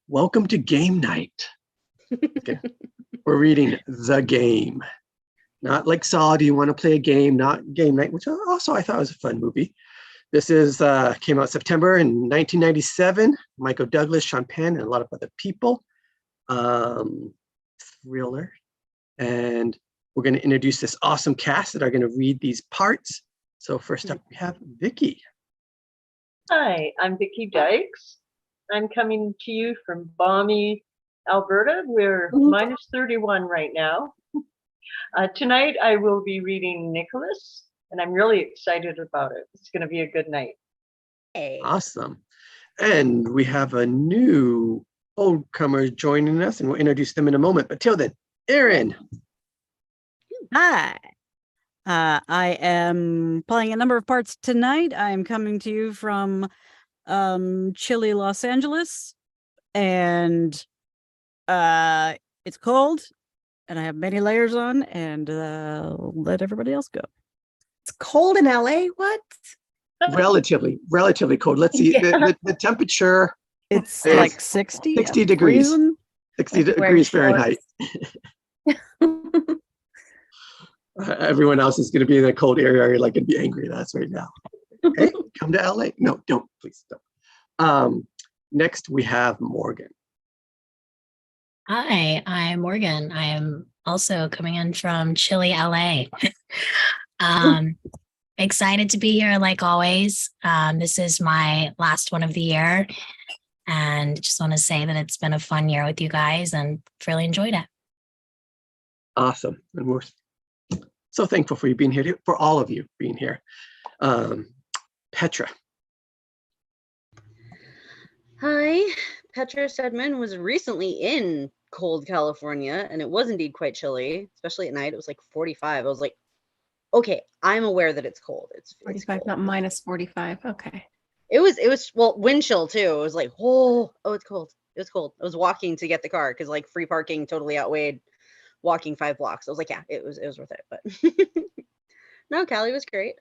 welcome to game night. Okay. We're reading The Game. Not like Saw, do you want to play a game? Not Game Night, which also I thought was a fun movie. This is came out September in 1997. Michael Douglas, Sean Penn, and a lot of other people. Thriller. And we're going to introduce this awesome cast that are going to read these parts. So first up, we have Vicky. Hi, I'm Vicky Dykes. I'm coming to you from balmy Alberta. We're minus 31 right now. Tonight I will be reading Nicholas, and I'm really excited about it. It's going to be a good night. Hey. Awesome. And we have a new oldcomer joining us, and we'll introduce them in a moment. But till then, Erin. Hi. I am playing a number of parts tonight. I'm coming to you from chilly Los Angeles, and it's cold, and I have many layers on, and let everybody else go. It's cold in LA? What? Relatively cold. Let's see. Yeah. The temperature. It's like 60 degrees. 60 degrees Fahrenheit. Everyone else is going to be in a cold area. You're like going to be angry at us right now. Hey, come to LA. No, don't. Please don't. Next, we have Morgan. Hi, I'm Morgan. I am also coming in from chilly LA. Excited to be here like always. This is my last one of the year, and just want to say that it's been a fun year with you guys and really enjoyed it. Awesome. And we're so thankful for you being here, for all of you being here. Petra. Hi, Petra Sedman was recently in cold California, and it was indeed quite chilly, especially at night. It was like 45. I was like, okay, I'm aware that it's cold. It's 45, not minus 45. Okay. It was well, wind chill too. It was like, oh, it's cold. It was cold. I was walking to get the car because like free parking totally outweighed walking 5 blocks. I was like, yeah, it was worth it. But no, Cali was great.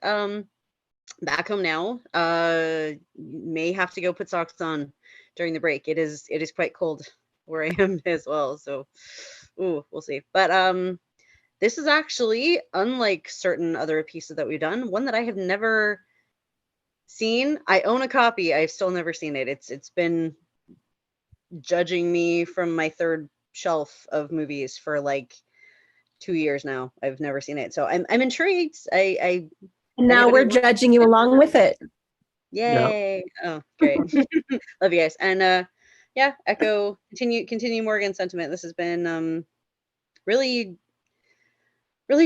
Back home now. May have to go put socks on during the break. It is quite cold where I am as well. So we'll see. But this is actually, unlike certain other pieces that we've done, one that I have never seen. I own a copy. I've still never seen it. It's been judging me from my third shelf of movies for like 2 years now. I've never seen it. So I'm intrigued. And now we're judging you along with it. Yay. Yeah. Oh, great. Love you guys. And yeah, echo continue Morgan's sentiment. This has been really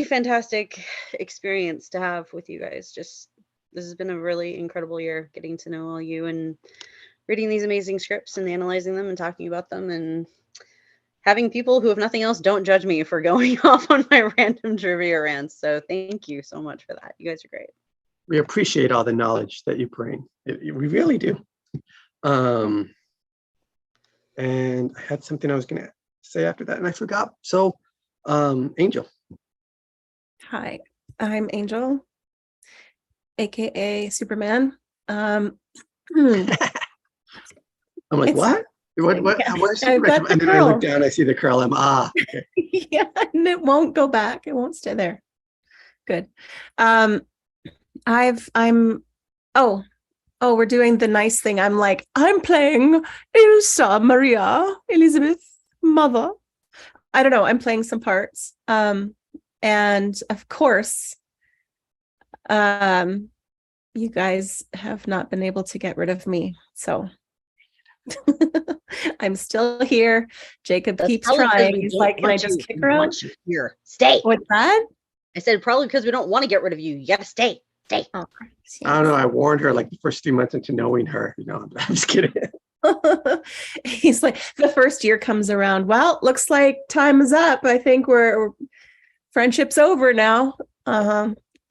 fantastic experience to have with you guys. Just this has been a really incredible year, getting to know all you and reading these amazing scripts and analyzing them and talking about them, and having people who, if nothing else, don't judge me for going off on my random trivia rants. So thank you so much for that. You guys are great. We appreciate all the knowledge that you bring. We really do. And I had something I was going to say after that, and I forgot. So, Angel. Hi, I'm Angel, aka Superman. I'm like, what? What? Yeah, Where's Superman? And then I look down, I see the curl. Okay. Yeah, and it won't go back. It won't stay there. Good. We're doing the nice thing. I'm playing Elsa Maria Elizabeth, mother. I don't know. I'm playing some parts. And of course, you guys have not been able to get rid of me. So I'm still here. Jacob keeps trying. He's like, can I just kick her out? Here. Stay. What's that? I said, probably because we don't want to get rid of you. You got to stay. Stay. Oh, I don't know. I warned her like the first 3 months into knowing her. I'm just kidding. He's like, the first year comes around. Well, looks like time is up. I think we're friendship's over now.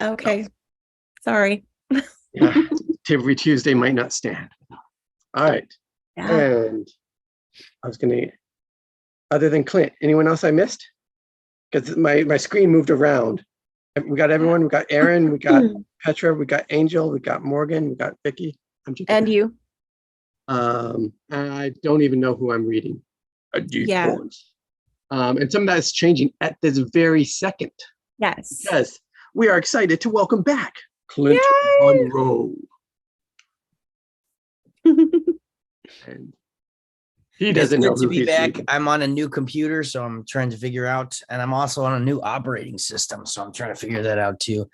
Okay. Sorry. Yeah. Every Tuesday might not stand. All right. Yeah. And I was going to, other than Clint, anyone else I missed? Because my screen moved around. We got everyone. We got Erin. We got Petra. We got Angel. We got Morgan. We got Vicky. And you. I don't even know who I'm reading. I do Yeah. don't. And some of that is changing at this very second. Yes. Because we are excited to welcome back Clint Yay! Monroe. And he It's doesn't know good to who be he's back. reading. I'm on a new computer, so I'm trying to figure out, and I'm also on a new operating system, so I'm trying to figure that out too.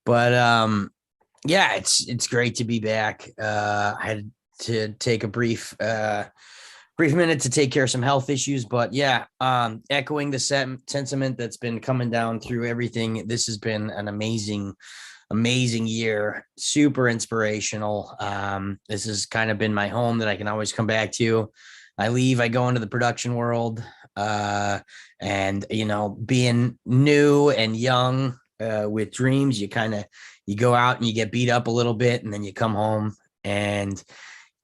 But yeah, it's great to be back. I had to take a brief minute to take care of some health issues, but yeah, echoing the sentiment that's been coming down through everything. This has been an amazing year, super inspirational. This has kind of been my home that I can always come back to. I leave, I go into the production world, and being new and young with dreams, you go out and you get beat up a little bit, and then you come home and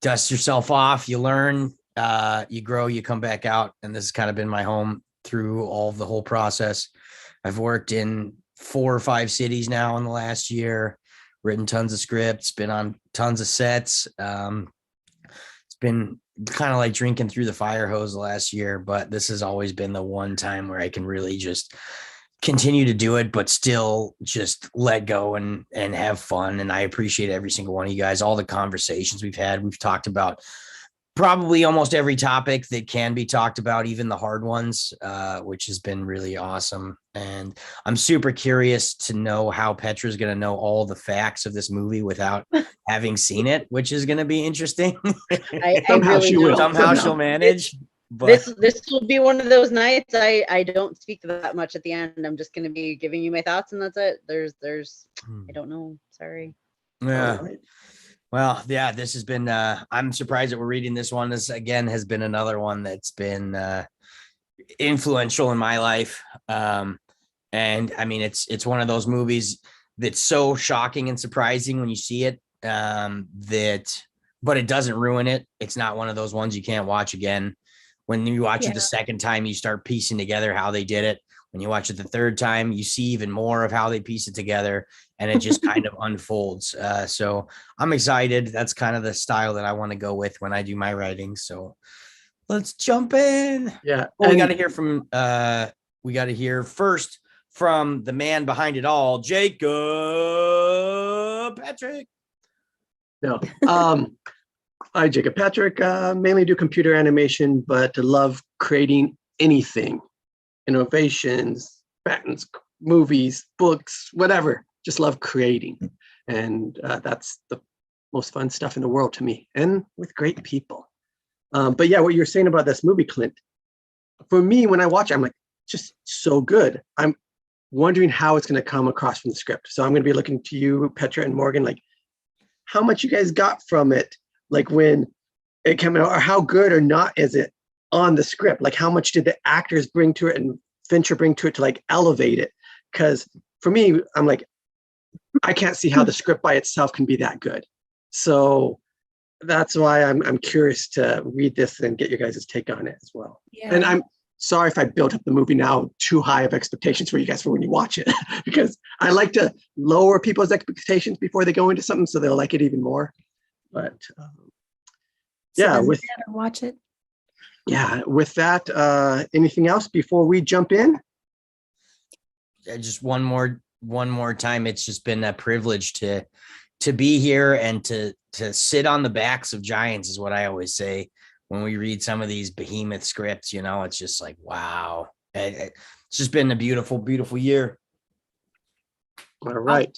dust yourself off, you learn, you grow, you come back out. And this has kind of been my home through all of the whole process. I've worked in 4 or 5 cities now in the last year, written tons of scripts, been on tons of sets. It's been kind of like drinking through the fire hose the last year, but this has always been the one time where I can really just continue to do it, but still just let go and have fun. And I appreciate every single one of you guys, all the conversations we've had. We've talked about probably almost every topic that can be talked about, even the hard ones, which has been really awesome. And I'm super curious to know how Petra's going to know all the facts of this movie without having seen it, which is going to be interesting. I Somehow really she don't. will. Somehow Somehow. she'll manage. But This will be one of those nights I don't speak that much at the end. I'm just going to be giving you my thoughts, and that's it. There's I don't know. Sorry. yeah. All right. Well, yeah, this has been, I'm surprised that we're reading this one. This again has been another one that's been influential in my life. And I mean, it's one of those movies that's so shocking and surprising when you see it, but it doesn't ruin it. It's not one of those ones you can't watch again. When you watch it the second time, you start piecing together how they did it. When you watch it the third time, you see even more of how they piece it together, and it just kind of unfolds. So I'm excited. That's kind of the style that I want to go with when I do my writing. So let's jump in. Yeah. Well, we and- got to hear first from the man behind it all, Jacob Patrick. No. Hi, Jacob Patrick. Mainly do computer animation, but love creating anything. Innovations, patents, movies, books, whatever. Just love creating. And that's the most fun stuff in the world to me, and with great people. But yeah, what you're saying about this movie, Clint, for me, when I watch it, I'm like, just so good. I'm wondering how it's going to come across from the script. So I'm going to be looking to you, Petra and Morgan, like how much you guys got from it, like when it came out, or how good or not is it on the script? Like how much did the actors bring to it and Fincher bring to it to like elevate it? Because for me, I'm like, I can't see how the script by itself can be that good. So that's why I'm curious to read this and get your guys' take on it as well. Yeah. And I'm sorry if I built up the movie now too high of expectations for you guys for when you watch it, because I like to lower people's expectations before they go into something so they'll like it even more. But yeah, then with watch it. yeah, with that, anything else before we jump in? Just one more time. It's just been a privilege to be here and to sit on the backs of giants, is what I always say when we read some of these behemoth scripts. It's just like, wow. It's just been a beautiful year. All right.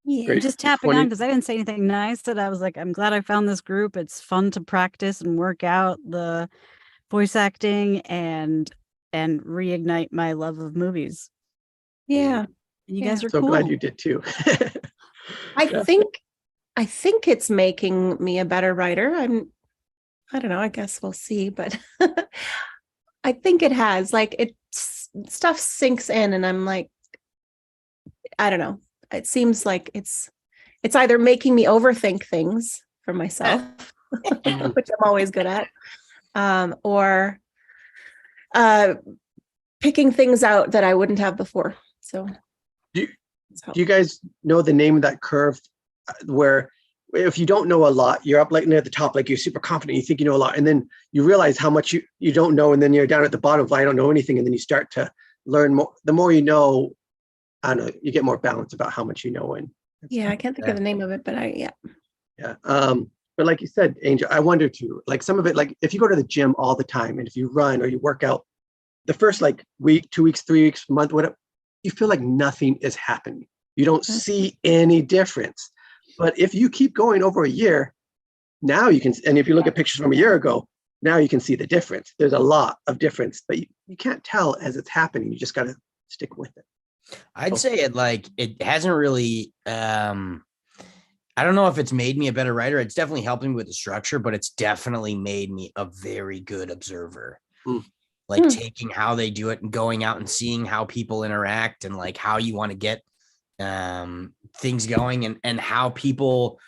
Yeah. Great. Just tapping Before on you- because I didn't say anything nice. That I was like, I'm glad I found this group. It's fun to practice and work out the voice acting and reignite my love of movies. Yeah. And you guys are So cool. glad you did too. I Yeah. think it's making me a better writer. I don't know, I guess we'll see, but I think it has. Like stuff sinks in and I'm like, I don't know. It seems like it's either making me overthink things for myself, which I'm always good at, or picking things out that I wouldn't have before. So Do you guys know the name of that curve where if you don't know a lot, you're up like near the top, like you're super confident, you think you know a lot, and then you realize how much you don't know, and then you're down at the bottom of I don't know anything, and then you start to learn more. The more you know, I don't know, you get more balance about how much you know. And Yeah, I can't think of the name of it, but yeah. But like you said, Angel, I wonder too, like some of it, like if you go to the gym all the time and if you run or you work out, the first like week, 2 weeks, 3 weeks, month, whatever, you feel like nothing is happening. You don't see any difference. But if you keep going over a year, now you can, and if you look at pictures from a year ago, now you can see the difference. There's a lot of difference, but you can't tell as it's happening. You just got to stick with it. I'd say it hasn't really, I don't know if it's made me a better writer. It's definitely helped me with the structure, but it's definitely made me a very good observer. Like taking how they do it and going out and seeing how people interact and like how you want to get things going and how people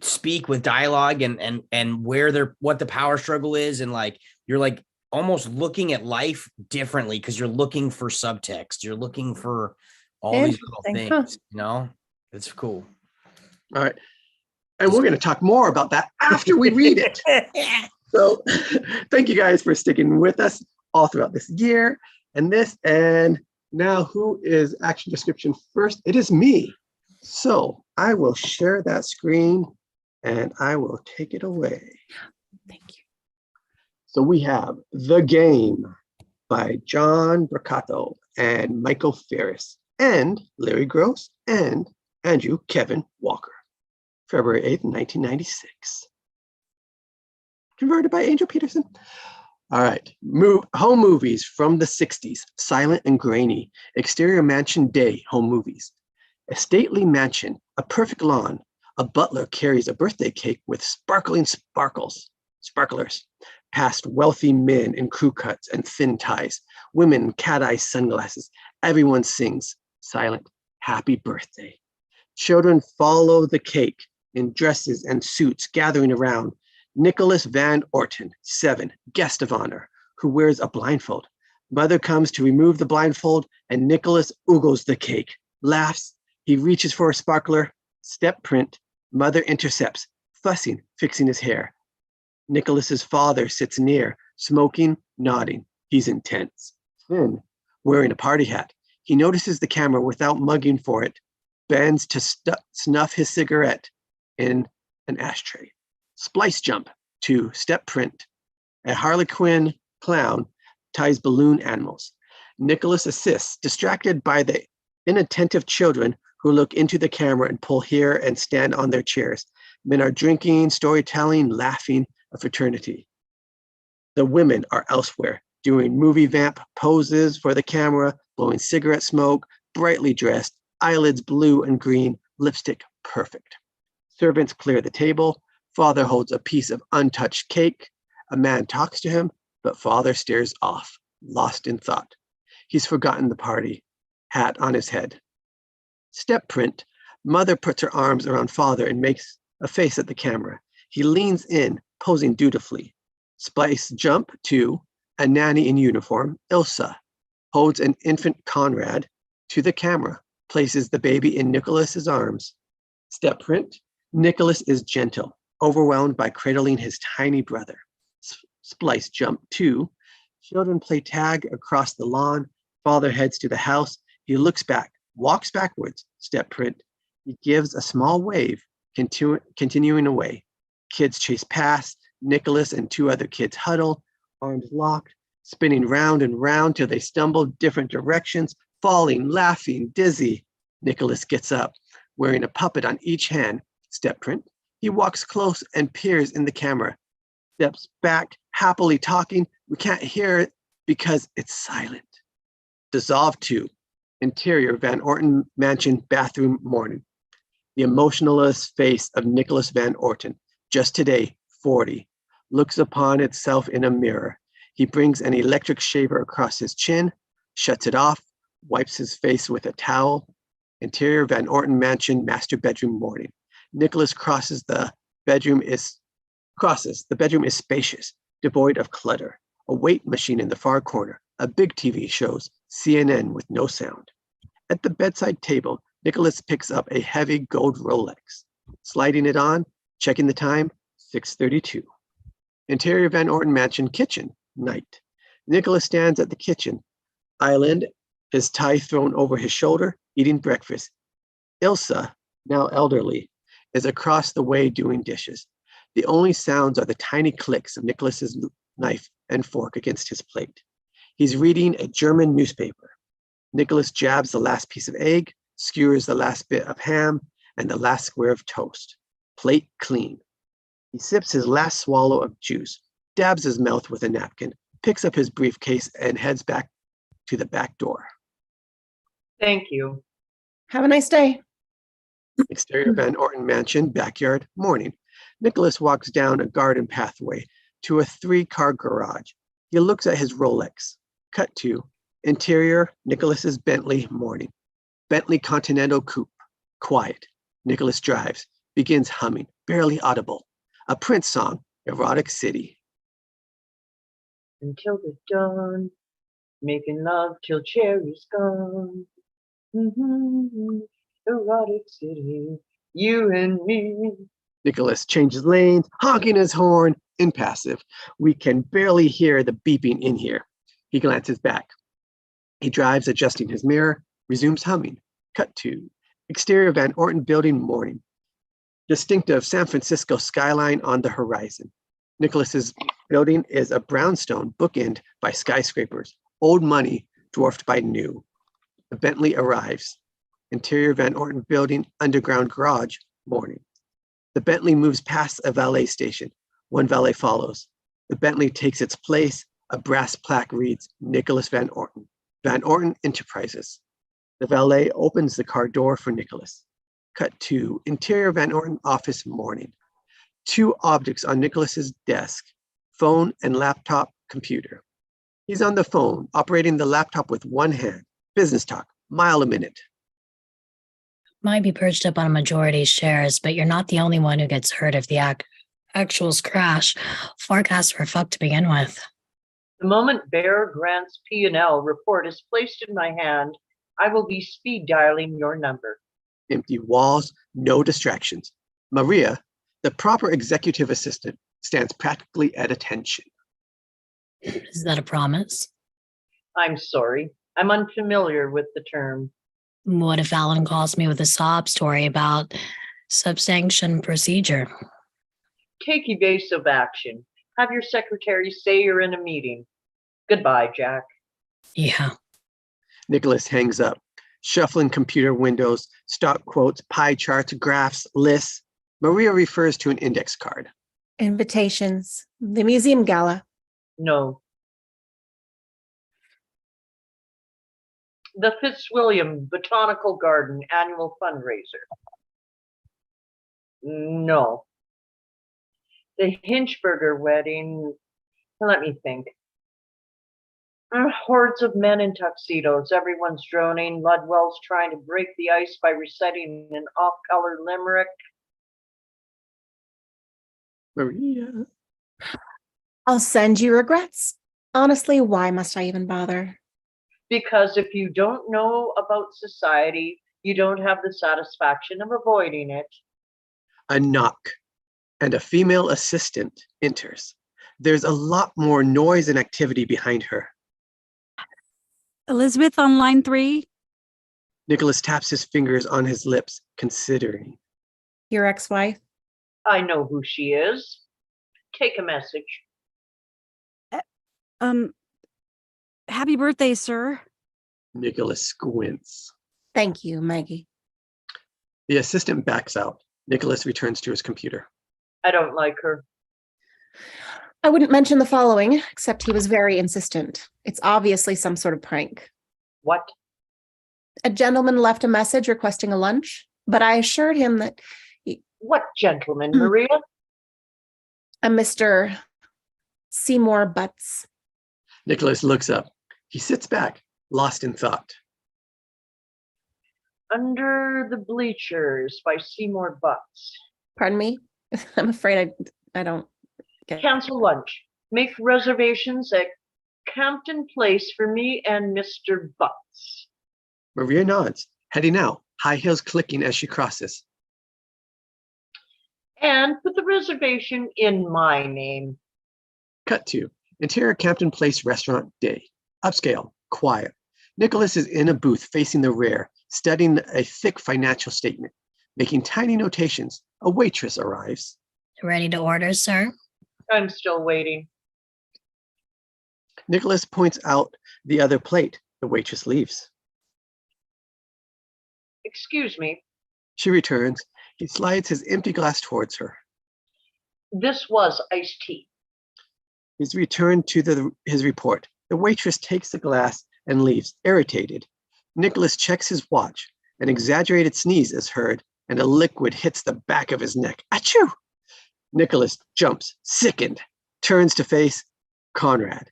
speak with dialogue and where what the power struggle is. And like, you're like almost looking at life differently because you're looking for subtext. You're looking for all these little things, you know, it's cool. All right. And we're going to talk more about that after we read it. So thank you guys for sticking with us all throughout this year and this. And now who is action description first? It is me. So I will share that screen and I will take it away. Thank you. So we have The Game by John Brancato and Michael Ferris and Larry Gross and Andrew Kevin Walker. February 8th, 1996. Converted by Angel Peterson. All right. Home movies from the 60s. Silent and grainy. Exterior mansion day home movies. A stately mansion, a perfect lawn. A butler carries a birthday cake with sparkling sparklers. Past wealthy men in crew cuts and thin ties. Women in cat-eye sunglasses. Everyone sings silent, happy birthday. Children follow the cake in dresses and suits gathering around. Nicholas Van Orton, 7, guest of honor, who wears a blindfold. Mother comes to remove the blindfold and Nicholas oogles the cake, laughs. He reaches for a sparkler, step print. Mother intercepts, fussing, fixing his hair. Nicholas's father sits near, smoking, nodding. He's intense. Finn, wearing a party hat. He notices the camera without mugging for it, bends to snuff his cigarette in an ashtray. Splice jump to step print. A Harlequin clown ties balloon animals. Nicholas assists, distracted by the inattentive children who look into the camera and pull hair and stand on their chairs. Men are drinking, storytelling, laughing, a fraternity. The women are elsewhere, doing movie vamp poses for the camera, blowing cigarette smoke, brightly dressed, eyelids blue and green, lipstick perfect. Servants clear the table. Father holds a piece of untouched cake. A man talks to him, but father stares off, lost in thought. He's forgotten the party, hat on his head. Step print. Mother puts her arms around father and makes a face at the camera. He leans in, posing dutifully. Splice jump to a nanny in uniform, Ilsa, holds an infant Conrad to the camera, places the baby in Nicholas's arms. Step print. Nicholas is gentle, overwhelmed by cradling his tiny brother. Splice jump 2. Children play tag across the lawn. Father heads to the house. He looks back, walks backwards. Step print. He gives a small wave, continuing away. Kids chase past. Nicholas and 2 other kids huddle, arms locked, spinning round and round till they stumble different directions, falling, laughing, dizzy. Nicholas gets up, wearing a puppet on each hand. Step print. He walks close and peers in the camera. Steps back, happily talking. We can't hear it because it's silent. Dissolve 2. Interior Van Orton Mansion bathroom morning. The emotionless face of Nicholas Van Orton, just today, 40, looks upon itself in a mirror. He brings an electric shaver across his chin, shuts it off, wipes his face with a towel. Interior Van Orton Mansion master bedroom morning. Nicholas crosses. The bedroom is spacious, devoid of clutter. A weight machine in the far corner. A big TV shows CNN with no sound. At the bedside table, Nicholas picks up a heavy gold Rolex. Sliding it on, checking the time, 6:32. Interior Van Orton Mansion kitchen, night. Nicholas stands at the kitchen island, his tie thrown over his shoulder, eating breakfast. Ilsa, now elderly, is across the way doing dishes. The only sounds are the tiny clicks of Nicholas's knife and fork against his plate. He's reading a German newspaper. Nicholas jabs the last piece of egg, skewers the last bit of ham, and the last square of toast. Plate clean. He sips his last swallow of juice, dabs his mouth with a napkin, picks up his briefcase, and heads back to the back door. Thank you. Have a nice day. Exterior Van Orton Mansion, backyard, morning. Nicholas walks down a garden pathway to a 3-car garage. He looks at his Rolex. Cut to interior, Nicholas's Bentley, morning. Bentley Continental Coupe, quiet. Nicholas drives, begins humming, barely audible. A Prince song, Erotic City. Until the dawn, making love till cherry's gone. Erotic city, you and me. Nicholas changes lanes, honking his horn, impassive. We can barely hear the beeping in here. He glances back. He drives, adjusting his mirror, resumes humming. Cut to exterior Van Orton building, morning. Distinctive San Francisco skyline on the horizon. Nicholas's building is a brownstone bookend by skyscrapers, old money dwarfed by new. The Bentley arrives. Interior Van Orton building, underground garage, morning. The Bentley moves past a valet station. One valet follows. The Bentley takes its place. A brass plaque reads, Nicholas Van Orton Enterprises. The valet opens the car door for Nicholas. Cut to interior Van Orton office, morning. 2 objects on Nicholas's desk, phone and laptop computer. He's on the phone, operating the laptop with one hand. Business talk, mile a minute. Might be perched up on a majority shares, but you're not the only one who gets hurt if the actuals crash. Forecasts were fucked to begin with. The moment Bear Grant's P&L report is placed in my hand, I will be speed dialing your number. Empty walls, no distractions. Maria, the proper executive assistant, stands practically at attention. Is that a promise? I'm sorry, I'm unfamiliar with the term. What if Alan calls me with a sob story about subsanction procedure? Take evasive action. Have your secretary say you're in a meeting. Goodbye, Jack. Yeah. Nicholas hangs up, shuffling computer windows, stock quotes, pie charts, graphs, lists. Maria refers to an index card. Invitations. The museum gala. No. The Fitzwilliam Botanical Garden annual fundraiser. No. The Hinchberger wedding. Let me think. Hordes of men in tuxedos. Everyone's droning. Ludwell's trying to break the ice by reciting an off-color limerick. Maria. I'll send you regrets. Honestly, why must I even bother? Because if you don't know about society, you don't have the satisfaction of avoiding it. A knock, and a female assistant enters. There's a lot more noise and activity behind her. Elizabeth on line 3. Nicholas taps his fingers on his lips, considering. Your ex-wife? I know who she is. Take a message. Happy birthday, sir. Nicholas squints. Thank you, Maggie. The assistant backs out. Nicholas returns to his computer. I don't like her. I wouldn't mention the following, except he was very insistent. It's obviously some sort of prank. What? A gentleman left a message requesting a lunch, but I assured him that What gentleman, Maria? a Mr. Seymour Butts. Nicholas looks up. He sits back, lost in thought. Under the Bleachers by Seymour Butts. Pardon me? I'm afraid I don't get it. Cancel lunch. Make reservations at Campton Place for me and Mr. Butts. Maria nods, heading out, high heels clicking as she crosses. And put the reservation in my name. Cut to interior Campton Place restaurant day. Upscale, quiet. Nicholas is in a booth facing the rear, studying a thick financial statement. Making tiny notations, a waitress arrives. Ready to order, sir? I'm still waiting. Nicholas points out the other plate. The waitress leaves. Excuse me. She returns. He slides his empty glass towards her. This was iced tea. He's returned to his report. The waitress takes the glass and leaves, irritated. Nicholas checks his watch. An exaggerated sneeze is heard, and a liquid hits the back of his neck. Achoo! Nicholas jumps, sickened, turns to face Conrad,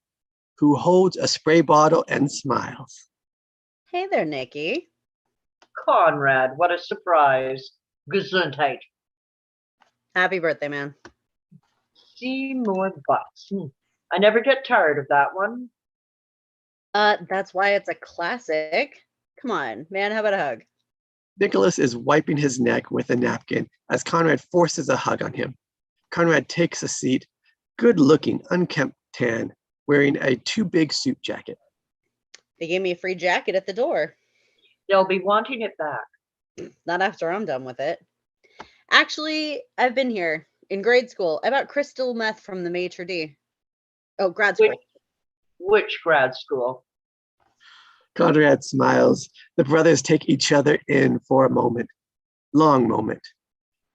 who holds a spray bottle and smiles. Hey there, Nikki. Conrad, what a surprise. Gesundheit. Happy birthday, man. See more butts. I never get tired of that one. That's why it's a classic. Come on, man, how about a hug? Nicholas is wiping his neck with a napkin as Conrad forces a hug on him. Conrad takes a seat, good-looking, unkempt tan, wearing a too big suit jacket. They gave me a free jacket at the door. They'll be wanting it back. Not after I'm done with it. Actually, I've been here in grade school. I bought crystal meth from the maitre d'. Oh, grad school. Which grad school? Conrad smiles. The brothers take each other in for a moment. Long moment.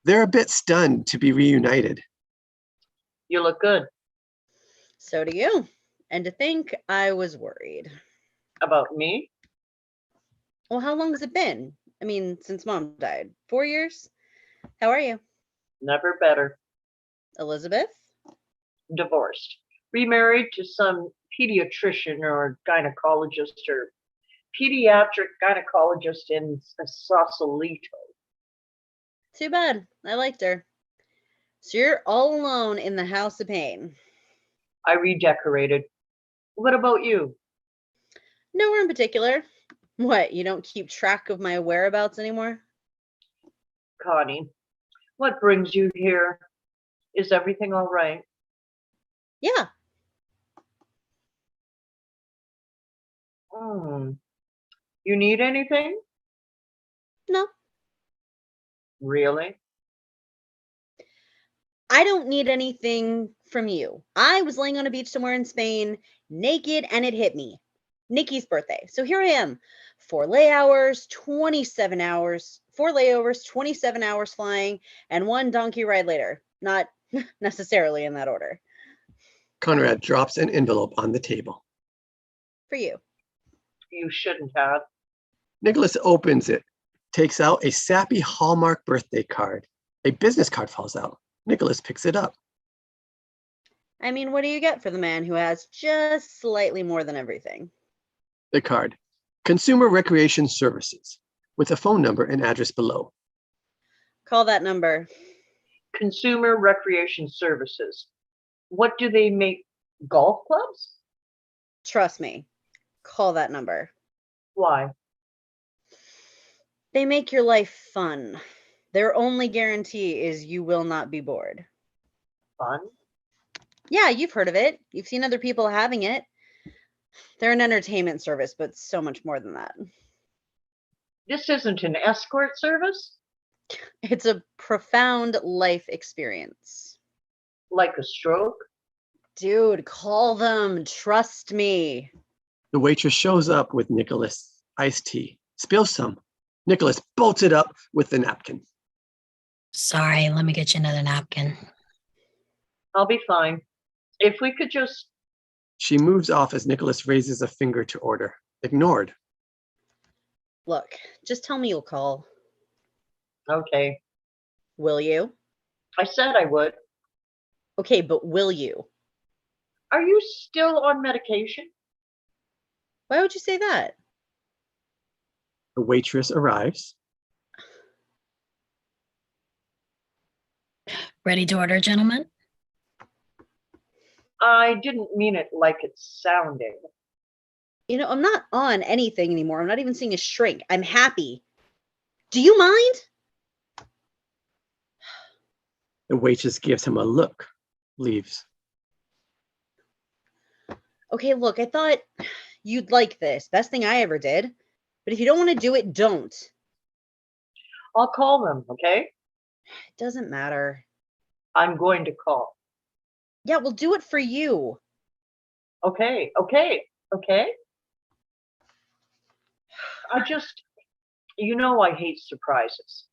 They're a bit stunned to be reunited. You look good. So do you. And to think I was worried. About me? Well, how long has it been? I mean, since Mom died. 4 years? How are you? Never better. Elizabeth? Divorced. Remarried to some pediatrician or gynecologist or pediatric gynecologist in Sausalito. Too bad. I liked her. So you're all alone in the house of pain. I redecorated. What about you? Nowhere in particular. What, you don't keep track of my whereabouts anymore? Connie, what brings you here? Is everything all right? Yeah. You need anything? No. Really? I don't need anything from you. I was laying on a beach somewhere in Spain, naked, and it hit me. Nikki's birthday. So here I am. 4 layovers, 27 hours, 4 layovers, 27 hours flying, and 1 donkey ride later. Not necessarily in that order. Conrad drops an envelope on the table. For you. You shouldn't have. Nicholas opens it, takes out a sappy Hallmark birthday card. A business card falls out. Nicholas picks it up. I mean, what do you get for the man who has just slightly more than everything? The card. Consumer Recreation Services, with a phone number and address below. Call that number. Consumer Recreation Services. What do they make? Golf clubs? Trust me. Call that number. Why? They make your life fun. Their only guarantee is you will not be bored. Fun? Yeah, you've heard of it. You've seen other people having it. They're an entertainment service, but so much more than that. This isn't an escort service? It's a profound life experience. Like a stroke? Dude, call them. Trust me. The waitress shows up with Nicholas iced tea. Spills some. Nicholas bolts it up with the napkin. Sorry, let me get you another napkin. I'll be fine. If we could just... She moves off as Nicholas raises a finger to order. Ignored. Look, just tell me you'll call. Okay. Will you? I said I would. Okay, but will you? Are you still on medication? Why would you say that? The waitress arrives. Ready to order, gentlemen? I didn't mean it like it sounded. You know, I'm not on anything anymore. I'm not even seeing a shrink. I'm happy. Do you mind? The waitress gives him a look, leaves. Okay, look, I thought you'd like this. Best thing I ever did. But if you don't want to do it, don't. I'll call them, okay? It doesn't matter. I'm going to call. Yeah, we'll do it for you. Okay. I hate surprises.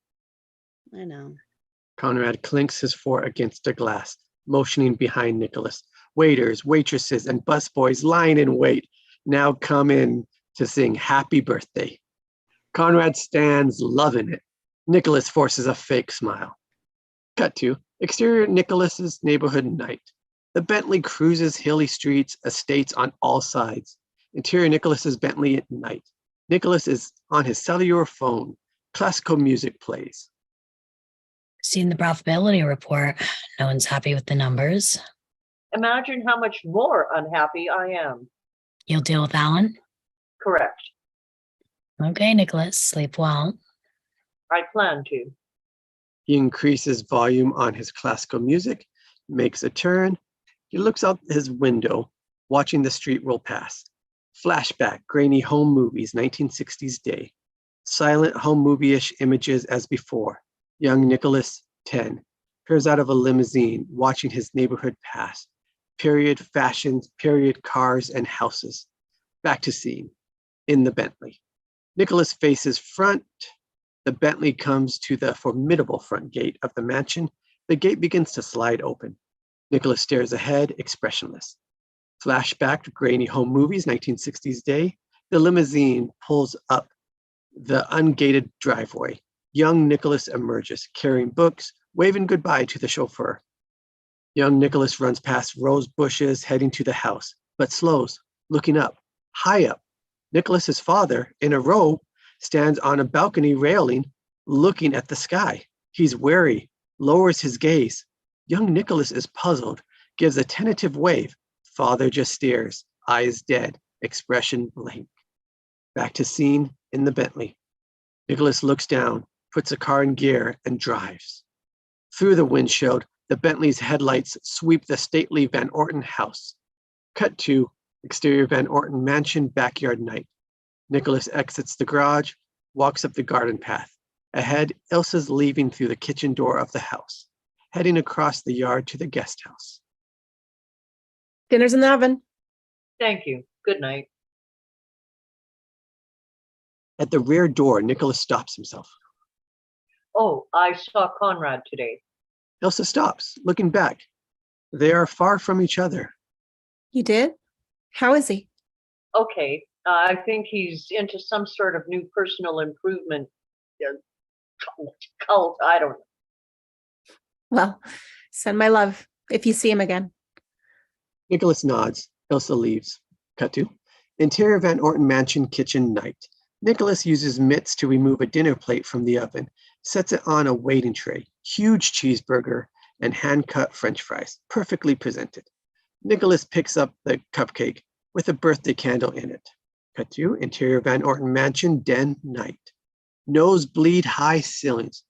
I know. Conrad clinks his fork against a glass, motioning behind Nicholas. Waiters, waitresses, and busboys lying in wait now come in to sing happy birthday. Conrad stands, loving it. Nicholas forces a fake smile. Cut to exterior Nicholas's neighborhood night. The Bentley cruises hilly streets, estates on all sides. Interior Nicholas's Bentley at night. Nicholas is on his cellular phone. Classical music plays. Seen the profitability report. No one's happy with the numbers. Imagine how much more unhappy I am. You'll deal with Alan? Correct. Okay, Nicholas, sleep well. I plan to. He increases volume on his classical music, makes a turn. He looks out his window, watching the street roll past. Flashback, grainy home movies, 1960s day. Silent home movie-ish images as before. Young Nicholas, 10, peers out of a limousine, watching his neighborhood pass. Period fashions, period cars and houses. Back to scene, in the Bentley. Nicholas faces front. The Bentley comes to the formidable front gate of the mansion. The gate begins to slide open. Nicholas stares ahead, expressionless. Flashback to grainy home movies, 1960s day. The limousine pulls up the ungated driveway. Young Nicholas emerges, carrying books, waving goodbye to the chauffeur. Young Nicholas runs past rose bushes, heading to the house, but slows, looking up, high up. Nicholas's father, in a robe, stands on a balcony railing, looking at the sky. He's wary, lowers his gaze. Young Nicholas is puzzled, gives a tentative wave. Father just stares, eyes dead, expression blank. Back to scene in the Bentley. Nicholas looks down, puts the car in gear, and drives. Through the windshield, the Bentley's headlights sweep the stately Van Orton house. Cut to exterior Van Orton mansion backyard night. Nicholas exits the garage, walks up the garden path. Ahead, Ilsa's leaving through the kitchen door of the house, heading across the yard to the guest house. Dinner's in the oven. Thank you. Good night. At the rear door, Nicholas stops himself. Oh, I saw Conrad today. Ilsa stops, looking back. They are far from each other. You did? How is he? Okay. I think he's into some sort of new personal improvement cult. I don't know. Well, send my love if you see him again. Nicholas nods. Ilsa leaves. Cut to interior Van Orton mansion kitchen night. Nicholas uses mitts to remove a dinner plate from the oven, sets it on a waiting tray. Huge cheeseburger and hand-cut French fries, perfectly presented. Nicholas picks up the cupcake with a birthday candle in it. Cut to interior Van Orton mansion den night. Nosebleed high ceilings,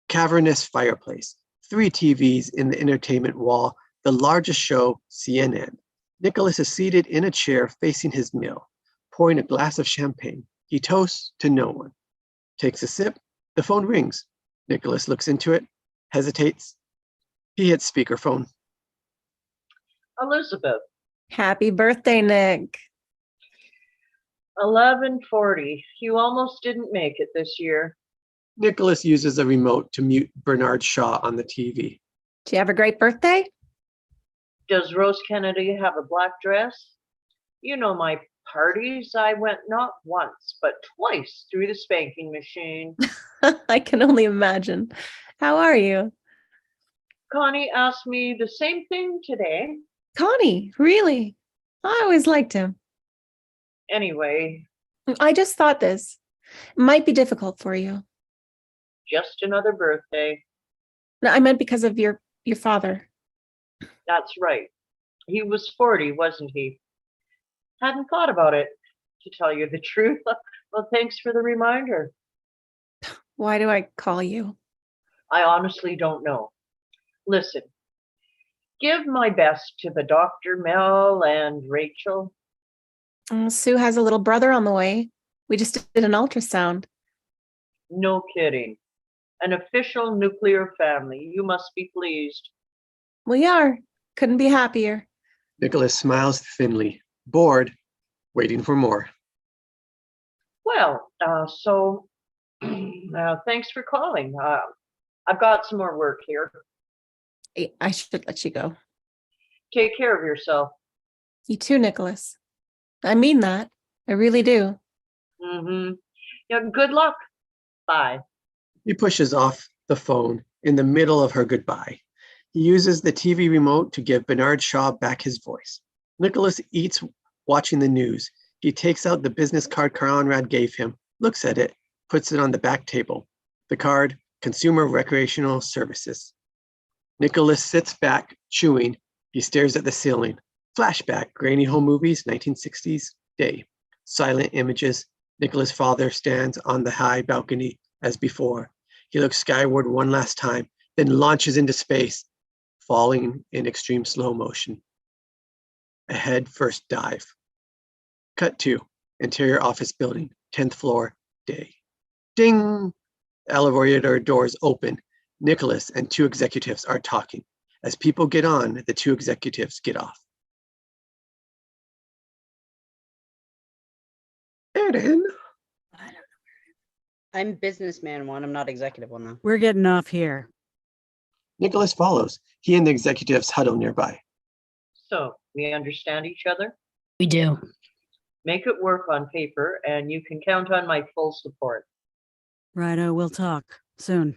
cavernous fireplace, 3 TVs in the entertainment wall, the largest show, CNN. Nicholas is seated in a chair facing his meal, pouring a glass of champagne. He toasts to no one. Takes a sip. The phone rings. Nicholas looks into it, hesitates. He hits speakerphone. Elizabeth, Happy birthday, Nick. 11:40. You almost didn't make it this year. Nicholas uses a remote to mute Bernard Shaw on the TV. Did you have a great birthday? Does Rose Kennedy have a black dress? You know my parties. I went not once, but twice through the spanking machine. I can only imagine. How are you? Connie asked me the same thing today. Connie, really? I always liked him. Anyway, I just thought this might be difficult for you. just another birthday. No, I meant because of your father. That's right. He was 40, wasn't he? Hadn't thought about it, to tell you the truth. Well, thanks for the reminder. Why do I call you? I honestly don't know. Listen, give my best to the Dr. Mel and Rachel. Sue has a little brother on the way. We just did an ultrasound. No kidding. An official nuclear family. You must be pleased. We are. Couldn't be happier. Nicholas smiles thinly, bored, waiting for more. Well, thanks for calling. I've got some more work here. I should let you go. Take care of yourself. You too, Nicholas. I mean that. I really do. Mm-hmm. Yeah, good luck. Bye. He pushes off the phone in the middle of her goodbye. He uses the TV remote to give Bernard Shaw back his voice. Nicholas eats watching the news. He takes out the business card Conrad gave him, looks at it, puts it on the back table. The card, Consumer Recreational Services. Nicholas sits back, chewing. He stares at the ceiling. Flashback, grainy home movies, 1960s day. Silent images. Nicholas' father stands on the high balcony as before. He looks skyward one last time, then launches into space, falling in extreme slow motion. A head first dive. Cut to interior office building, 10th floor, day. Ding! Elevator doors open. Nicholas and two executives are talking. As people get on, the two executives get off. Aaron. I'm businessman one. I'm not executive one though. We're getting off here. Nicholas follows. He and the executives huddle nearby. So, we understand each other? We do. Make it work on paper, and you can count on my full support. Righto, we'll talk soon.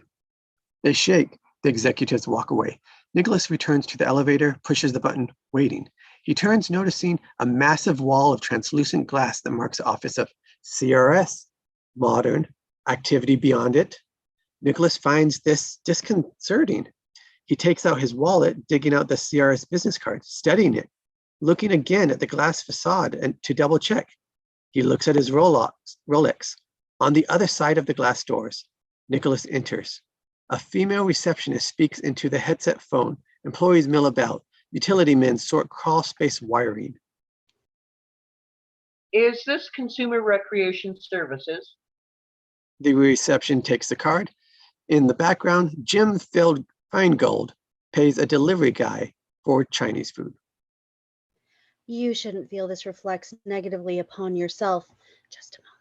They shake. The executives walk away. Nicholas returns to the elevator, pushes the button, waiting. He turns, noticing a massive wall of translucent glass that marks the office of CRS. Modern. Activity beyond it. Nicholas finds this disconcerting. He takes out his wallet, digging out the CRS business card, studying it, looking again at the glass facade and to double check. He looks at his Rolex. On the other side of the glass doors, Nicholas enters. A female receptionist speaks into the headset phone. Employees mill about. Utility men sort crawl space wiring. Is this Consumer Recreation Services? The reception takes the card. In the background, Jim Feingold pays a delivery guy for Chinese food. You shouldn't feel this reflects negatively upon yourself. Just a moment.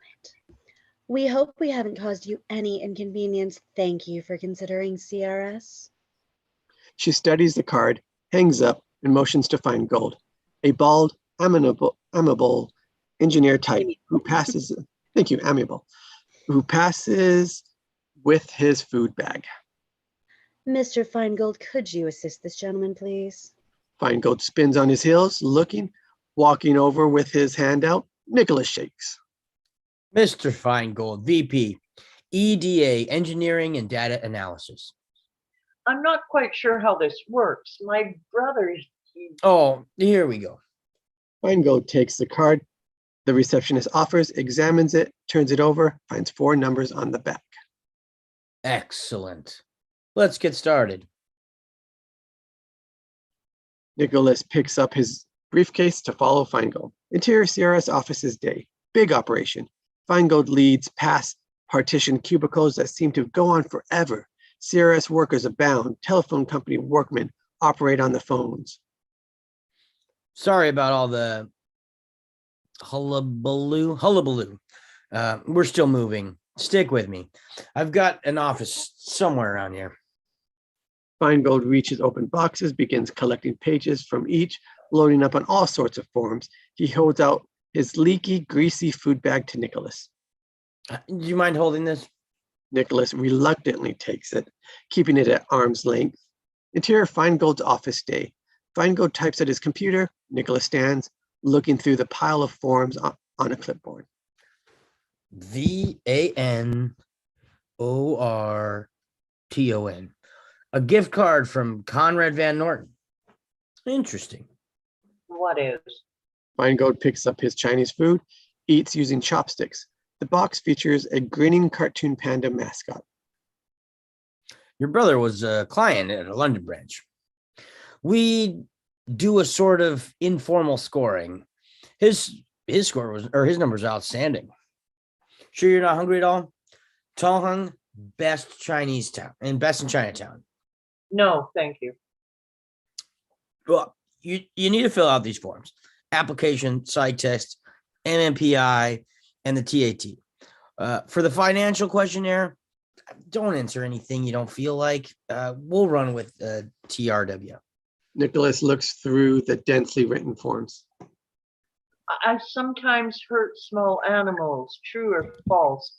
We hope we haven't caused you any inconvenience. Thank you for considering CRS. She studies the card, hangs up, and motions to Feingold, a bald, amiable engineer type who passes. Thank you, amiable. Who passes with his food bag. Mr. Feingold, could you assist this gentleman, please? Feingold spins on his heels, looking, walking over with his hand out. Nicholas shakes. Mr. Feingold, VP, EDA, Engineering and Data Analysis. I'm not quite sure how this works. My brother... Oh, here we go. Feingold takes the card the receptionist offers, examines it, turns it over, finds 4 numbers on the back. Excellent. Let's get started. Nicholas picks up his briefcase to follow Feingold. Interior CRS offices day. Big operation. Feingold leads past partitioned cubicles that seem to go on forever. CRS workers abound. Telephone company workmen operate on the phones. Sorry about all the hullabaloo. We're still moving. Stick with me. I've got an office somewhere around here. Feingold reaches open boxes, begins collecting pages from each, loading up on all sorts of forms. He holds out his leaky, greasy food bag to Nicholas. Do you mind holding this? Nicholas reluctantly takes it, keeping it at arm's length. Interior Feingold's office day. Feingold types at his computer. Nicholas stands, looking through the pile of forms on a clipboard. VANORTON. A gift card from Conrad Van Norton. Interesting. What is? Feingold picks up his Chinese food, eats using chopsticks. The box features a grinning cartoon panda mascot. Your brother was a client at a London branch. We do a sort of informal scoring. His score was, or his number's outstanding. Sure you're not hungry at all? Tonghung, best Chinese town and best in Chinatown. No, thank you. Well, you need to fill out these forms: application, site test, MMPI, and the TAT. For the financial questionnaire, don't answer anything you don't feel like. We'll run with TRW. Nicholas looks through the densely written forms. I sometimes hurt small animals, true or false.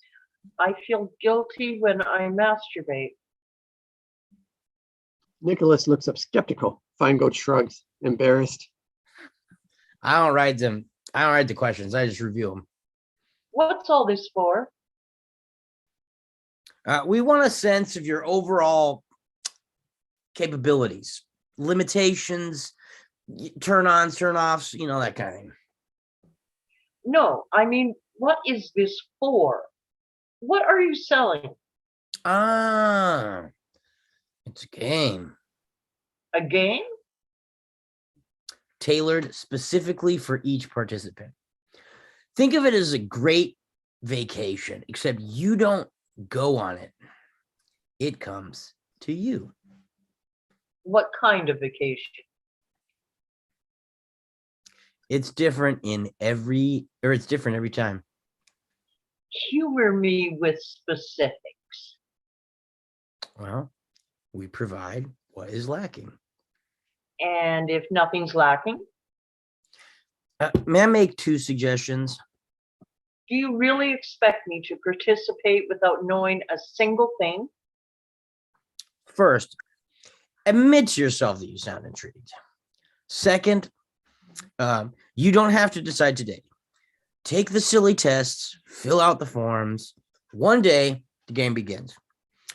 I feel guilty when I masturbate. Nicholas looks up skeptical. Feingold shrugs, embarrassed. I don't write them. I don't write the questions. I just review them. What's all this for? We want a sense of your overall capabilities, limitations, turn-ons, turn-offs, that kind of thing. No, I mean, what is this for? What are you selling? It's a game. A game? Tailored specifically for each participant. Think of it as a great vacation, except you don't go on it. It comes to you. What kind of vacation? It's different it's different every time. Humor me with specifics. Well, we provide what is lacking. And if nothing's lacking, May I make 2 suggestions? do you really expect me to participate without knowing a single thing? First, admit to yourself that you sound intrigued. Second, you don't have to decide today. Take the silly tests, fill out the forms. One day, the game begins.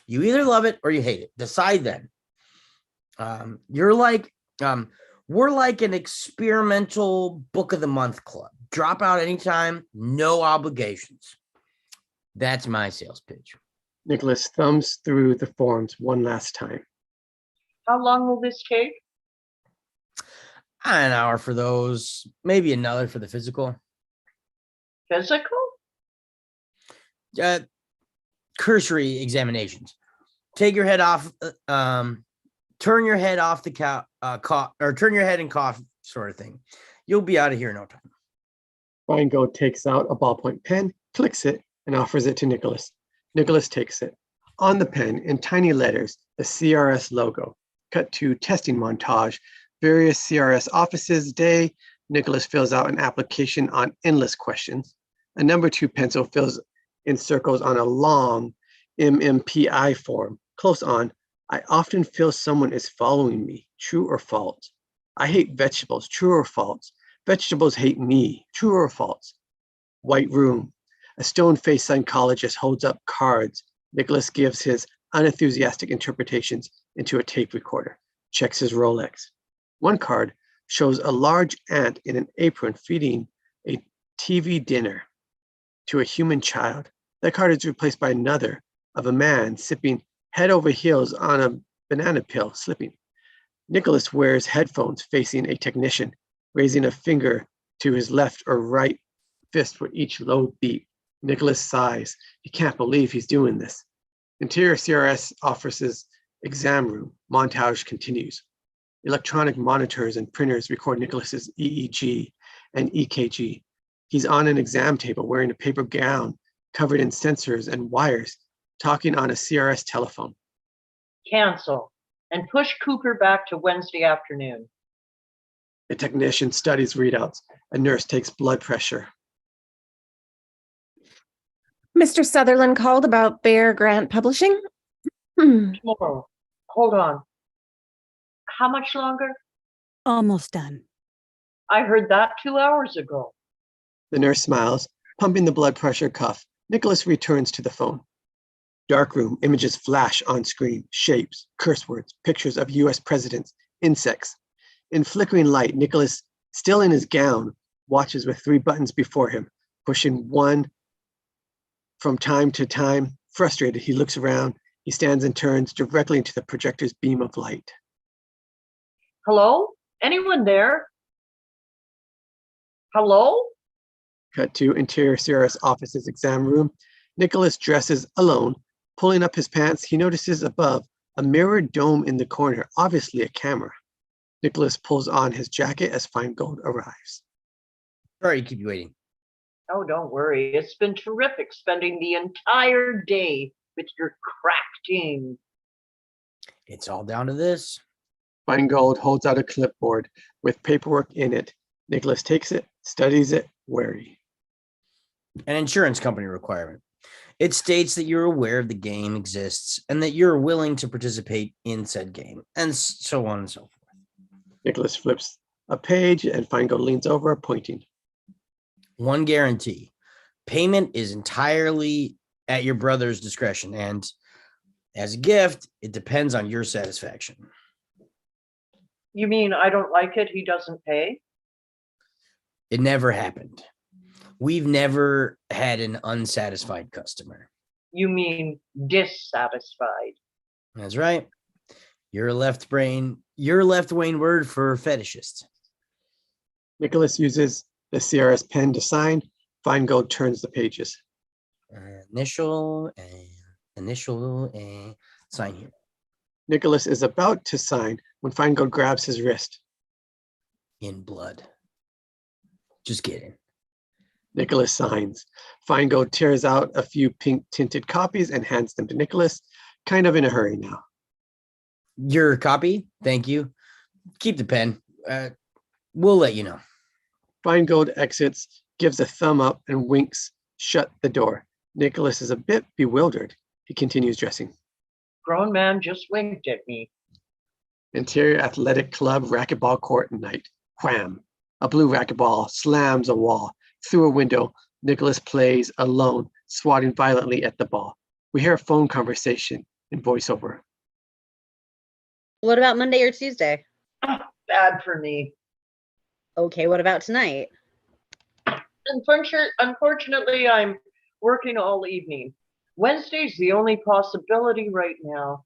You either love it or you hate it. Decide then. We're like an experimental book of the month club. Drop out anytime, no obligations. That's my sales pitch. Nicholas thumbs through the forms one last time. How long will this take? An hour for those, maybe another for the physical. Physical? Cursory examinations. Take your head off, turn your head off the or turn your head and cough, sort of thing. You'll be out of here in no time. Feingold takes out a ballpoint pen, clicks it, and offers it to Nicholas. Nicholas takes it. On the pen, in tiny letters, the CRS logo. Cut to testing montage. Various CRS offices day. Nicholas fills out an application on endless questions. A number 2 pencil fills in circles on a long MMPI form. Close on, I often feel someone is following me. True or false? I hate vegetables. True or false? Vegetables hate me. True or false? White room. A stone-faced psychologist holds up cards. Nicholas gives his unenthusiastic interpretations into a tape recorder. Checks his Rolex. One card shows a large ant in an apron feeding a TV dinner to a human child. That card is replaced by another of a man sipping head over heels on a banana peel, slipping. Nicholas wears headphones facing a technician, raising a finger to his left or right fist for each low beat. Nicholas sighs. He can't believe he's doing this. Interior CRS office's exam room. Montage continues. Electronic monitors and printers record Nicholas's EEG and EKG. He's on an exam table wearing a paper gown covered in sensors and wires, talking on a CRS telephone. Cancel. And push Cooper back to Wednesday afternoon. A technician studies readouts. A nurse takes blood pressure. Mr. Sutherland called about Bear Grant Publishing. Tomorrow. Hold on. How much longer? Almost done. I heard that 2 hours ago. The nurse smiles, pumping the blood pressure cuff. Nicholas returns to the phone. Darkroom, images flash on screen, shapes, curse words, pictures of US presidents, insects. In flickering light, Nicholas, still in his gown, watches with 3 buttons before him, pushing one from time to time. Frustrated, he looks around. He stands and turns directly into the projector's beam of light. Hello? Anyone there? Hello? Cut to interior CRS office's exam room. Nicholas dresses alone. Pulling up his pants, he notices above a mirrored dome in the corner, obviously a camera. Nicholas pulls on his jacket as Feingold arrives. Sorry to keep you waiting. Oh, don't worry. It's been terrific spending the entire day with your crack team. It's all down to this. Feingold holds out a clipboard with paperwork in it. Nicholas takes it, studies it, wary. An insurance company requirement. It states that you're aware of the game exists and that you're willing to participate in said game, and so on and so forth. Nicholas flips a page and Feingold leans over, pointing. One guarantee. Payment is entirely at your brother's discretion, and as a gift, it depends on your satisfaction. You mean I don't like it, he doesn't pay? It never happened. We've never had an unsatisfied customer. You mean dissatisfied? That's right. You're a left wing word for fetishist. Nicholas uses the CRS pen to sign. Feingold turns the pages. Initial, sign here. Nicholas is about to sign when Feingold grabs his wrist. In blood. Just kidding. Nicholas signs. Feingold tears out a few pink tinted copies and hands them to Nicholas, kind of in a hurry now. Your copy? Thank you. Keep the pen. We'll let you know. Feingold exits, gives a thumb up and winks, shut the door. Nicholas is a bit bewildered. He continues dressing. Grown man just winked at me. Interior Athletic Club racquetball court night. Wham! A blue racquetball slams a wall. Through a window, Nicholas plays alone, swatting violently at the ball. We hear a phone conversation in voiceover. What about Monday or Tuesday? Bad for me. Okay, what about tonight? Unfortunately, I'm working all evening. Wednesday's the only possibility right now.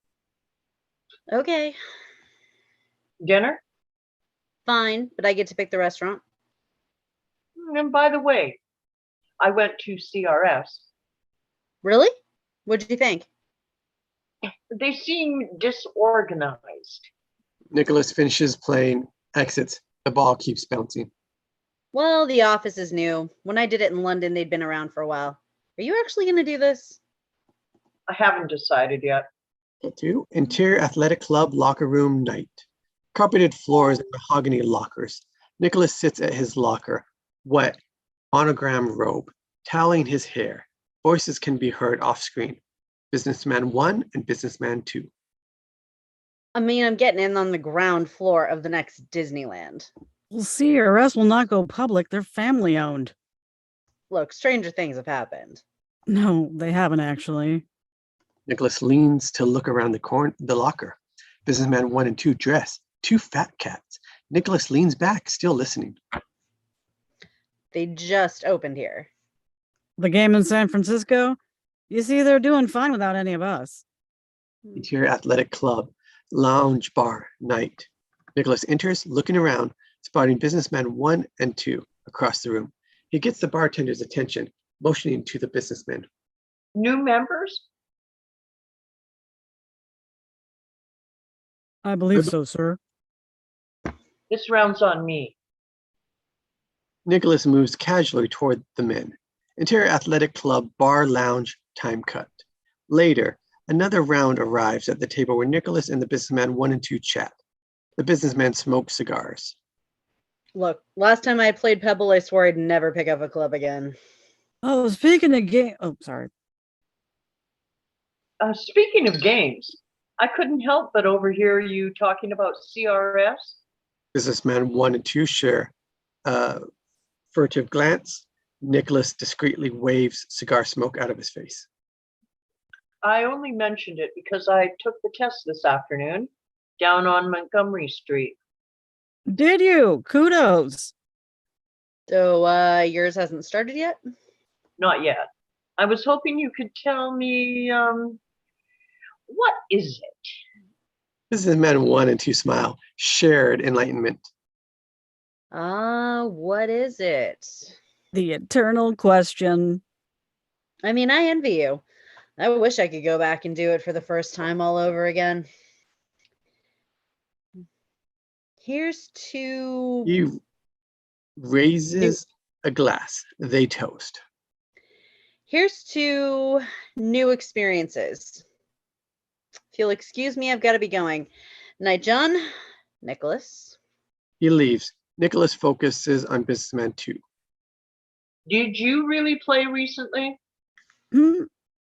Okay, Dinner? fine, but I get to pick the restaurant. And by the way, I went to CRS. Really? What'd you think? They seem disorganized. Nicholas finishes playing, exits. The ball keeps bouncing. Well, the office is new. When I did it in London, they'd been around for a while. Are you actually going to do this? I haven't decided yet. Two, Interior Athletic Club locker room night. Carpeted floors and mahogany lockers. Nicholas sits at his locker, wet, monogram robe, toweling his hair. Voices can be heard off screen. Businessman 1 and Businessman 2. I mean, I'm getting in on the ground floor of the next Disneyland. Well, CRS will not go public. They're family owned. Look, stranger things have happened. No, they haven't actually. Nicholas leans to look around the locker. Businessman 1 and 2 dress. 2 fat cats. Nicholas leans back, still listening. They just opened here. The game in San Francisco? You see, they're doing fine without any of us. Interior Athletic Club lounge bar night. Nicholas enters, looking around, spotting Businessman 1 and 2 across the room. He gets the bartender's attention, motioning to the businessman. New members? I believe so, sir. This round's on me. Nicholas moves casually toward the men. Interior Athletic Club bar lounge time cut. Later, another round arrives at the table where Nicholas and the businessman 1 and 2 chat. The businessman smokes cigars. Look, last time I played Pebble, I swore I'd never pick up a club again. Oh, speaking of game, oh, sorry. Speaking of games, I couldn't help but overhear you talking about CRS. Businessman 1 and 2 share a furtive glance. Nicholas discreetly waves cigar smoke out of his face. I only mentioned it because I took the test this afternoon down on Montgomery Street. Did you? Kudos. So, yours hasn't started yet? Not yet. I was hoping you could tell me What is it? Businessmen 1 and 2 smile. Shared enlightenment. What is it? The eternal question. I mean, I envy you. I wish I could go back and do it for the first time all over again. Here's to He raises a glass. They toast. here's to new experiences. If you'll excuse me, I've got to be going. Night, John. Nicholas. He leaves. Nicholas focuses on Businessman 2. Did you really play recently?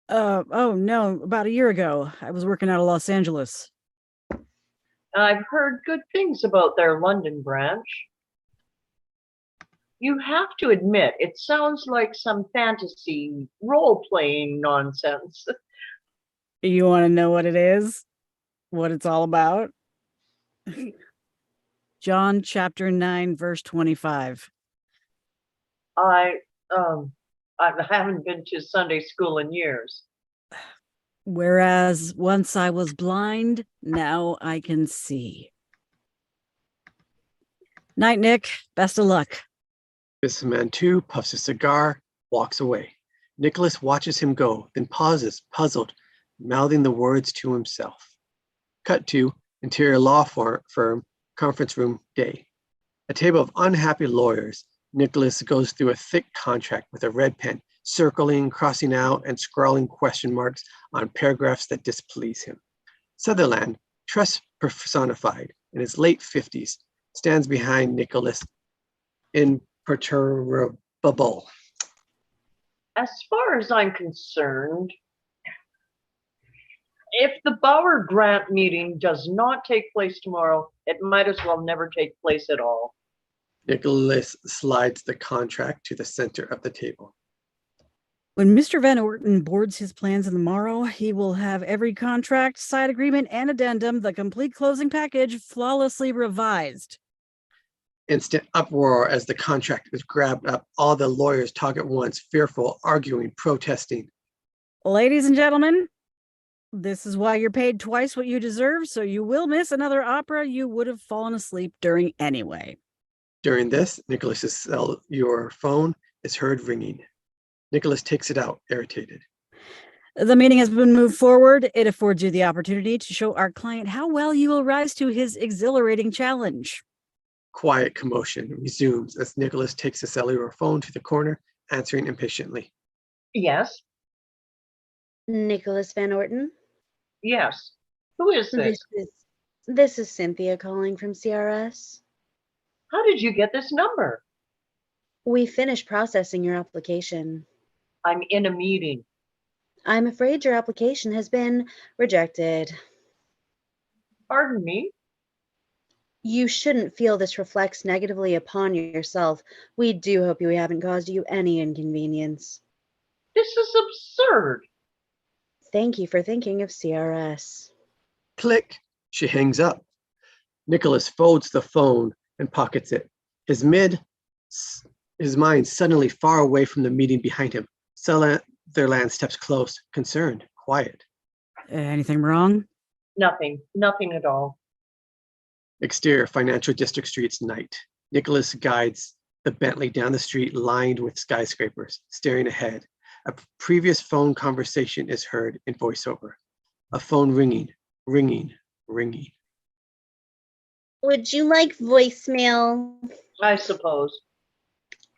Oh no, about a year ago. I was working out of Los Angeles. I've heard good things about their London branch. You have to admit, it sounds like some fantasy role-playing nonsense. You want to know what it is? What it's all about? John chapter 9, verse 25. I haven't been to Sunday school in years. Whereas once I was blind, now I can see. Night, Nick. Best of luck. Businessman 2 puffs a cigar, walks away. Nicholas watches him go, then pauses, puzzled, mouthing the words to himself. Cut to interior law firm, conference room day. A table of unhappy lawyers. Nicholas goes through a thick contract with a red pen, circling, crossing out, and scrawling question marks on paragraphs that displease him. Sutherland, trust personified, in his late 50s, stands behind Nicholas, imperturbable. As far as I'm concerned, if the Bauer grant meeting does not take place tomorrow, it might as well never take place at all. Nicholas slides the contract to the center of the table. When Mr. Van Orton boards his plans in the morrow, he will have every contract, side agreement, and addendum, the complete closing package, flawlessly revised. Instant uproar as the contract is grabbed up. All the lawyers talk at once, fearful, arguing, protesting. Ladies and gentlemen, this is why you're paid twice what you deserve, so you will miss another opera you would have fallen asleep during anyway. During this, Nicholas's cellular phone is heard ringing. Nicholas takes it out, irritated. The meeting has been moved forward. It affords you the opportunity to show our client how well you will rise to his exhilarating challenge. Quiet commotion resumes as Nicholas takes the cellular phone to the corner, answering impatiently. Yes, Nicholas Van Orton. yes. Who is this? This is Cynthia calling from CRS. How did you get this number? We finished processing your application. I'm in a meeting. I'm afraid your application has been rejected. Pardon me? You shouldn't feel this reflects negatively upon yourself. We do hope we haven't caused you any inconvenience. This is absurd. Thank you for thinking of CRS. Click. She hangs up. Nicholas folds the phone and pockets it. His mind suddenly far away from the meeting behind him. Sutherland steps close, concerned, quiet. Anything wrong? Nothing at all. Exterior Financial District Streets night. Nicholas guides the Bentley down the street lined with skyscrapers, staring ahead. A previous phone conversation is heard in voiceover. A phone ringing, ringing, ringing. Would you like voicemail? I suppose.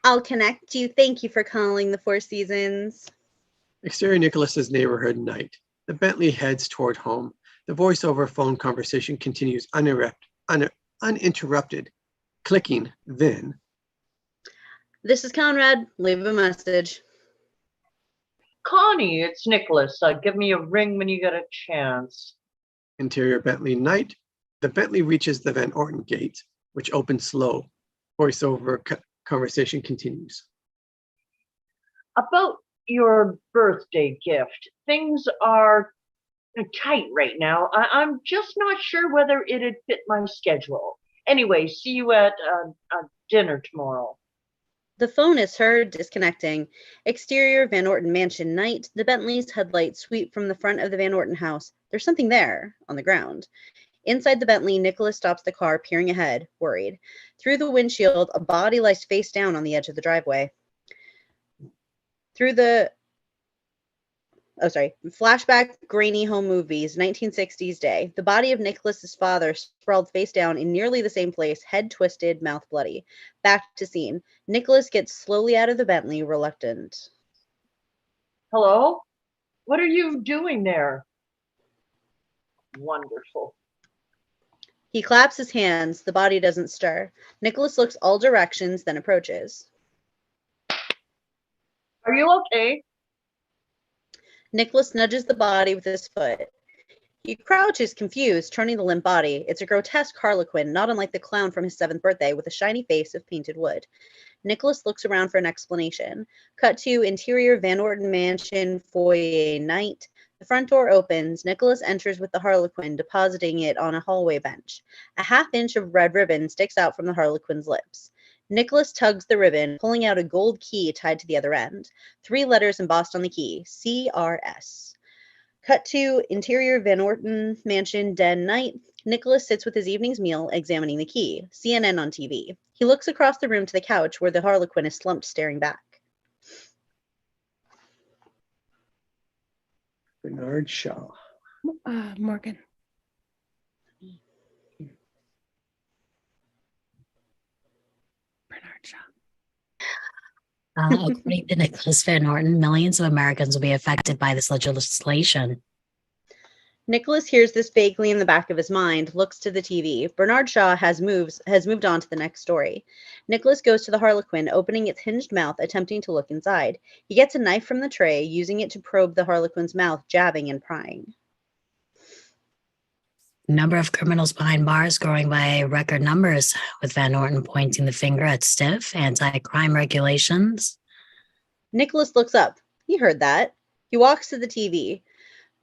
I'll connect you. Thank you for calling the Four Seasons. Exterior Nicholas's neighborhood night. The Bentley heads toward home. The voiceover phone conversation continues uninterrupted. Clicking, then. This is Conrad. Leave a message. Connie, it's Nicholas. Give me a ring when you get a chance. Interior Bentley night. The Bentley reaches the Van Orton gate, which opens slow. Voiceover conversation continues. About your birthday gift, things are tight right now. I'm just not sure whether it'd fit my schedule. Anyway, see you at dinner tomorrow. The phone is heard disconnecting. Exterior Van Orton mansion night. The Bentley's headlights sweep from the front of the Van Orton house. There's something there on the ground. Inside the Bentley, Nicholas stops the car, peering ahead, worried. Through the windshield, a body lies face down on the edge of the driveway. Flashback, grainy home movies, 1960s day. The body of Nicholas's father sprawled face down in nearly the same place, head twisted, mouth bloody. Back to scene. Nicholas gets slowly out of the Bentley, reluctant. Hello? What are you doing there? Wonderful. He claps his hands. The body doesn't stir. Nicholas looks all directions, then approaches. Are you okay? Nicholas nudges the body with his foot. He crouches, confused, turning the limp body. It's a grotesque harlequin, not unlike the clown from his 7th birthday, with a shiny face of painted wood. Nicholas looks around for an explanation. Cut to interior Van Orton mansion foyer night. The front door opens. Nicholas enters with the harlequin, depositing it on a hallway bench. A half-inch of red ribbon sticks out from the harlequin's lips. Nicholas tugs the ribbon, pulling out a gold key tied to the other end. 3 letters embossed on the key, CRS. Cut to interior Van Orton mansion den night. Nicholas sits with his evening's meal, examining the key. CNN on TV. He looks across the room to the couch where the harlequin is slumped, staring back. Bernard Shaw. Morgan. Bernard Shaw. According to Nicholas Van Orton, millions of Americans will be affected by this legislation. Nicholas hears this vaguely in the back of his mind, looks to the TV. Bernard Shaw has moved on to the next story. Nicholas goes to the harlequin, opening its hinged mouth, attempting to look inside. He gets a knife from the tray, using it to probe the harlequin's mouth, jabbing and prying. Number of criminals behind bars growing by record numbers, with Van Orton pointing the finger at stiff anti-crime regulations. Nicholas looks up. He heard that. He walks to the TV.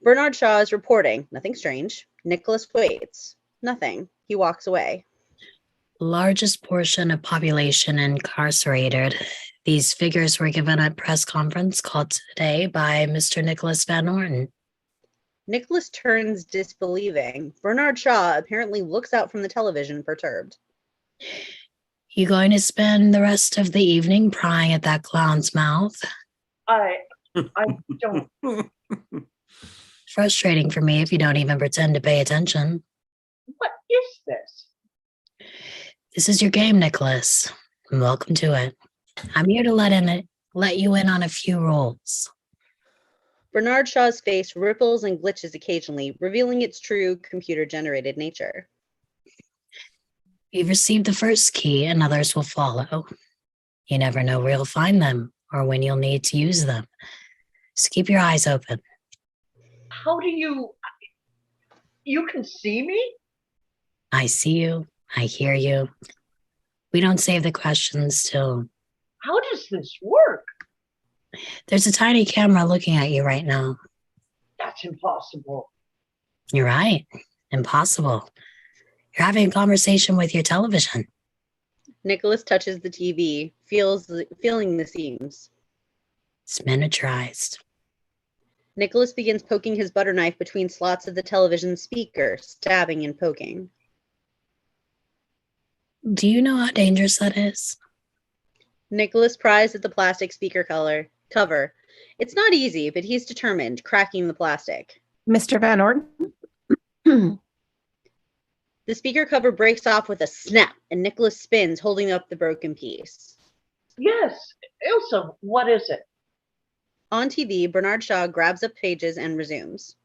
Bernard Shaw is reporting. Nothing strange. Nicholas waits. Nothing. He walks away. Largest portion of population incarcerated. These figures were given at press conference called today by Mr. Nicholas Van Orton. Nicholas turns disbelieving. Bernard Shaw apparently looks out from the television, perturbed. You going to spend the rest of the evening prying at that clown's mouth? I don't. Frustrating for me if you don't even pretend to pay attention. What is this? This is your game, Nicholas. Welcome to it. I'm here to let you in on a few rules. Bernard Shaw's face ripples and glitches occasionally, revealing its true computer-generated nature. You've received the first key, and others will follow. You never know where you'll find them or when you'll need to use them. So keep your eyes open. How do you can see me? I see you. I hear you. We don't save the questions till... How does this work? There's a tiny camera looking at you right now. That's impossible. You're right. Impossible. You're having a conversation with your television. Nicholas touches the TV, feeling the seams. It's miniaturized. Nicholas begins poking his butter knife between slots of the television speaker, stabbing and poking. Do you know how dangerous that is? Nicholas pries at the plastic speaker cover. It's not easy, but he's determined, cracking the plastic. Mr. Van Orton? The speaker cover breaks off with a snap, and Nicholas spins, holding up the broken piece. Yes, Ilsa, what is it? On TV, Bernard Shaw grabs up pages and resumes.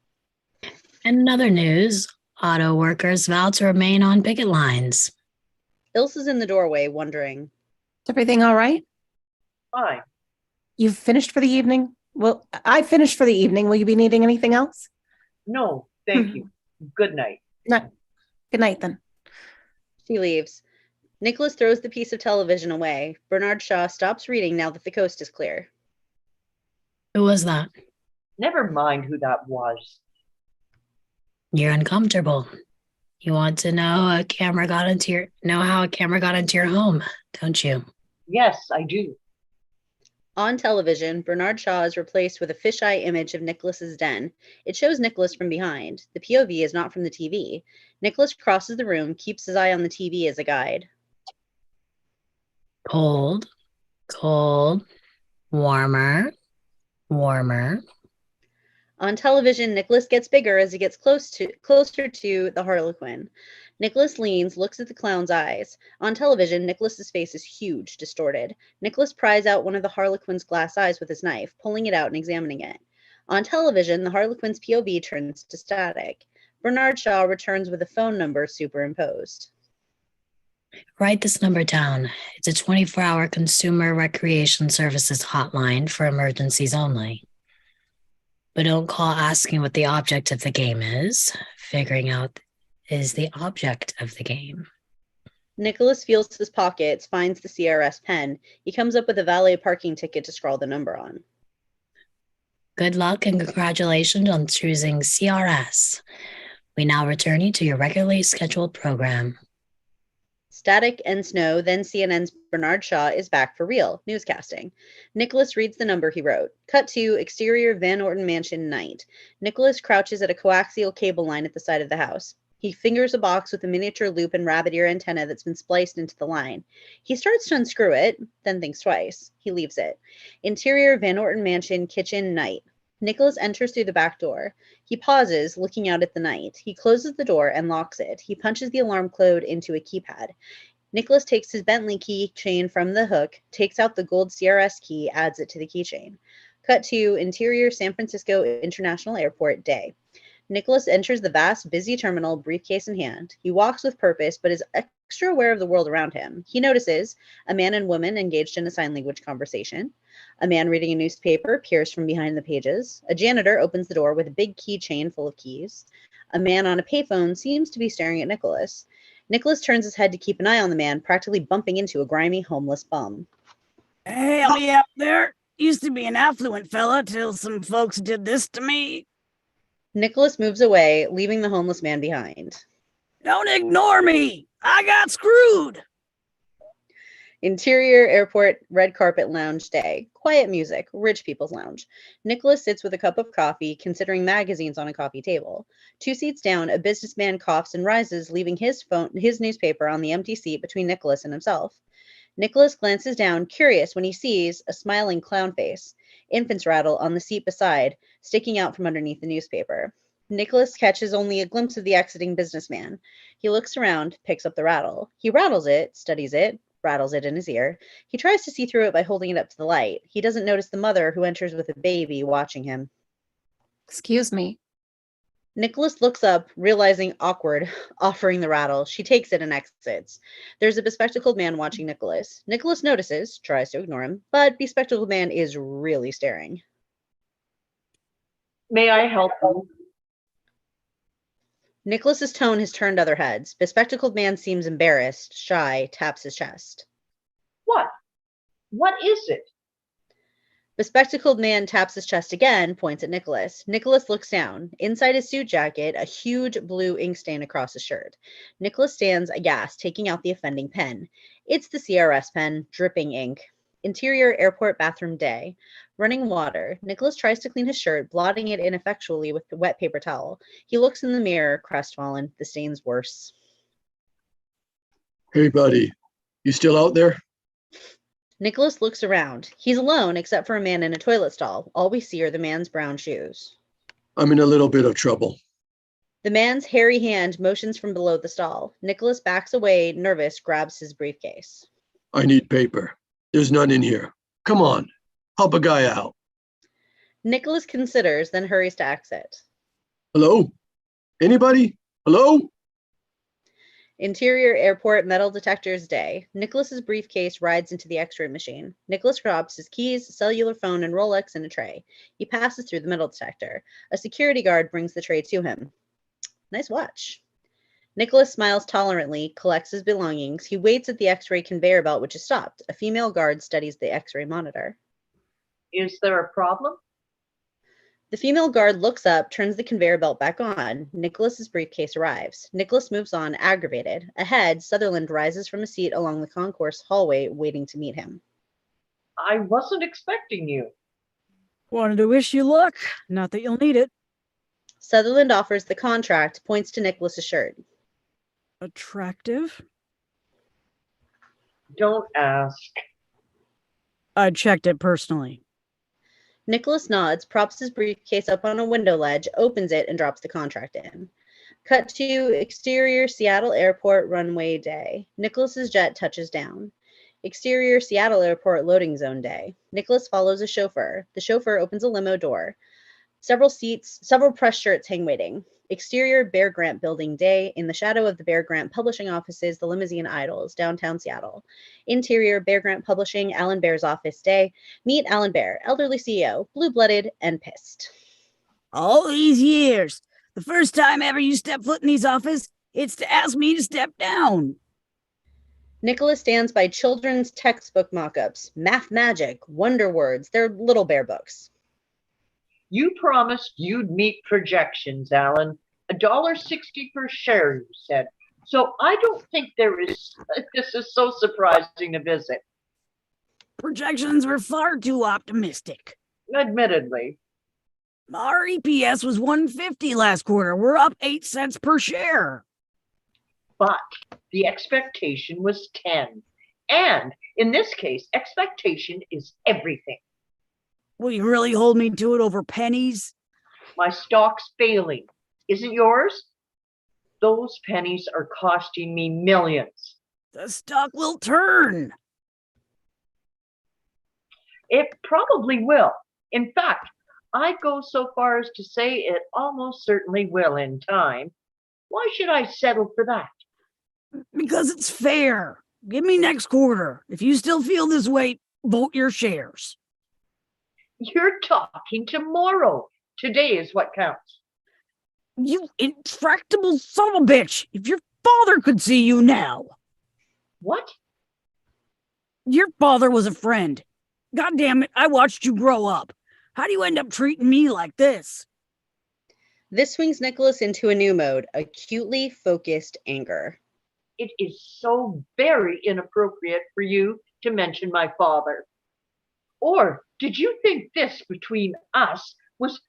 And in other news, auto workers vow to remain on picket lines. Ilsa's in the doorway, wondering. Is everything all right? Fine. You've finished for the evening? Well, I finished for the evening. Will you be needing anything else? No, thank you. Good night. No. Good night, then. She leaves. Nicholas throws the piece of television away. Bernard Shaw stops reading now that the coast is clear. Who was that? Never mind who that was. You're uncomfortable. You want to know how a camera got into your home, don't you? Yes, I do. On television, Bernard Shaw is replaced with a fisheye image of Nicholas's den. It shows Nicholas from behind. The POV is not from the TV. Nicholas crosses the room, keeps his eye on the TV as a guide. Cold, cold, warmer, warmer. On television, Nicholas gets bigger as he gets closer to the Harlequin. Nicholas leans, looks at the clown's eyes. On television, Nicholas's face is huge, distorted. Nicholas pries out one of the Harlequin's glass eyes with his knife, pulling it out and examining it. On television, the Harlequin's POV turns to static. Bernard Shaw returns with a phone number superimposed. Write this number down. It's a 24-hour consumer recreation services hotline for emergencies only. But don't call asking what the object of the game is. Figuring out is the object of the game. Nicholas feels his pockets, finds the CRS pen. He comes up with a valet parking ticket to scrawl the number on. Good luck and congratulations on choosing CRS. We now return you to your regularly scheduled program. Static and snow, then CNN's Bernard Shaw is back for real, newscasting. Nicholas reads the number he wrote. Cut to exterior Van Orton mansion night. Nicholas crouches at a coaxial cable line at the side of the house. He fingers a box with a miniature loop and rabbit ear antenna that's been spliced into the line. He starts to unscrew it, then thinks twice. He leaves it. Interior Van Orton mansion kitchen night. Nicholas enters through the back door. He pauses, looking out at the night. He closes the door and locks it. He punches the alarm code into a keypad. Nicholas takes his Bentley keychain from the hook, takes out the gold CRS key, adds it to the keychain. Cut to interior San Francisco International Airport day. Nicholas enters the vast, busy terminal, briefcase in hand. He walks with purpose, but is extra aware of the world around him. He notices a man and woman engaged in a sign language conversation. A man reading a newspaper peers from behind the pages. A janitor opens the door with a big keychain full of keys. A man on a payphone seems to be staring at Nicholas. Nicholas turns his head to keep an eye on the man, practically bumping into a grimy, homeless bum. Hey, I'll be out there. Used to be an affluent fella till some folks did this to me. Nicholas moves away, leaving the homeless man behind. Don't ignore me. I got screwed. Interior airport red carpet lounge day. Quiet music, rich people's lounge. Nicholas sits with a cup of coffee, considering magazines on a coffee table. 2 seats down, a businessman coughs and rises, leaving his newspaper on the empty seat between Nicholas and himself. Nicholas glances down, curious, when he sees a smiling clown face. Infant's rattle on the seat beside, sticking out from underneath the newspaper. Nicholas catches only a glimpse of the exiting businessman. He looks around, picks up the rattle. He rattles it, studies it, rattles it in his ear. He tries to see through it by holding it up to the light. He doesn't notice the mother who enters with a baby watching him. Excuse me. Nicholas looks up, realizing awkward, offering the rattle. She takes it and exits. There's a bespectacled man watching Nicholas. Nicholas notices, tries to ignore him, but bespectacled man is really staring. May I help you? Nicholas's tone has turned other heads. Bespectacled man seems embarrassed, shy, taps his chest. What? What is it? Bespectacled man taps his chest again, points at Nicholas. Nicholas looks down. Inside his suit jacket, a huge blue ink stain across his shirt. Nicholas stands aghast, taking out the offending pen. It's the CRS pen, dripping ink. Interior airport bathroom day. Running water. Nicholas tries to clean his shirt, blotting it ineffectually with the wet paper towel. He looks in the mirror, crestfallen. The stain's worse. Hey, buddy, you still out there? Nicholas looks around. He's alone except for a man in a toilet stall. All we see are the man's brown shoes. I'm in a little bit of trouble. The man's hairy hand motions from below the stall. Nicholas backs away, nervous, grabs his briefcase. I need paper. There's none in here. Come on, help a guy out. Nicholas considers, then hurries to exit. Hello? Anybody? Hello? Interior airport metal detectors day. Nicholas's briefcase rides into the x-ray machine. Nicholas drops his keys, cellular phone, and Rolex in a tray. He passes through the metal detector. A security guard brings the tray to him. Nice watch. Nicholas smiles tolerantly, collects his belongings. He waits at the x-ray conveyor belt, which is stopped. A female guard studies the x-ray monitor. Is there a problem? The female guard looks up, turns the conveyor belt back on. Nicholas's briefcase arrives. Nicholas moves on, aggravated. Ahead, Sutherland rises from a seat along the concourse hallway, waiting to meet him. I wasn't expecting you. Wanted to wish you luck. Not that you'll need it. Sutherland offers the contract, points to Nicholas's shirt. Attractive? Don't ask. I checked it personally. Nicholas nods, props his briefcase up on a window ledge, opens it, and drops the contract in. Cut to exterior Seattle Airport runway day. Nicholas's jet touches down. Exterior Seattle Airport loading zone day. Nicholas follows a chauffeur. The chauffeur opens a limo door. Several press shirts hang waiting. Exterior Bear Grant building day. In the shadow of the Bear Grant publishing offices, the limousine idles, downtown Seattle. Interior Bear Grant publishing, Alan Bear's office day. Meet Alan Bear, elderly CEO, blue-blooded and pissed. All these years, the first time ever you step foot in his office, it's to ask me to step down. Nicholas stands by children's textbook mock-ups. Math Magic, Wonder Words, they're Little Bear books. You promised you'd meet projections, Alan. $1.60 per share, you said. So I don't think this is so surprising to visit. Projections were far too optimistic. Admittedly. Our EPS was $1.50 last quarter. We're up 8 cents per share. But the expectation was 10. And in this case, expectation is everything. Will you really hold me to it over pennies? My stock's failing. Isn't yours? Those pennies are costing me millions. The stock will turn. It probably will. In fact, I'd go so far as to say it almost certainly will in time. Why should I settle for that? Because it's fair. Give me next quarter. If you still feel this way, vote your shares. You're talking tomorrow. Today is what counts. You intractable son of a bitch. If your father could see you now. What? Your father was a friend. God damn it, I watched you grow up. How do you end up treating me like this? This swings Nicholas into a new mode, acutely focused anger. It is so very inappropriate for you to mention my father. Or did you think this between us was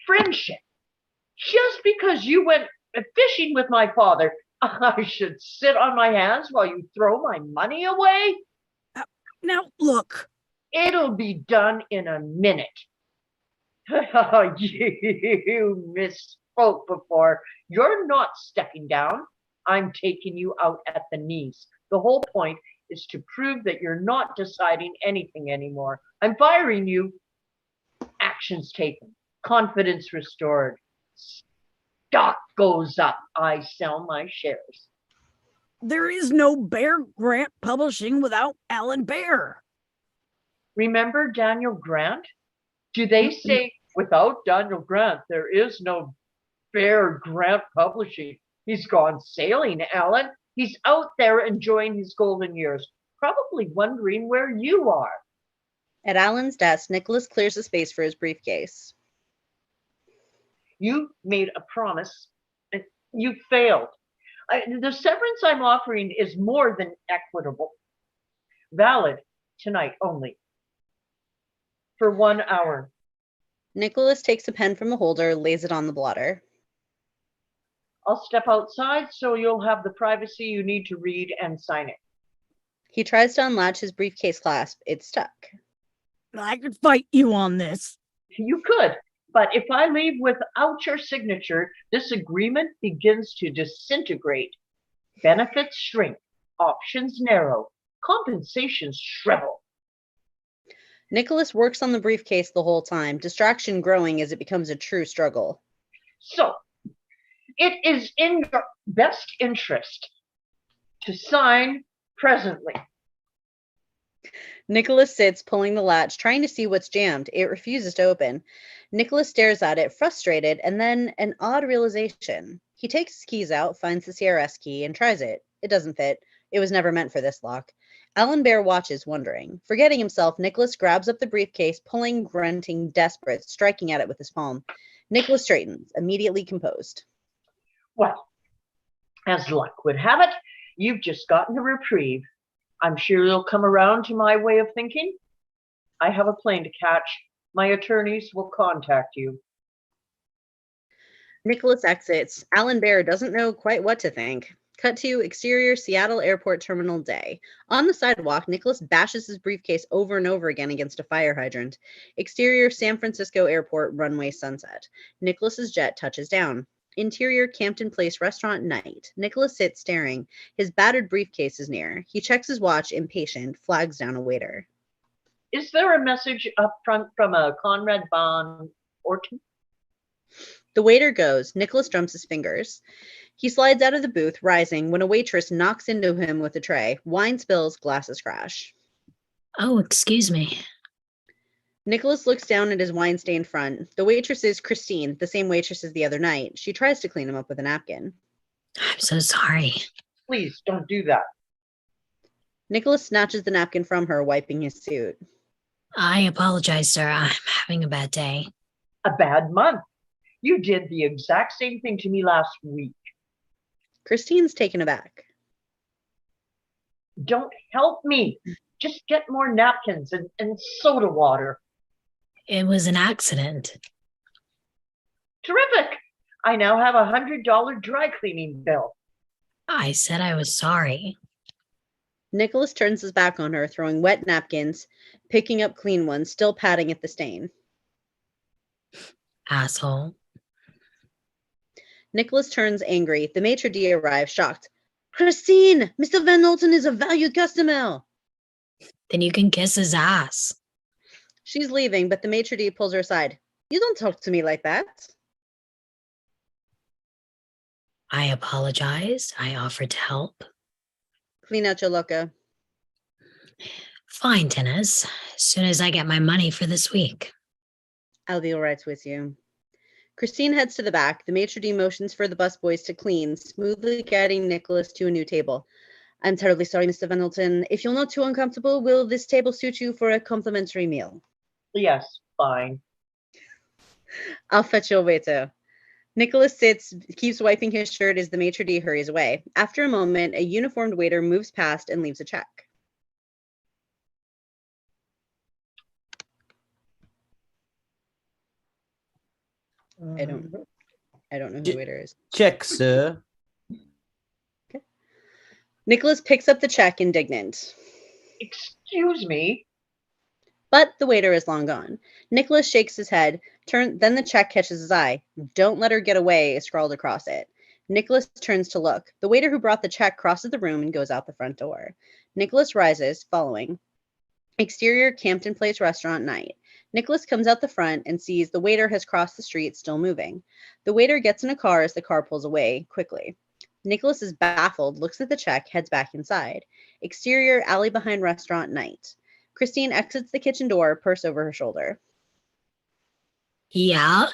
friendship? Just because you went fishing with my father, I should sit on my hands while you throw my money away? Now, look. It'll be done in a minute. You misspoke before. You're not stepping down. I'm taking you out at the knees. The whole point is to prove that you're not deciding anything anymore. I'm firing you. Actions taken. Confidence restored. Stock goes up. I sell my shares. There is no Bear Grant Publishing without Alan Bear. Remember Daniel Grant? Do they say without Daniel Grant, there is no Bear Grant Publishing? He's gone sailing, Alan. He's out there enjoying his golden years, probably wondering where you are. At Alan's desk, Nicholas clears a space for his briefcase. You made a promise, and you failed. The severance I'm offering is more than equitable. Valid tonight only. For 1 hour. Nicholas takes a pen from a holder, lays it on the blotter. I'll step outside so you'll have the privacy you need to read and sign it. He tries to unlatch his briefcase clasp. It's stuck. I could fight you on this. You could, but if I leave without your signature, this agreement begins to disintegrate. Benefits shrink, options narrow, compensations shrivel. Nicholas works on the briefcase the whole time, distraction growing as it becomes a true struggle. So, it is in your best interest to sign presently. Nicholas sits, pulling the latch, trying to see what's jammed. It refuses to open. Nicholas stares at it, frustrated, and then an odd realization. He takes his keys out, finds the CRS key, and tries it. It doesn't fit. It was never meant for this lock. Alan Bear watches, wondering. Forgetting himself, Nicholas grabs up the briefcase, pulling, grunting, desperate, striking at it with his palm. Nicholas straightens, immediately composed. Well, as luck would have it, you've just gotten a reprieve. I'm sure you'll come around to my way of thinking. I have a plane to catch. My attorneys will contact you. Nicholas exits. Alan Bear doesn't know quite what to think. Cut to exterior Seattle Airport Terminal Day. On the sidewalk, Nicholas bashes his briefcase over and over again against a fire hydrant. Exterior San Francisco Airport runway sunset. Nicholas's jet touches down. Interior Campton Place restaurant night. Nicholas sits staring. His battered briefcase is near. He checks his watch, impatient, flags down a waiter. Is there a message up front from a Conrad Von Orton? The waiter goes. Nicholas drums his fingers. He slides out of the booth, rising, when a waitress knocks into him with a tray. Wine spills, glasses crash. Oh, excuse me. Nicholas looks down at his wine-stained front. The waitress is Christine, the same waitress as the other night. She tries to clean him up with a napkin. I'm so sorry. Please don't do that. Nicholas snatches the napkin from her, wiping his suit. I apologize, sir. I'm having a bad day. A bad month. You did the exact same thing to me last week. Christine's taken aback. Don't help me. Just get more napkins and soda water. It was an accident. Terrific. I now have $100 dry cleaning bill. I said I was sorry. Nicholas turns his back on her, throwing wet napkins, picking up clean ones, still patting at the stain. Asshole. Nicholas turns angry. The maitre d' arrives, shocked. Christine, Mr. Van Nolten is a valued customer. Then you can kiss his ass. She's leaving, but the maitre d' pulls her aside. You don't talk to me like that. I apologized. I offered to help. Clean out your locker. Fine, Dennis. As soon as I get my money for this week. I'll be all right with you. Christine heads to the back. The maitre d' motions for the busboys to clean, smoothly guiding Nicholas to a new table. I'm terribly sorry, Mr. Van Nolten. If you're not too uncomfortable, will this table suit you for a complimentary meal? Yes, fine. I'll fetch your waiter. Nicholas sits, keeps wiping his shirt as the maitre d' hurries away. After a moment, a uniformed waiter moves past and leaves a check. I don't know who the waiter is. Check, sir. Okay. Nicholas picks up the check, indignant. Excuse me. But the waiter is long gone. Nicholas shakes his head. Then the check catches his eye. Don't let her get away is scrawled across it. Nicholas turns to look. The waiter who brought the check crosses the room and goes out the front door. Nicholas rises, following. Exterior Campton Place restaurant night. Nicholas comes out the front and sees the waiter has crossed the street, still moving. The waiter gets in a car as the car pulls away quickly. Nicholas is baffled, looks at the check, heads back inside. Exterior alley behind restaurant night. Christine exits the kitchen door, purse over her shoulder. Yeah?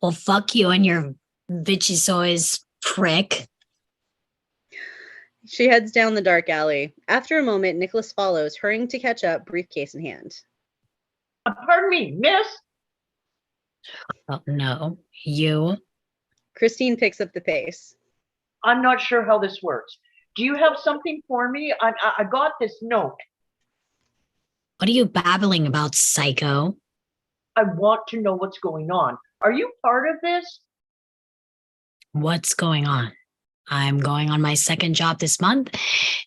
Well, fuck you and your bitchy soys, prick. She heads down the dark alley. After a moment, Nicholas follows, hurrying to catch up, briefcase in hand. Pardon me, miss? Oh, no. You? Christine picks up the pace. I'm not sure how this works. Do you have something for me? I got this note. What are you babbling about, psycho? I want to know what's going on. Are you part of this? What's going on? I'm going on my second job this month,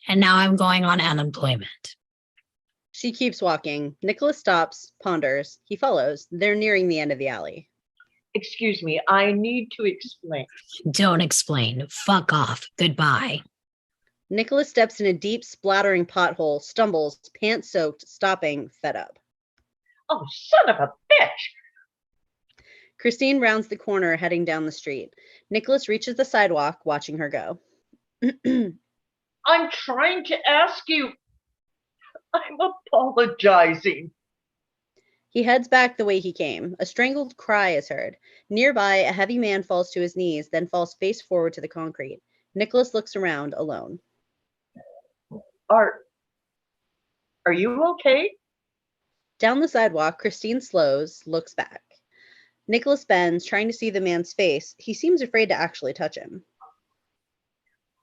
and now I'm going on unemployment. She keeps walking. Nicholas stops, ponders. He follows. They're nearing the end of the alley. Excuse me, I need to explain. Don't explain. Fuck off. Goodbye. Nicholas steps in a deep, splattering pothole, stumbles, pants soaked, stopping, fed up. Oh, son of a bitch! Christine rounds the corner, heading down the street. Nicholas reaches the sidewalk, watching her go. I'm trying to ask you. I'm apologizing. He heads back the way he came. A strangled cry is heard. Nearby, a heavy man falls to his knees, then falls face forward to the concrete. Nicholas looks around, alone. Are Are you okay? Down the sidewalk, Christine slows, looks back. Nicholas bends, trying to see the man's face. He seems afraid to actually touch him.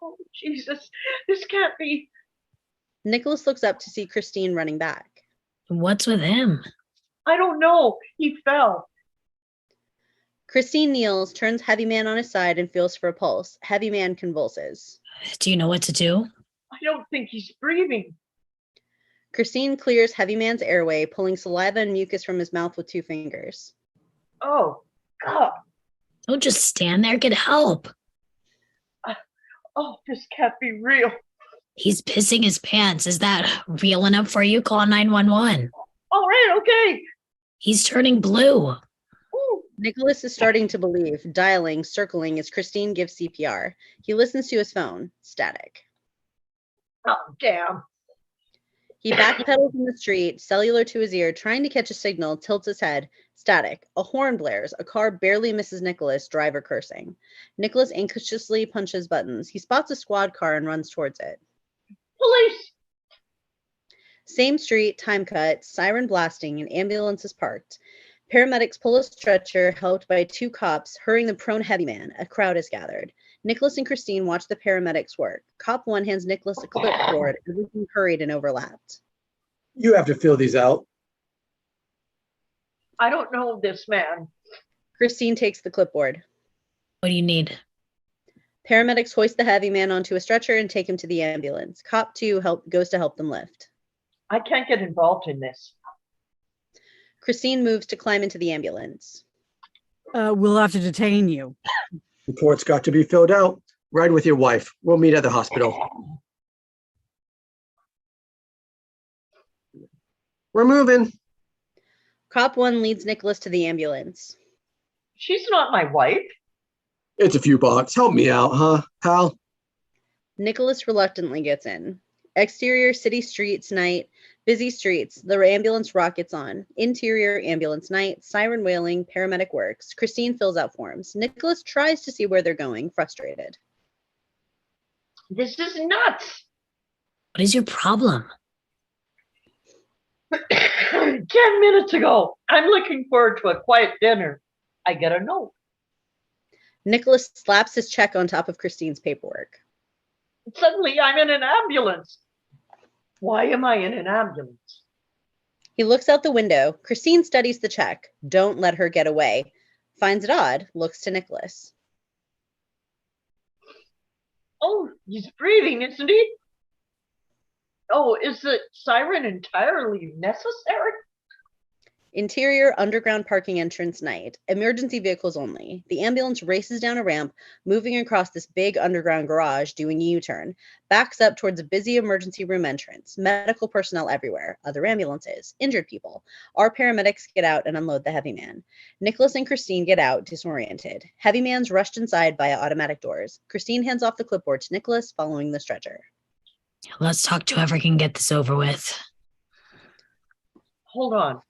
Oh, Jesus, this can't be. Nicholas looks up to see Christine running back. What's with him? I don't know. He fell. Christine kneels, turns Heavy Man on his side, and feels for a pulse. Heavy Man convulses. Do you know what to do? I don't think he's breathing. Christine clears Heavy Man's airway, pulling saliva and mucus from his mouth with 2 fingers. Oh, God. Don't just stand there, get help. Oh, this can't be real. He's pissing his pants. Is that real enough for you? Call 911. All right, okay. He's turning blue. Ooh. Nicholas is starting to believe, dialing, circling as Christine gives CPR. He listens to his phone. Static. Oh, damn. He backpedals in the street, cellular to his ear, trying to catch a signal, tilts his head. Static. A horn blares. A car barely misses Nicholas, driver cursing. Nicholas anxiously punches buttons. He spots a squad car and runs towards it. Police. Same street, time cut, siren blasting, and ambulance is parked. Paramedics pull a stretcher, helped by 2 cops, hurrying the prone Heavy Man. A crowd is gathered. Nicholas and Christine watch the paramedics work. Cop 1 hands Nicholas a clipboard. Everything hurried and overlapped. You have to fill these out. I don't know this man. Christine takes the clipboard. What do you need? Paramedics hoist the Heavy Man onto a stretcher and take him to the ambulance. Cop 2 goes to help them lift. I can't get involved in this. Christine moves to climb into the ambulance. We'll have to detain you. Report's got to be filled out. Ride with your wife. We'll meet at the hospital. We're moving. Cop 1 leads Nicholas to the ambulance. She's not my wife. It's a few bucks. Help me out, huh, pal? Nicholas reluctantly gets in. Exterior city streets night, busy streets. The ambulance rockets on. Interior ambulance night, siren wailing, paramedic works. Christine fills out forms. Nicholas tries to see where they're going, frustrated. This is nuts. What is your problem? 10 minutes ago, I'm looking forward to a quiet dinner. I get a note. Nicholas slaps his check on top of Christine's paperwork. Suddenly, I'm in an ambulance. Why am I in an ambulance? He looks out the window. Christine studies the check. Don't let her get away. Finds it odd. Looks to Nicholas. Oh, he's breathing, isn't he? Oh, is the siren entirely necessary? Interior underground parking entrance night. Emergency vehicles only. The ambulance races down a ramp, moving across this big underground garage, doing a U-turn. Backs up towards a busy emergency room entrance. Medical personnel everywhere. Other ambulances. Injured people. Our paramedics get out and unload the Heavy Man. Nicholas and Christine get out, disoriented. Heavy Man's rushed inside via automatic doors. Christine hands off the clipboard to Nicholas, following the stretcher. Let's talk to whoever can get this over with. Hold on.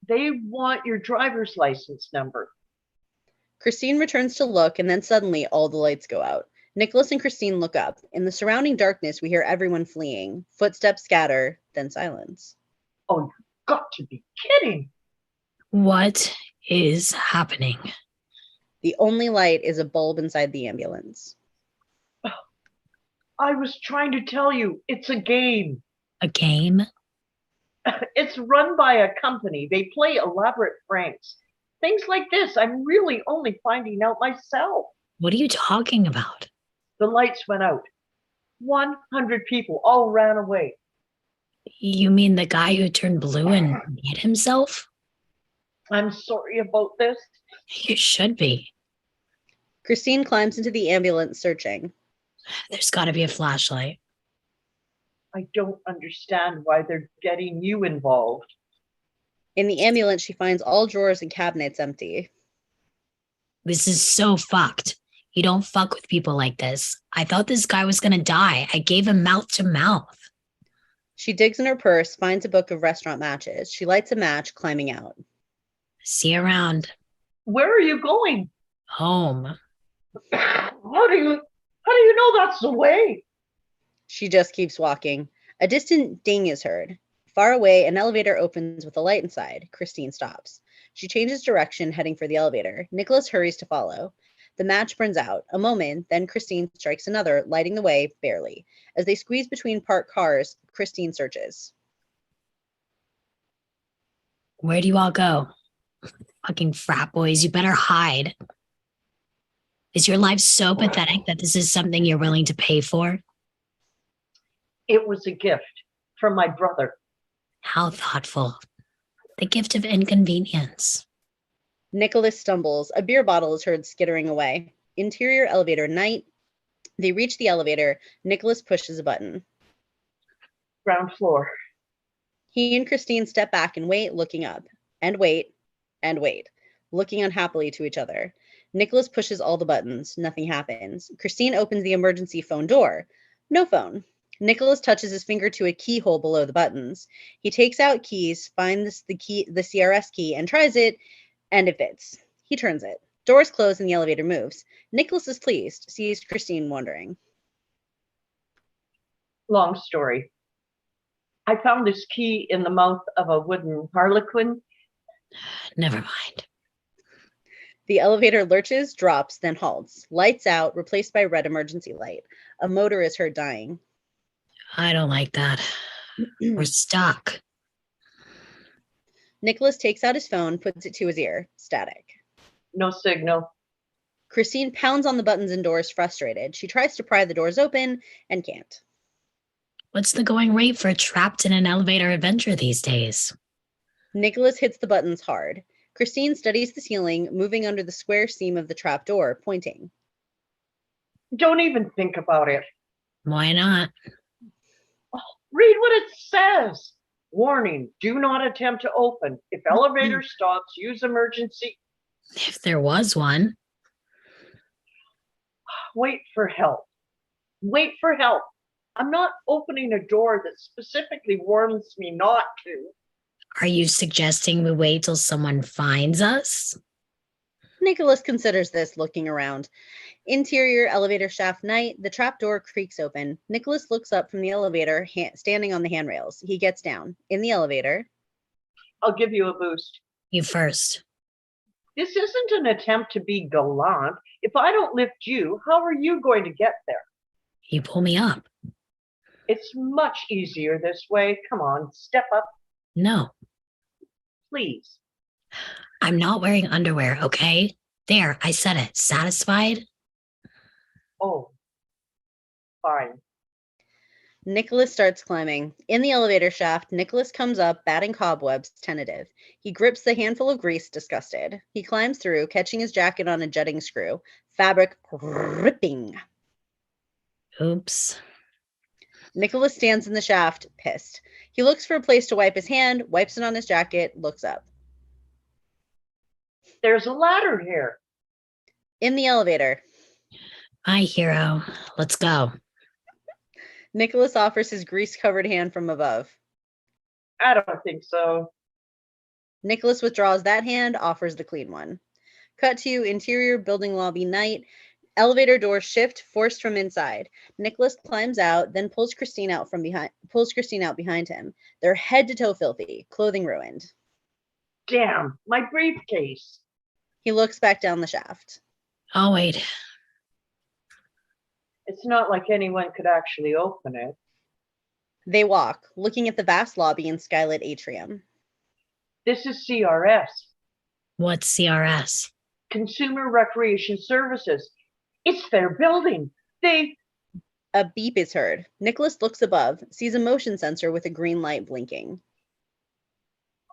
They want your driver's license number. Christine returns to look, and then suddenly all the lights go out. Nicholas and Christine look up. In the surrounding darkness, we hear everyone fleeing. Footsteps scatter, then silence. Oh, you've got to be kidding. What is happening? The only light is a bulb inside the ambulance. I was trying to tell you, it's a game. A game? It's run by a company. They play elaborate pranks. Things like this, I'm really only finding out myself. What are you talking about? The lights went out. 100 people all ran away. You mean the guy who turned blue and hit himself? I'm sorry about this. You should be. Christine climbs into the ambulance, searching. There's got to be a flashlight. I don't understand why they're getting you involved. In the ambulance, she finds all drawers and cabinets empty. This is so fucked. You don't fuck with people like this. I thought this guy was gonna die. I gave him mouth to mouth. She digs in her purse, finds a book of restaurant matches. She lights a match, climbing out. See you around. Where are you going? Home. How do you know that's the way? She just keeps walking. A distant ding is heard. Far away, an elevator opens with a light inside. Christine stops. She changes direction, heading for the elevator. Nicholas hurries to follow. The match burns out. A moment, then Christine strikes another, lighting the way, barely. As they squeeze between parked cars, Christine searches. Where do you all go? Fucking frat boys, you better hide. Is your life so pathetic that this is something you're willing to pay for? It was a gift from my brother. How thoughtful. The gift of inconvenience. Nicholas stumbles. A beer bottle is heard skittering away. Interior elevator night. They reach the elevator. Nicholas pushes a button. Ground floor. He and Christine step back and wait, looking up. And wait. And wait. Looking unhappily to each other. Nicholas pushes all the buttons. Nothing happens. Christine opens the emergency phone door. No phone. Nicholas touches his finger to a keyhole below the buttons. He takes out keys, finds the CRS key, and tries it, and it fits. He turns it. Doors close and the elevator moves. Nicholas is pleased, sees Christine wondering. Long story. I found this key in the mouth of a wooden harlequin. Never mind. The elevator lurches, drops, then halts. Lights out, replaced by red emergency light. A motor is heard dying. I don't like that. We're stuck. Nicholas takes out his phone, puts it to his ear. Static. No signal. Christine pounds on the buttons and doors, frustrated. She tries to pry the doors open and can't. What's the going rate for a trapped in an elevator adventure these days? Nicholas hits the buttons hard. Christine studies the ceiling, moving under the square seam of the trap door, pointing. Don't even think about it. Why not? Read what it says. Warning, do not attempt to open. If elevator stops, use emergency. If there was one. Wait for help. Wait for help. I'm not opening a door that specifically warns me not to. Are you suggesting we wait till someone finds us? Nicholas considers this, looking around. Interior elevator shaft night, the trap door creaks open. Nicholas looks up from the elevator, standing on the handrails. He gets down. In the elevator. I'll give you a boost. You first. This isn't an attempt to be gallant. If I don't lift you, how are you going to get there? You pull me up. It's much easier this way. Come on, step up, No, please. I'm not wearing underwear, okay? There, I said it. Satisfied? Oh, fine. Nicholas starts climbing. In the elevator shaft, Nicholas comes up, batting cobwebs, tentative. He grips the handful of grease, disgusted. He climbs through, catching his jacket on a jutting screw. Fabric ripping. Oops. Nicholas stands in the shaft, pissed. He looks for a place to wipe his hand, wipes it on his jacket, looks up. There's a ladder here. In the elevator, Hi, hero. Let's go. Nicholas offers his grease-covered hand from above. I don't think so. Nicholas withdraws that hand, offers the clean one. Cut to interior building lobby night. Elevator doors shift, forced from inside. Nicholas climbs out, then pulls Christine out behind him. They're head to toe filthy, clothing ruined. Damn, my briefcase. He looks back down the shaft. Oh, wait. It's not like anyone could actually open it. They walk, looking at the vast lobby and skylit atrium. This is CRS, What's CRS? Consumer Recreation Services. It's their building. A beep is heard. Nicholas looks above, sees a motion sensor with a green light blinking.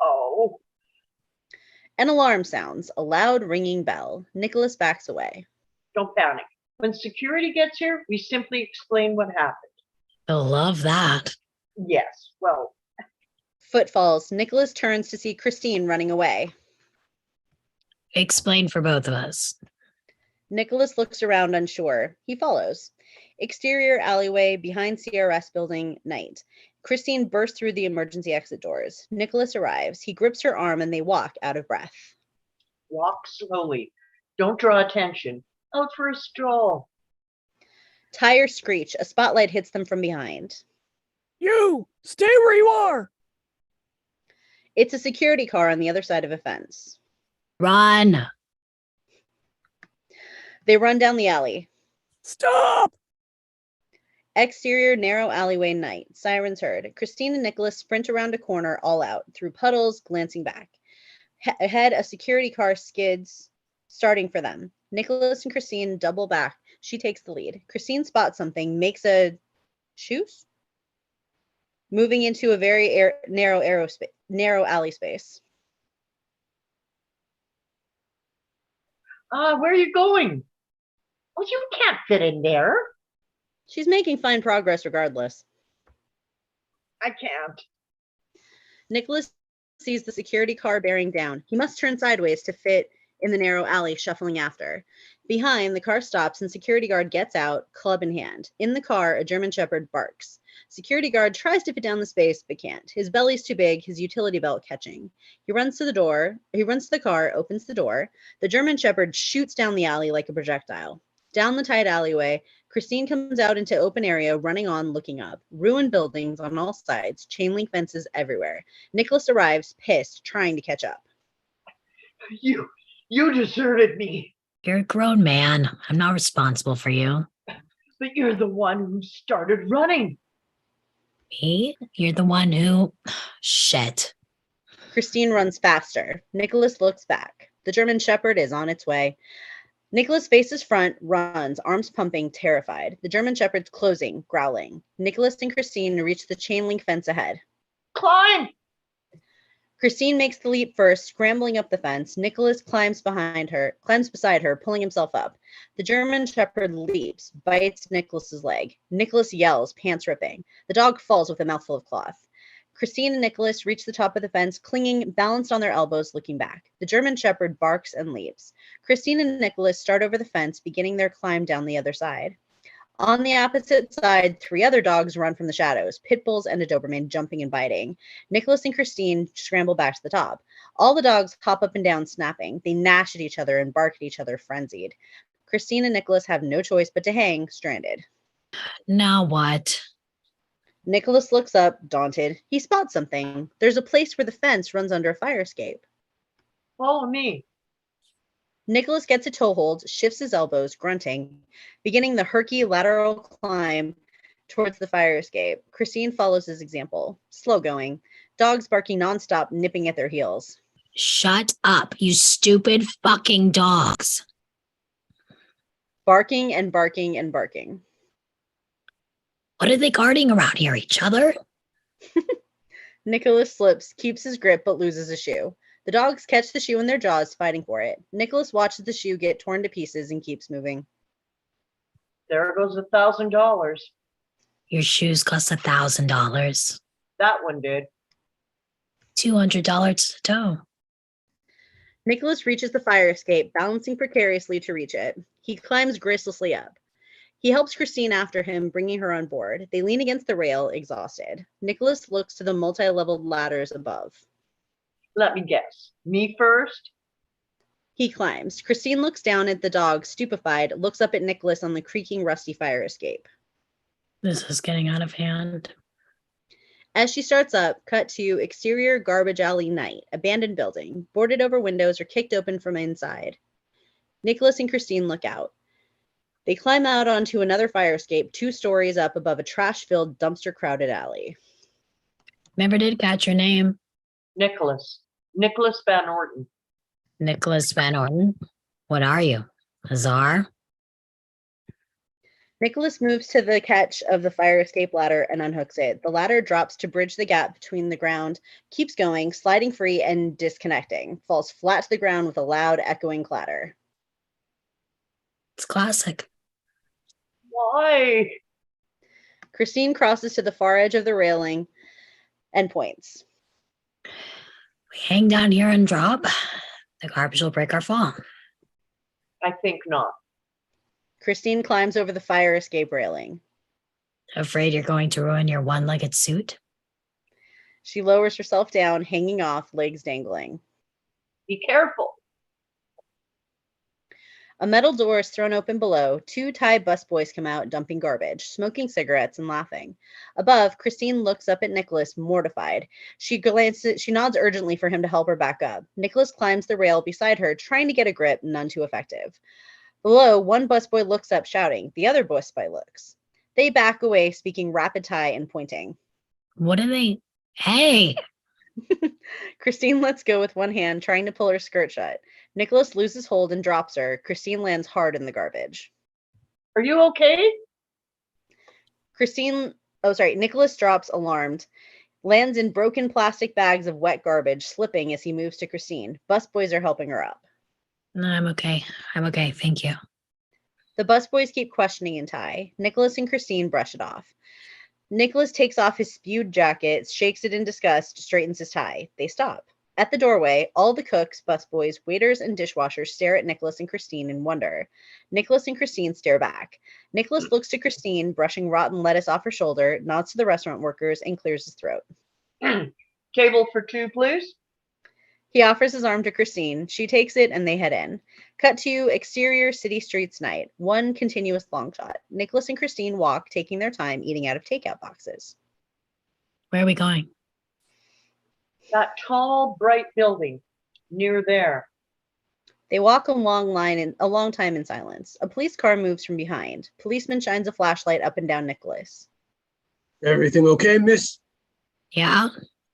Oh, An alarm sounds, a loud ringing bell. Nicholas backs away. don't panic. When security gets here, we simply explain what happened. They'll love that. Yes, well, Footfalls. Nicholas turns to see Christine running away. Explain for both of us. Nicholas looks around unsure. He follows. Exterior alleyway behind CRS building night. Christine bursts through the emergency exit doors. Nicholas arrives. He grips her arm and they walk out of breath. walk slowly. Don't draw attention. Out for a stroll. Tires screech. A spotlight hits them from behind. You stay where you are. It's a security car on the other side of a fence. Run. They run down the alley. Stop. Exterior narrow alleyway night. Sirens heard. Christine and Nicholas sprint around a corner all out, through puddles, glancing back. Ahead, a security car skids, starting for them. Nicholas and Christine double back. She takes the lead. Christine spots something, makes a shoes, moving into a very narrow alley space. Where are you going? Well, you can't fit in there. She's making fine progress regardless. I can't. Nicholas sees the security car bearing down. He must turn sideways to fit in the narrow alley, shuffling after. Behind, the car stops and security guard gets out, club in hand. In the car, a German Shepherd barks. Security guard tries to fit down the space, but can't. His belly's too big, his utility belt catching. He runs to the car, opens the door. The German Shepherd shoots down the alley like a projectile. Down the tight alleyway, Christine comes out into open area, running on, looking up. Ruined buildings on all sides, chain link fences everywhere. Nicholas arrives, pissed, trying to catch up. You deserted me, You're a grown man. I'm not responsible for you. but you're the one who started running. Me? You're the one who. Shit. Christine runs faster. Nicholas looks back. The German Shepherd is on its way. Nicholas faces front, runs, arms pumping, terrified. The German Shepherd's closing, growling. Nicholas and Christine reach the chain link fence ahead. Climb! Christine makes the leap first, scrambling up the fence. Nicholas climbs beside her, pulling himself up. The German Shepherd leaps, bites Nicholas's leg. Nicholas yells, pants ripping. The dog falls with a mouthful of cloth. Christine and Nicholas reach the top of the fence, clinging, balanced on their elbows, looking back. The German Shepherd barks and leaps. Christine and Nicholas start over the fence, beginning their climb down the other side. On the opposite side, 3 other dogs run from the shadows, pit bulls and a Doberman jumping and biting. Nicholas and Christine scramble back to the top. All the dogs hop up and down, snapping. They gnash at each other and bark at each other, frenzied. Christine and Nicholas have no choice but to hang, stranded. Now what? Nicholas looks up, daunted. He spots something. There's a place where the fence runs under a fire escape. Follow me. Nicholas gets a toehold, shifts his elbows, grunting, beginning the herky lateral climb towards the fire escape. Christine follows his example, slow going, dogs barking nonstop, nipping at their heels. Shut up, you stupid fucking dogs. Barking and barking and barking. What are they guarding around here? Each other? Nicholas slips, keeps his grip, but loses a shoe. The dogs catch the shoe in their jaws, fighting for it. Nicholas watches the shoe get torn to pieces and keeps moving. There goes $1,000. Your shoes cost $1,000. That one did. $200 a toe. Nicholas reaches the fire escape, balancing precariously to reach it. He climbs gracelessly up. He helps Christine after him, bringing her on board. They lean against the rail, exhausted. Nicholas looks to the multi-leveled ladders above. Let me guess. Me first? He climbs. Christine looks down at the dog, stupefied, looks up at Nicholas on the creaking, rusty fire escape. This is getting out of hand. As she starts up, cut to exterior garbage alley night, abandoned building, boarded over windows or kicked open from inside. Nicholas and Christine look out. They climb out onto another fire escape, 2 stories up above a trash-filled, dumpster-crowded alley. Never did catch your name. Nicholas. Nicholas Van Orton. Nicholas Van Orton. What are you? A czar? Nicholas moves to the catch of the fire escape ladder and unhooks it. The ladder drops to bridge the gap between the ground, keeps going, sliding free and disconnecting, falls flat to the ground with a loud, echoing clatter. It's classic. Why? Christine crosses to the far edge of the railing and points. We hang down here and drop. The garbage will break our fall. I think not. Christine climbs over the fire escape railing. Afraid you're going to ruin your one-legged suit? She lowers herself down, hanging off, legs dangling. Be careful. A metal door is thrown open below. 2 Thai busboys come out, dumping garbage, smoking cigarettes and laughing. Above, Christine looks up at Nicholas, mortified. She nods urgently for him to help her back up. Nicholas climbs the rail beside her, trying to get a grip, none too effective. Below, one busboy looks up, shouting. The other busboy looks. They back away, speaking rapid Thai and pointing. What are they? Hey, Christine lets go with one hand, trying to pull her skirt shut. Nicholas loses hold and drops her. Christine lands hard in the garbage. Are you okay? Nicholas drops, alarmed, lands in broken plastic bags of wet garbage, slipping as he moves to Christine. Busboys are helping her up. no, I'm okay. I'm okay. Thank you. The busboys keep questioning in Thai. Nicholas and Christine brush it off. Nicholas takes off his spewed jacket, shakes it in disgust, straightens his tie. They stop. At the doorway, all the cooks, busboys, waiters, and dishwashers stare at Nicholas and Christine in wonder. Nicholas and Christine stare back. Nicholas looks to Christine, brushing rotten lettuce off her shoulder, nods to the restaurant workers, and clears his throat. Table for 2, please. He offers his arm to Christine. She takes it, and they head in. Cut to exterior city streets night. One continuous long shot. Nicholas and Christine walk, taking their time, eating out of takeout boxes. Where are we going? That tall, bright building near there. They walk a long time in silence. A police car moves from behind. Policeman shines a flashlight up and down Nicholas. Everything okay, miss? Yeah.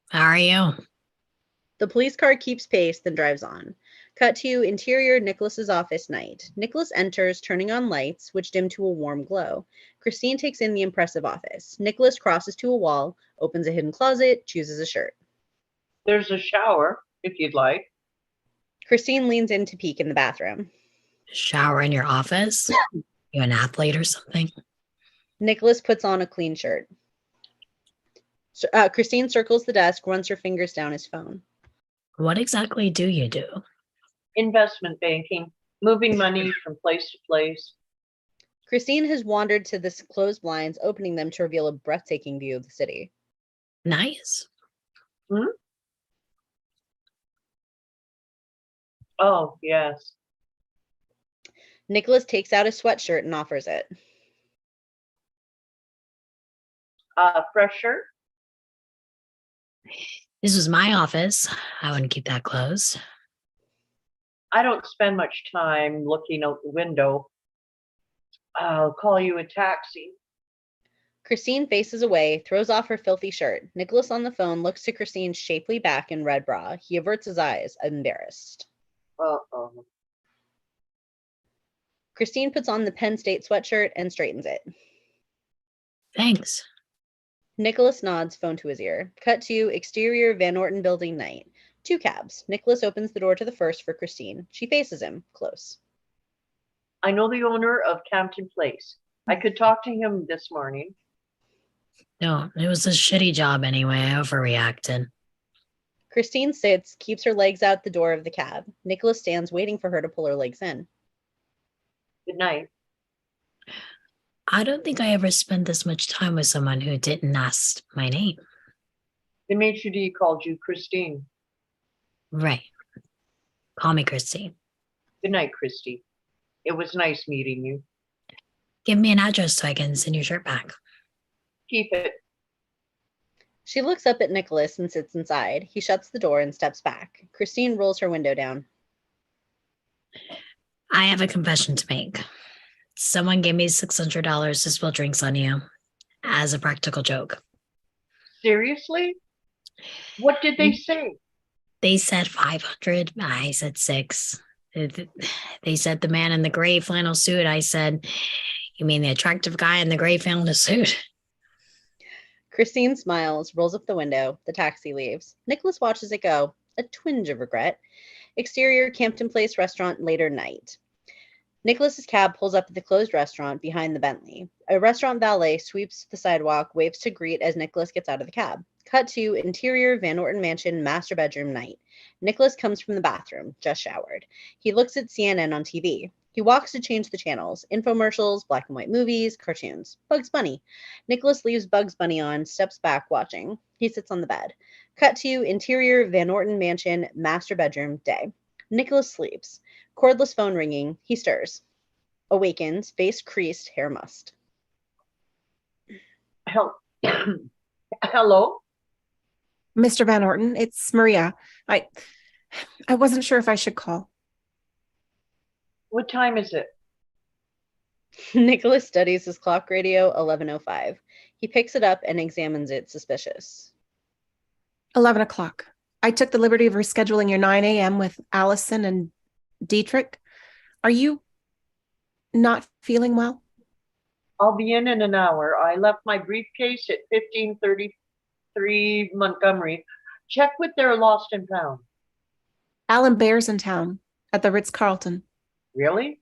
How are you? The police car keeps pace, then drives on. Cut to interior Nicholas's office night. Nicholas enters, turning on lights, which dim to a warm glow. Christine takes in the impressive office. Nicholas crosses to a wall, opens a hidden closet, chooses a shirt. There's a shower, if you'd like. Christine leans in to peek in the bathroom. Shower in your office? You an athlete or something? Nicholas puts on a clean shirt. Christine circles the desk, runs her fingers down his phone. What exactly do you do? Investment banking, moving money from place to place. Christine has wandered to the closed blinds, opening them to reveal a breathtaking view of the city. Nice. Oh, yes. Nicholas takes out his sweatshirt and offers it. Fresh shirt? This was my office. I wouldn't keep that closed. I don't spend much time looking out the window. I'll call you a taxi. Christine faces away, throws off her filthy shirt. Nicholas on the phone looks to Christine's shapely back and red bra. He averts his eyes, embarrassed. Uh-oh. Christine puts on the Penn State sweatshirt and straightens it. Thanks. Nicholas nods, phone to his ear. Cut to exterior Van Orton building night. 2 cabs. Nicholas opens the door to the first for Christine. She faces him, close. I know the owner of Campton Place. I could talk to him this morning. No, it was a shitty job anyway. I overreacted. Christine sits, keeps her legs out the door of the cab. Nicholas stands waiting for her to pull her legs in. Good night. I don't think I ever spent this much time with someone who didn't ask my name. The maitre d' called you Christine. Right. Call me Christine. Good night, Christy. It was nice meeting you. Give me an address so I can send your shirt back. Keep it. She looks up at Nicholas and sits inside. He shuts the door and steps back. Christine rolls her window down. I have a confession to make. Someone gave me $600 to spill drinks on you as a practical joke. Seriously? What did they say? They said 500. I said 6. They said the man in the gray flannel suit. I said, you mean the attractive guy in the gray flannel suit? Christine smiles, rolls up the window. The taxi leaves. Nicholas watches it go, a twinge of regret. Exterior Campton Place restaurant later night. Nicholas's cab pulls up at the closed restaurant behind the Bentley. A restaurant valet sweeps the sidewalk, waves to greet as Nicholas gets out of the cab. Cut to interior Van Orton mansion master bedroom night. Nicholas comes from the bathroom, just showered. He looks at CNN on TV. He walks to change the channels. Infomercials, black and white movies, cartoons. Bugs Bunny. Nicholas leaves Bugs Bunny on, steps back, watching. He sits on the bed. Cut to interior Van Orton mansion master bedroom day. Nicholas sleeps. Cordless phone ringing. He stirs. Awakens, face creased, hair mussed. Hel- Hello? Mr. Van Orton, it's Maria. I wasn't sure if I should call. What time is it? Nicholas studies his clock radio, 11:05. He picks it up and examines it, suspicious. 11 o'clock. I took the liberty of rescheduling your 9 a.m. with Allison and Dietrich. Are you not feeling well? I'll be in an hour. I left my briefcase at 1533 Montgomery. Check with their lost and found. Alan Bear's in town at the Ritz-Carlton. Really?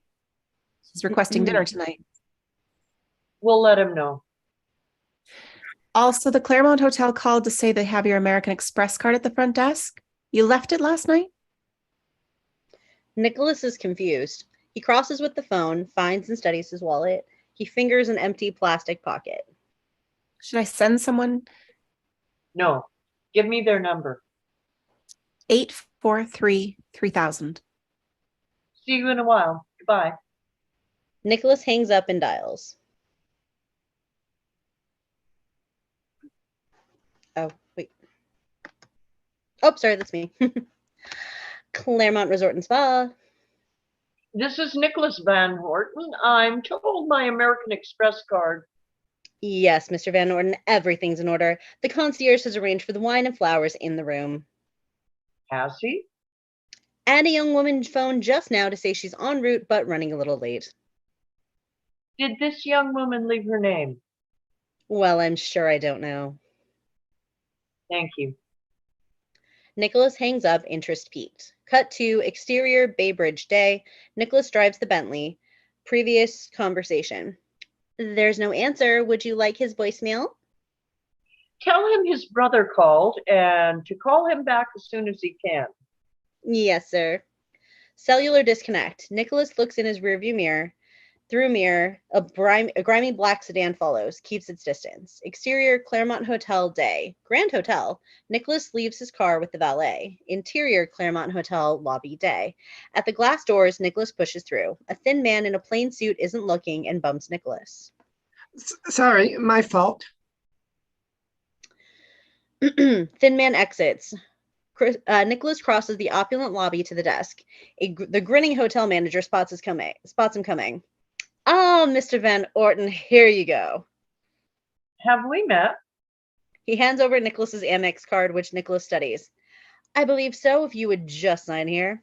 He's requesting dinner tonight. We'll let him know. Also, the Claremont Hotel called to say they have your American Express card at the front desk. You left it last night? Nicholas is confused. He crosses with the phone, finds and studies his wallet. He fingers an empty plastic pocket. Should I send someone? No. Give me their number. 843-3000. See you in a while. Goodbye. Nicholas hangs up and dials. Oh, wait. Oh, sorry, that's me. Claremont Resort and Spa. This is Nicholas Van Horton. I'm told my American Express card. Yes, Mr. Van Orton, everything's in order. The concierge has arranged for the wine and flowers in the room. Has he? And a young woman phoned just now to say she's en route but running a little late. Did this young woman leave her name? Well, I'm sure I don't know. Thank you. Nicholas hangs up, interest peaked. Cut to exterior Bay Bridge day. Nicholas drives the Bentley. Previous conversation. There's no answer. Would you like his voicemail? Tell him his brother called and to call him back as soon as he can. Yes, sir. Cellular disconnect. Nicholas looks in his rearview mirror. Through mirror, a grimy black sedan follows, keeps its distance. Exterior Claremont Hotel day. Grand Hotel. Nicholas leaves his car with the valet. Interior Claremont Hotel lobby day. At the glass doors, Nicholas pushes through. A thin man in a plain suit isn't looking and bumps Nicholas. Sorry, my fault. Thin man exits. Nicholas crosses the opulent lobby to the desk. The grinning hotel manager spots him coming. Oh, Mr. Van Orton, here you go. Have we met? He hands over Nicholas's Amex card, which Nicholas studies. I believe so, if you would just sign here.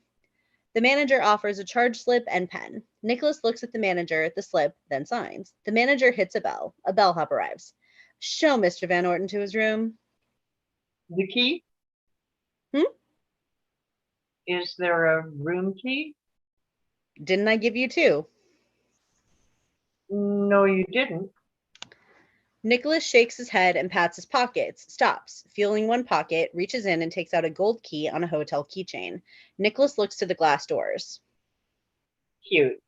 The manager offers a charge slip and pen. Nicholas looks at the manager, the slip, then signs. The manager hits a bell. A bellhop arrives. Show Mr. Van Orton to his room. The key? Is there a room key? Didn't I give you two? No, you didn't. Nicholas shakes his head and pats his pockets, stops, feeling one pocket, reaches in and takes out a gold key on a hotel keychain. Nicholas looks to the glass doors. Cute.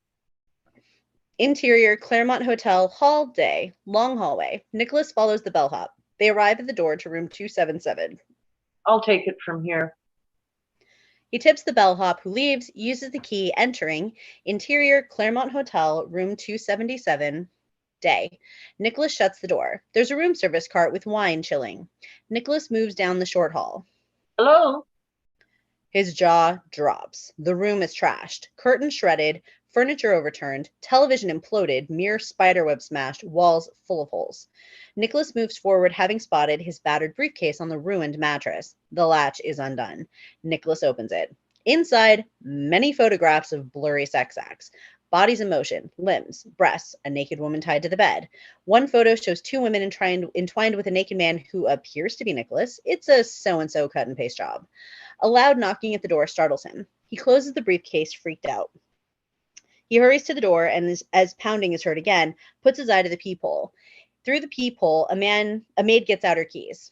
Interior Claremont Hotel hall day, long hallway. Nicholas follows the bellhop. They arrive at the door to room 277. I'll take it from here. He tips the bellhop, who leaves, uses the key, entering interior Claremont Hotel, room 277, day. Nicholas shuts the door. There's a room service cart with wine chilling. Nicholas moves down the short hall. Hello? His jaw drops. The room is trashed. Curtains shredded, furniture overturned, television imploded, mirror spiderweb smashed, walls full of holes. Nicholas moves forward, having spotted his battered briefcase on the ruined mattress. The latch is undone. Nicholas opens it. Inside, many photographs of blurry sex acts. Bodies in motion, limbs, breasts, a naked woman tied to the bed. One photo shows two women entwined with a naked man who appears to be Nicholas. It's a so-and-so cut and paste job. A loud knocking at the door startles him. He closes the briefcase, freaked out. He hurries to the door and, as pounding is heard again, puts his eye to the peephole. Through the peephole, a maid gets out her keys.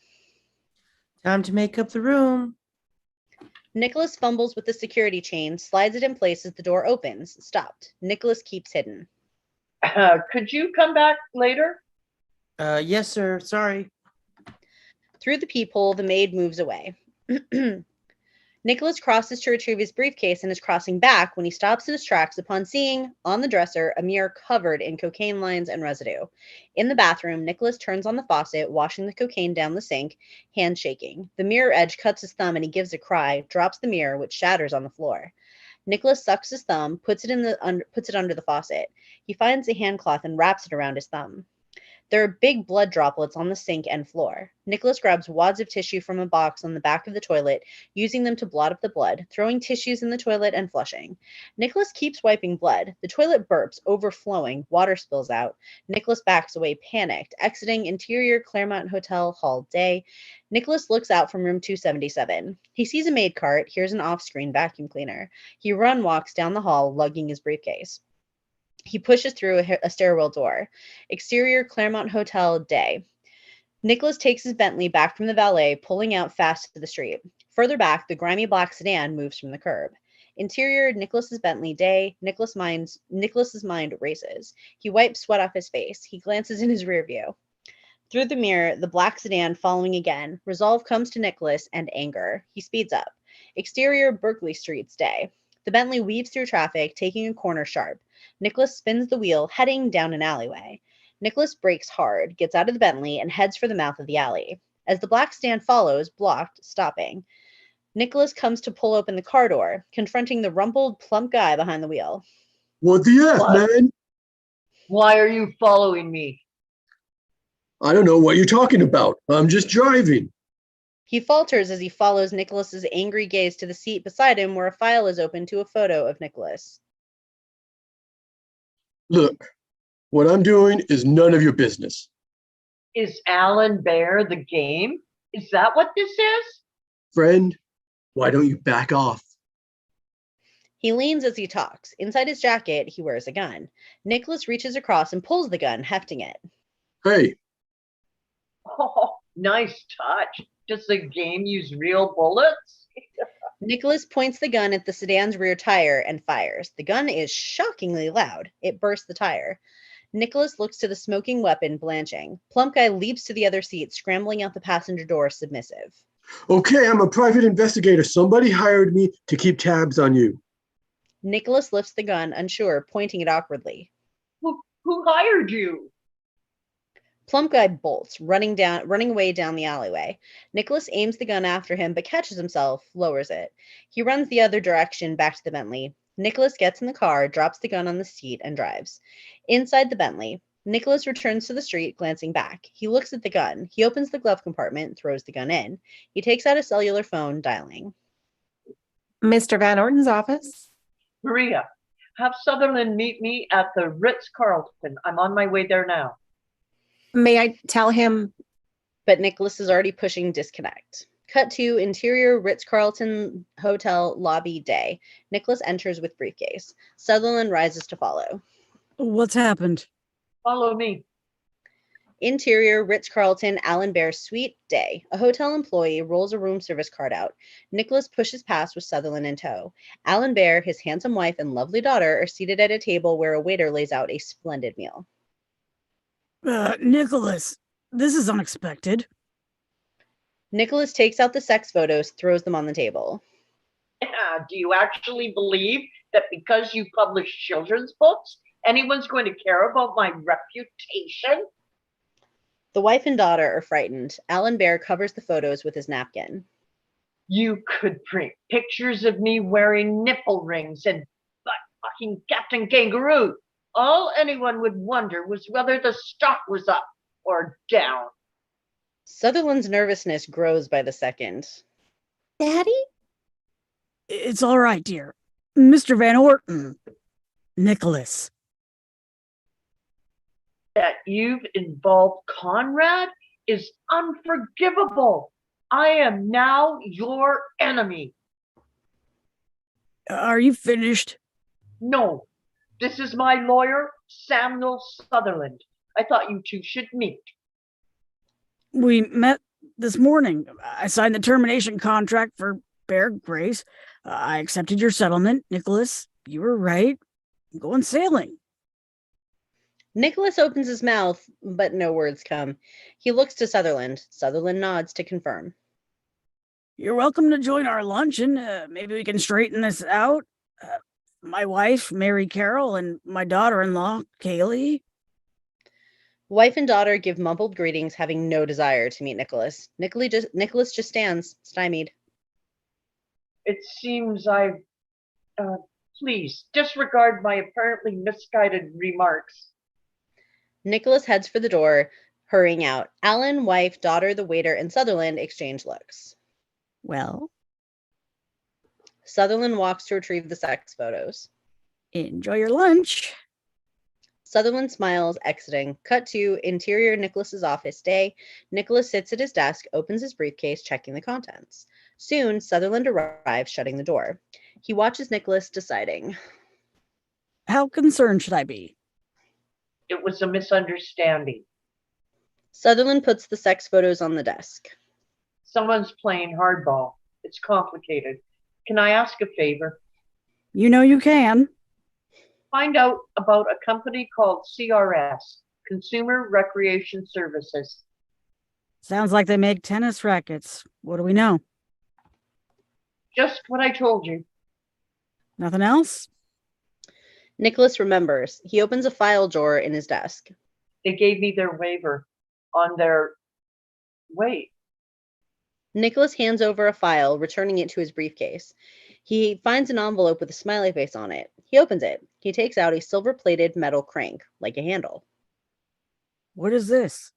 Time to make up the room. Nicholas fumbles with the security chain, slides it in place as the door opens. Stopped. Nicholas keeps hidden. Could you come back later? Yes, sir. Sorry. Through the peephole, the maid moves away. Nicholas crosses to retrieve his briefcase and is crossing back when he stops in his tracks upon seeing on the dresser a mirror covered in cocaine lines and residue. In the bathroom, Nicholas turns on the faucet, washing the cocaine down the sink, hand shaking. The mirror edge cuts his thumb and he gives a cry, drops the mirror, which shatters on the floor. Nicholas sucks his thumb, puts it under the faucet. He finds a hand cloth and wraps it around his thumb. There are big blood droplets on the sink and floor. Nicholas grabs wads of tissue from a box on the back of the toilet, using them to blot up the blood, throwing tissues in the toilet and flushing. Nicholas keeps wiping blood. The toilet burps, overflowing. Water spills out. Nicholas backs away, panicked, exiting interior Claremont Hotel Hall Day. Nicholas looks out from room 277. He sees a maid cart, hears an off-screen vacuum cleaner. He walks down the hall, lugging his briefcase. He pushes through a stairwell door. Exterior Claremont Hotel Day. Nicholas takes his Bentley back from the valet, pulling out fast to the street. Further back, the grimy black sedan moves from the curb. Interior Nicholas's Bentley Day. Nicholas's mind races. He wipes sweat off his face. He glances in his rear view. Through the mirror, the black sedan following again. Resolve comes to Nicholas and anger. He speeds up. Exterior Berkeley Street's Day. The Bentley weaves through traffic, taking a corner sharp. Nicholas spins the wheel, heading down an alleyway. Nicholas brakes hard, gets out of the Bentley, and heads for the mouth of the alley. As the black sedan follows, blocked, stopping. Nicholas comes to pull open the car door, confronting the rumpled, plump guy behind the wheel. What the F, What? man? Why are you following me? I don't know what you're talking about. I'm just driving. He falters as he follows Nicholas's angry gaze to the seat beside him where a file is open to a photo of Nicholas. Look, what I'm doing is none of your business. Is Alan Bear the game? Is that what this is? Friend, why don't you back off? He leans as he talks. Inside his jacket, he wears a gun. Nicholas reaches across and pulls the gun, hefting it. Hey, Oh, nice touch. Does the game use real bullets? Nicholas points the gun at the sedan's rear tire and fires. The gun is shockingly loud. It bursts the tire. Nicholas looks to the smoking weapon, blanching. Plump guy leaps to the other seat, scrambling out the passenger door, submissive. okay, I'm a private investigator. Somebody hired me to keep tabs on you. Nicholas lifts the gun, unsure, pointing it awkwardly. Who hired you? Plump guy bolts, running away down the alleyway. Nicholas aims the gun after him, but catches himself, lowers it. He runs the other direction, back to the Bentley. Nicholas gets in the car, drops the gun on the seat, and drives. Inside the Bentley, Nicholas returns to the street, glancing back. He looks at the gun. He opens the glove compartment, throws the gun in. He takes out a cellular phone, dialing. Mr. Van Orton's office. Maria, have Sutherland meet me at the Ritz-Carlton. I'm on my way there now. May I tell him? But Nicholas is already pushing disconnect. Cut to interior Ritz-Carlton Hotel lobby day. Nicholas enters with briefcase. Sutherland rises to follow. What's happened? Follow me. Interior Ritz-Carlton Alan Bear suite day. A hotel employee rolls a room service card out. Nicholas pushes past with Sutherland in tow. Alan Bear, his handsome wife, and lovely daughter are seated at a table where a waiter lays out a splendid meal. Nicholas, this is unexpected. Nicholas takes out the sex photos, throws them on the table. Do you actually believe that because you publish children's books, anyone's going to care about my reputation? The wife and daughter are frightened. Alan Bear covers the photos with his napkin. You could print pictures of me wearing nipple rings and butt-fucking Captain Kangaroo. All anyone would wonder was whether the stock was up or down. Sutherland's nervousness grows by the second. Daddy? It's all right, dear. Mr. Van Orton. Nicholas. That you've involved Conrad is unforgivable. I am now your enemy. Are you finished? No, this is my lawyer, Samuel Sutherland. I thought you two should meet. We met this morning. I signed the termination contract for Bear Grace. I accepted your settlement, Nicholas. You were right. I'm going sailing. Nicholas opens his mouth, but no words come. He looks to Sutherland. Sutherland nods to confirm. You're welcome to join our luncheon. Maybe we can straighten this out. My wife, Mary Carroll, and my daughter-in-law, Kaylee. Wife and daughter give mumbled greetings, having no desire to meet Nicholas. Nicholas just stands, stymied. It seems please disregard my apparently misguided remarks. Nicholas heads for the door, hurrying out. Alan, wife, daughter, the waiter, and Sutherland exchange looks. Well, Sutherland walks to retrieve the sex photos. enjoy your lunch. Sutherland smiles, exiting. Cut to interior Nicholas's office day. Nicholas sits at his desk, opens his briefcase, checking the contents. Soon, Sutherland arrives, shutting the door. He watches Nicholas, deciding. How concerned should I be? It was a misunderstanding. Sutherland puts the sex photos on the desk. Someone's playing hardball. It's complicated. Can I ask a favor? You know you can. Find out about a company called CRS, Consumer Recreation Services. Sounds like they make tennis rackets. What do we know? Just what I told you. Nothing else? Nicholas remembers. He opens a file drawer in his desk. They gave me their waiver on their... Wait. Nicholas hands over a file, returning it to his briefcase. He finds an envelope with a smiley face on it. He opens it. He takes out a silver-plated metal crank, like a handle. What is this?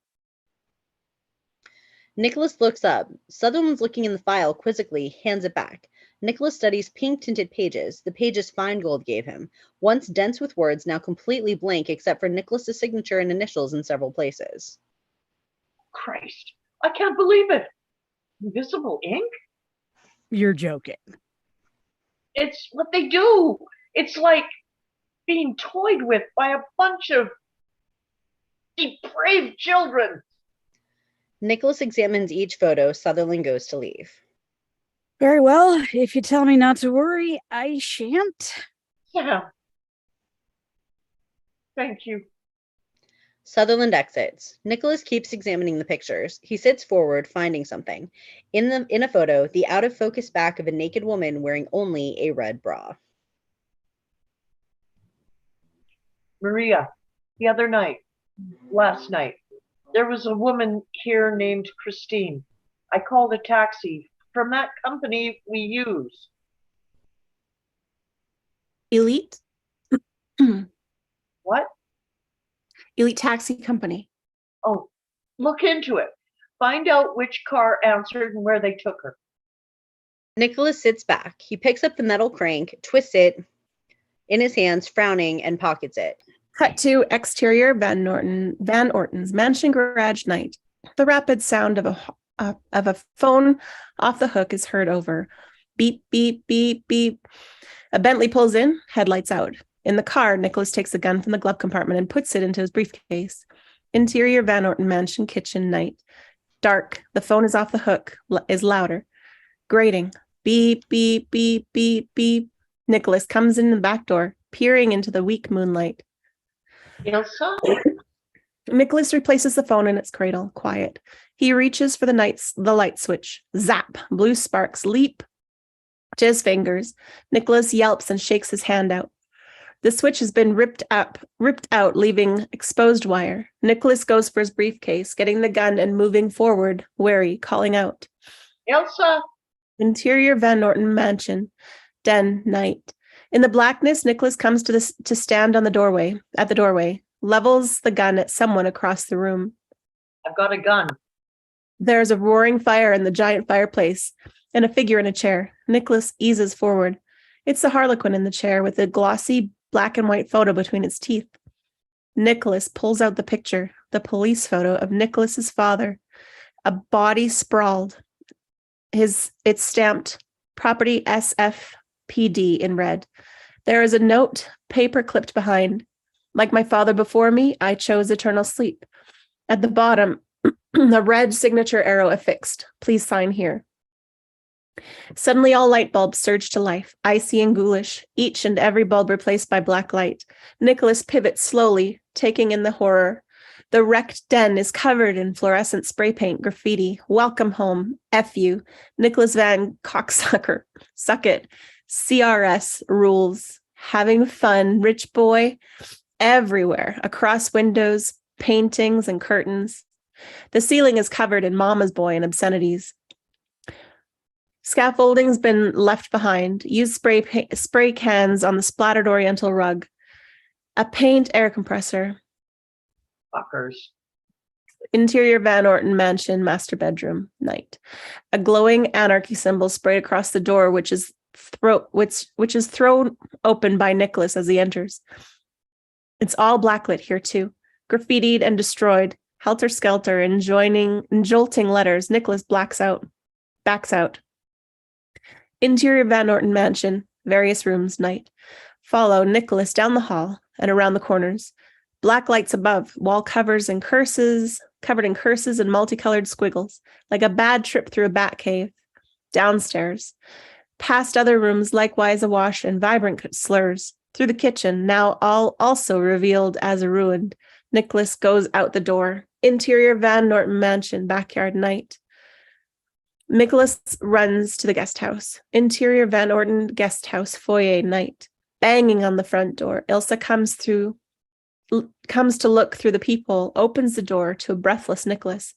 Nicholas looks up. Sutherland's looking in the file quizzically, hands it back. Nicholas studies pink-tinted pages, the pages Feingold gave him, once dense with words, now completely blank except for Nicholas's signature and initials in several places. Christ, I can't believe it. Invisible ink? You're joking. It's what they do. It's like being toyed with by a bunch of depraved children. Nicholas examines each photo. Sutherland goes to leave. Very well. If you tell me not to worry, I shan't. Yeah. Thank you. Sutherland exits. Nicholas keeps examining the pictures. He sits forward, finding something. In a photo, the out-of-focus back of a naked woman wearing only a red bra. Maria, the other night, last night, there was a woman here named Christine. I called a taxi from that company we use. Elite? What? Elite Taxi Company. Oh, look into it. Find out which car answered and where they took her. Nicholas sits back. He picks up the metal crank, twists it in his hands, frowning, and pockets it. Cut to exterior Van Orton's mansion garage night. The rapid sound of a phone off the hook is heard over. Beep, beep, beep, beep. A Bentley pulls in, headlights out. In the car, Nicholas takes a gun from the glove compartment and puts it into his briefcase. Interior Van Orton mansion kitchen night. Dark. The phone is off the hook, is louder. Grating. Beep, beep, beep, beep, beep. Nicholas comes in the back door, peering into the weak moonlight. Ilsa? Nicholas replaces the phone in its cradle, quiet. He reaches for the light switch. Zap! Blue sparks leap to his fingers. Nicholas yelps and shakes his hand out. The switch has been ripped out, leaving exposed wire. Nicholas goes for his briefcase, getting the gun and moving forward, wary, calling out. Ilsa? Interior Van Orton mansion. Den, night. In the blackness, Nicholas comes to stand on the doorway, levels the gun at someone across the room. I've got a gun. There's a roaring fire in the giant fireplace and a figure in a chair. Nicholas eases forward. It's the Harlequin in the chair with a glossy black and white photo between its teeth. Nicholas pulls out the picture, the police photo of Nicholas's father, a body sprawled. It's stamped property SFPD in red. There is a note, paper clipped behind. Like my father before me, I chose eternal sleep. At the bottom, a red signature arrow affixed. Please sign here. Suddenly, all light bulbs surge to life, icy and ghoulish, each and every bulb replaced by black light. Nicholas pivots slowly, taking in the horror. The wrecked den is covered in fluorescent spray paint graffiti. Welcome home. F you. Nicholas Van Cocksucker. Suck it. CRS rules. Having fun. Rich boy. Everywhere. Across windows, paintings, and curtains. The ceiling is covered in Mama's Boy and obscenities. Scaffolding's been left behind. Used spray cans on the splattered oriental rug. A paint air compressor. Fuckers. Interior Van Orton mansion, master bedroom, night. A glowing anarchy symbol sprayed across the door, which is thrown open by Nicholas as he enters. It's all blacklit here too, graffitied and destroyed. Helter skelter and jolting letters. Nicholas backs out. Interior Van Orton mansion, various rooms, night. Follow Nicholas down the hall and around the corners. Black lights above, wall covered in curses and multicolored squiggles, like a bad trip through a bat cave. Downstairs, past other rooms likewise awash in vibrant slurs. Through the kitchen, now all also revealed as a ruin. Nicholas goes out the door. Interior Van Norton mansion, backyard, night. Nicholas runs to the guest house. Interior Van Orton guest house, foyer, night. Banging on the front door. Ilsa comes to look through the peephole, opens the door to a breathless Nicholas.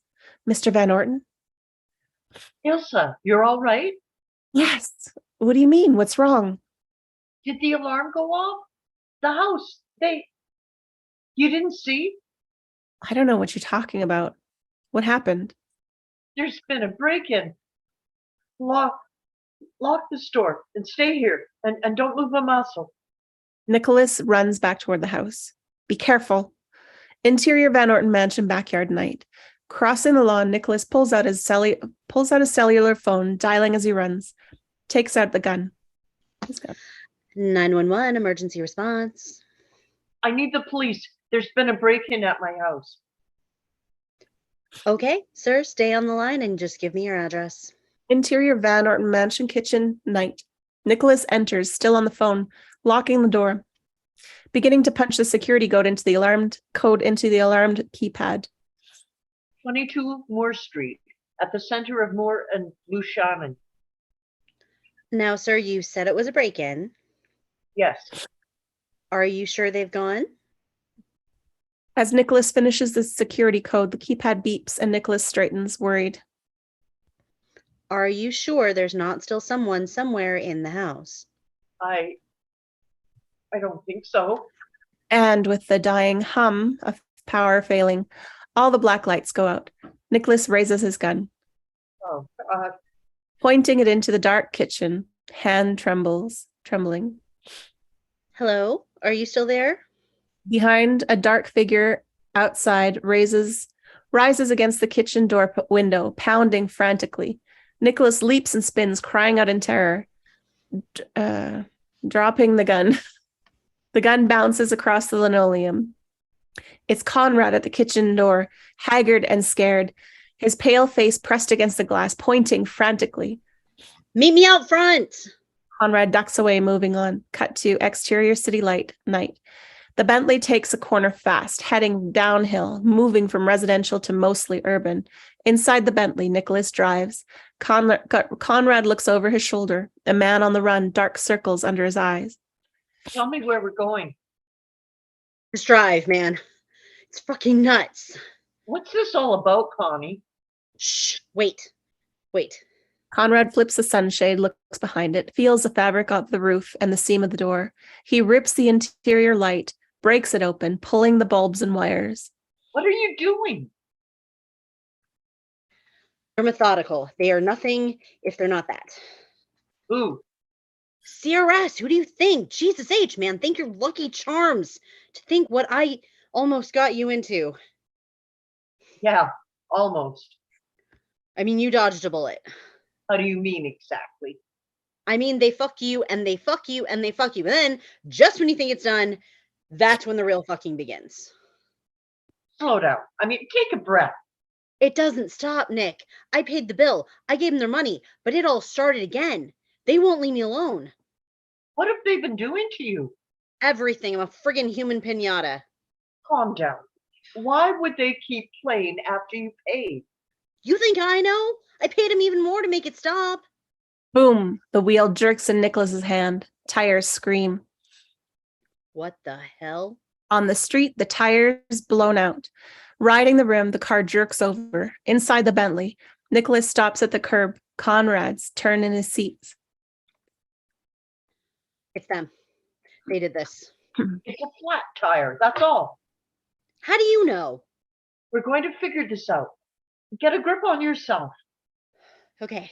Mr. Van Orton? Ilsa, you're all right? Yes. What do you mean? What's wrong? Did the alarm go off? The house, you didn't see? I don't know what you're talking about. What happened? There's been a break-in. Lock this door and stay here and don't move a muscle. Nicholas runs back toward the house. Be careful. Interior Van Orton mansion, backyard, night. Crossing the lawn, Nicholas pulls out his cellular phone, dialing as he runs. Takes out the gun. 911, emergency response. I need the police. There's been a break-in at my house. Okay, sir, stay on the line and just give me your address. Interior Van Orton mansion, kitchen, night. Nicholas enters, still on the phone, locking the door. Beginning to punch the security code into the alarmed keypad. 22 Moore Street, at the center of Moore and Lushaman. Now, sir, you said it was a break-in. Yes. Are you sure they've gone? As Nicholas finishes the security code, the keypad beeps and Nicholas straightens, worried. Are you sure there's not still someone somewhere in the house? I don't think so. And with the dying hum of power failing, all the black lights go out. Nicholas raises his gun. Oh, God. Pointing it into the dark kitchen, hand trembling. Hello? Are you still there? Behind, a dark figure outside rises against the kitchen door window, pounding frantically. Nicholas leaps and spins, crying out in terror, dropping the gun. The gun bounces across the linoleum. It's Conrad at the kitchen door, haggard and scared, his pale face pressed against the glass, pointing frantically. Meet me out front! Conrad ducks away, moving on. Cut to exterior city light, night. The Bentley takes a corner fast, heading downhill, moving from residential to mostly urban. Inside the Bentley, Nicholas drives. Conrad looks over his shoulder, a man on the run, dark circles under his eyes. Tell me where we're going. Just drive, man. It's fucking nuts. What's this all about, Connie? Shh, wait. Conrad flips the sunshade, looks behind it, feels the fabric of the roof and the seam of the door. He rips the interior light, breaks it open, pulling the bulbs and wires. What are you doing? They're methodical. They are nothing if they're not that. Who? CRS, who do you think? Jesus H, man, thank your lucky charms to think what I almost got you into. Yeah, almost. I mean, you dodged a bullet. How do you mean exactly? I mean, they fuck you and they fuck you and they fuck you. And then just when you think it's done, that's when the real fucking begins. Slow down. I mean, take a breath. It doesn't stop, Nick. I paid the bill. I gave them their money, but it all started again. They won't leave me alone. What have they been doing to you? Everything. I'm a friggin' human pinata. Calm down. Why would they keep playing after you paid? You think I know? I paid him even more to make it stop. Boom! The wheel jerks in Nicholas's hand. Tires scream. What the hell? On the street, the tires blown out. Riding the rim, the car jerks over. Inside the Bentley, Nicholas stops at the curb. Conrad's turn in his seats. It's them. They did this. It's a flat tire, that's all. How do you know? We're going to figure this out. Get a grip on yourself. Okay.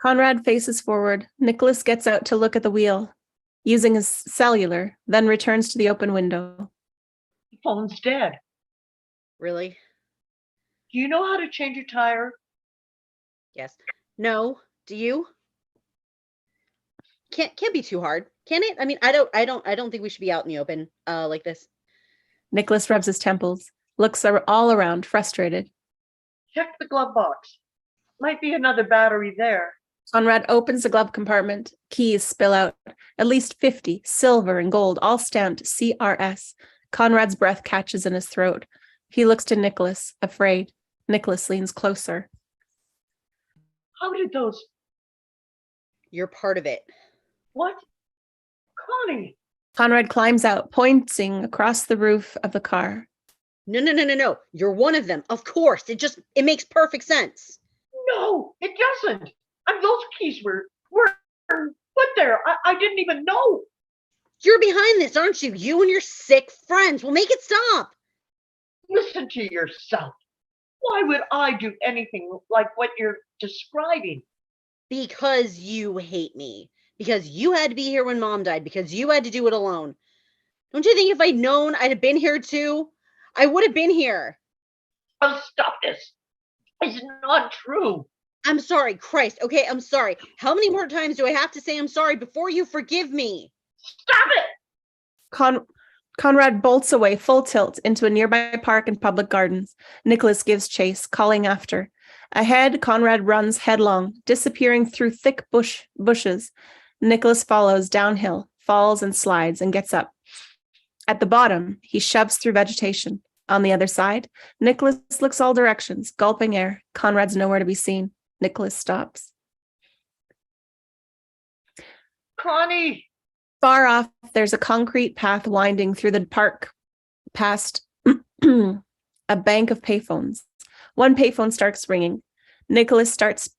Conrad faces forward. Nicholas gets out to look at the wheel, using his cellular, then returns to the open window. The phone's dead. Really? Do you know how to change a tire? Yes. No. Do you? Can't be too hard, can it? I mean, I don't think we should be out in the open like this. Nicholas rubs his temples, looks all around, frustrated. Check the glove box. Might be another battery there. Conrad opens the glove compartment. Keys spill out. At least 50, silver and gold, all stamped CRS. Conrad's breath catches in his throat. He looks to Nicholas, afraid. Nicholas leans closer. How did those... You're part of it. What? Connie! Conrad climbs out, pointing across the roof of the car. No. You're one of them. Of course. It makes perfect sense. No, it doesn't. And those keys were put there. I didn't even know. You're behind this, aren't you? You and your sick friends will make it stop. Listen to yourself. Why would I do anything like what you're describing? Because you hate me. Because you had to be here when Mom died. Because you had to do it alone. Don't you think if I'd known I'd have been here too, I would have been here? Oh, stop this. It's not true. I'm sorry, Christ. Okay, I'm sorry. How many more times do I have to say I'm sorry before you forgive me? Stop it. Conrad bolts away full tilt into a nearby park and public gardens. Nicholas gives chase, calling after. Ahead, Conrad runs headlong, disappearing through thick bushes. Nicholas follows downhill, falls and slides, and gets up. At the bottom, he shoves through vegetation. On the other side, Nicholas looks all directions, gulping air. Conrad's nowhere to be seen. Nicholas stops. Connie! Far off, there's a concrete path winding through the park past a bank of payphones. One payphone starts ringing. Nicholas starts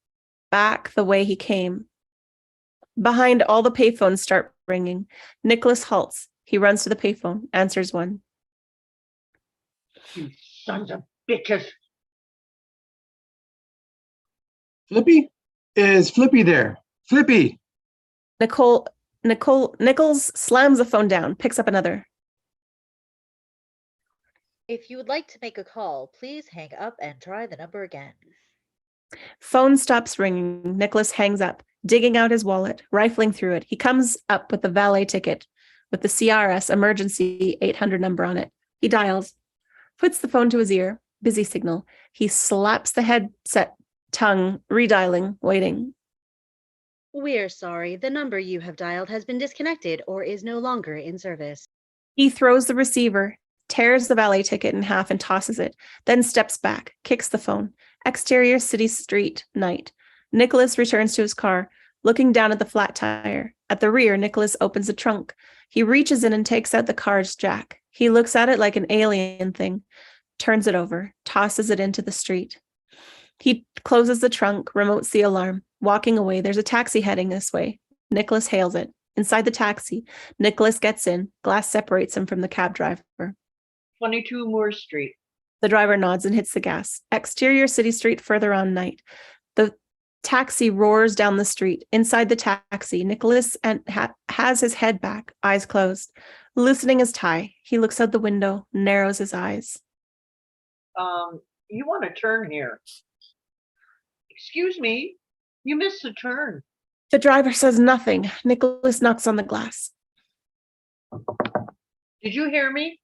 back the way he came. Behind, all the payphones start ringing. Nicholas halts. He runs to the payphone, answers one. You sons of bitches. Flippy? Is Flippy there? Flippy! Nichols slams the phone down, picks up another. If you would like to make a call, please hang up and try the number again. Phone stops ringing. Nicholas hangs up, digging out his wallet, rifling through it. He comes up with the valet ticket with the CRS emergency 800 number on it. He dials, puts the phone to his ear, busy signal. He slaps the headset tongue, redialing, waiting. We're sorry. The number you have dialed has been disconnected or is no longer in service. He throws the receiver, tears the valet ticket in half and tosses it, then steps back, kicks the phone. Exterior city street, night. Nicholas returns to his car, looking down at the flat tire. At the rear, Nicholas opens the trunk. He reaches in and takes out the car's jack. He looks at it like an alien thing, turns it over, tosses it into the street. He closes the trunk, remotes the alarm. Walking away, there's a taxi heading this way. Nicholas hails it. Inside the taxi, Nicholas gets in. Glass separates him from the cab driver. 22 Moore Street. The driver nods and hits the gas. Exterior city street further on, night. The taxi roars down the street. Inside the taxi, Nicholas has his head back, eyes closed. Loosening his tie, he looks out the window, narrows his eyes. You want to turn here. Excuse me, you missed the turn. The driver says nothing. Nicholas knocks on the glass. Did you hear me?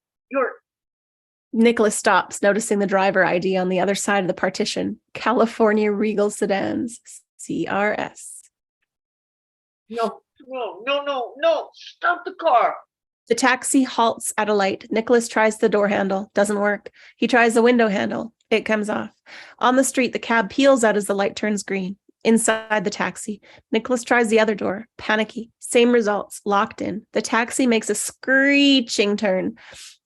Nicholas stops, noticing the driver ID on the other side of the partition. California Regal Sedans, CRS. No, stop the car. The taxi halts at a light. Nicholas tries the door handle. Doesn't work. He tries the window handle. It comes off. On the street, the cab peels out as the light turns green. Inside the taxi, Nicholas tries the other door. Panicky. Same results. Locked in. The taxi makes a screeching turn.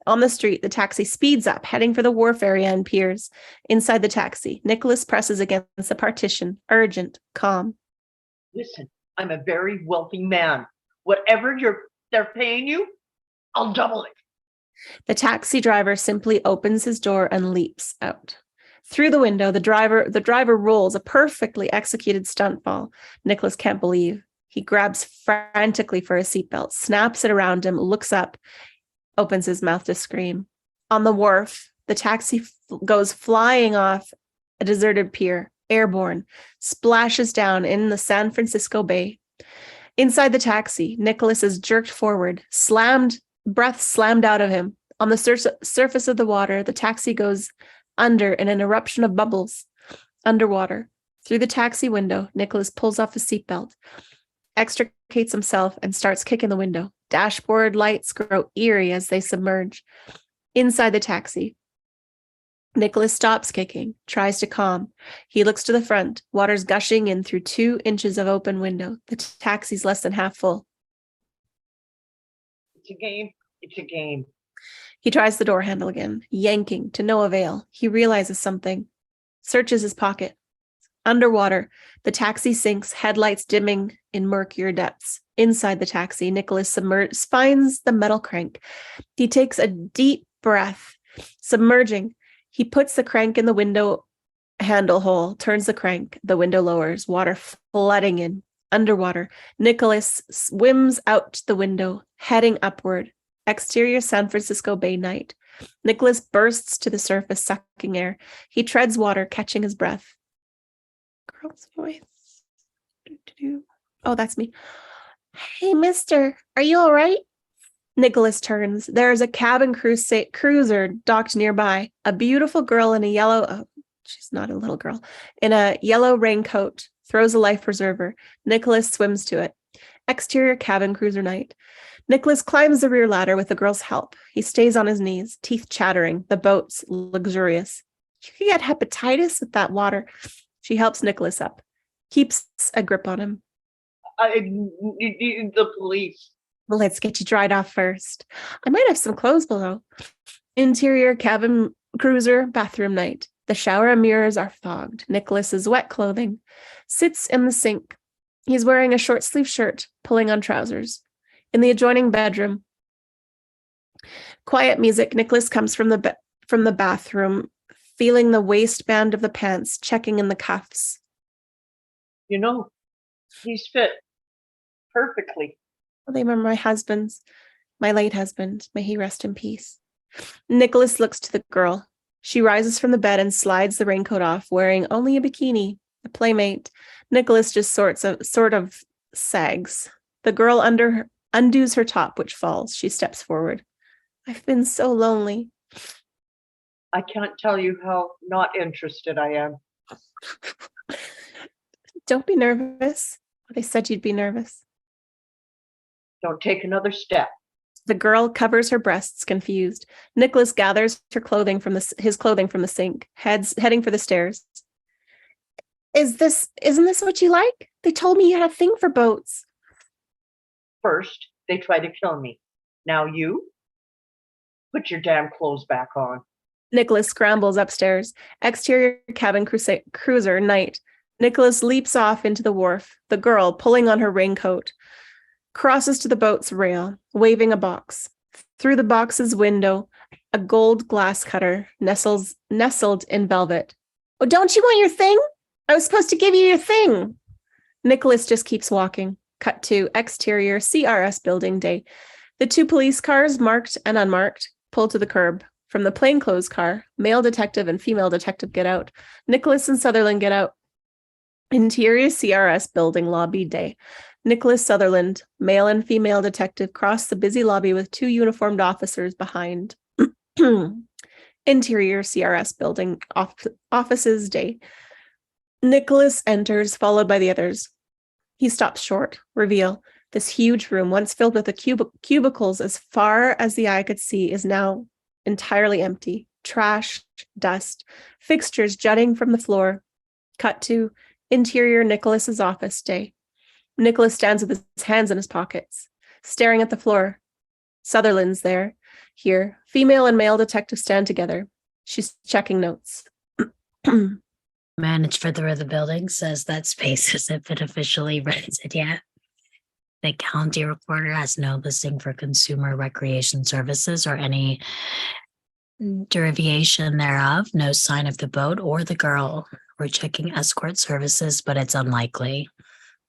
On the street, the taxi speeds up, heading for the wharf area and piers. Inside the taxi, Nicholas presses against the partition. Urgent. Calm. Listen, I'm a very wealthy man. Whatever they're paying you, I'll double it. The taxi driver simply opens his door and leaps out. Through the window, the driver rolls a perfectly executed stunt fall. Nicholas can't believe. He grabs frantically for a seatbelt, snaps it around him, looks up, opens his mouth to scream. On the wharf, the taxi goes flying off a deserted pier, airborne, splashes down in the San Francisco Bay. Inside the taxi, Nicholas is jerked forward, breath slammed out of him. On the surface of the water, the taxi goes under in an eruption of bubbles. Underwater. Through the taxi window, Nicholas pulls off his seatbelt, extricates himself, and starts kicking the window. Dashboard lights grow eerie as they submerge. Inside the taxi, Nicholas stops kicking, tries to calm. He looks to the front, water's gushing in through 2 inches of open window. The taxi's less than half full. It's a game. It's a game. He tries the door handle again, yanking to no avail. He realizes something, searches his pocket. Underwater, the taxi sinks, headlights dimming in murkier depths. Inside the taxi, Nicholas finds the metal crank. He takes a deep breath, submerging. He puts the crank in the window handle hole, turns the crank. The window lowers, water flooding in. Underwater, Nicholas swims out the window, heading upward. Exterior San Francisco Bay night. Nicholas bursts to the surface, sucking air. He treads water, catching his breath. Girl's voice. Oh, that's me. Hey, mister, are you all right? Nicholas turns. There is a cabin cruiser docked nearby. A beautiful girl in a yellow... Oh, she's not a little girl. In a yellow raincoat. Throws a life preserver. Nicholas swims to it. Exterior cabin cruiser night. Nicholas climbs the rear ladder with the girl's help. He stays on his knees, teeth chattering. The boat's luxurious. You could get hepatitis with that water. She helps Nicholas up. Keeps a grip on him. I need the police. Well, let's get you dried off first. I might have some clothes below. Interior cabin cruiser bathroom night. The shower and mirrors are fogged. Nicholas's wet clothing sits in the sink. He's wearing a short sleeve shirt, pulling on trousers. In the adjoining bedroom, quiet music. Nicholas comes from the bathroom, feeling the waistband of the pants, checking in the cuffs. You know, he's fit perfectly. They were my husband's, my late husband. May he rest in peace. Nicholas looks to the girl. She rises from the bed and slides the raincoat off, wearing only a bikini, a playmate. Nicholas just sort of sags. The girl undoes her top, which falls. She steps forward. I've been so lonely. I can't tell you how not interested I am. Don't be nervous. They said you'd be nervous. Don't take another step. The girl covers her breasts, confused. Nicholas gathers his clothing from the sink, heading for the stairs. Isn't this what you like? They told me you had a thing for boats. First, they tried to kill me. Now you? Put your damn clothes back on. Nicholas scrambles upstairs. Exterior cabin cruiser night. Nicholas leaps off into the wharf. The girl, pulling on her raincoat, crosses to the boat's rail, waving a box. Through the box's window, a gold glass cutter nestled in velvet. Oh, don't you want your thing? I was supposed to give you your thing. Nicholas just keeps walking. Cut to exterior CRS building day. The 2 police cars, marked and unmarked, pull to the curb. From the plainclothes car, male detective and female detective get out. Nicholas and Sutherland get out. Interior CRS building lobby day. Nicholas Sutherland, male and female detective, cross the busy lobby with 2 uniformed officers behind. Interior CRS building offices day. Nicholas enters, followed by the others. He stops short. Reveal. This huge room, once filled with the cubicles as far as the eye could see, is now entirely empty. Trash, dust, fixtures jutting from the floor. Cut to interior Nicholas's office day. Nicholas stands with his hands in his pockets, staring at the floor. Sutherland's there. Here, female and male detectives stand together. She's checking notes. Managed further of the building says that space hasn't been officially rented yet. The county recorder has no listing for consumer recreation services or any derivation thereof. No sign of the boat or the girl. We're checking escort services, but it's unlikely.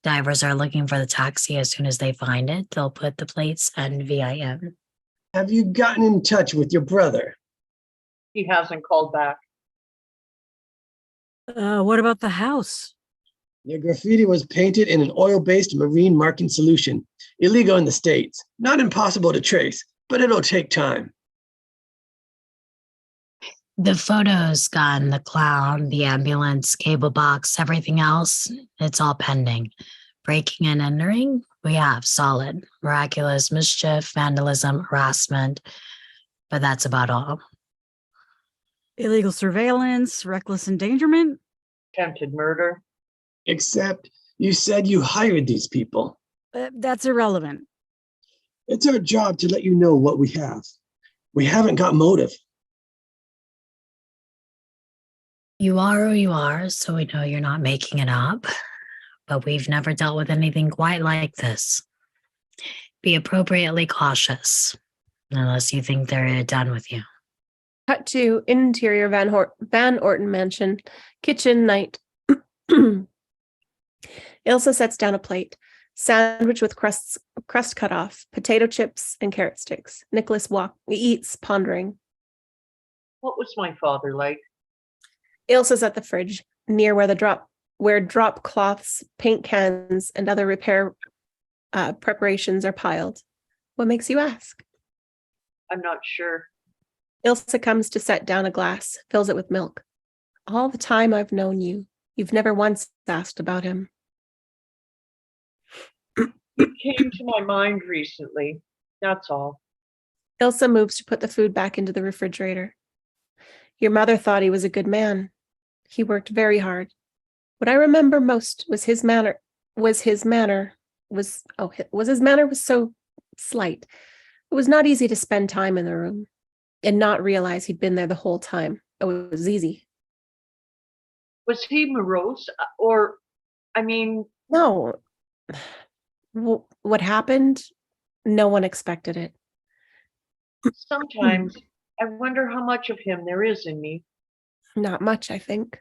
Divers are looking for the taxi. As soon as they find it, they'll put the plates NVIN. Have you gotten in touch with your brother? He hasn't called back. What about the house? Your graffiti was painted in an oil-based marine marking solution. Illegal in the States. Not impossible to trace, but it'll take time. The photos gone, the clown, the ambulance, cable box, everything else, it's all pending. Breaking and entering, we have solid. Miraculous mischief, vandalism, harassment, but that's about all. Illegal surveillance, reckless endangerment? Attempted murder. Except you said you hired these people. That's irrelevant. It's our job to let you know what we have. We haven't got motive. You are who you are, so we know you're not making it up. But we've never dealt with anything quite like this. Be appropriately cautious, unless you think they're done with you. Cut to interior Van Orton mansion, kitchen night. Ilsa sets down a plate, sandwich with crust cut off, potato chips and carrot sticks. Nicholas eats, pondering. What was my father like? Ilsa's at the fridge, near where drop cloths, paint cans, and other repair preparations are piled. What makes you ask? I'm not sure. Ilsa comes to set down a glass, fills it with milk. All the time I've known you, you've never once asked about him. It came to my mind recently. That's all. Ilsa moves to put the food back into the refrigerator. Your mother thought he was a good man. He worked very hard. What I remember most was his manner was so slight. It was not easy to spend time in the room and not realize he'd been there the whole time. It was easy. Was he morose? Or, I mean... No. What happened? No one expected it. Sometimes I wonder how much of him there is in me. Not much, I think.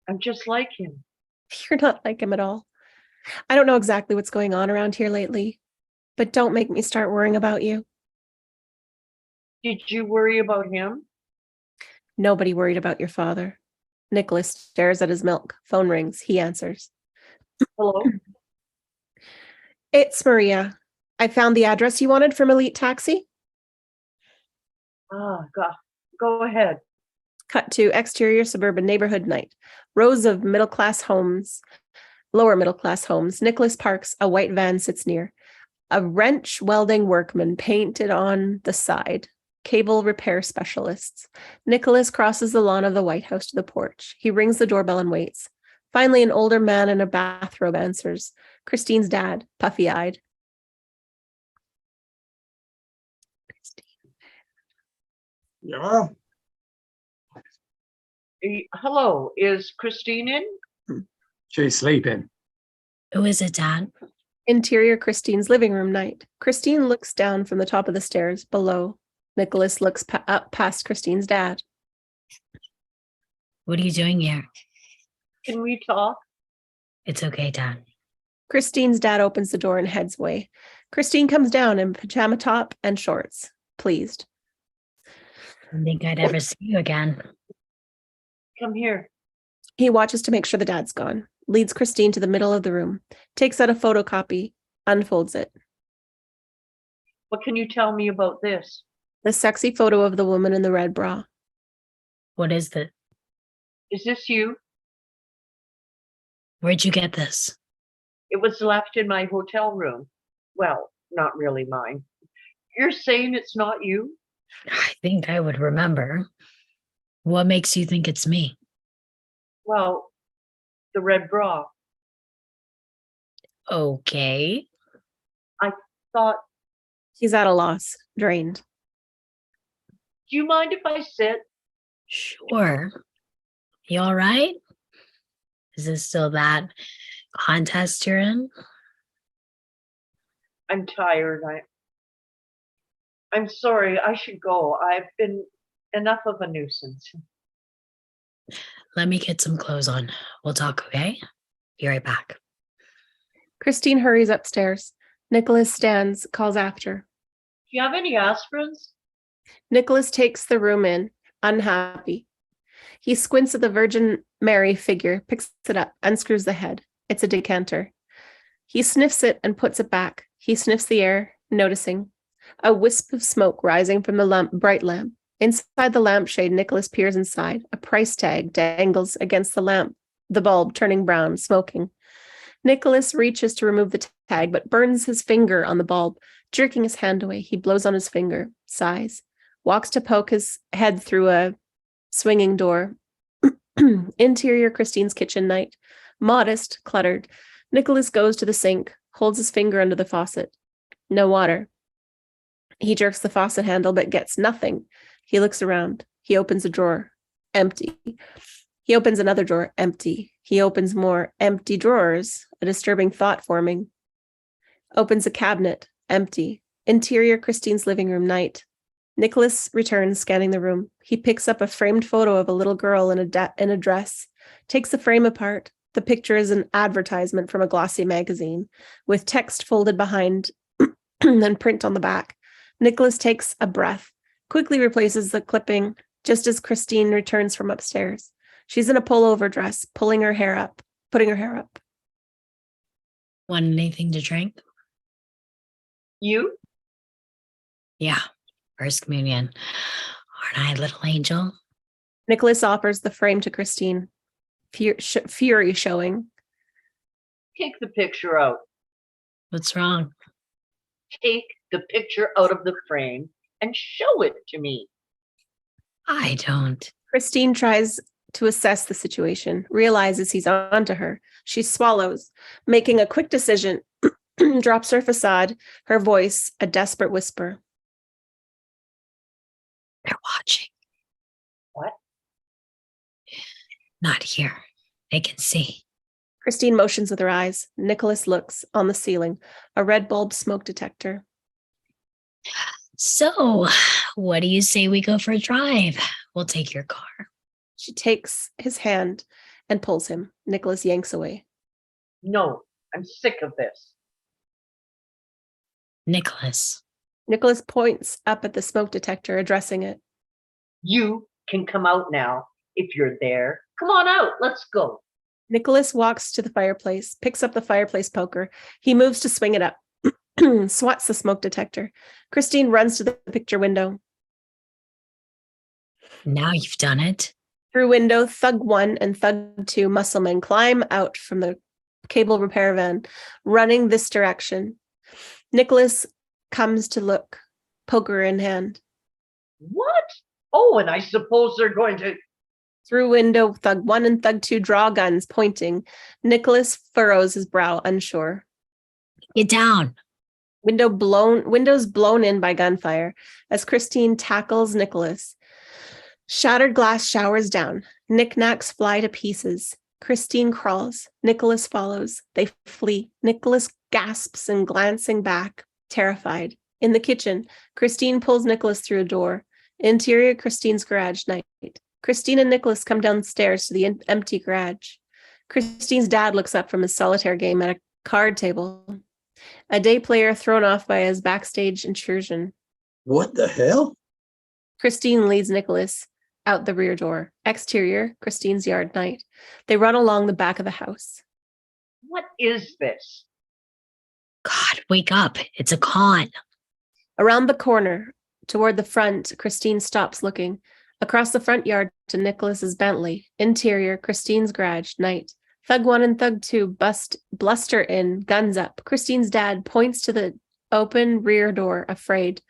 I'm just like him. You're not like him at all. I don't know exactly what's going on around here lately, but don't make me start worrying about you. Did you worry about him? Nobody worried about your father. Nicholas stares at his milk. Phone rings. He answers. Hello? It's Maria. I found the address you wanted from Elite Taxi. Ah, go ahead. Cut to exterior suburban neighborhood night. Rows of middle-class homes, lower middle-class homes. Nicholas parks. A white van sits near. A wrench welding workman painted on the side. Cable repair specialists. Nicholas crosses the lawn of the White House to the porch. He rings the doorbell and waits. Finally, an older man in a bathrobe answers. Christine's dad, puffy-eyed. Yeah. Hello, is Christine in? She's sleeping. Who is it, Dad? Interior Christine's living room night. Christine looks down from the top of the stairs below. Nicholas looks up past Christine's dad. What are you doing here? Can we talk? It's okay, Dad. Christine's dad opens the door and heads away. Christine comes down in pajama top and shorts, pleased. I didn't think I'd ever see you again. Come here. He watches to make sure the dad's gone, leads Christine to the middle of the room, takes out a photocopy, unfolds it. What can you tell me about this? The sexy photo of the woman in the red bra. What is that? Is this you? Where'd you get this? It was left in my hotel room. Well, not really mine. You're saying it's not you? I think I would remember. What makes you think it's me? Well, the red bra. Okay. Thought, He's at a loss, drained. do you mind if I sit? Sure. You all right? Is this still that contest you're in? I'm tired. I'm sorry. I should go. I've been enough of a nuisance. Let me get some clothes on. We'll talk, okay? Be right back. Christine hurries upstairs. Nicholas stands, calls after. Do you have any aspirins? Nicholas takes the room in, unhappy. He squints at the Virgin Mary figure, picks it up, unscrews the head. It's a decanter. He sniffs it and puts it back. He sniffs the air, noticing a wisp of smoke rising from the bright lamp. Inside the lampshade, Nicholas peers inside. A price tag dangles against the lamp, the bulb turning brown, smoking. Nicholas reaches to remove the tag, but burns his finger on the bulb. Jerking his hand away, he blows on his finger, sighs, walks to poke his head through a swinging door. Interior Christine's kitchen night. Modest, cluttered. Nicholas goes to the sink, holds his finger under the faucet. No water. He jerks the faucet handle, but gets nothing. He looks around. He opens a drawer. Empty. He opens another drawer. Empty. He opens more empty drawers. A disturbing thought forming. Opens a cabinet. Empty. Interior Christine's living room night. Nicholas returns, scanning the room. He picks up a framed photo of a little girl in a dress, takes the frame apart. The picture is an advertisement from a glossy magazine, with text folded behind and print on the back. Nicholas takes a breath, quickly replaces the clipping just as Christine returns from upstairs. She's in a pullover dress, putting her hair up. Want anything to drink? You? Yeah. First communion. Aren't I a little angel? Nicholas offers the frame to Christine, fury showing. Take the picture out. What's wrong? Take the picture out of the frame and show it to me. I don't. Christine tries to assess the situation, realizes he's onto her. She swallows, making a quick decision, drops her facade, her voice a desperate whisper. They're watching. What? Not here. They can see. Christine motions with her eyes. Nicholas looks on the ceiling, a red bulb smoke detector. So, what do you say we go for a drive? We'll take your car. She takes his hand and pulls him. Nicholas yanks away. No, I'm sick of this. Nicholas. Nicholas points up at the smoke detector, addressing it. You can come out now if you're there. Come on out. Let's go. Nicholas walks to the fireplace, picks up the fireplace poker. He moves to swing it up, swats the smoke detector. Christine runs to the picture window. Now you've done it. Through window, Thug 1 and Thug 2 musclemen climb out from the cable repair van, running this direction. Nicholas comes to look, poker in hand. What? Oh, and I suppose they're going to... Through window, Thug 1 and Thug 2 draw guns, pointing. Nicholas furrows his brow, unsure. Get down. Windows blown in by gunfire as Christine tackles Nicholas. Shattered glass showers down. Knickknacks fly to pieces. Christine crawls. Nicholas follows. They flee. Nicholas gasps and glancing back, terrified. In the kitchen, Christine pulls Nicholas through a door. Interior Christine's garage night. Christine and Nicholas come downstairs to the empty garage. Christine's dad looks up from his solitaire game at a card table. A day player thrown off by his backstage intrusion. What the hell? Christine leads Nicholas out the rear door. Exterior, Christine's yard night. They run along the back of the house. What is this? God, wake up. It's a con. Around the corner, toward the front, Christine stops looking. Across the front yard to Nicholas's Bentley. Interior, Christine's garage night. Thug 1 and Thug 2 bluster in, guns up. Christine's dad points to the open rear door, afraid.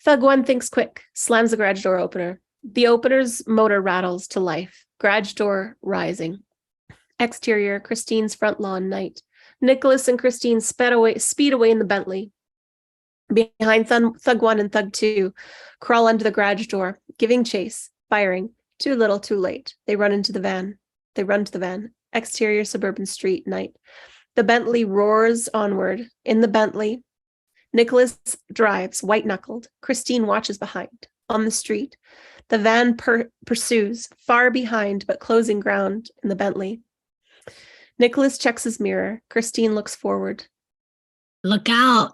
Thug 1 thinks quick, slams the garage door opener. The opener's motor rattles to life. Garage door rising. Exterior, Christine's front lawn, night. Nicholas and Christine speed away in the Bentley. Behind Thug 1 and Thug 2 crawl under the garage door, giving chase, firing. Too little, too late. They run to the van. Exterior, suburban street, night. The Bentley roars onward. In the Bentley, Nicholas drives, white-knuckled. Christine watches behind. On the street, the van pursues, far behind but closing ground in the Bentley. Nicholas checks his mirror. Christine looks forward. Look out.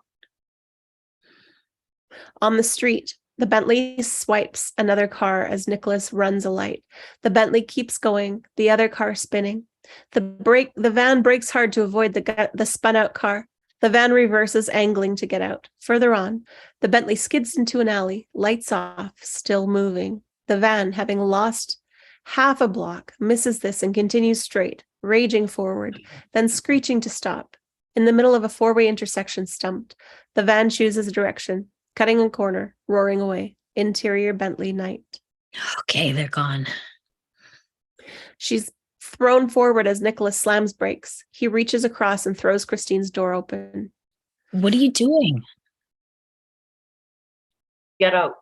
On the street, the Bentley swipes another car as Nicholas runs a light. The Bentley keeps going, the other car spinning. The van brakes hard to avoid the spun-out car. The van reverses, angling to get out. Further on, the Bentley skids into an alley, lights off, still moving. The van, having lost half a block, misses this and continues straight, raging forward, then screeching to stop. In the middle of a four-way intersection, stumped, the van chooses a direction, cutting a corner, roaring away. Interior Bentley, night. Okay, they're gone. She's thrown forward as Nicholas slams brakes. He reaches across and throws Christine's door open. What are you doing? Get out.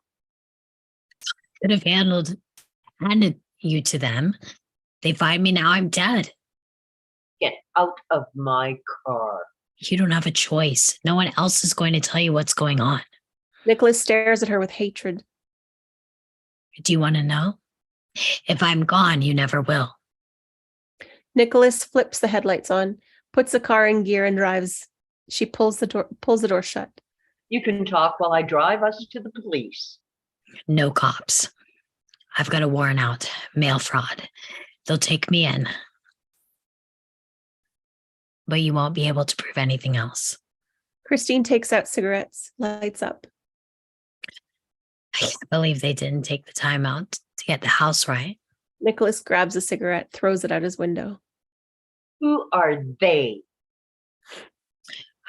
Could have handed you to them. They find me now, I'm dead. Get out of my car. You don't have a choice. No one else is going to tell you what's going on. Nicholas stares at her with hatred. Do you want to know? If I'm gone, you never will. Nicholas flips the headlights on, puts the car in gear and drives. She pulls the door shut. You can talk while I drive us to the police. No cops. I've got a warrant out. Mail fraud. They'll take me in. But you won't be able to prove anything else. Christine takes out cigarettes, lights up. I can't believe they didn't take the time out to get the house right. Nicholas grabs a cigarette, throws it out his window. Who are they?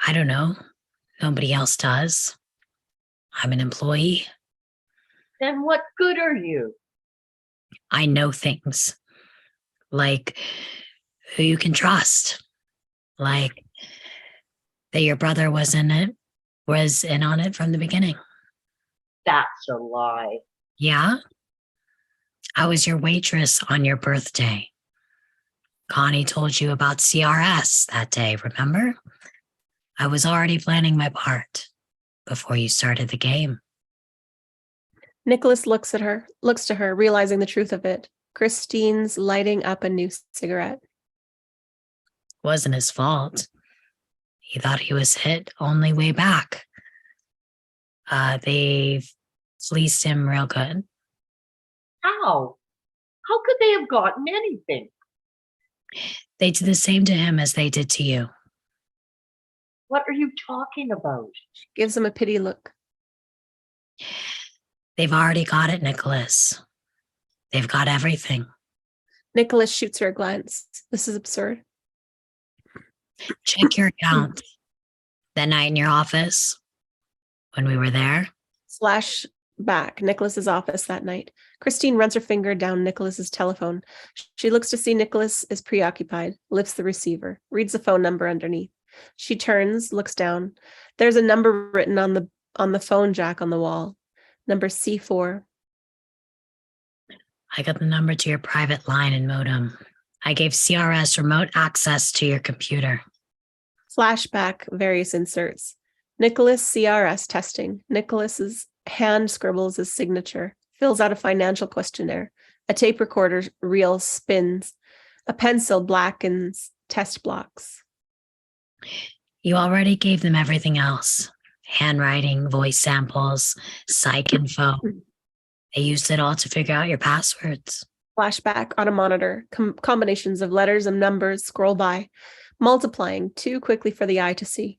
I don't know. Nobody else does. I'm an employee. Then what good are you? I know things. Like who you can trust. Like that your brother was in on it from the beginning. That's a lie. Yeah? I was your waitress on your birthday. Connie told you about CRS that day, remember? I was already planning my part before you started the game. Nicholas looks to her, realizing the truth of it. Christine's lighting up a new cigarette. Wasn't his fault. He thought he was hit only way back. They fleeced him real good. How? How could they have gotten anything? They did the same to him as they did to you. What are you talking about? She gives him a pity look. They've already got it, Nicholas. They've got everything. Nicholas shoots her a glance. This is absurd. Check your account. That night in your office, when we were there. Flash back, Nicholas's office that night. Christine runs her finger down Nicholas's telephone. She looks to see Nicholas is preoccupied, lifts the receiver, reads the phone number underneath. She turns, looks down. There's a number written on the phone jack on the wall. Number C4. I got the number to your private line and modem. I gave CRS remote access to your computer. Flashback, various inserts. Nicholas CRS testing. Nicholas's hand scribbles his signature, fills out a financial questionnaire. A tape recorder reel spins. A pencil blackens test blocks. You already gave them everything else. Handwriting, voice samples, psych info. They used it all to figure out your passwords. Flashback on a monitor. Combinations of letters and numbers scroll by, multiplying too quickly for the eye to see.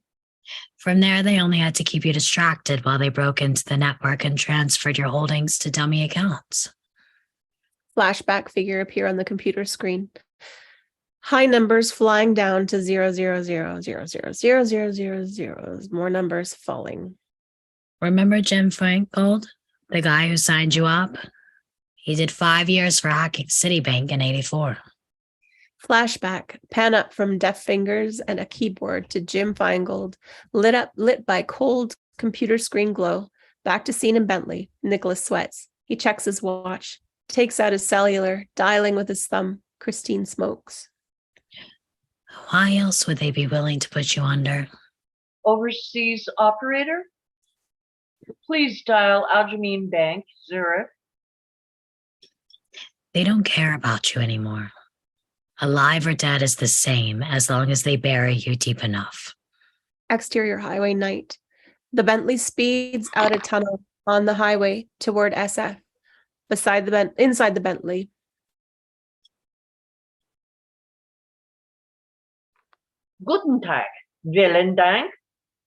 From there, they only had to keep you distracted while they broke into the network and transferred your holdings to dummy accounts. Flashback figure appear on the computer screen. High numbers flying down to 0, 0, 0, 0, 0, 0, 0, 0, 0. More numbers falling. Remember Jim Frankold, the guy who signed you up? He did 5 years for hacking Citibank in '84. Flashback, pan up from deft fingers and a keyboard to Jim Feingold, lit by cold computer screen glow. Back to scene in Bentley. Nicholas sweats. He checks his watch, takes out his cellular, dialing with his thumb. Christine smokes. Why else would they be willing to put you under? Overseas operator? Please dial Aljameen Bank, Zurich. They don't care about you anymore. Alive or dead is the same as long as they bury you deep enough. Exterior highway night. The Bentley speeds out a tunnel on the highway toward SF. Inside the Bentley. Guten Tag, vielen Dank,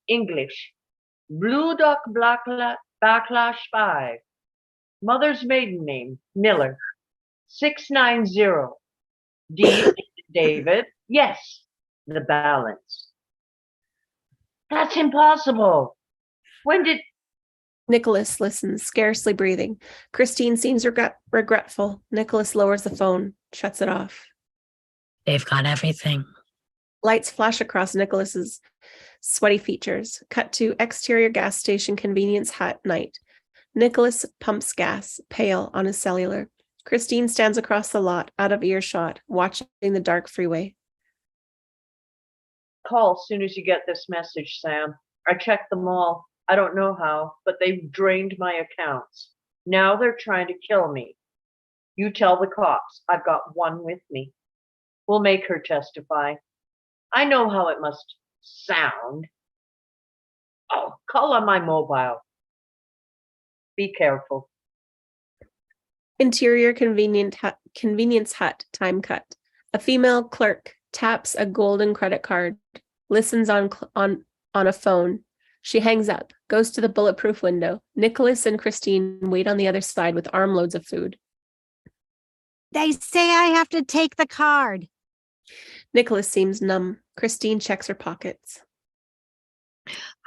English. Blue Duck Backlash 5. Mother's maiden name, Miller. 690. D. David. Yes, the balance. That's impossible. When did... Nicholas listens, scarcely breathing. Christine seems regretful. Nicholas lowers the phone, shuts it off. They've got everything. Lights flash across Nicholas's sweaty features. Cut to exterior gas station convenience hut night. Nicholas pumps gas, pale, on his cellular. Christine stands across the lot, out of earshot, watching the dark freeway. Call as soon as you get this message, Sam. I checked them all. I don't know how, but they've drained my accounts. Now they're trying to kill me. You tell the cops I've got one with me. We'll make her testify. I know how it must sound. Oh, call on my mobile. Be careful. Interior convenience hut time cut. A female clerk taps a golden credit card, listens on a phone. She hangs up, goes to the bulletproof window. Nicholas and Christine wait on the other side with armloads of food. They say I have to take the card. Nicholas seems numb. Christine checks her pockets.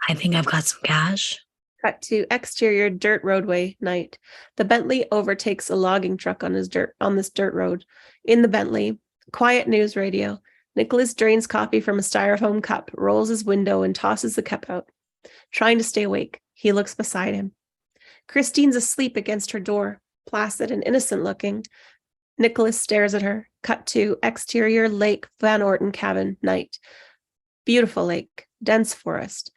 I think I've got some cash. Cut to exterior dirt roadway night. The Bentley overtakes a logging truck on this dirt road. In the Bentley, quiet news radio. Nicholas drains coffee from a styrofoam cup, rolls his window, and tosses the cup out. Trying to stay awake, he looks beside him. Christine's asleep against her door, placid and innocent looking. Nicholas stares at her. Cut to exterior Lake Van Orton cabin night. Beautiful lake, dense forest.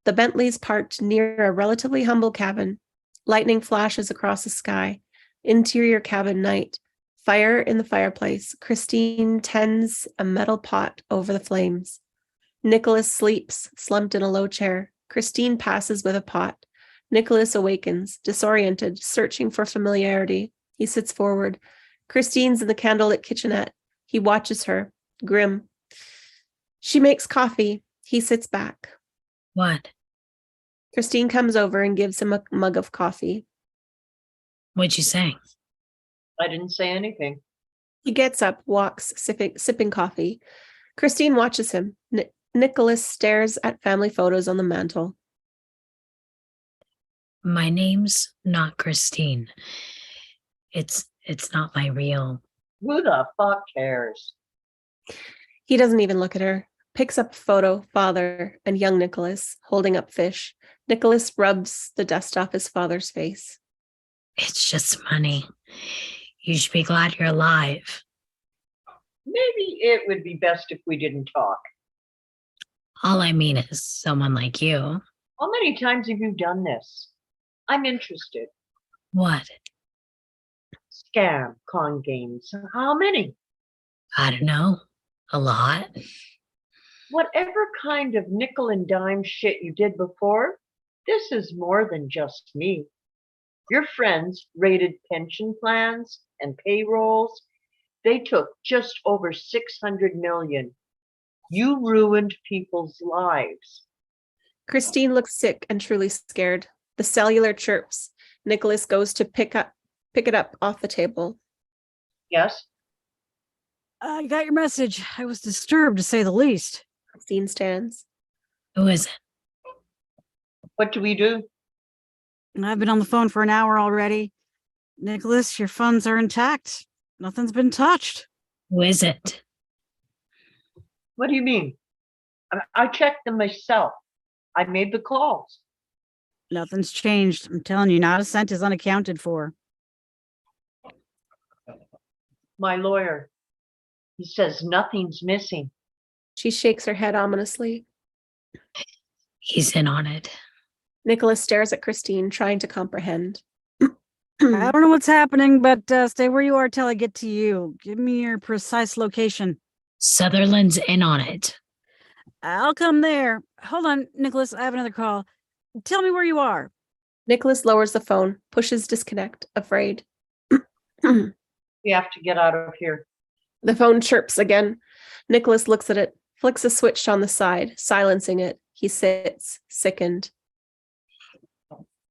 The Bentley's parked near a relatively humble cabin. Lightning flashes across the sky. Interior cabin night. Fire in the fireplace. Christine tends a metal pot over the flames. Nicholas sleeps, slumped in a low chair. Christine passes with a pot. Nicholas awakens, disoriented, searching for familiarity. He sits forward. Christine's in the candlelit kitchenette. He watches her, grim. She makes coffee. He sits back. What? Christine comes over and gives him a mug of coffee. What'd you say? I didn't say anything. He gets up, walks, sipping coffee. Christine watches him. Nicholas stares at family photos on the mantle. My name's not Christine. It's not my real. Who the fuck cares? He doesn't even look at her. Picks up a photo, father and young Nicholas, holding up fish. Nicholas rubs the dust off his father's face. It's just money. You should be glad you're alive. Maybe it would be best if we didn't talk. All I mean is someone like you. How many times have you done this? I'm interested. What? Scam, con games. How many? I don't know. A lot. Whatever kind of nickel and dime shit you did before, this is more than just me. Your friends raided pension plans and payrolls. They took just over 600 million. You ruined people's lives. Christine looks sick and truly scared. The cellular chirps. Nicholas goes to pick it up off the table. Yes? I got your message. I was disturbed, to say the least. Christine stands. Who is it? What do we do? I've been on the phone for an hour already. Nicholas, your funds are intact. Nothing's been touched. Who is it? What do you mean? I checked them myself. I made the calls. Nothing's changed. I'm telling you, not a cent is unaccounted for. My lawyer, he says nothing's missing. She shakes her head ominously. He's in on it. Nicholas stares at Christine, trying to comprehend. I don't know what's happening, but stay where you are till I get to you. Give me your precise location. Sutherland's in on it. I'll come there. Hold on, Nicholas. I have another call. Tell me where you are. Nicholas lowers the phone, pushes disconnect, afraid. We have to get out of here. The phone chirps again. Nicholas looks at it, flicks a switch on the side, silencing it. He sits, sickened.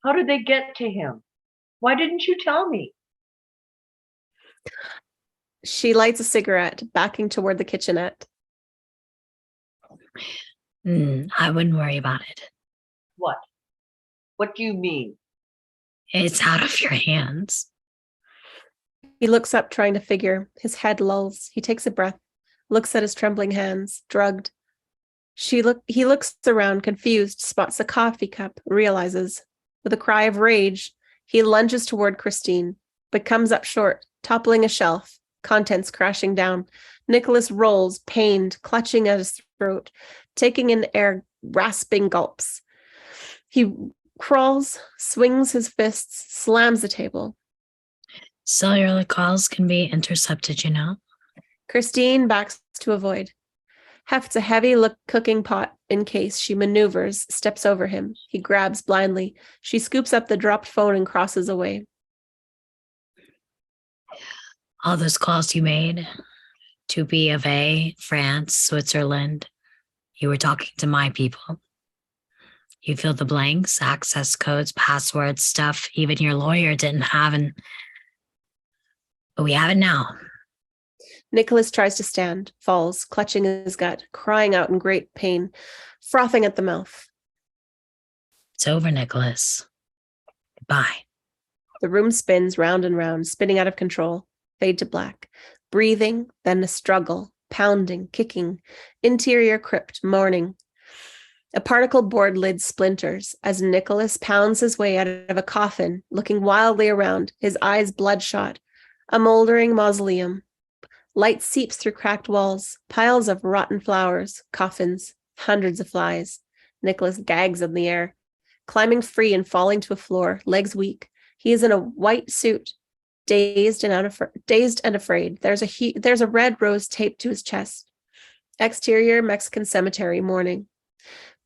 How did they get to him? Why didn't you tell me? She lights a cigarette, backing toward the kitchenette. I wouldn't worry about it. What? What do you mean? It's out of your hands. He looks up, trying to figure. His head lulls. He takes a breath, looks at his trembling hands, drugged. He looks around, confused, spots the coffee cup, realizes. With a cry of rage, he lunges toward Christine, but comes up short, toppling a shelf, contents crashing down. Nicholas rolls, pained, clutching at his throat, taking in air, rasping gulps. He crawls, swings his fists, slams the table. Cellular calls can be intercepted, you know. Christine backs to avoid. Hefts a heavy cooking pot in case. She maneuvers, steps over him. He grabs blindly. She scoops up the dropped phone and crosses away. All those calls you made to B of A, France, Switzerland, you were talking to my people. You filled the blanks, access codes, passwords, stuff even your lawyer didn't have, but we have it now. Nicholas tries to stand, falls, clutching his gut, crying out in great pain, frothing at the mouth. It's over, Nicholas. Goodbye. The room spins round and round, spinning out of control. Fade to black. Breathing, then a struggle, pounding, kicking. Interior crypt, mourning. A particle board lid splinters as Nicholas pounds his way out of a coffin, looking wildly around, his eyes bloodshot. A moldering mausoleum. Light seeps through cracked walls, piles of rotten flowers, coffins, hundreds of flies. Nicholas gags in the air, climbing free and falling to a floor, legs weak. He is in a white suit, dazed and afraid. There's a red rose taped to his chest. Exterior Mexican cemetery, mourning.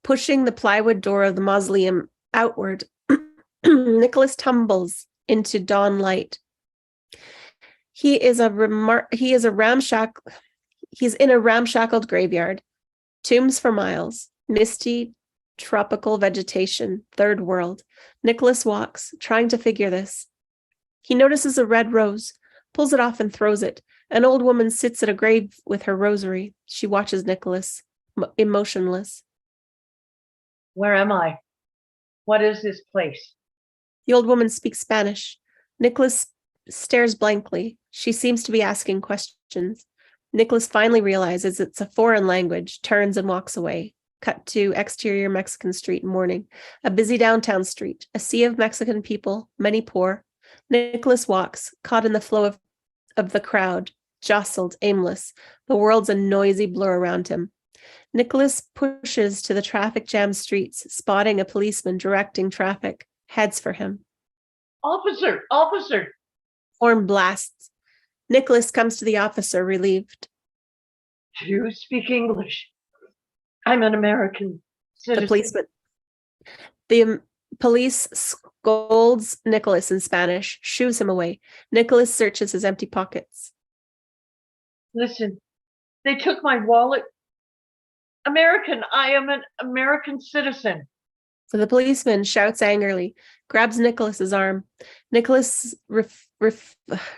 Pushing the plywood door of the mausoleum outward, Nicholas tumbles into dawn light. He's in a ramshackled graveyard. Tombs for miles. Misty, tropical vegetation. Third world. Nicholas walks, trying to figure this. He notices a red rose, pulls it off and throws it. An old woman sits at a grave with her rosary. She watches Nicholas, emotionless. Where am I? What is this place? The old woman speaks Spanish. Nicholas stares blankly. She seems to be asking questions. Nicholas finally realizes it's a foreign language, turns and walks away. Cut to exterior Mexican street, morning. A busy downtown street, a sea of Mexican people, many poor. Nicholas walks, caught in the flow of the crowd, jostled, aimless. The world's a noisy blur around him. Nicholas pushes to the traffic jammed streets, spotting a policeman directing traffic, heads for him. Officer! Officer! Horn blasts. Nicholas comes to the officer, relieved. Do you speak English? I'm an American citizen. The police scolds Nicholas in Spanish, shoos him away. Nicholas searches his empty pockets. Listen, they took my wallet. American, I am an American citizen. So the policeman shouts angrily, grabs Nicholas's arm. Nicholas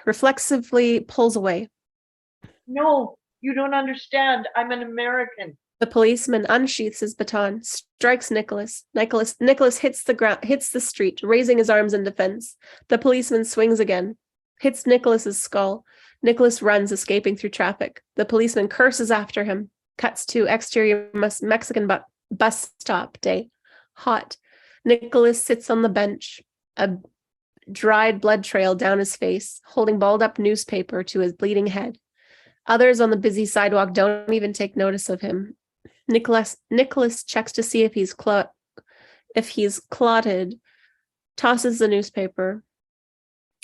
reflexively pulls away. No, you don't understand. I'm an American. The policeman unsheaths his baton, strikes Nicholas. Nicholas hits the ground, hits the street, raising his arms in defense. The policeman swings again, hits Nicholas's skull. Nicholas runs, escaping through traffic. The policeman curses after him. Cuts to exterior Mexican bus stop day. Hot. Nicholas sits on the bench, a dried blood trail down his face, holding balled up newspaper to his bleeding head. Others on the busy sidewalk don't even take notice of him. Nicholas checks to see if he's clotted, tosses the newspaper.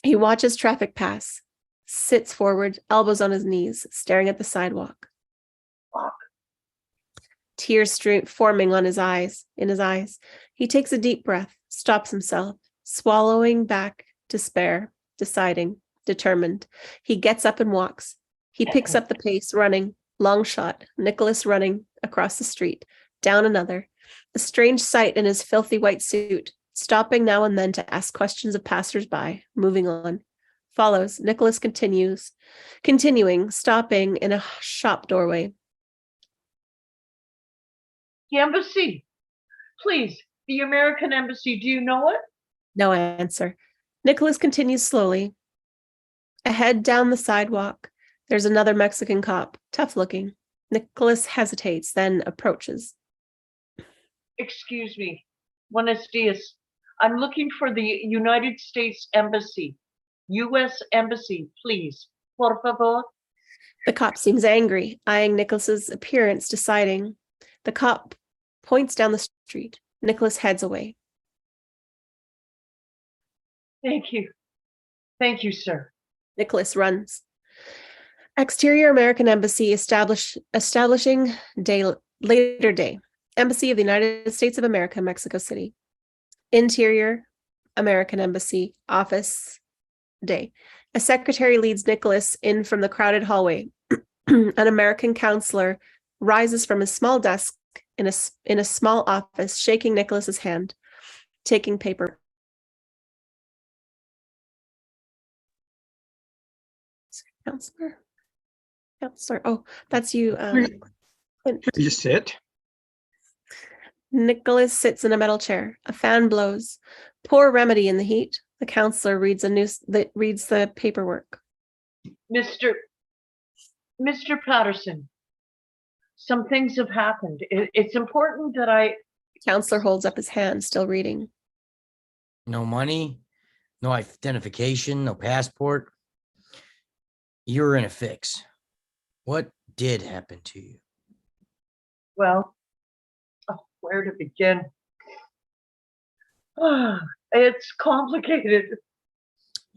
He watches traffic pass, sits forward, elbows on his knees, staring at the sidewalk. Tears forming in his eyes. He takes a deep breath, stops himself, swallowing back despair, deciding, determined. He gets up and walks. He picks up the pace, running. Long shot. Nicholas running across the street. Down another. A strange sight in his filthy white suit, stopping now and then to ask questions of passers-by, moving on. Follows. Nicholas continuing, stopping in a shop doorway. The embassy. Please, the American embassy. Do you know it? No answer. Nicholas continues slowly. Ahead down the sidewalk, there's another Mexican cop, tough looking. Nicholas hesitates, then approaches. Excuse me. Buenos dias. I'm looking for the United States Embassy. U.S. Embassy, please. Por favor. The cop seems angry, eyeing Nicholas's appearance, deciding. The cop points down the street. Nicholas heads away. Thank you. Thank you, sir. Nicholas runs. Exterior American Embassy establishing later day. Embassy of the United States of America, Mexico City. Interior American Embassy, office day. A secretary leads Nicholas in from the crowded hallway. An American counselor rises from his small desk in a small office, shaking Nicholas's hand, taking paper. Counselor. Oh, that's you. Clint. You sit. Nicholas sits in a metal chair. A fan blows. Poor remedy in the heat. The counselor reads the paperwork. Mr. Patterson, some things have happened. It's important that The counselor holds up his hand, still reading. No money, no identification, no passport. You're in a fix. What did happen to you? Well, where to begin? It's complicated.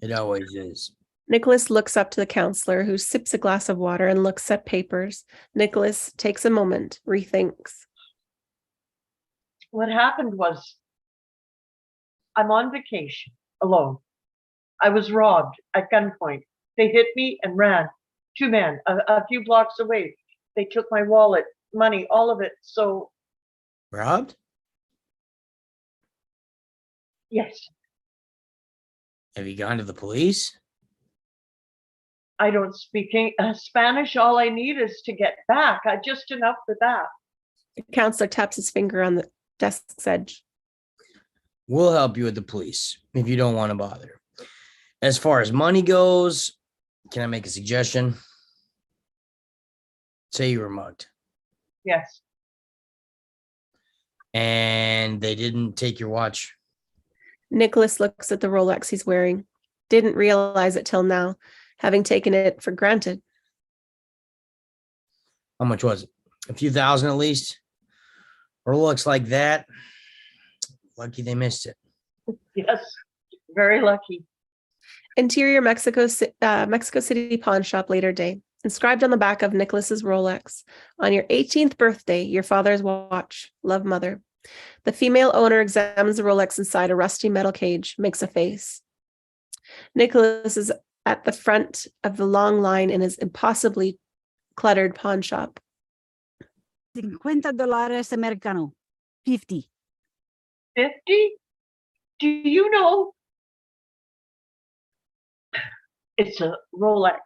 It always is. Nicholas looks up to the counselor, who sips a glass of water and looks at papers. Nicholas takes a moment, rethinks. What happened was, I'm on vacation alone. I was robbed at gunpoint. They hit me and ran. Two men, a few blocks away. They took my wallet, money, all of it. So, Robbed? yes, Have you gone to the police? I don't speak Spanish. All I need is to get back. Just enough for that. The counselor taps his finger on the desk's edge. We'll help you with the police if you don't want to bother. As far as money goes, can I make a suggestion? Say you were mugged Yes. and they didn't take your watch. Nicholas looks at the Rolex he's wearing. Didn't realize it till now, having taken it for granted. How much was it? A few thousand at least? Rolex like that. Lucky they missed it. Yes. Very lucky. Interior Mexico City pawn shop later day. Inscribed on the back of Nicholas's Rolex. On your 18th birthday, your father's watch. Love, Mother. The female owner examines the Rolex inside a rusty metal cage, makes a face. Nicholas is at the front of the long line in his impossibly cluttered pawn shop. $50 Americano. 50. 50? Do you know? It's a Rolex.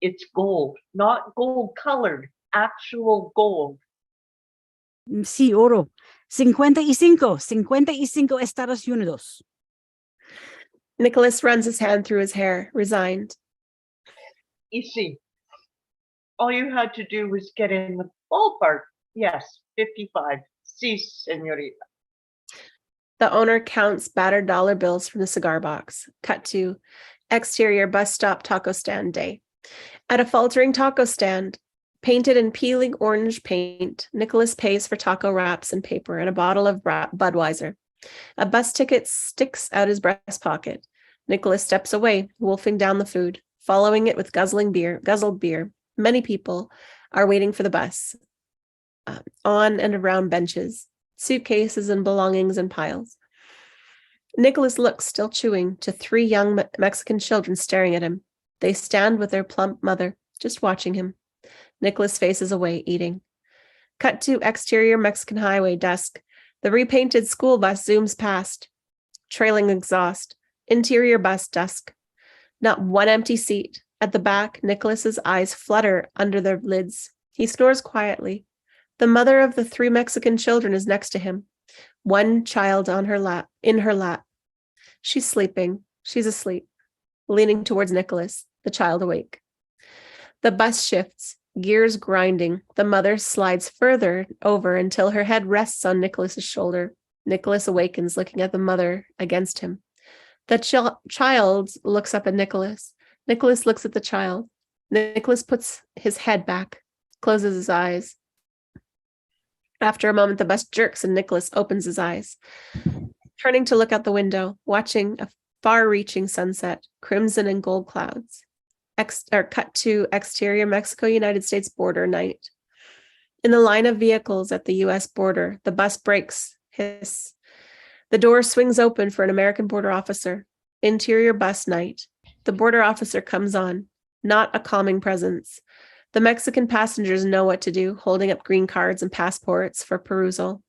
It's gold, not gold colored, actual gold. Sí, oro. 55 Estados Unidos. Nicholas runs his hand through his hair, resigned. You see, all you had to do was get in the ballpark. Yes, 55. Si, senorita. The owner counts battered dollar bills from the cigar box. Cut to exterior bus stop taco stand day. At a faltering taco stand, painted in peeling orange paint, Nicholas pays for taco wraps and paper and a bottle of Budweiser. A bus ticket sticks out his breast pocket. Nicholas steps away, wolfing down the food, following it with guzzled beer. Many people are waiting for the bus. On and around benches, suitcases and belongings in piles. Nicholas looks, still chewing, to 3 young Mexican children staring at him. They stand with their plump mother, just watching him. Nicholas faces away, eating. Cut to exterior Mexican highway, dusk. The repainted school bus zooms past, trailing exhaust. Interior bus, dusk. Not one empty seat. At the back, Nicholas's eyes flutter under their lids. He snores quietly. The mother of the 3 Mexican children is next to him. One child in her lap. She's sleeping. She's asleep. Leaning towards Nicholas, the child awake. The bus shifts, gears grinding. The mother slides further over until her head rests on Nicholas's shoulder. Nicholas awakens, looking at the mother against him. The child looks up at Nicholas. Nicholas looks at the child. Nicholas puts his head back, closes his eyes. After a moment, the bus jerks and Nicholas opens his eyes. Turning to look out the window, watching a far-reaching sunset, crimson and gold clouds. Cut to exterior Mexico-United States border night. In the line of vehicles at the U.S. border, the bus brakes, hiss. The door swings open for an American border officer. Interior bus night. The border officer comes on, not a calming presence. The Mexican passengers know what to do, holding up green cards and passports for perusal.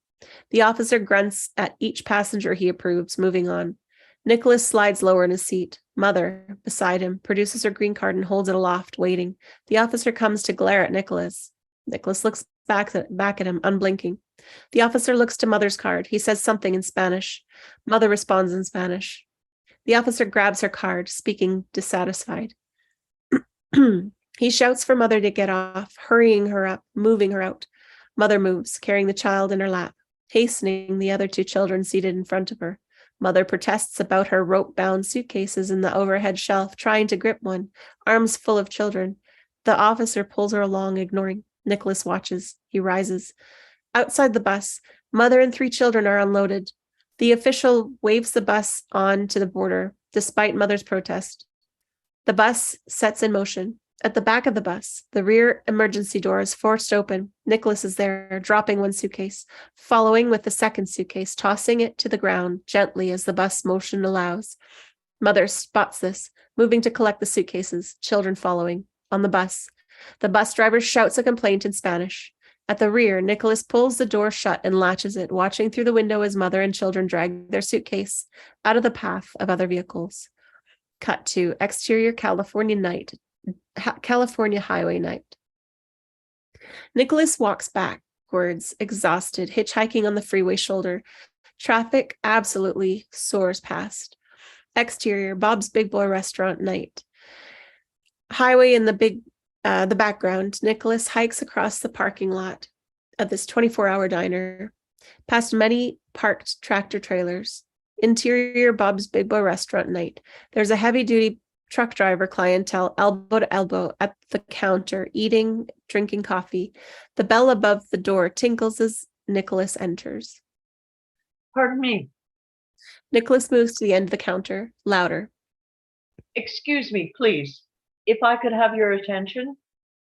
The officer grunts at each passenger he approves, moving on. Nicholas slides lower in his seat. Mother, beside him, produces her green card and holds it aloft, waiting. The officer comes to glare at Nicholas. Nicholas looks back at him, unblinking. The officer looks to Mother's card. He says something in Spanish. Mother responds in Spanish. The officer grabs her card, speaking dissatisfied. He shouts for Mother to get off, hurrying her up, moving her out. Mother moves, carrying the child in her lap, hastening the other 2 children seated in front of her. Mother protests about her rope-bound suitcases in the overhead shelf, trying to grip one, arms full of children. The officer pulls her along, ignoring. Nicholas watches. He rises. Outside the bus, Mother and 3 children are unloaded. The official waves the bus on to the border, despite Mother's protest. The bus sets in motion. At the back of the bus, the rear emergency door is forced open. Nicholas is there, dropping one suitcase, following with the second suitcase, tossing it to the ground gently as the bus motion allows. Mother spots this, moving to collect the suitcases, children following. On the bus driver shouts a complaint in Spanish. At the rear, Nicholas pulls the door shut and latches it, watching through the window as Mother and children drag their suitcase out of the path of other vehicles. Cut to exterior California highway night. Nicholas walks backwards, exhausted, hitchhiking on the freeway shoulder. Traffic absolutely soars past. Exterior, Bob's Big Boy Restaurant night. Highway in the background. Nicholas hikes across the parking lot of this 24-hour diner, past many parked tractor trailers. Interior, Bob's Big Boy Restaurant night. There's a heavy-duty truck driver clientele elbow to elbow at the counter, eating, drinking coffee. The bell above the door tinkles as Nicholas enters. Pardon me. Nicholas moves to the end of the counter, louder. Excuse me, please. If I could have your attention.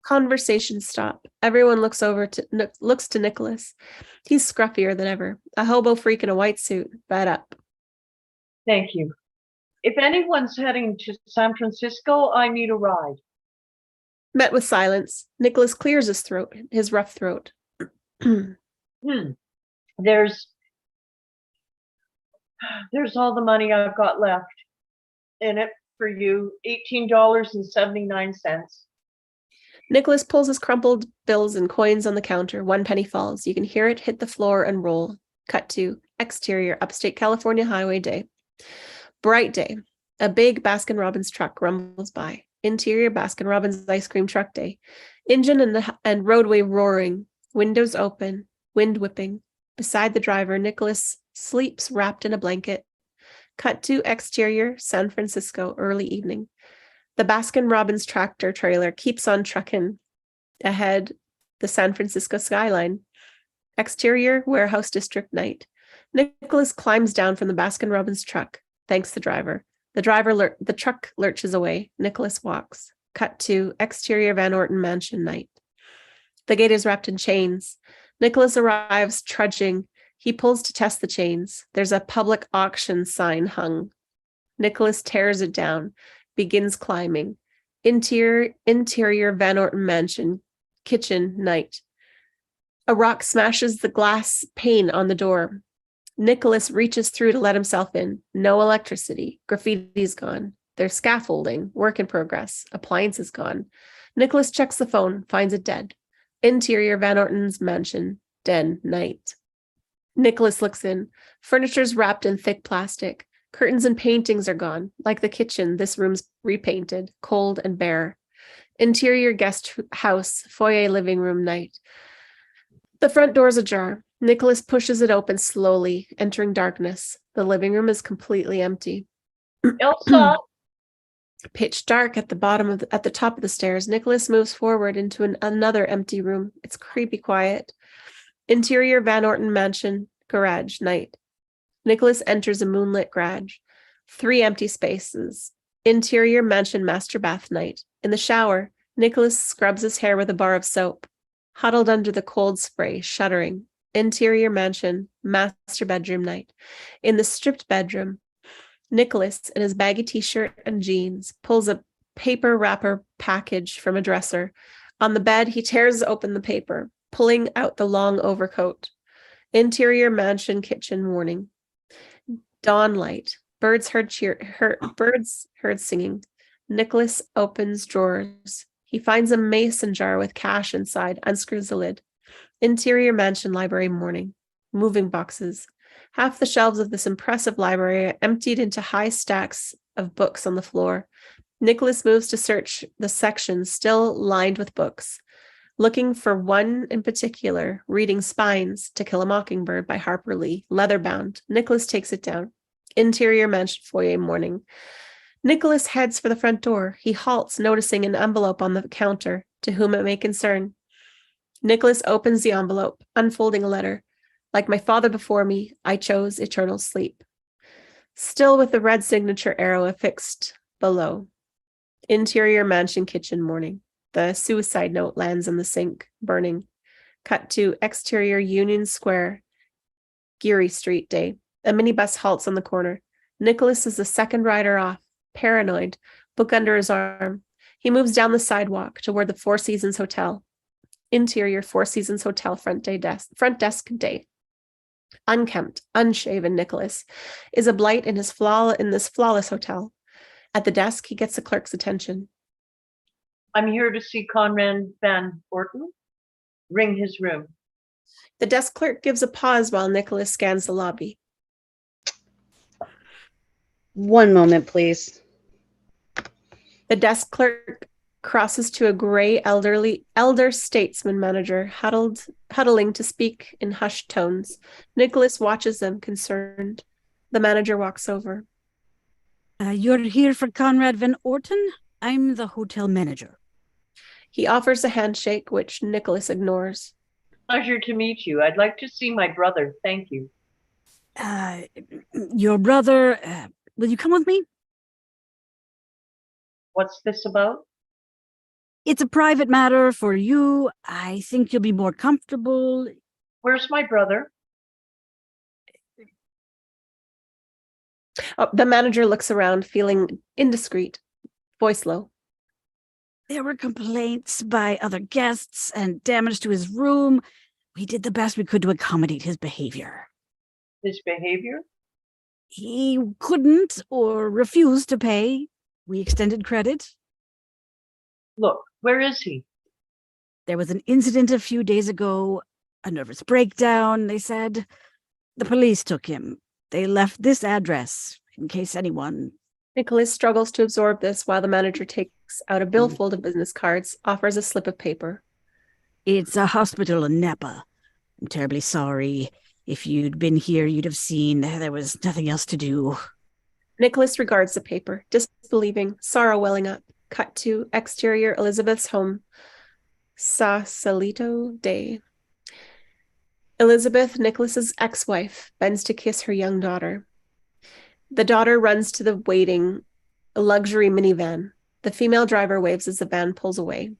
Conversations stop. Everyone looks to Nicholas. He's scruffier than ever, a hobo freak in a white suit, fed up. Thank you. If anyone's heading to San Francisco, I need a ride. Met with silence, Nicholas clears his rough throat. There's all the money I've got left in it for you, $18.79. Nicholas pulls his crumpled bills and coins on the counter. 1 penny falls. You can hear it hit the floor and roll. Cut to exterior, upstate California highway day. Bright day. A big Baskin-Robbins truck rumbles by. Interior Baskin-Robbins ice cream truck day. Engine and roadway roaring. Windows open. Wind whipping. Beside the driver, Nicholas sleeps wrapped in a blanket. Cut to exterior, San Francisco, early evening. The Baskin-Robbins tractor trailer keeps on trucking ahead the San Francisco skyline. Exterior, warehouse district night. Nicholas climbs down from the Baskin-Robbins truck, thanks the driver. The truck lurches away. Nicholas walks. Cut to exterior Van Orton mansion night. The gate is wrapped in chains. Nicholas arrives trudging. He pulls to test the chains. There's a public auction sign hung. Nicholas tears it down, begins climbing. Interior Van Orton mansion, kitchen, night. A rock smashes the glass pane on the door. Nicholas reaches through to let himself in. No electricity. Graffiti's gone. There's scaffolding. Work in progress. Appliances gone. Nicholas checks the phone, finds it dead. Interior Van Orton's mansion, den, night. Nicholas looks in. Furniture's wrapped in thick plastic. Curtains and paintings are gone. Like the kitchen, this room's repainted, cold and bare. Interior guest house, foyer living room, night. The front door's ajar. Nicholas pushes it open slowly, entering darkness. The living room is completely empty. Elsa, Pitch dark at the top of the stairs. Nicholas moves forward into another empty room. It's creepy quiet. Interior Van Orton mansion, garage, night. Nicholas enters a moonlit garage. 3 empty spaces. Interior mansion master bath night. In the shower, Nicholas scrubs his hair with a bar of soap. Huddled under the cold spray, shuddering. Interior mansion, master bedroom night. In the stripped bedroom, Nicholas, in his baggy t-shirt and jeans, pulls a paper wrapper package from a dresser. On the bed, he tears open the paper, pulling out the long overcoat. Interior mansion kitchen morning. Dawn light. Birds heard singing. Nicholas opens drawers. He finds a mason jar with cash inside, unscrews the lid. Interior mansion library morning. Moving boxes. Half the shelves of this impressive library are emptied into high stacks of books on the floor. Nicholas moves to search the section still lined with books, looking for one in particular, Reading Spines, To Kill a Mockingbird by Harper Lee, leather-bound. Nicholas takes it down. Interior mansion foyer morning. Nicholas heads for the front door. He halts, noticing an envelope on the counter, to whom it may concern. Nicholas opens the envelope, unfolding a letter. Like my father before me, I chose eternal sleep. Still with the red signature arrow affixed below. Interior mansion kitchen morning. The suicide note lands in the sink, burning. Cut to exterior Union Square, Geary Street day. A minibus halts on the corner. Nicholas is the second rider off, paranoid, book under his arm. He moves down the sidewalk toward the Four Seasons Hotel. Interior Four Seasons Hotel front desk day. Unkempt, unshaven Nicholas is a blight in this flawless hotel. At the desk, he gets the clerk's attention. I'm here to see Conrad Van Orton. Ring his room. The desk clerk gives a pause while Nicholas scans the lobby. 1 moment, please. The desk clerk crosses to a gray elder statesman manager huddling to speak in hushed tones. Nicholas watches them, concerned. The manager walks over. You're here for Conrad Van Orton? I'm the hotel manager. He offers a handshake, which Nicholas ignores. Pleasure to meet you. I'd like to see my brother. Thank you. Your brother, will you come with me? What's this about? It's a private matter for you. I think you'll be more comfortable. Where's my brother? Oh, the manager looks around, feeling indiscreet, voice low. There were complaints by other guests and damage to his room. We did the best we could to accommodate his behavior. His behavior? He couldn't or refused to pay. We extended credit. Look, where is he? There was an incident a few days ago, a nervous breakdown, they said. The police took him. They left this address in case anyone. Nicholas struggles to absorb this while the manager takes out a billfold of business cards, offers a slip of paper. It's a hospital in Napa. I'm terribly sorry. If you'd been here, you'd have seen there was nothing else to do. Nicholas regards the paper, disbelieving, sorrow welling up. Cut to exterior Elizabeth's home. Sausalito Day. Elizabeth, Nicholas's ex-wife, bends to kiss her young daughter. The daughter runs to the waiting luxury minivan. The female driver waves as the van pulls away.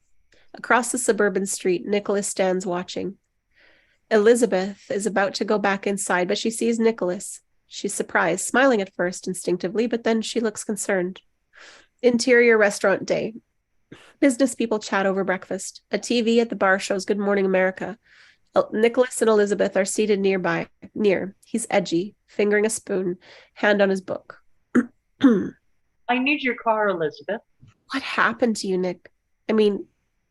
Across the suburban street, Nicholas stands watching. Elizabeth is about to go back inside, but she sees Nicholas. She's surprised, smiling at first instinctively, but then she looks concerned. Interior restaurant day. Business people chat over breakfast. A TV at the bar shows Good Morning America. Nicholas and Elizabeth are seated near. He's edgy, fingering a spoon, hand on his book. I need your car, Elizabeth. What happened to you, Nick? I mean,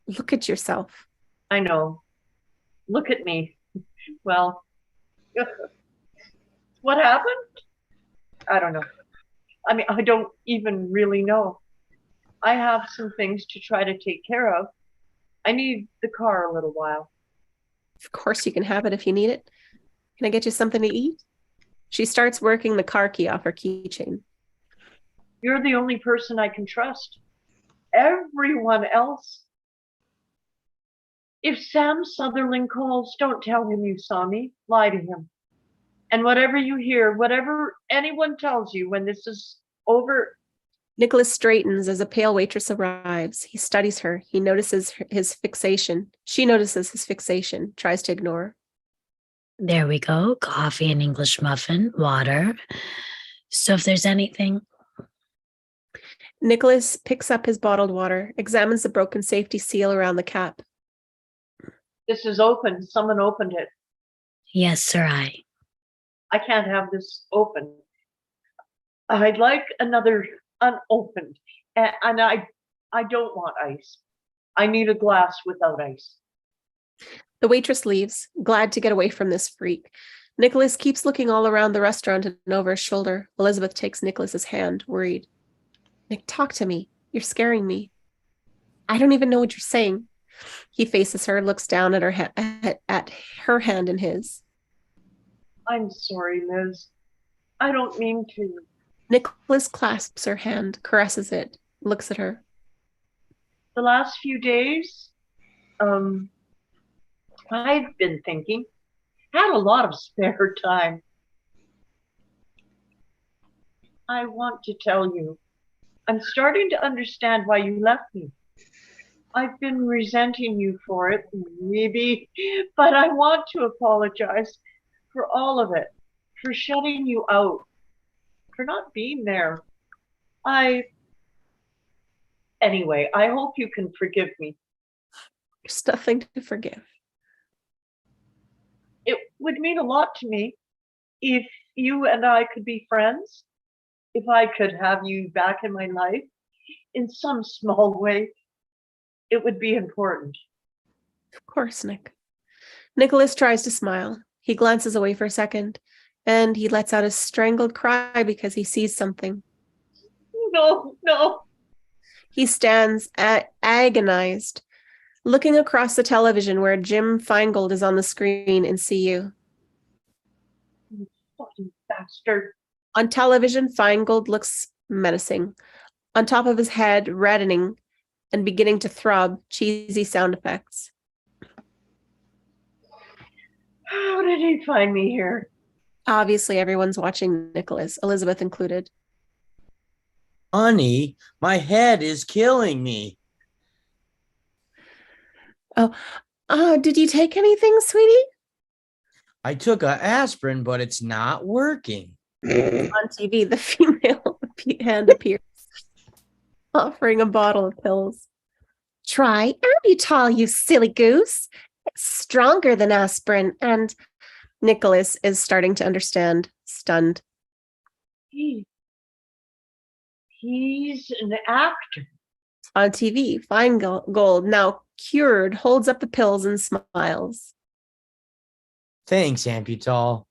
look at yourself. I know. Look at me. Well, what happened? I don't know. I mean, I don't even really know. I have some things to try to take care of. I need the car a little while. Of course you can have it if you need it. Can I get you something to eat? She starts working the car key off her keychain. You're the only person I can trust. Everyone else. If Sam Sutherland calls, don't tell him you saw me. Lie to him. And whatever you hear, whatever anyone tells you when this is over. Nicholas straightens as a pale waitress arrives. He studies her. He notices his fixation. She notices his fixation, tries to ignore. There we go. Coffee, an English muffin, water. So if there's anything. Nicholas picks up his bottled water, examines the broken safety seal around the cap. This is open. Someone opened it. Yes, sir, I can't have this open. I'd like another unopened. And I don't want ice. I need a glass without ice. The waitress leaves, glad to get away from this freak. Nicholas keeps looking all around the restaurant and over his shoulder. Elizabeth takes Nicholas's hand, worried. Nick, talk to me. You're scaring me. I don't even know what you're saying. He faces her, looks down at her hand in his. I'm sorry, Liz. I don't mean to. Nicholas clasps her hand, caresses it, looks at her. The last few days, I've been thinking, had a lot of spare time. I want to tell you, I'm starting to understand why you left me. I've been resenting you for it, maybe, but I want to apologize for all of it, for shutting you out, for not being there. Anyway, I hope you can forgive me. There's nothing to forgive. It would mean a lot to me if you and I could be friends, if I could have you back in my life in some small way. It would be important. Of course, Nick. Nicholas tries to smile. He glances away for a second, and he lets out a strangled cry because he sees something. No. He stands agonized, looking across the television where Jim Feingold is on the screen in CU. You fucking bastard. On television, Feingold looks menacing. On top of his head, reddening and beginning to throb, cheesy sound effects. How did he find me here? Obviously, everyone's watching Nicholas, Elizabeth included. Honey, my head is killing me. Did you take anything, sweetie? I took a aspirin, but it's not working. On TV, the female hand appears, offering a bottle of pills. Try Abutal, you silly goose. It's stronger than aspirin. And Nicholas is starting to understand, stunned. He's an actor. On TV, Feingold, now cured, holds up the pills and smiles. Thanks, Amputal.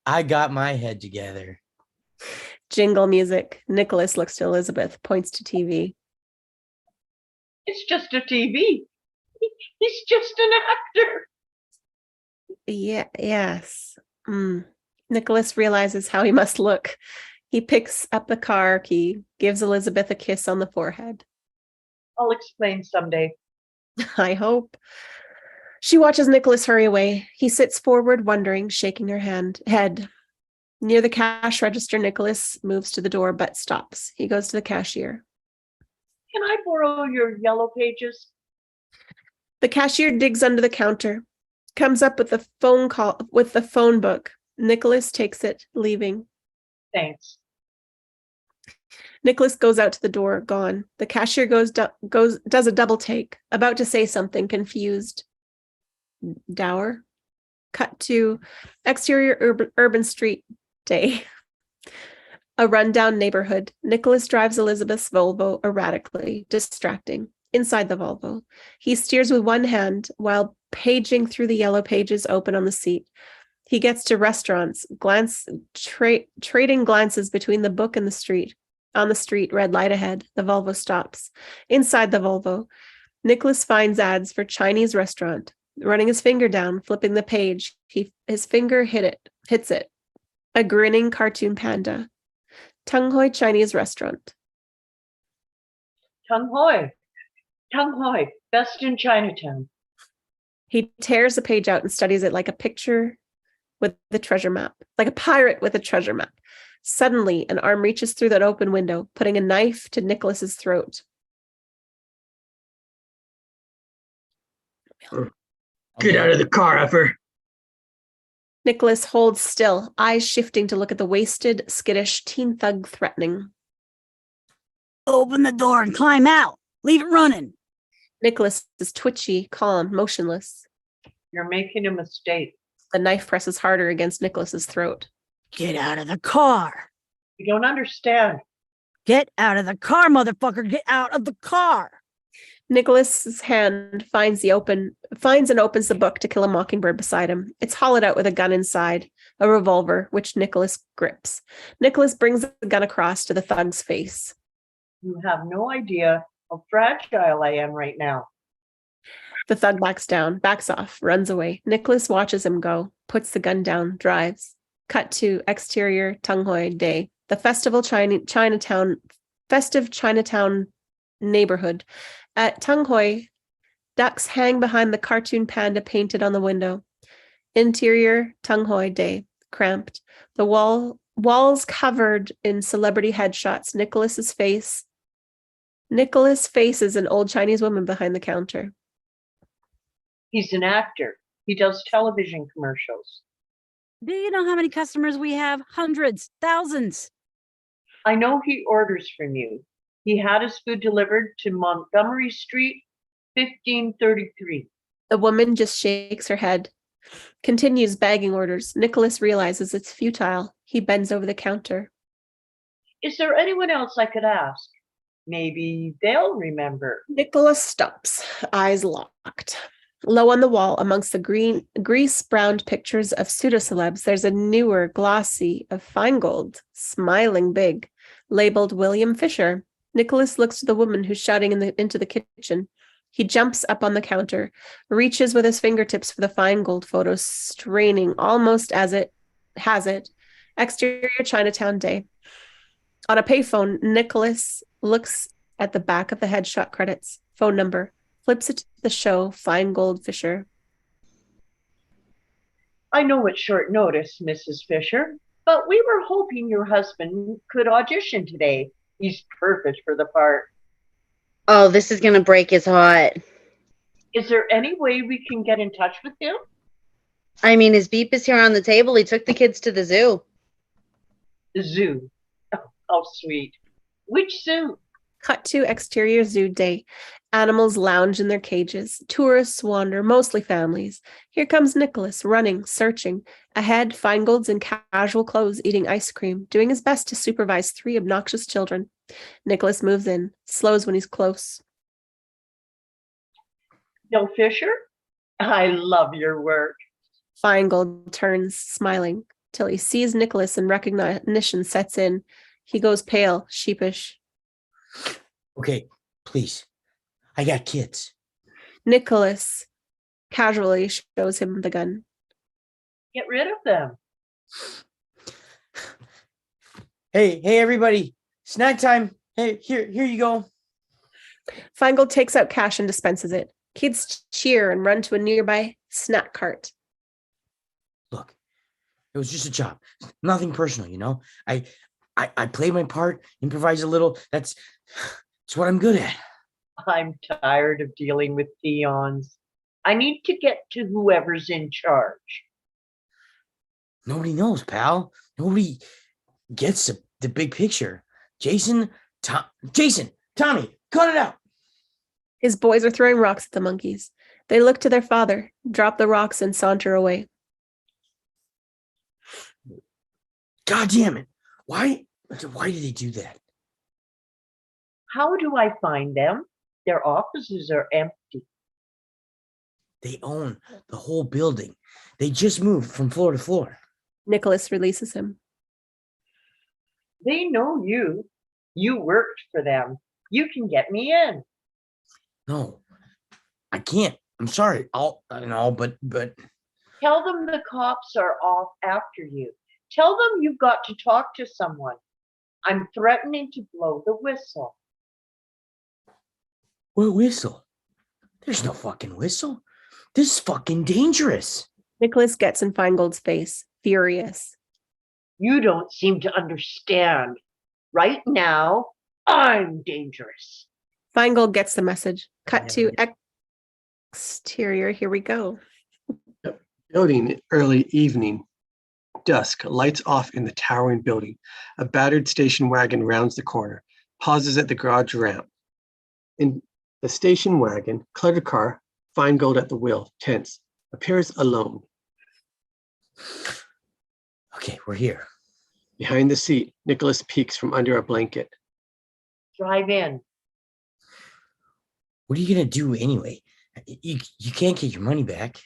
I got my head together. Jingle music. Nicholas looks to Elizabeth, points to TV. It's just a TV. He's just an actor. Yes. Nicholas realizes how he must look. He picks up the car key, gives Elizabeth a kiss on the forehead. I'll explain someday. I hope. She watches Nicholas hurry away. He sits forward, wondering, shaking her head. Near the cash register, Nicholas moves to the door, but stops. He goes to the cashier. Can I borrow your yellow pages? The cashier digs under the counter, comes up with the phone book. Nicholas takes it, leaving. Thanks. Nicholas goes out to the door, gone. The cashier does a double take, about to say something, confused. Dower. Cut to exterior urban street day. A rundown neighborhood. Nicholas drives Elizabeth's Volvo erratically, distracting. Inside the Volvo, he steers with one hand while paging through the yellow pages open on the seat. He gets to restaurants, trading glances between the book and the street. On the street, red light ahead. The Volvo stops. Inside the Volvo, Nicholas finds ads for Chinese restaurant. Running his finger down, flipping the page, his finger hits it. A grinning cartoon panda. Tung Hoi Chinese restaurant. Tung Hoi. Tung Hoi, best in Chinatown. He tears the page out and studies it like a picture with the treasure map, like a pirate with a treasure map. Suddenly, an arm reaches through that open window, putting a knife to Nicholas's throat. Get out of the car, effer. Nicholas holds still, eyes shifting to look at the wasted, skittish teen thug threatening. Open the door and climb out. Leave it running. Nicholas is twitchy, calm, motionless. You're making a mistake. The knife presses harder against Nicholas's throat. Get out of the car. You don't understand. Get out of the car, motherfucker. Get out of the car. Nicholas's hand finds and opens the book To Kill a Mockingbird beside him. It's hollowed out with a gun inside, a revolver, which Nicholas grips. Nicholas brings the gun across to the thug's face. You have no idea how fragile I am right now. The thug backs off, runs away. Nicholas watches him go, puts the gun down, drives. Cut to exterior Tung Hoi Day, the festive Chinatown neighborhood. At Tung Hoi, ducks hang behind the cartoon panda painted on the window. Interior Tung Hoi Day, cramped. The walls covered in celebrity headshots. Nicholas faces an old Chinese woman behind the counter. He's an actor. He does television commercials. Do you know how many customers we have? Hundreds, thousands. I know he orders from you. He had his food delivered to Montgomery Street, 1533. The woman just shakes her head, continues bagging orders. Nicholas realizes it's futile. He bends over the counter. Is there anyone else I could ask? Maybe they'll remember. Nicholas stops, eyes locked. Low on the wall, amongst the grease-browned pictures of pseudo-celebs, there's a newer, glossy of fine gold, smiling big, labeled William Fisher. Nicholas looks to the woman who's shouting into the kitchen. He jumps up on the counter, reaches with his fingertips for the fine gold photo, straining almost as it has it. Exterior Chinatown Day. On a payphone, Nicholas looks at the back of the headshot credits. Phone number. Flips it to the show, Fine Gold Fisher. I know it's short notice, Mrs. Fisher, but we were hoping your husband could audition today. He's perfect for the part. Oh, this is gonna break his heart. Is there any way we can get in touch with him? I mean, his beep is here on the table. He took the kids to the zoo. The zoo. Oh, sweet. Which zoo? Cut to exterior zoo day. Animals lounge in their cages. Tourists wander, mostly families. Here comes Nicholas, running, searching. Ahead, Feingold's in casual clothes, eating ice cream, doing his best to supervise 3 obnoxious children. Nicholas moves in, slows when he's close. Bill Fisher, I love your work. Feingold turns, smiling, till he sees Nicholas and recognition sets in. He goes pale, sheepish. Okay, please. I got kids. Nicholas casually shows him the gun. Get rid of them. Hey, everybody. Snack time. Hey, here you go. Feingold takes out cash and dispenses it. Kids cheer and run to a nearby snack cart. Look, it was just a job. Nothing personal, you know. I play my part, improvise a little. That's what I'm good at. I'm tired of dealing with peons. I need to get to whoever's in charge. Nobody knows, pal. Nobody gets the big picture. Jason, Tommy, cut it out. His boys are throwing rocks at the monkeys. They look to their father, drop the rocks, and saunter away. God damn it. Why did they do that? How do I find them? Their offices are empty. They own the whole building. They just moved from floor to floor. Nicholas releases him. They know you. You worked for them. You can get me in. No, I can't. I'm sorry. But Tell them the cops are off after you. Tell them you've got to talk to someone. I'm threatening to blow the whistle. what whistle? There's no fucking whistle. This is fucking dangerous. Nicholas gets in Feingold's face, furious. You don't seem to understand. Right now, I'm dangerous. Feingold gets the message. Cut to exterior. Here we go. Building, early evening. Dusk, lights off in the towering building. A battered station wagon rounds the corner, pauses at the garage ramp. In the station wagon, cluttered car, Feingold at the wheel, tense, appears alone. Okay, we're here. Behind the seat, Nicholas peeks from under a blanket. Drive in. What are you gonna do anyway? You can't get your money back.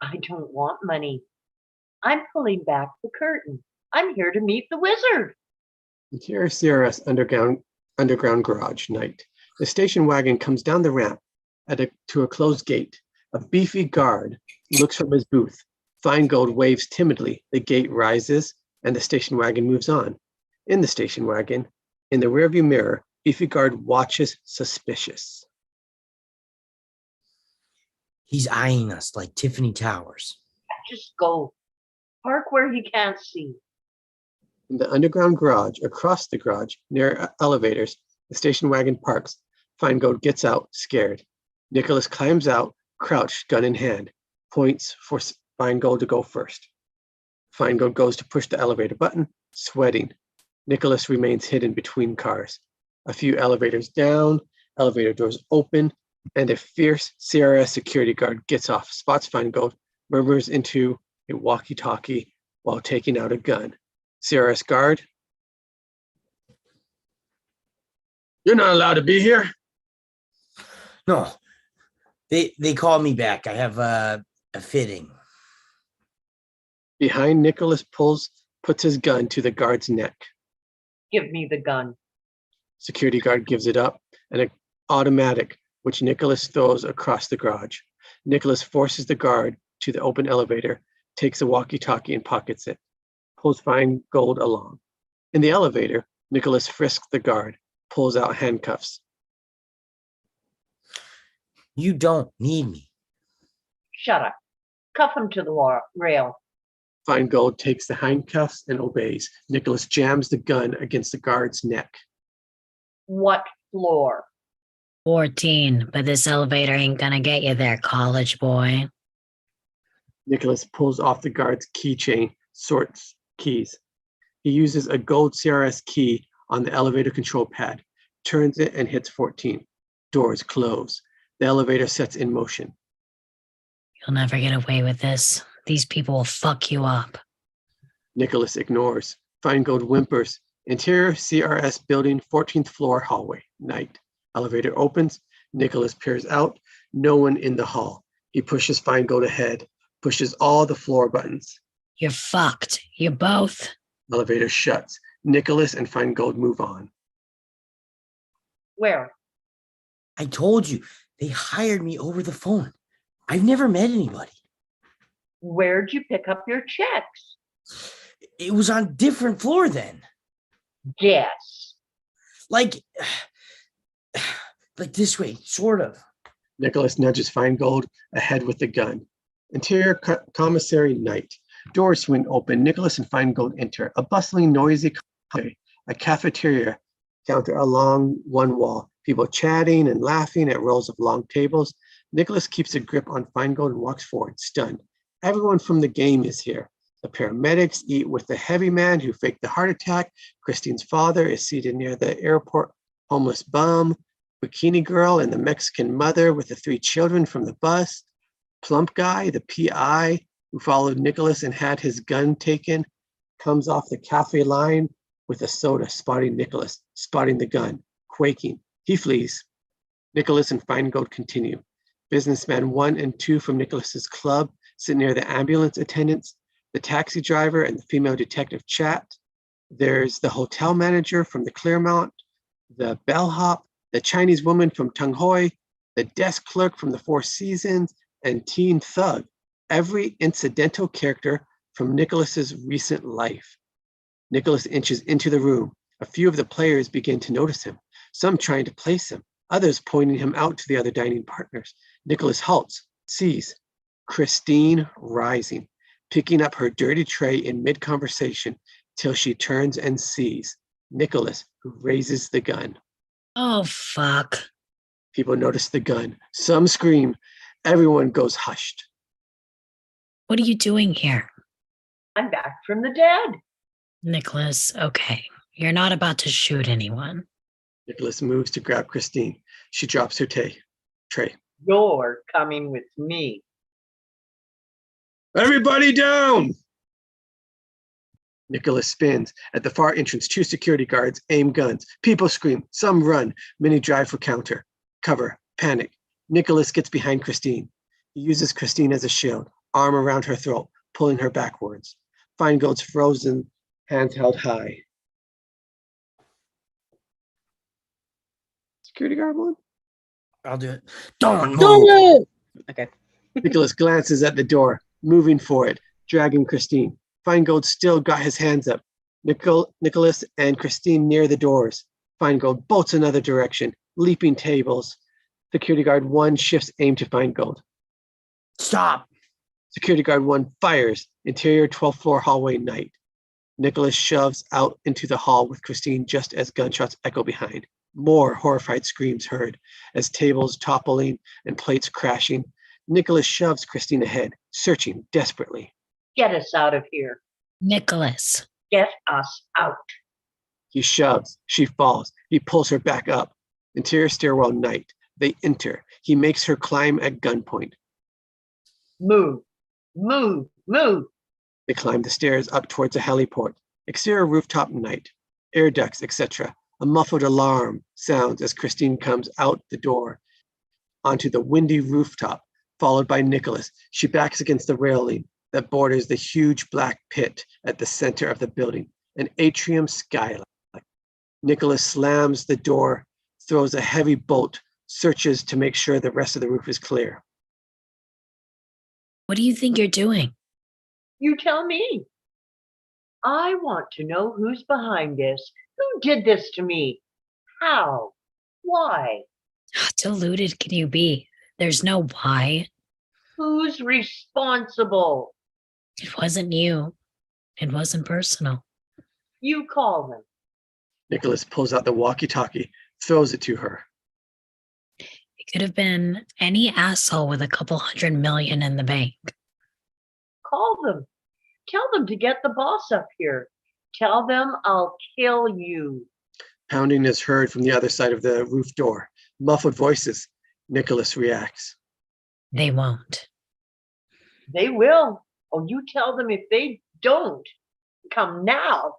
I don't want money. I'm pulling back the curtain. I'm here to meet the wizard. Interior CRS underground garage, night. The station wagon comes down the ramp to a closed gate. A beefy guard looks from his booth. Feingold waves timidly. The gate rises and the station wagon moves on. In the station wagon, in the rearview mirror, beefy guard watches suspicious. He's eyeing us like Tiffany Towers. Just go. Park where he can't see. In the underground garage, across the garage, near elevators, the station wagon parks. Feingold gets out, scared. Nicholas climbs out, crouched, gun in hand, points for Feingold to go first. Feingold goes to push the elevator button, sweating. Nicholas remains hidden between cars. A few elevators down, elevator doors open, and a fierce CRS security guard gets off, spots Feingold, murmurs into a walkie-talkie while taking out a gun. CRS guard, "You're not allowed to be here." No, they called me back. I have a fitting. Behind, Nicholas puts his gun to the guard's neck. Give me the gun. Security guard gives it up, and an automatic, which Nicholas throws across the garage. Nicholas forces the guard to the open elevator, takes a walkie-talkie and pockets it, pulls Feingold along. In the elevator, Nicholas frisks the guard, pulls out handcuffs. You don't need me. Shut up. Cuff him to the rail. Feingold takes the handcuffs and obeys. Nicholas jams the gun against the guard's neck. What floor? 14, but this elevator ain't gonna get you there, college boy. Nicholas pulls off the guard's keychain, sorts keys. He uses a gold CRS key on the elevator control pad, turns it and hits 14. Doors close. The elevator sets in motion. You'll never get away with this. These people will fuck you up. Nicholas ignores. Feingold whimpers. Interior CRS building, 14th floor hallway. Night. Elevator opens. Nicholas peers out. No one in the hall. He pushes Feingold ahead, pushes all the floor buttons. You're fucked. You both. Elevator shuts. Nicholas and Feingold move on. Where? I told you, they hired me over the phone. I've never met anybody. Where'd you pick up your checks? It was on a different floor then. Guess. Like this way, sort of. Nicholas nudges Feingold ahead with the gun. Interior commissary night. Doors swing open. Nicholas and Feingold enter. A bustling, noisy cafe. A cafeteria counter along one wall. People chatting and laughing at rows of long tables. Nicholas keeps a grip on Feingold and walks forward, stunned. Everyone from the game is here. The paramedics eat with the heavy man who faked the heart attack. Christine's father is seated near the airport homeless bum. Bikini girl and the Mexican mother with the 3 children from the bus. Plump guy, the PI who followed Nicholas and had his gun taken, comes off the cafe line with a soda, spotting Nicholas, spotting the gun, quaking. He flees. Nicholas and Feingold continue. Businessman 1 and 2 from Nicholas's club sit near the ambulance attendants. The taxi driver and the female detective chat. There's the hotel manager from the Clearmount, the bellhop, the Chinese woman from Tung Hoi, the desk clerk from the Four Seasons, and teen thug. Every incidental character from Nicholas's recent life. Nicholas inches into the room. A few of the players begin to notice him, some trying to place him, others pointing him out to the other dining partners. Nicholas halts, sees Christine rising, picking up her dirty tray in mid-conversation till she turns and sees Nicholas, who raises the gun. Oh, fuck. People notice the gun. Some scream. Everyone goes hushed. What are you doing here? I'm back from the dead. Nicholas, okay. You're not about to shoot anyone. Nicholas moves to grab Christine. She drops her tray. You're coming with me. Everybody down! Nicholas spins. At the far entrance, 2 security guards aim guns. People scream. Some run. Many drive for counter. Cover. Panic. Nicholas gets behind Christine. He uses Christine as a shield, arm around her throat, pulling her backwards. Feingold's frozen, hands held high. Security guard 1? I'll do it. Don't move. Okay. Nicholas glances at the door, moving for it, dragging Christine. Feingold still got his hands up. Nicholas and Christine near the doors. Feingold bolts another direction, leaping tables. Security guard 1 shifts aim to Feingold. Stop. Security guard 1 fires. Interior 12th floor hallway night. Nicholas shoves out into the hall with Christine just as gunshots echo behind. More horrified screams heard as tables toppling and plates crashing. Nicholas shoves Christine ahead, searching desperately. Get us out of here. Nicholas. Get us out. He shoves. She falls. He pulls her back up. Interior stairwell night. They enter. He makes her climb at gunpoint. Move. Move. Move. They climb the stairs up towards a heliport. Exterior rooftop night. Air ducts, etc. A muffled alarm sounds as Christine comes out the door onto the windy rooftop, followed by Nicholas. She backs against the railing that borders the huge black pit at the center of the building, an atrium skylight. Nicholas slams the door, throws a heavy bolt, searches to make sure the rest of the roof is clear. What do you think you're doing? You tell me. I want to know who's behind this. Who did this to me? How? Why? How deluded can you be? There's no why. Who's responsible? It wasn't you. It wasn't personal. You call them. Nicholas pulls out the walkie-talkie, throws it to her. It could have been any asshole with a couple $100 million in the bank. Call them. Tell them to get the boss up here. Tell them I'll kill you. Pounding is heard from the other side of the roof door. Muffled voices. Nicholas reacts. They won't. They will. Oh, you tell them if they don't come now,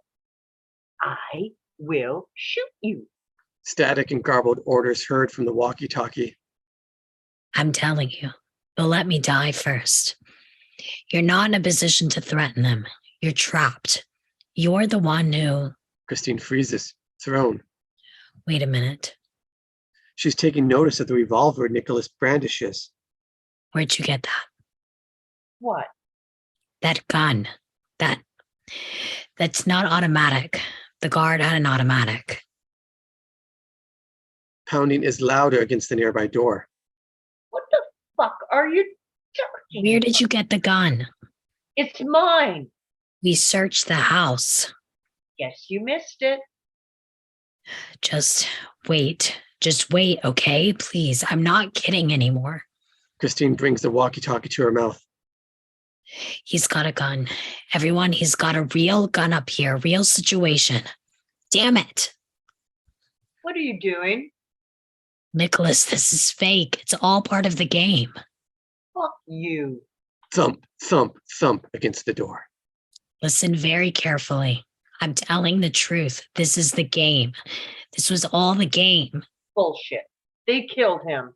I will shoot you. Static and garbled orders heard from the walkie-talkie. I'm telling you, they'll let me die first. You're not in a position to threaten them. You're trapped. You're the one who. Christine freezes, thrown. Wait a minute. She's taking notice of the revolver Nicholas brandishes. Where'd you get that? What? That gun. That's not automatic. The guard had an automatic. Pounding is louder against the nearby door. What the fuck are you talking Where about? did you get the gun? It's mine. We searched the house. Guess you missed it. Just wait. Just wait, okay? Please, I'm not kidding anymore. Christine brings the walkie-talkie to her mouth. He's got a gun. Everyone, he's got a real gun up here, real situation. Damn it. What are you doing? Nicholas, this is fake. It's all part of the game. Fuck you. Thump, thump, thump against the door. Listen very carefully. I'm telling the truth. This is the game. This was all the game. Bullshit. They killed him.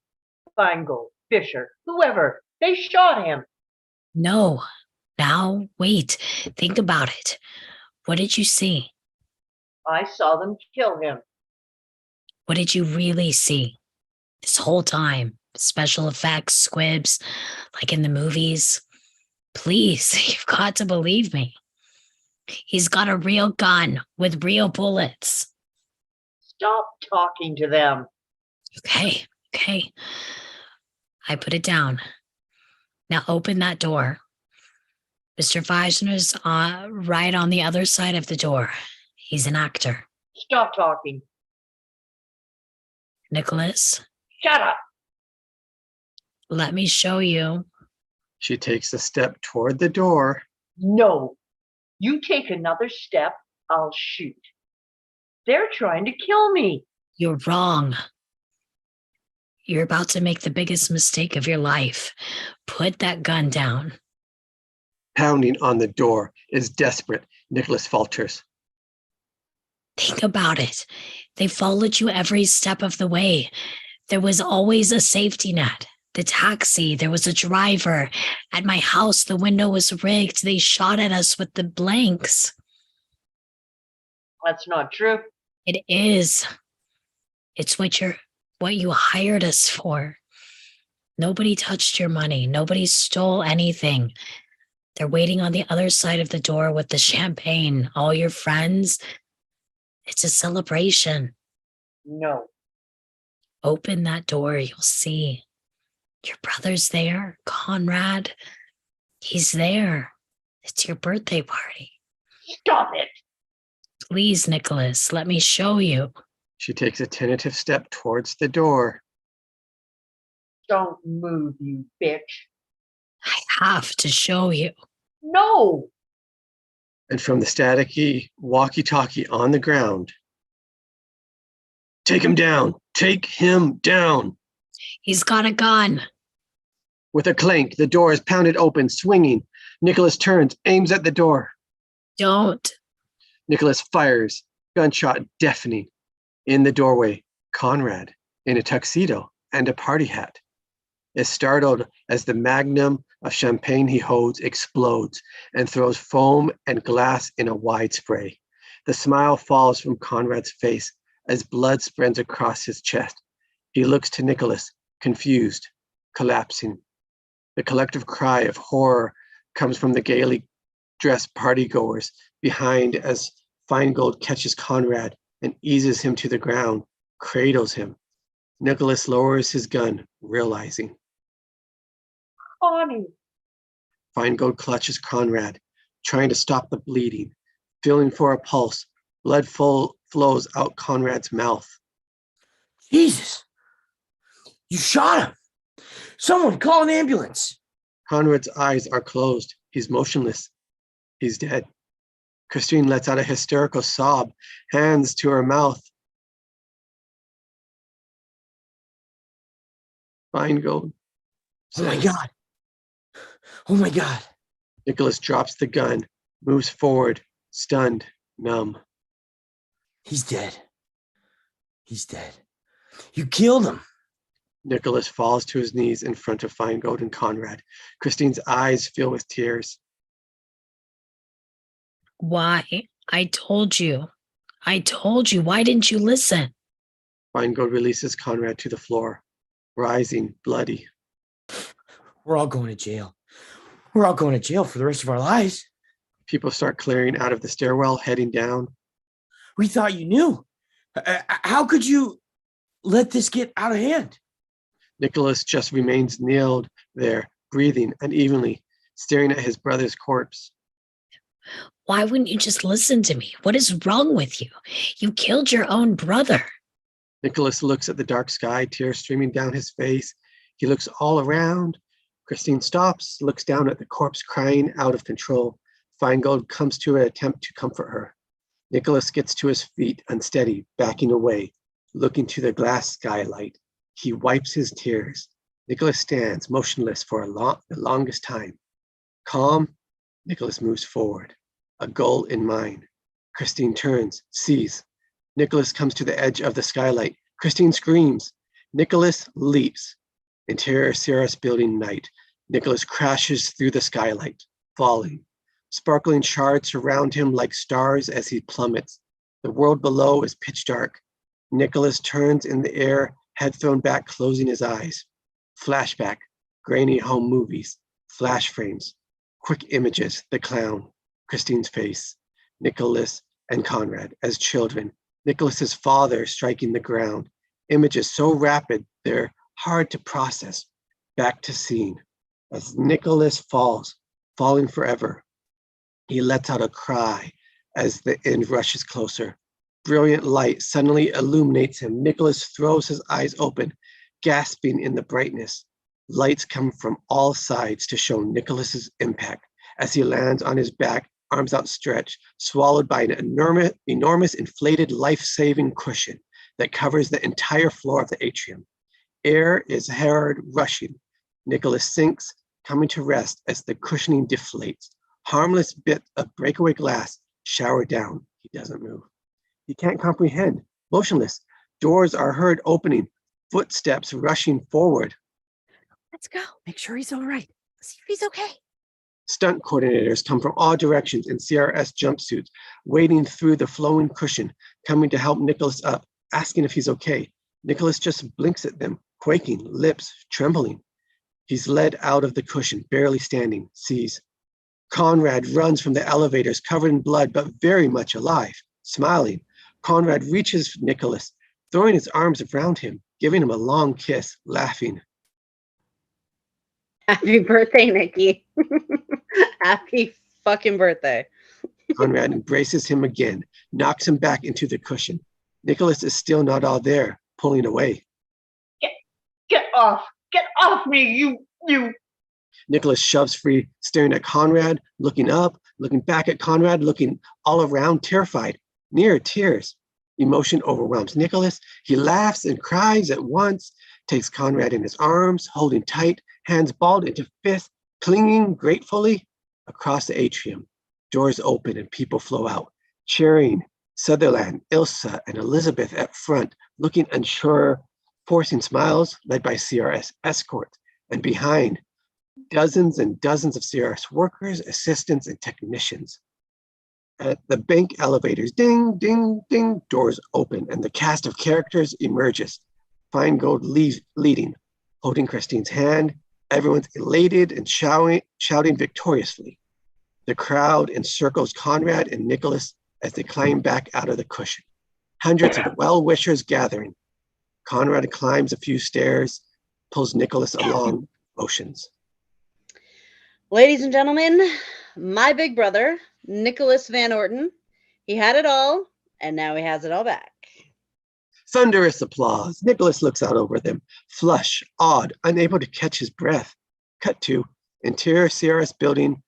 Feingold, Fisher, whoever. They shot him. No. Now, wait. Think about it. What did you see? I saw them kill him. What did you really see? This whole time. Special effects, squibs, like in the movies. Please, you've got to believe me. He's got a real gun with real bullets. Stop talking to them. Okay. I put it down. Now open that door. Mr. Weisner's right on the other side of the door. He's an actor. Stop talking. Nicholas, Shut up. let me show you. She takes a step toward the door. No. You take another step, I'll shoot. They're trying to kill me. You're wrong. You're about to make the biggest mistake of your life. Put that gun down. Pounding on the door is desperate. Nicholas falters. Think about it. They followed you every step of the way. There was always a safety net. The taxi, there was a driver. At my house, the window was rigged. They shot at us with the blanks. That's not true. It is. It's what you hired us for. Nobody touched your money. Nobody stole anything. They're waiting on the other side of the door with the champagne. All your friends. It's a celebration. No. Open that door, you'll see. Your brother's there, Conrad. He's there. It's your birthday party. Stop it. Please, Nicholas, let me show you. She takes a tentative step towards the door. Don't move, you bitch. I have to show you. No. And from the staticky walkie-talkie on the ground, take him down. Take him down. He's got a gun. With a clank, the door is pounded open, swinging. Nicholas turns, aims at the door. Don't. Nicholas fires, gunshot deafening. In the doorway, Conrad, in a tuxedo and a party hat, is startled as the magnum of champagne he holds explodes and throws foam and glass in a wide spray. The smile falls from Conrad's face as blood spreads across his chest. He looks to Nicholas, confused, collapsing. The collective cry of horror comes from the gaily dressed partygoers behind as Feingold catches Conrad and eases him to the ground, cradles him. Nicholas lowers his gun, realizing. Bonnie. Feingold clutches Conrad, trying to stop the bleeding, feeling for a pulse. Blood flows out Conrad's mouth. Jesus! You shot him! Someone call an ambulance! Conrad's eyes are closed. He's motionless. He's dead. Christine lets out a hysterical sob, hands to her mouth. Feingold. Oh my says. God. Oh my God. Nicholas drops the gun, moves forward, stunned, numb. He's dead. He's dead. You killed him. Nicholas falls to his knees in front of Feingold and Conrad. Christine's eyes fill with tears. Why? I told you. I told you. Why didn't you listen? Feingold releases Conrad to the floor, rising, bloody. We're all going to jail. We're all going to jail for the rest of our lives. People start clearing out of the stairwell, heading down. We thought you knew. How could you let this get out of hand? Nicholas just remains kneeled there, breathing unevenly, staring at his brother's corpse. Why wouldn't you just listen to me? What is wrong with you? You killed your own brother. Nicholas looks at the dark sky, tears streaming down his face. He looks all around. Christine stops, looks down at the corpse, crying out of control. Feingold comes to an attempt to comfort her. Nicholas gets to his feet, unsteady, backing away, looking to the glass skylight. He wipes his tears. Nicholas stands motionless for the longest time. Calm, Nicholas moves forward, a goal in mind. Christine turns, sees. Nicholas comes to the edge of the skylight. Christine screams. Nicholas leaps. Interior Cirrus building night. Nicholas crashes through the skylight, falling. Sparkling shards surround him like stars as he plummets. The world below is pitch dark. Nicholas turns in the air, head thrown back, closing his eyes. Flashback, grainy home movies, flash frames, quick images, the clown, Christine's face, Nicholas and Conrad as children, Nicholas's father striking the ground, images so rapid they're hard to process. Back to scene. As Nicholas falls, falling forever, he lets out a cry as the end rushes closer. Brilliant light suddenly illuminates him. Nicholas throws his eyes open, gasping in the brightness. Lights come from all sides to show Nicholas's impact as he lands on his back, arms outstretched, swallowed by an enormous inflated life-saving cushion that covers the entire floor of the atrium. Air is hard rushing. Nicholas sinks, coming to rest as the cushioning deflates. Harmless bit of breakaway glass shower down. He doesn't move. He can't comprehend. Motionless. Doors are heard opening. Footsteps rushing forward. Let's go. Make sure he's all right. See if he's okay. Stunt coordinators come from all directions in CRS jumpsuits, wading through the flowing cushion, coming to help Nicholas up, asking if he's okay. Nicholas just blinks at them, quaking, lips trembling. He's led out of the cushion, barely standing, sees. Conrad runs from the elevators, covered in blood, but very much alive, smiling. Conrad reaches Nicholas, throwing his arms around him, giving him a long kiss, laughing. Happy birthday, Nikki. Happy fucking birthday. Conrad embraces him again, knocks him back into the cushion. Nicholas is still not all there, pulling away. Get off! Get off me, you! Nicholas shoves free, staring at Conrad, looking up, looking back at Conrad, looking all around, terrified, near tears. Emotion overwhelms Nicholas. He laughs and cries at once, takes Conrad in his arms, holding tight, hands balled into fists, clinging gratefully. Across the atrium, doors open and people flow out, cheering. Sutherland, Ilsa, and Elizabeth at front, looking unsure, forcing smiles, led by CRS escorts, and behind, dozens and dozens of CRS workers, assistants, and technicians. At the bank elevators, ding, ding, ding, doors open, and the cast of characters emerges. Feingold leading, holding Christine's hand. Everyone's elated and shouting victoriously. The crowd encircles Conrad and Nicholas as they climb back out of the cushion. Hundreds of well-wishers gathering. Conrad climbs a few stairs, pulls Nicholas along, motions. Ladies and gentlemen, my big brother, Nicholas Van Orton. He had it all, and now he has it all back. Thunderous applause. Nicholas looks out over them, flush, awed, unable to catch his breath. Cut to interior CRS building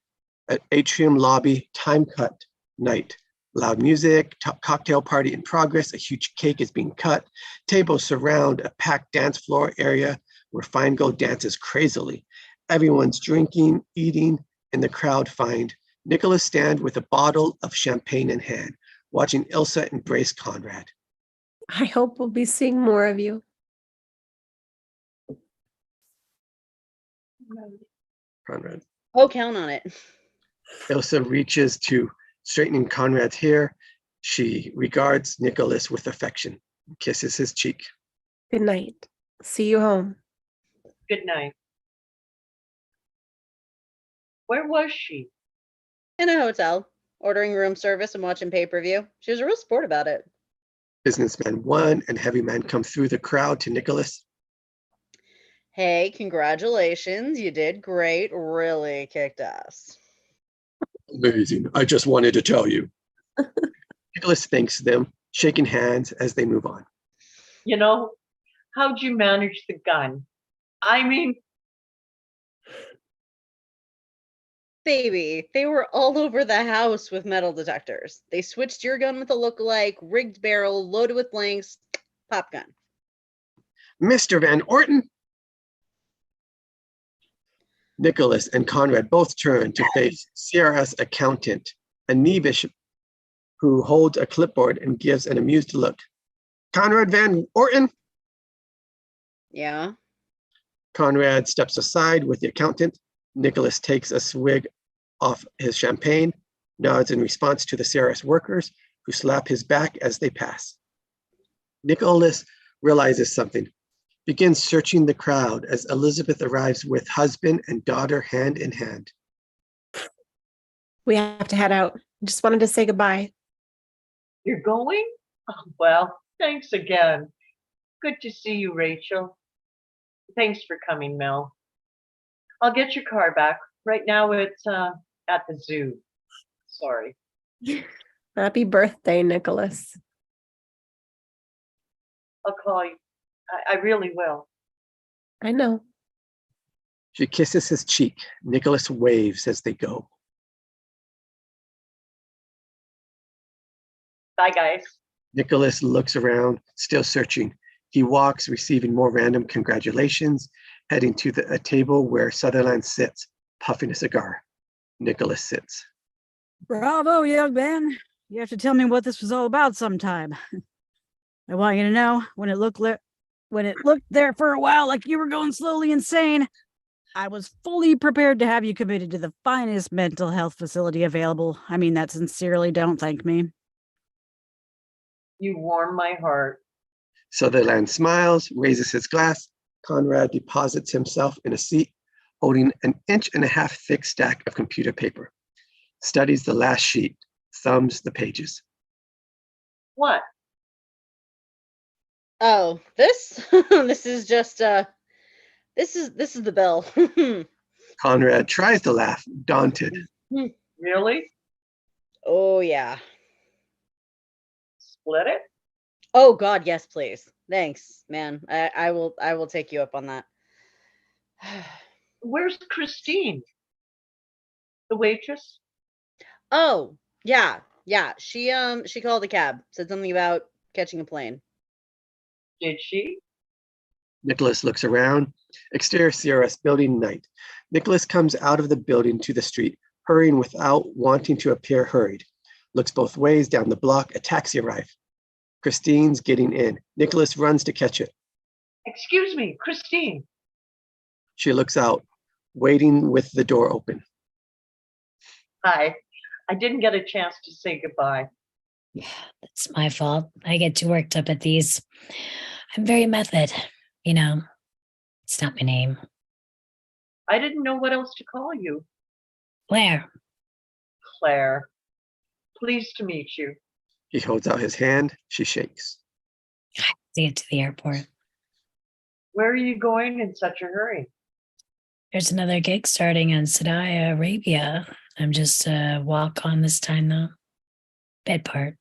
at atrium lobby, time cut, night. Loud music, cocktail party in progress. A huge cake is being cut. Tables surround a packed dance floor area where Feingold dances crazily. Everyone's drinking, eating, and the crowd find Nicholas stand with a bottle of champagne in hand, watching Ilsa embrace Conrad. I hope we'll be seeing more of you. Conrad. Oh, count on it. Ilsa reaches to straightening Conrad's hair. She regards Nicholas with affection, kisses his cheek. Good night. See you home. Good night. Where was she? In a hotel, ordering room service and watching pay-per-view. She was a real sport about it. Businessman 1 and Heavy Man come through the crowd to Nicholas. Hey, congratulations. You did great. Really kicked ass. Amazing. I just wanted to tell you. Nicholas thanks them, shaking hands as they move on. You know, how'd you manage the gun? I mean, Baby, they were all over the house with metal detectors. They switched your gun with a lookalike, rigged barrel, loaded with blanks, pop gun. Mr. Van Orton. Nicholas and Conrad both turn to face Sierra's accountant, Anivish, who holds a clipboard and gives an amused look. Conrad Van Orton? Yeah. Conrad steps aside with the accountant. Nicholas takes a swig off his champagne, nods in response to the Sierra's workers, who slap his back as they pass. Nicholas realizes something, begins searching the crowd as Elizabeth arrives with husband and daughter hand in hand. We have to head out. Just wanted to say goodbye. you're going? Oh, well, thanks again. Good to see you, Rachel. Thanks for coming, Mel. I'll get your car back. Right now it's at the zoo. Sorry. Happy birthday, Nicholas. I'll call you. I really will. I know. She kisses his cheek. Nicholas waves as they go. Bye, guys. Nicholas looks around, still searching. He walks, receiving more random congratulations, heading to a table where Sutherland sits, puffing a cigar. Nicholas sits. Bravo, young man. You have to tell me what this was all about sometime. I want you to know when it looked there for a while like you were going slowly insane, I was fully prepared to have you committed to the finest mental health facility available. I mean that sincerely. Don't thank me. You warm my heart. Sutherland smiles, raises his glass. Conrad deposits himself in a seat, holding an 1.5-inch thick stack of computer paper. Studies the last sheet, thumbs the pages. What? Oh, this? This is just this is the bill. Conrad tries to laugh, daunted. Really? Oh yeah. Split it? Oh God, yes, please. Thanks, man. I will take you up on that. Where's Christine? The waitress? Oh, yeah. She called a cab, said something about catching a plane. Did she? Nicholas looks around. Exterior CRS building night. Nicholas comes out of the building to the street, hurrying without wanting to appear hurried. Looks both ways down the block. A taxi arrives. Christine's getting in. Nicholas runs to catch it. Excuse me, Christine. She looks out, waiting with the door open. Hi. I didn't get a chance to say goodbye. That's my fault. I get too worked up at these. I'm very method, you know. It's not my name. I didn't know what else to call you. Claire. Claire. Pleased to meet you. He holds out his hand. She shakes. See you to the airport. Where are you going in such a hurry? There's another gig starting in Saudi Arabia. I'm just walk on this time though. Bed part.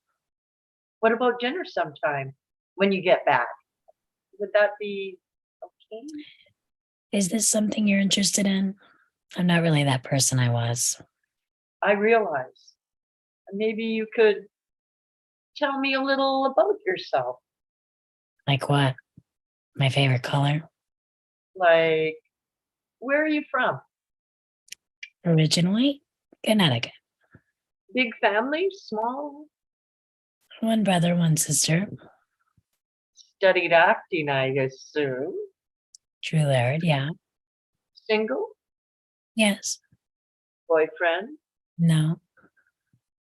What about dinner sometime when you get back? Would that be okay? Is this something you're interested in? I'm not really that person I was. I realize. Maybe you could tell me a little about yourself. Like what? My favorite color? Like, where are you from? Originally, Connecticut. Big family? Small? One brother, one sister. Studied acting, I assume. True Laird, yeah. Single? Yes. Boyfriend? No.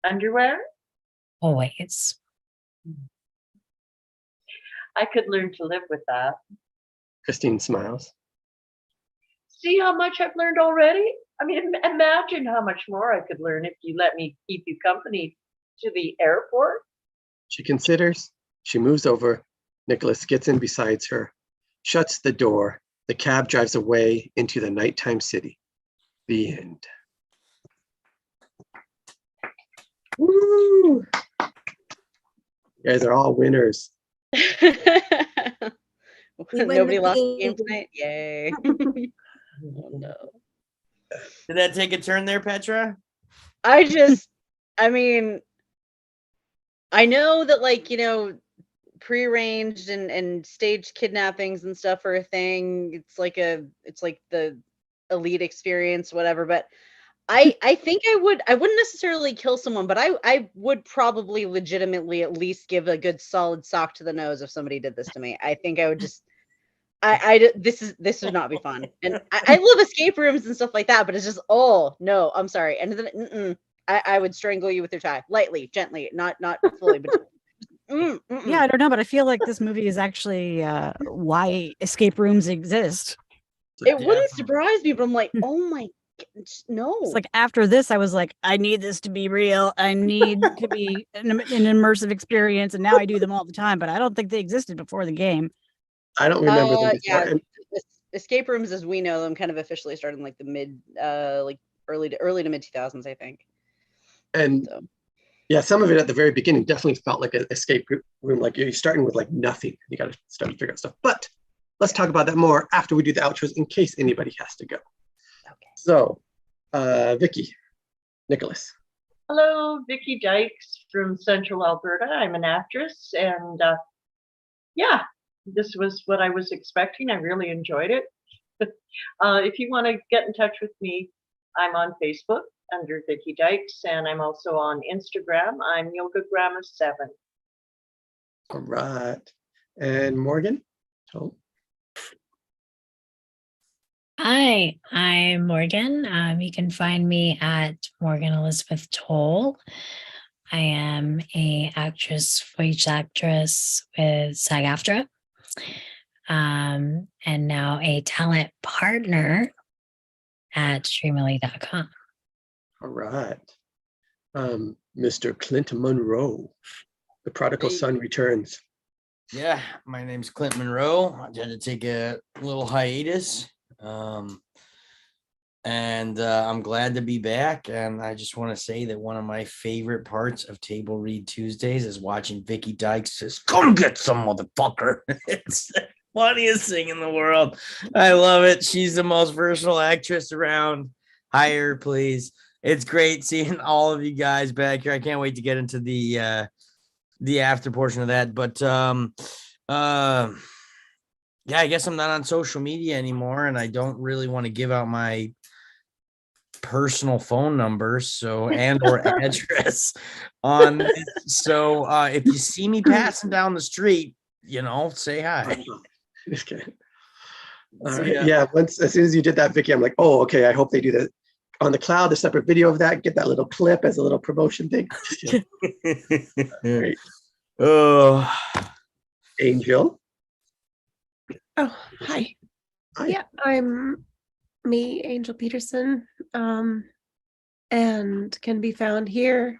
Underwear? Always. I could learn to live with that. Christine smiles. See how much I've learned already? I mean, imagine how much more I could learn if you let me keep you company to the airport. She considers. She moves over. Nicholas gets in beside her, shuts the door. The cab drives away into the nighttime city. The end. Woo! You guys are all winners. win Nobody the lost the game game. tonight. Yay. Oh, no. Did that take a turn there, Petra? I mean, I know that, like, prearranged and staged kidnappings and stuff are a thing. It's like the elite experience, whatever. But I think I wouldn't necessarily kill someone, but I would probably legitimately at least give a good solid sock to the nose if somebody did this to me. I think I would just this would not be fun. And I love escape rooms and stuff like that, but it's just, oh no, I'm sorry. And then I would strangle you with your tie, lightly, gently, not fully, but Yeah, I don't know, but I feel like this movie is actually why escape rooms exist. it wouldn't surprise me, but I'm like, oh my, no. It's like after this, I was like, I need this to be real. I need to be an immersive experience, and now I do them all the time. But I don't think they existed before the game. I don't remember them before. Yeah, escape rooms as we know them kind of officially started in like the mid, like early to mid 2000s, I think. And So. yeah, some of it at the very beginning definitely felt like an escape room. Like you're starting with like nothing. You got to start to figure out stuff. But let's talk about that more after we do the outros in case anybody has to go. Okay. So, Vicky, Nicholas. Hello, Vicky Dykes from Central Alberta. I'm an actress, and yeah, this was what I was expecting. I really enjoyed it. If you want to get in touch with me, I'm on Facebook under Vicky Dykes, and I'm also on Instagram. I'm YogaGramma7. All right. And Morgan? Oh. Hi, I'm Morgan. You can find me at Morgan Elizabeth Toll. I am a voice actress with SAG-AFTRA, and now a talent partner at streamily.com. All right. Mr. Clint Monroe, the prodigal son returns. Yeah, my name's Clint Monroe. I had to take a little hiatus. And I'm glad to be back. And I just want to say that one of my favorite parts of Table Read Tuesdays is watching Vicky Dykes says, "Come get some, motherfucker." It's the funniest thing in the world. I love it. She's the most versatile actress around. Hire her, please. It's great seeing all of you guys back here. I can't wait to get into the after portion of that. But yeah, I guess I'm not on social media anymore, and I don't really want to give out my personal phone number and or address on this. So if you see me passing down the street, say hi. Just kidding. Yeah, as soon as you did that, Vicky, I'm like, oh, okay, I hope they do that on the cloud, a separate video of that, get that little clip as a little promotion thing. Great. Oh, Angel. Oh, hi. Hi. Yeah, I'm me, Angel Peterson, and can be found here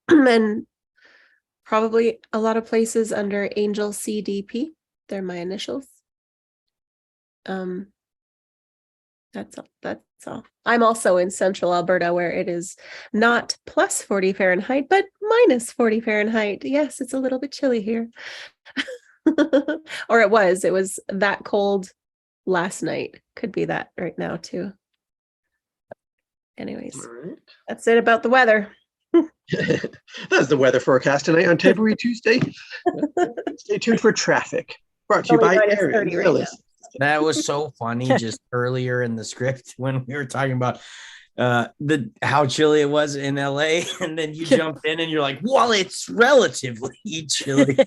and probably a lot of places under Angel CDP. They're my initials. That's all. I'm also in Central Alberta, where it is not plus 40 Fahrenheit, but minus 40 Fahrenheit. Yes, it's a little bit chilly here. Or it was that cold last night. Could be that right now too. Anyways, Right. That's it about the weather. That's the weather forecast tonight on Table Read Tuesday. Stay tuned for traffic. Brought to you by Minus Aaron 30 right Phyllis. that was so funny just earlier in the script when we were talking about how chilly it was in LA, and then you jump in and you're like, well, it's relatively chilly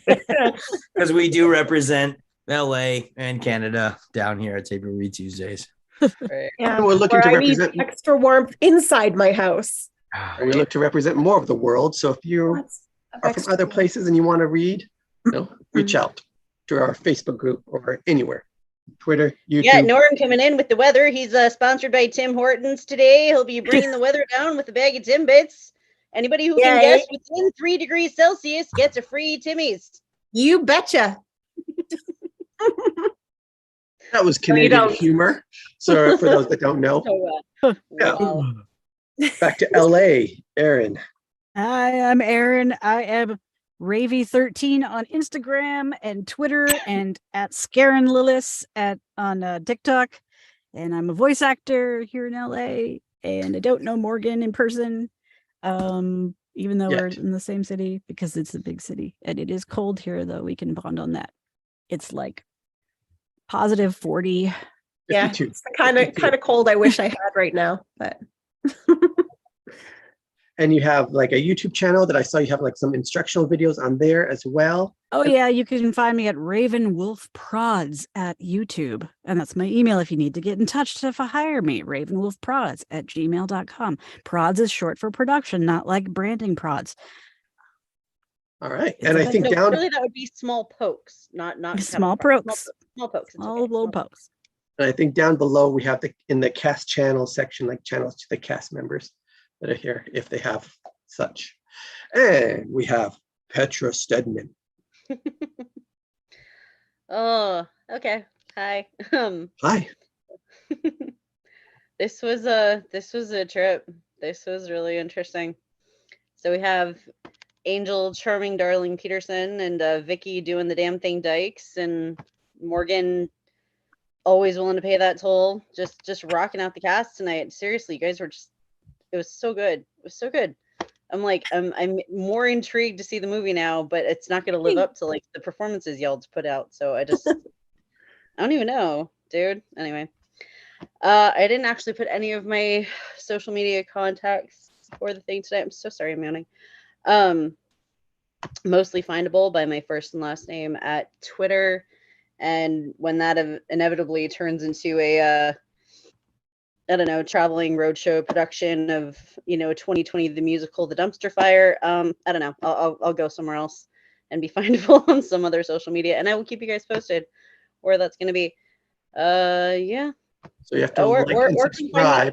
because we do represent LA and Canada down here at Table Read Tuesdays. Right. Yeah. We're looking Where to I need represent. extra warmth inside my house. And we look to represent more of the world. So if you Lots of are from extra other warmth. places and you want to read, reach out to our Facebook group or anywhere. Twitter, YouTube. Yeah, Norm coming in with the weather. He's sponsored by Tim Hortons today. He'll be bringing the weather down with a bag of Timbits. Anybody who can Yay. guess within 3 degrees Celsius gets a free Timmy's. You betcha. That was you Canadian don't. humor. So for those that don't know, So, Yeah. wow. back to LA, Aaron. Hi, I'm Aaron. I am Ravy13 on Instagram and Twitter and at Scaren Lillis on TikTok. And I'm a voice actor here in LA. And I don't know Morgan in person, even though we're Yet. in the same city because it's a big city. And it is cold here, though. We can bond on that. It's like positive 40. Yeah, 52. it's the kind of cold I wish I had right now, but And you have like a YouTube channel that I saw you have like some instructional videos on there as well. Oh, yeah. You can find me at Raven Wolf Prods at YouTube. And that's my email if you need to get in touch to hire me. RavenWolfProds at gmail.com. Prods is short for production, not like branding prods. All right. It's And a I thing. think No, down, really, that would be small pokes, not Small capital P. pokes. Small pokes. It's All okay. little Small pokes. and I think down below we have in the cast channel section, like channels to the cast members that are here, if they have such. And we have Petra Stedman. Oh, okay. Hi. Hi. This was a trip. This was really interesting. So we have Angel, charming, darling Peterson, and Vicky doing the damn thing, Dykes, and Morgan, always willing to pay that toll. Just rocking out the cast tonight. Seriously, you guys were just. It was so good. It was so good. I'm more intrigued to see the movie now, but it's not going to live up to like the performances y'all put out. So I don't even know, dude. Anyway, I didn't actually put any of my social media contacts for the thing today. I'm so sorry, I'm yawning. Mostly findable by my first and last name at Twitter, and when that inevitably turns into a I don't know, traveling roadshow production of 2020 the musical The Dumpster Fire. I don't know. I'll go somewhere else and be findable on some other social media, and I will keep you guys posted where that's going to be. Yeah. So you have to Or like and or subscribe.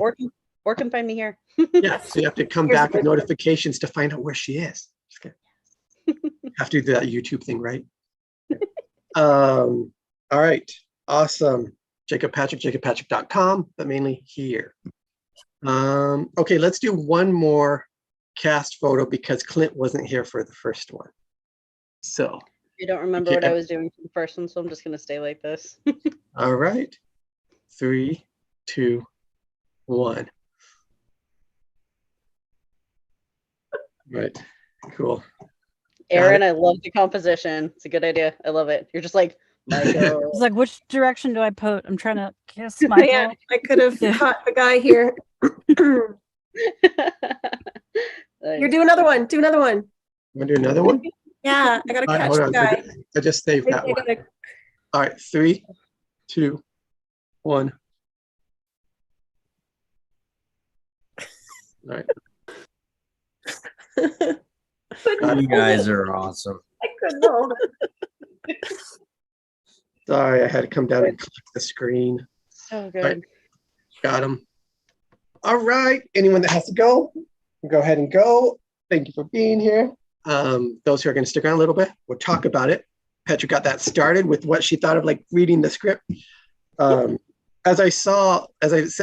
can find me here. Yeah. So you have to come back with notifications to find out where she is. Just kidding. Have to do that YouTube thing, right? All right. Awesome. jacobpatrick.com, but mainly here. Okay, let's do one more cast photo because Clint wasn't here for the first one. So I don't remember Okay. what I was doing for the first one, so I'm just going to stay like this. all right. 3, 2, 1. Right. Cool. Aaron, I love the composition. It's a good idea. I love it. You're just like, my girl. It's like, which direction do I put? I'm trying to kiss my yeah, I could have caught the guy here. Here, do another one. Do another one. Want to do another one? Yeah, I gotta All right, catch hold the on. guy. I just saved that I one. gotta- All right. 3, 2, 1. All right. You guys are awesome. I couldn't hold it. Sorry, I had to come down and click the screen. So All right. good. Got him. All right. Anyone that has to go ahead and go. Thank you for being here. Those who are going to stick around a little bit, we'll talk about it. Petra got that started with what she thought of like reading the script. As I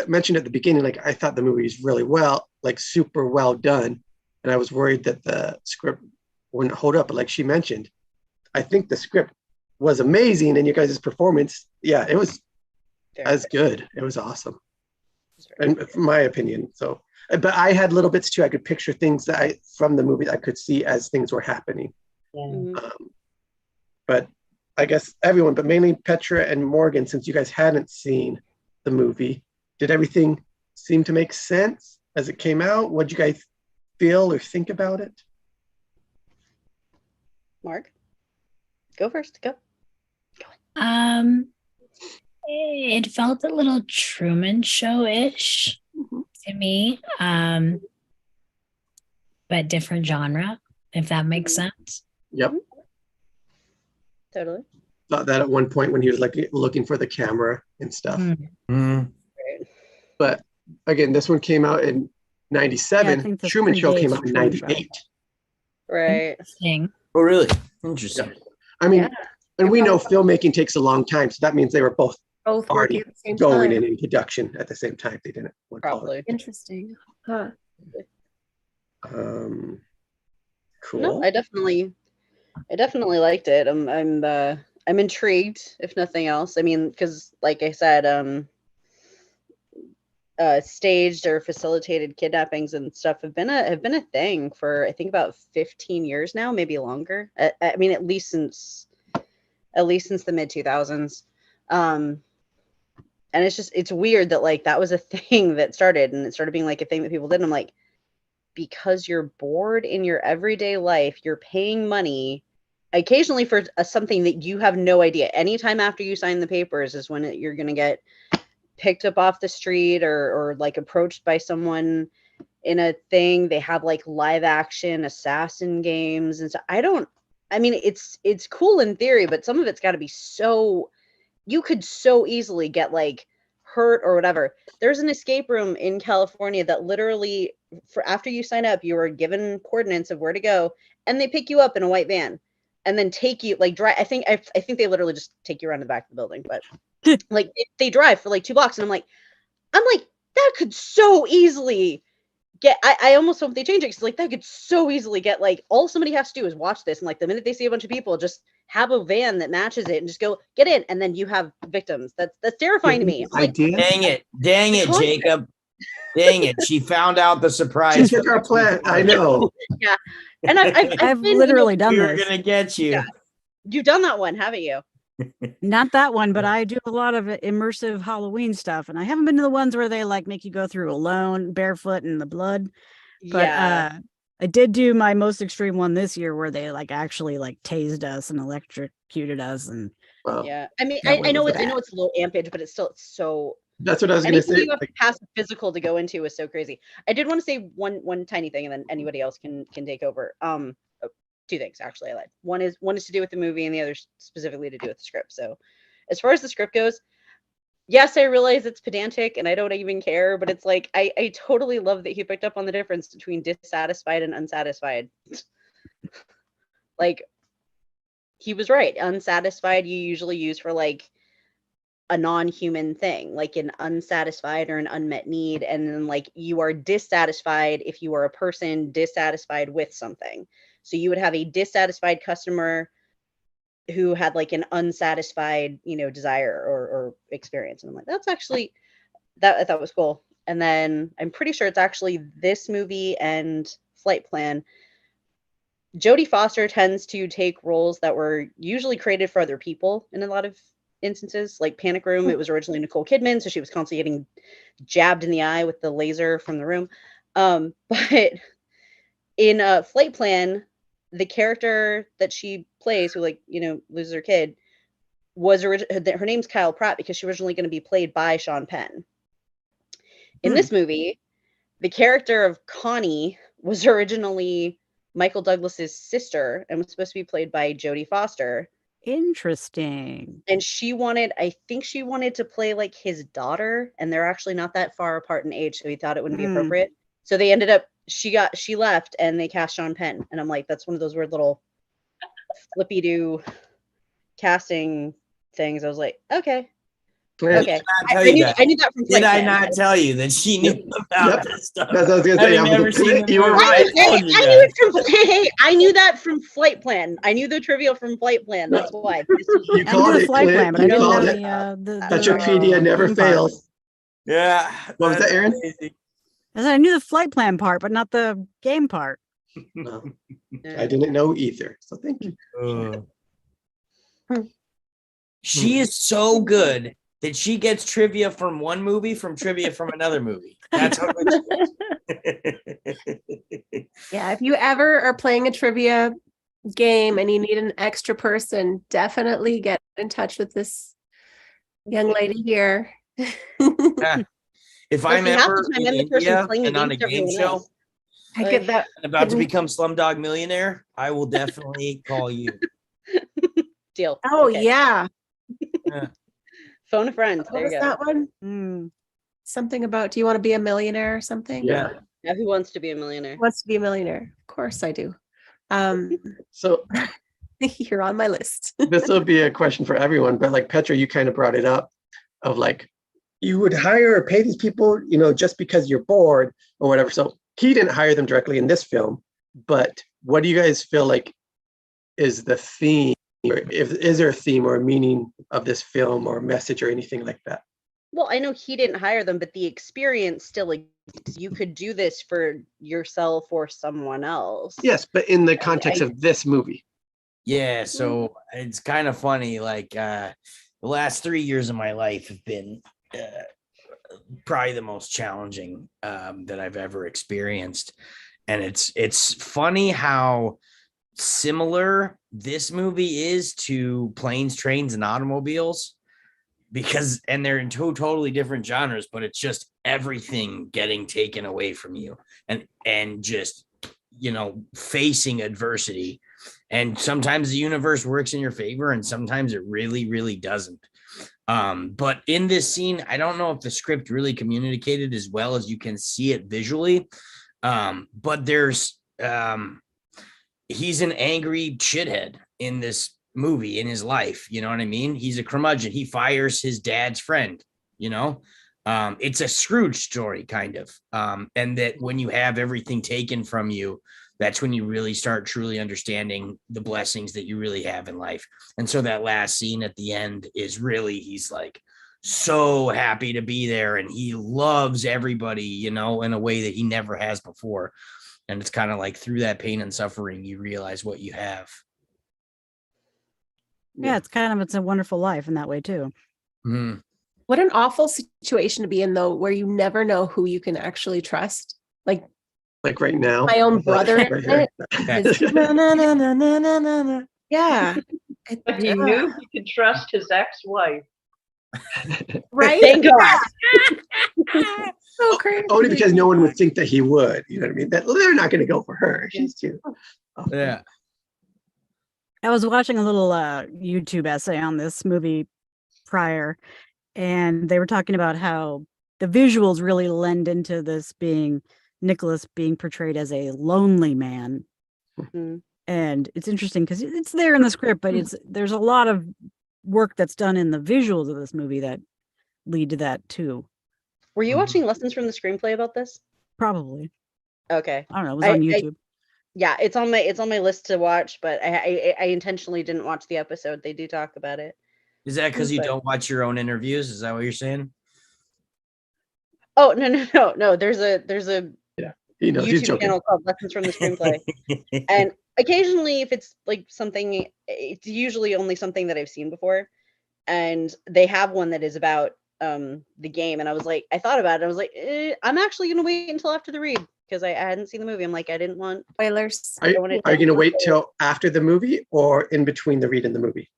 mentioned at the beginning, like I thought the movie was really super well done. And I was worried that the script wouldn't hold up. But like she mentioned, I think the script was amazing. And you guys' performance, yeah, it was as good. It was awesome. And from my opinion. So, but I had little bits too. I could picture things from the movie that I could see as things were happening. Mhm. But I guess everyone, but mainly Petra and Morgan, since you guys hadn't seen the movie, did everything seem to make sense as it came out? What did you guys feel or think about it? Mark, go first. Go. It felt a little Truman Show-ish to me, but different genre, if that makes sense. Yep. Totally. Thought that at one point when he was like looking for the camera and stuff. Mm. But again, this one came out in Yeah, I '97. think this Truman Show came predates out in Truman Show. '98. Right. Interesting. Oh, really? Interesting. I mean, Yeah. and we know Probably- filmmaking takes a long time, so that means they were both Both already working at the same going time. in production at the same time. They didn't want to call Probably. Interesting. Huh. it. Cool. No, I definitely liked it. I'm intrigued, if nothing else. I mean, because like I said, staged or facilitated kidnappings and stuff have been a thing for I think about 15 years now, maybe longer. I mean, at least since the mid 2000s. And it's weird that like that was a thing that started, and it started being like a thing that people did. And I'm like, because you're bored in your everyday life, you're paying money occasionally for something that you have no idea. Anytime after you sign the papers is when you're going to get picked up off the street or like approached by someone in a thing. They have like live action assassin games and so I mean, it's cool in theory, but some of it's got to be so, you could so easily get like hurt or whatever. There's an escape room in California that literally for after you sign up, you are given coordinates of where to go, and they pick you up in a white van and then take you like drive. I think they literally just take you around the back of the building, but like they drive for like 2 blocks, and I'm like that could so easily get. I almost hope they change it because like that could so easily get like all somebody has to do is watch this, and like the minute they see a bunch of people, just have a van that matches it and just go get in, and then you have victims. That's terrifying to me. I'm like, Idea. Dang it, Jacob. Dang it. She found out the She surprise. took our plan. I know. yeah. And I've been, literally done We were this. gonna get you. Yeah. You've done that one, haven't you? Not that one, but I do a lot of immersive Halloween stuff, and I haven't been to the ones where they like make you go through alone, barefoot in the blood. But Yeah. I did do my most extreme one this year where they like actually like tased us and electrocuted us, and Well, Yeah. I mean, That I one know was it's bad. low ampage, but it's so that's what I was going to anything say. you have to Like, pass a physical to go into is so crazy. I did want to say one tiny thing, and then anybody else can take over. Two things actually I lied. One is to do with the movie, and the other specifically to do with the script. So as far as the script goes, yes, I realize it's pedantic and I don't even care, but it's like I totally love that he picked up on the difference between dissatisfied and unsatisfied. Like he was right. Unsatisfied you usually use for like a non-human thing, like an unsatisfied or an unmet need, and then like you are dissatisfied if you are a person dissatisfied with something. So you would have a dissatisfied customer who had like an unsatisfied, desire or experience. And I'm like, that's actually that I thought was cool. And then I'm pretty sure it's actually this movie and Flight Plan. Jodie Foster tends to take roles that were usually created for other people in a lot of instances. Like Panic Room, it was originally Nicole Kidman, so she was constantly getting jabbed in the eye with the laser from the room. But in Flight Plan, the character that she plays, who loses her kid, was her name's Kyle Pratt because she was originally going to be played by Sean Penn. In this movie, the character of Connie was originally Michael Douglas's sister and was supposed to be played by Jodie Foster. interesting. And I think she wanted to play like his daughter, and they're actually not that far apart in age, so he thought it wouldn't be appropriate. So they ended up, she left and they cast Sean Penn. And I'm like, that's one of those weird little flippy-do casting things. I was like, okay. Okay. I knew that from Flight Did I Plan. not tell you that she knew about this stuff? That's what I was going to say. Having never seen the You were movie, right. I knew that from Flight Plan. I knew the trivia from Flight Plan. That's why. You I called knew the it, Flight Clint. Plan, but I You didn't called know it. the Petroppedia never game part. fails. Yeah. What was that, Aaron? Crazy. I said I knew the Flight Plan part, but not the game part. No, I didn't know either. So thank you. She is so good that she gets trivia from one movie from trivia from another movie. That's how good she is. Yeah, if you ever are playing a trivia game and you need an extra person, definitely get in touch with this young lady here. Yeah. If I'm See, half ever the time in I'm the person India playing and on a against game everyone show else. I get that. and about to become Slumdog Millionaire, I will definitely call you. Deal. Oh Okay. yeah. Yeah. Phone a friend. What There was you go. that one? Mm. Something about, do you want to be a millionaire or something? Yeah. Now, who wants to be a millionaire? Who wants to be a millionaire? Of course I do. So You're on my list. this will be a question for everyone, but like Petra, you kind of brought it up of like, you would hire or pay these people, just because you're bored or whatever. So he didn't hire them directly in this film, but what do you guys feel like is the theme? Or is there a theme or a meaning of this film or message or anything like that? Well, I know he didn't hire them, but the experience still exists. You could do this for yourself or someone else. Yes, but in the context of this movie. Yeah, so it's kind of funny. Like the last 3 years of my life have been probably the most challenging that I've ever experienced, and it's funny how similar this movie is to Planes, Trains, and Automobiles, because they're in two totally different genres, but it's just everything getting taken away from you and just facing adversity. And sometimes the universe works in your favor and sometimes it really, really doesn't. But in this scene, I don't know if the script really communicated as well as you can see it visually. But he's an angry shithead in this movie in his life. You know what I mean? He's a curmudgeon. He fires his dad's friend, it's a Scrooge story kind of. And that when you have everything taken from you, that's when you really start truly understanding the blessings that you really have in life. And so that last scene at the end is really, he's like so happy to be there and he loves everybody, in a way that he never has before. And it's kind of like through that pain and suffering, you realize what you have. Yeah, it's a wonderful life in that way too. Mm. What an awful situation to be in, though, where you never know who you can actually trust. Like right now, my own brother. right here. Yeah. But he knew he could trust his ex-wife. Right? Thank God. So crazy. Only because no one would think that he would. You know what I mean? That they're not going to go for her. She's too. Yeah. I was watching a little YouTube essay on this movie prior, and they were talking about how the visuals really lend into this being Nicholas being portrayed as a lonely man. Mm-hmm. And it's interesting because it's there in the script, but there's a lot of work that's done in the visuals of this movie that lead to that too. Were you watching lessons from the screenplay about this? Probably. Okay. I don't know. It was on YouTube. Yeah, it's on my list to watch, but I intentionally didn't watch the episode. They do talk about it. Is that because you don't watch your own interviews? Is that what you're saying? Oh, no. There's a He knows, he's YouTube joking. channel called Lessons from the Screenplay. And occasionally, if it's like something, it's usually only something that I've seen before. And they have one that is about the game. And I thought about it. I was like, I'm actually going to wait until after the read because I hadn't seen the movie. I'm like, I didn't want spoilers. Are you going to wait till after the movie or in between the read and the movie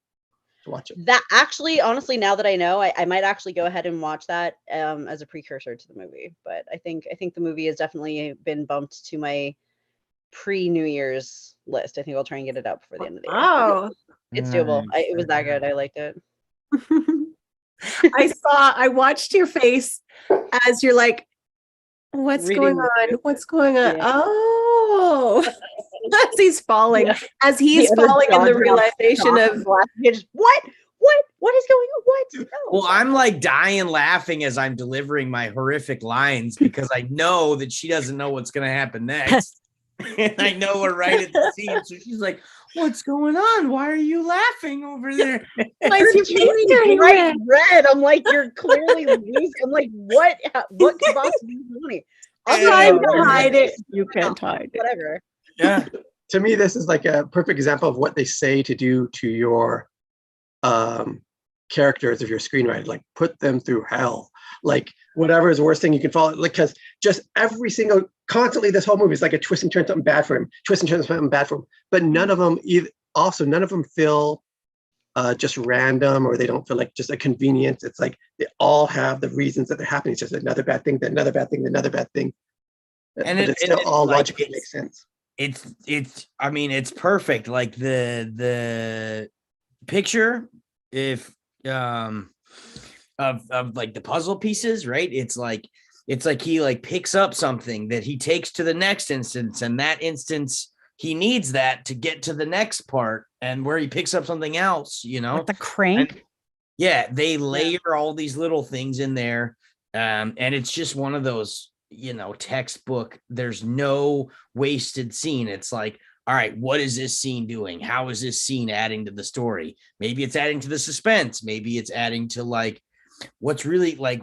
to watch it? That actually, honestly, now that I know, I might actually go ahead and watch that as a precursor to the movie. But I think the movie has definitely been bumped to my pre-New Year's list. I think I'll try and get it out before the end of the year. Oh, It's doable. It was that good. I liked it. I watched your face as you're like, what's going on? What's going on? Yeah. Oh, as he's falling, as he's The other falling in the dog realization of just what is going on? What? No. Well, I'm like dying laughing as I'm delivering my horrific lines because I know that she doesn't know what's going to happen next. And I know we're right at the scene. So she's like, what's going on? Why are you laughing over there? why is your face turning Bright red. I'm like, you're clearly losing. I'm like, what could possibly be funny? I'm trying to hide it. You can't hide it. Whatever. Yeah. To me, this is like a perfect example of what they say to do to your characters of your screenwriter, like put them through hell, like whatever is the worst thing you can follow, like, because just every single constantly this whole movie is like a twist and turn, something bad for him, twist and turn, something bad for him, but none of them feel just random, or they don't feel like just a convenience. It's like they all have the reasons that they're happening. It's just another bad thing, then another bad thing, then another bad thing. And But it still all like, logically makes sense. It's I mean, it's perfect. Like the picture, if of like the puzzle pieces, right? It's like he like picks up something that he takes to the next instance, and that instance he needs that to get to the next part, and where he picks up something else, Like the crank. And, yeah, they layer all these little things in there, and it's just one of those, textbook. There's no wasted scene. It's like, all right, what is this scene doing? How is this scene adding to the story? Maybe it's adding to the suspense. Maybe it's adding to like what's really like,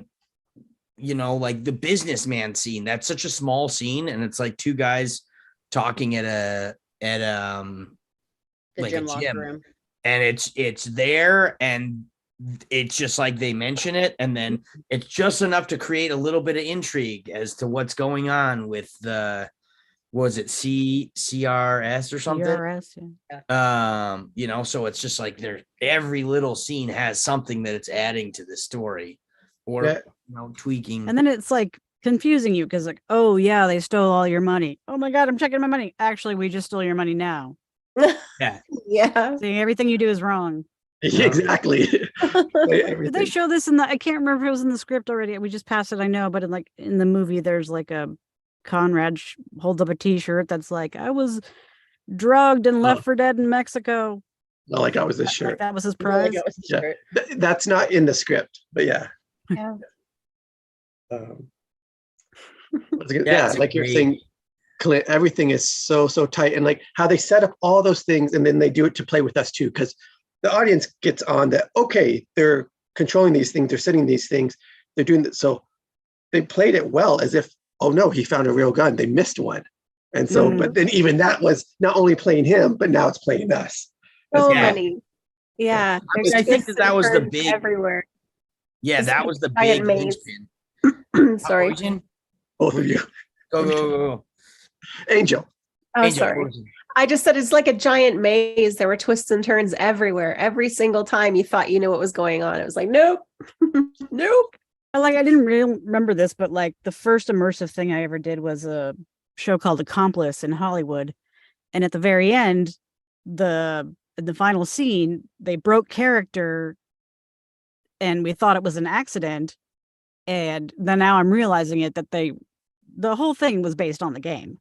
like the businessman scene. That's such a small scene, and it's like two guys talking at The like gym a locker gym, room. and it's there, and it's just like they mention it, and then it's just enough to create a little bit of intrigue as to what's going on with the, was it CRS or something? CRS, yeah. So it's just like every little scene has something that it's adding to the story, or Yeah. tweaking. And then it's like confusing you because like, oh yeah, they stole all your money. Oh my God, I'm checking my money. Actually, we just stole your money now. Yeah. Yeah. Saying everything you do is wrong. Exactly. Did they show this in the? I can't remember if it was in the script already. We just passed it, I know, but in the movie, there's like a Conrad holds up a T-shirt that's like, "I was drugged and left for dead in Mexico." Not like I was this Like shirt. that was his Really, prize. it was the Yeah. shirt. That's not in the script, but yeah. Yeah. Yeah, like you're saying, Clint, everything is so tight, and like how they set up all those things, and then they do it to play with us too, because the audience gets on that. Okay, they're controlling these things, they're setting these things, they're doing that. So they played it well, as if, oh no, he found a real gun, they missed one, and so, but then even that was not only playing him, but now it's playing us. So Yeah. many. Yeah. There's I think twists that and was the turns big. everywhere. Yeah, It's that like was the giant big maze. linchpin. Sorry. Origin? Both of you. Go. Angel. Oh, Angel, sorry. Origin. I just said it's like a giant maze. There were twists and turns everywhere. Every single time you thought you knew what was going on. It was like, nope. Nope. I didn't really remember this, but like the first immersive thing I ever did was a show called Accomplice in Hollywood, and at the very end, in the final scene, they broke character, and we thought it was an accident, and then now I'm realizing that the whole thing was based on the game,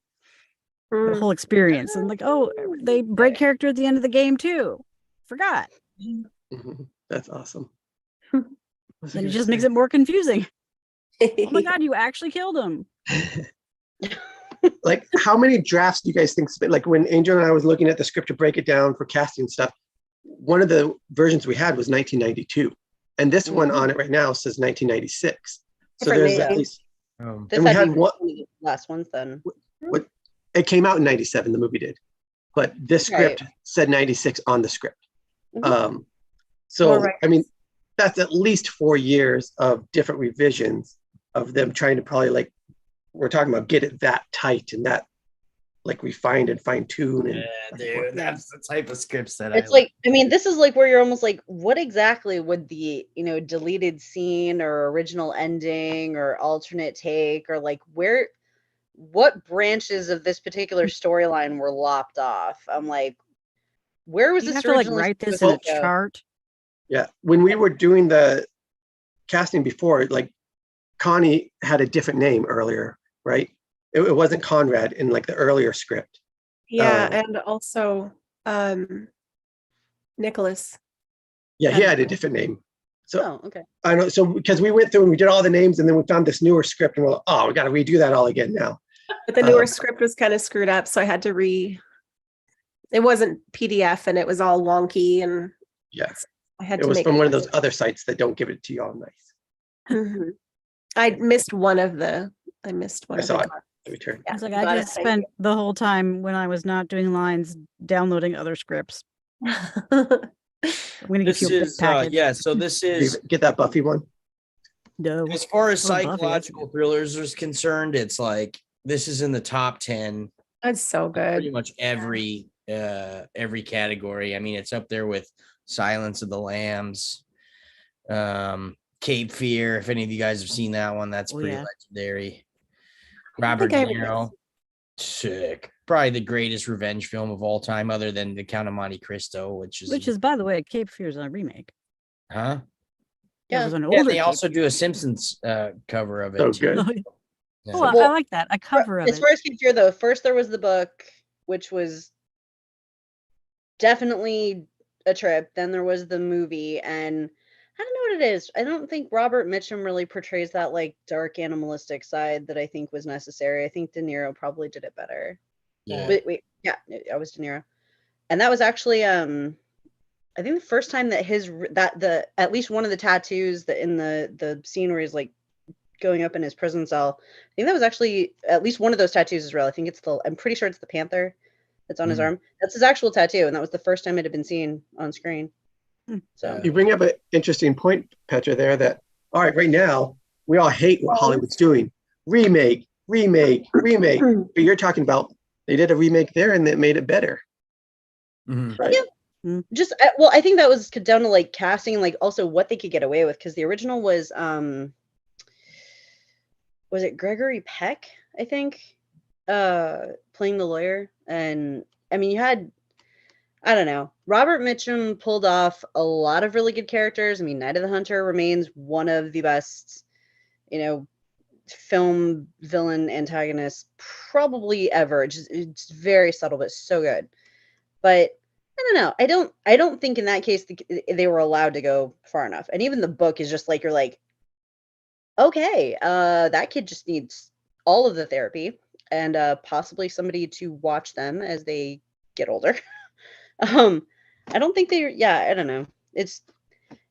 the whole experience, and like, oh, they break character at the end of the game too. Forgot. Mhm. That's awesome. Then it just makes it more confusing. Oh my God, you actually killed him. Like, how many drafts do you guys think? Like when Angel and I was looking at the script to break it down for casting stuff, one of the versions we had was 1992, and this one on it right now says 1996. So Different there's at names. least, This and we had had to be one. one of the last ones then. It came out in 97. The movie did, but this script said 96 on the script. Mhm. So All right. I mean, that's at least 4 years of different revisions of them trying to probably, like we're talking about, get it that tight and that like refined and fine tuned. Yeah, dude, that's the type of scripts that It's like, I mean, this is like where you're almost like, what exactly would the, deleted scene or original ending or alternate take, or like what branches of this particular storyline were lopped off? I'm like, where was You this have to like originally write this supposed in a to go? chart. Yeah, when we were doing the casting before, like Connie had a different name earlier, right? It wasn't Conrad in like the earlier script. Yeah. And also Nicholas. Yeah, he had a different name. So Oh, okay. I know. So because we went through and we did all the names, and then we found this newer script, and we're like, oh, we got to redo that all again now. But the newer script was kind of screwed up. So I had to it wasn't PDF and it was all wonky. And Yeah, I had it to was make from one of those other sites that don't give it to you all nice. Mhm. I missed one of the I of saw the it. The return. It's like got I it, just thank spent the whole time when I was not doing lines downloading other scripts. you. I'm gonna this give you a big is package. so this Did is, you get that Buffy one? No. as far as Oh, Buffy, that's psychological thrillers is concerned, it's like this is in the top 10 That's so pretty good. much every category. I mean, it's up there with Silence of the Lambs, Cape Fear. If any of you guys have seen that one, that's pretty yeah. legendary. I Robert think I De have. Niro, sick. Probably the greatest revenge film of all time, other than The Count of Monte Cristo, which is by the way, Cape Fear is a remake. huh? There Yeah. was an Yeah, older they Cape also do Fear. a Simpsons cover of it. So too. good. Yeah. Oh, I Well, like that. A cover of As it. far as Cape Fear, though, first there was the book, which was definitely a trip. Then there was the movie, and I don't know what it is. I don't think Robert Mitchum really portrays that like dark animalistic side that I think was necessary. I think De Niro probably did it better. Yeah. Wait, yeah, I was De Niro, and that was actually I think the first time that at least one of the tattoos that in the scene where he's like going up in his prison cell, I think that was actually at least one of those tattoos is real. I think I'm pretty sure it's the panther that's on his arm. That's his actual tattoo, and that was the first time it had been seen on screen. So You bring up an interesting point, Petra, there that, all right, right now, we all hate what Hollywood's doing. Remake. But you're talking about they did a remake there and it made it better. Mhm. Right? just well, I think that was down to like casting and like also what they could get away with, because the original was it Gregory Peck, I think, playing the lawyer. And I mean, you had, I don't know, Robert Mitchum pulled off a lot of really good characters. I mean, Night of the Hunter remains one of the best, film villain antagonists probably ever. It's very subtle, but so good. But I don't know. I don't think in that case they were allowed to go far enough. And even the book is just like, you're like, okay, that kid just needs all of the therapy and possibly somebody to watch them as they get older. I don't think I don't know. It's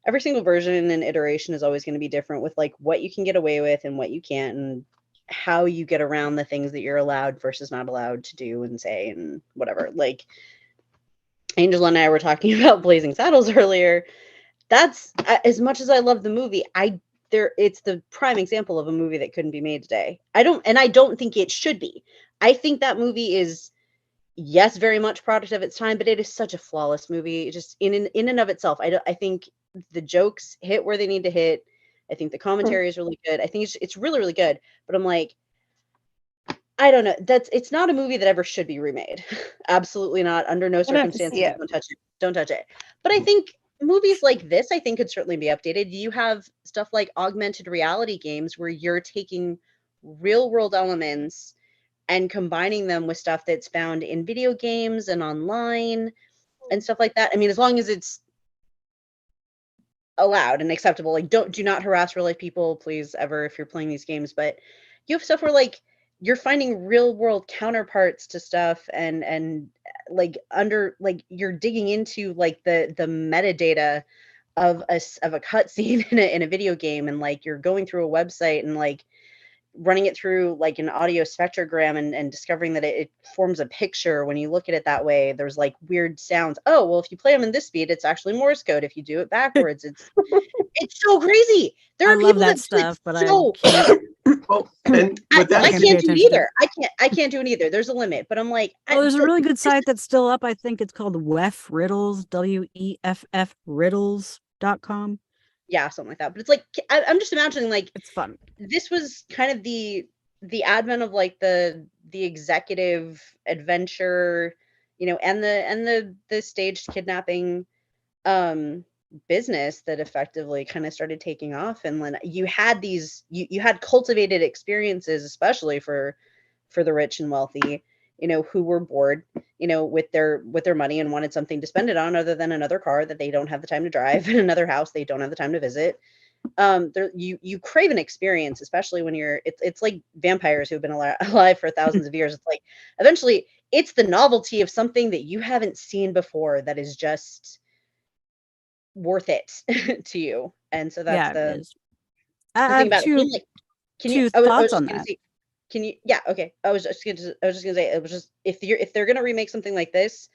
every single version and iteration is always going to be different with like what you can get away with and what you can't, and how you get around the things that you're allowed versus not allowed to do and say and whatever. Like Angela and I were talking about Blazing Saddles earlier. That's as much as I love the movie, it's the prime example of a movie that couldn't be made today. I don't think it should be. I think that movie is, yes, very much product of its time, but it is such a flawless movie. Just in and of itself. I think the jokes hit where they need to hit. I think the commentary is really good. I think it's really, really good. But I'm like, I don't know. It's not a movie that ever should be remade. Absolutely not. Under no circumstances. Don't touch it. Don't touch it. But I think movies like this, I think, could certainly be updated. You have stuff like augmented reality games where you're taking real world elements and combining them with stuff that's found in video games and online and stuff like that. I mean, as long as it's allowed and acceptable, like do not harass real life people, please, ever, if you're playing these games. But you have stuff where like you're finding real world counterparts to stuff and like you're digging into like the metadata of a cutscene in a video game, and like you're going through a website and like running it through like an audio spectrogram and discovering that it forms a picture when you look at it that way. There's like weird sounds. Oh, well, if you play them in this speed, it's actually Morse code. If you do it backwards, it's so crazy. There I are love people that stuff, but I can't. Well, and with that, I can't can't pay do it attention to either. I can't do it either. There's a limit. But I'm like, Oh, there's a really good site that's still up. I think it's called WEF Riddles, WEFF Riddles.com. Yeah, something like that. But it's like, I'm just imagining like It's fun. this was kind of the advent of like the executive adventure, and the staged kidnapping business that effectively kind of started taking off. And then you had you had cultivated experiences, especially for the rich and wealthy, who were bored, with their money and wanted something to spend it on other than another car that they don't have the time to drive and another house they don't have the time to visit. You crave an experience, especially when it's like vampires who've been alive for thousands of years. It's like eventually it's the novelty of something that you haven't seen before that is just worth it to you. And so that's Yeah, it is. the I thing have about it. two, Can you two I was thoughts just on gonna that. say, can you yeah, okay. I was just gonna say, it was just, if they're gonna remake something like this,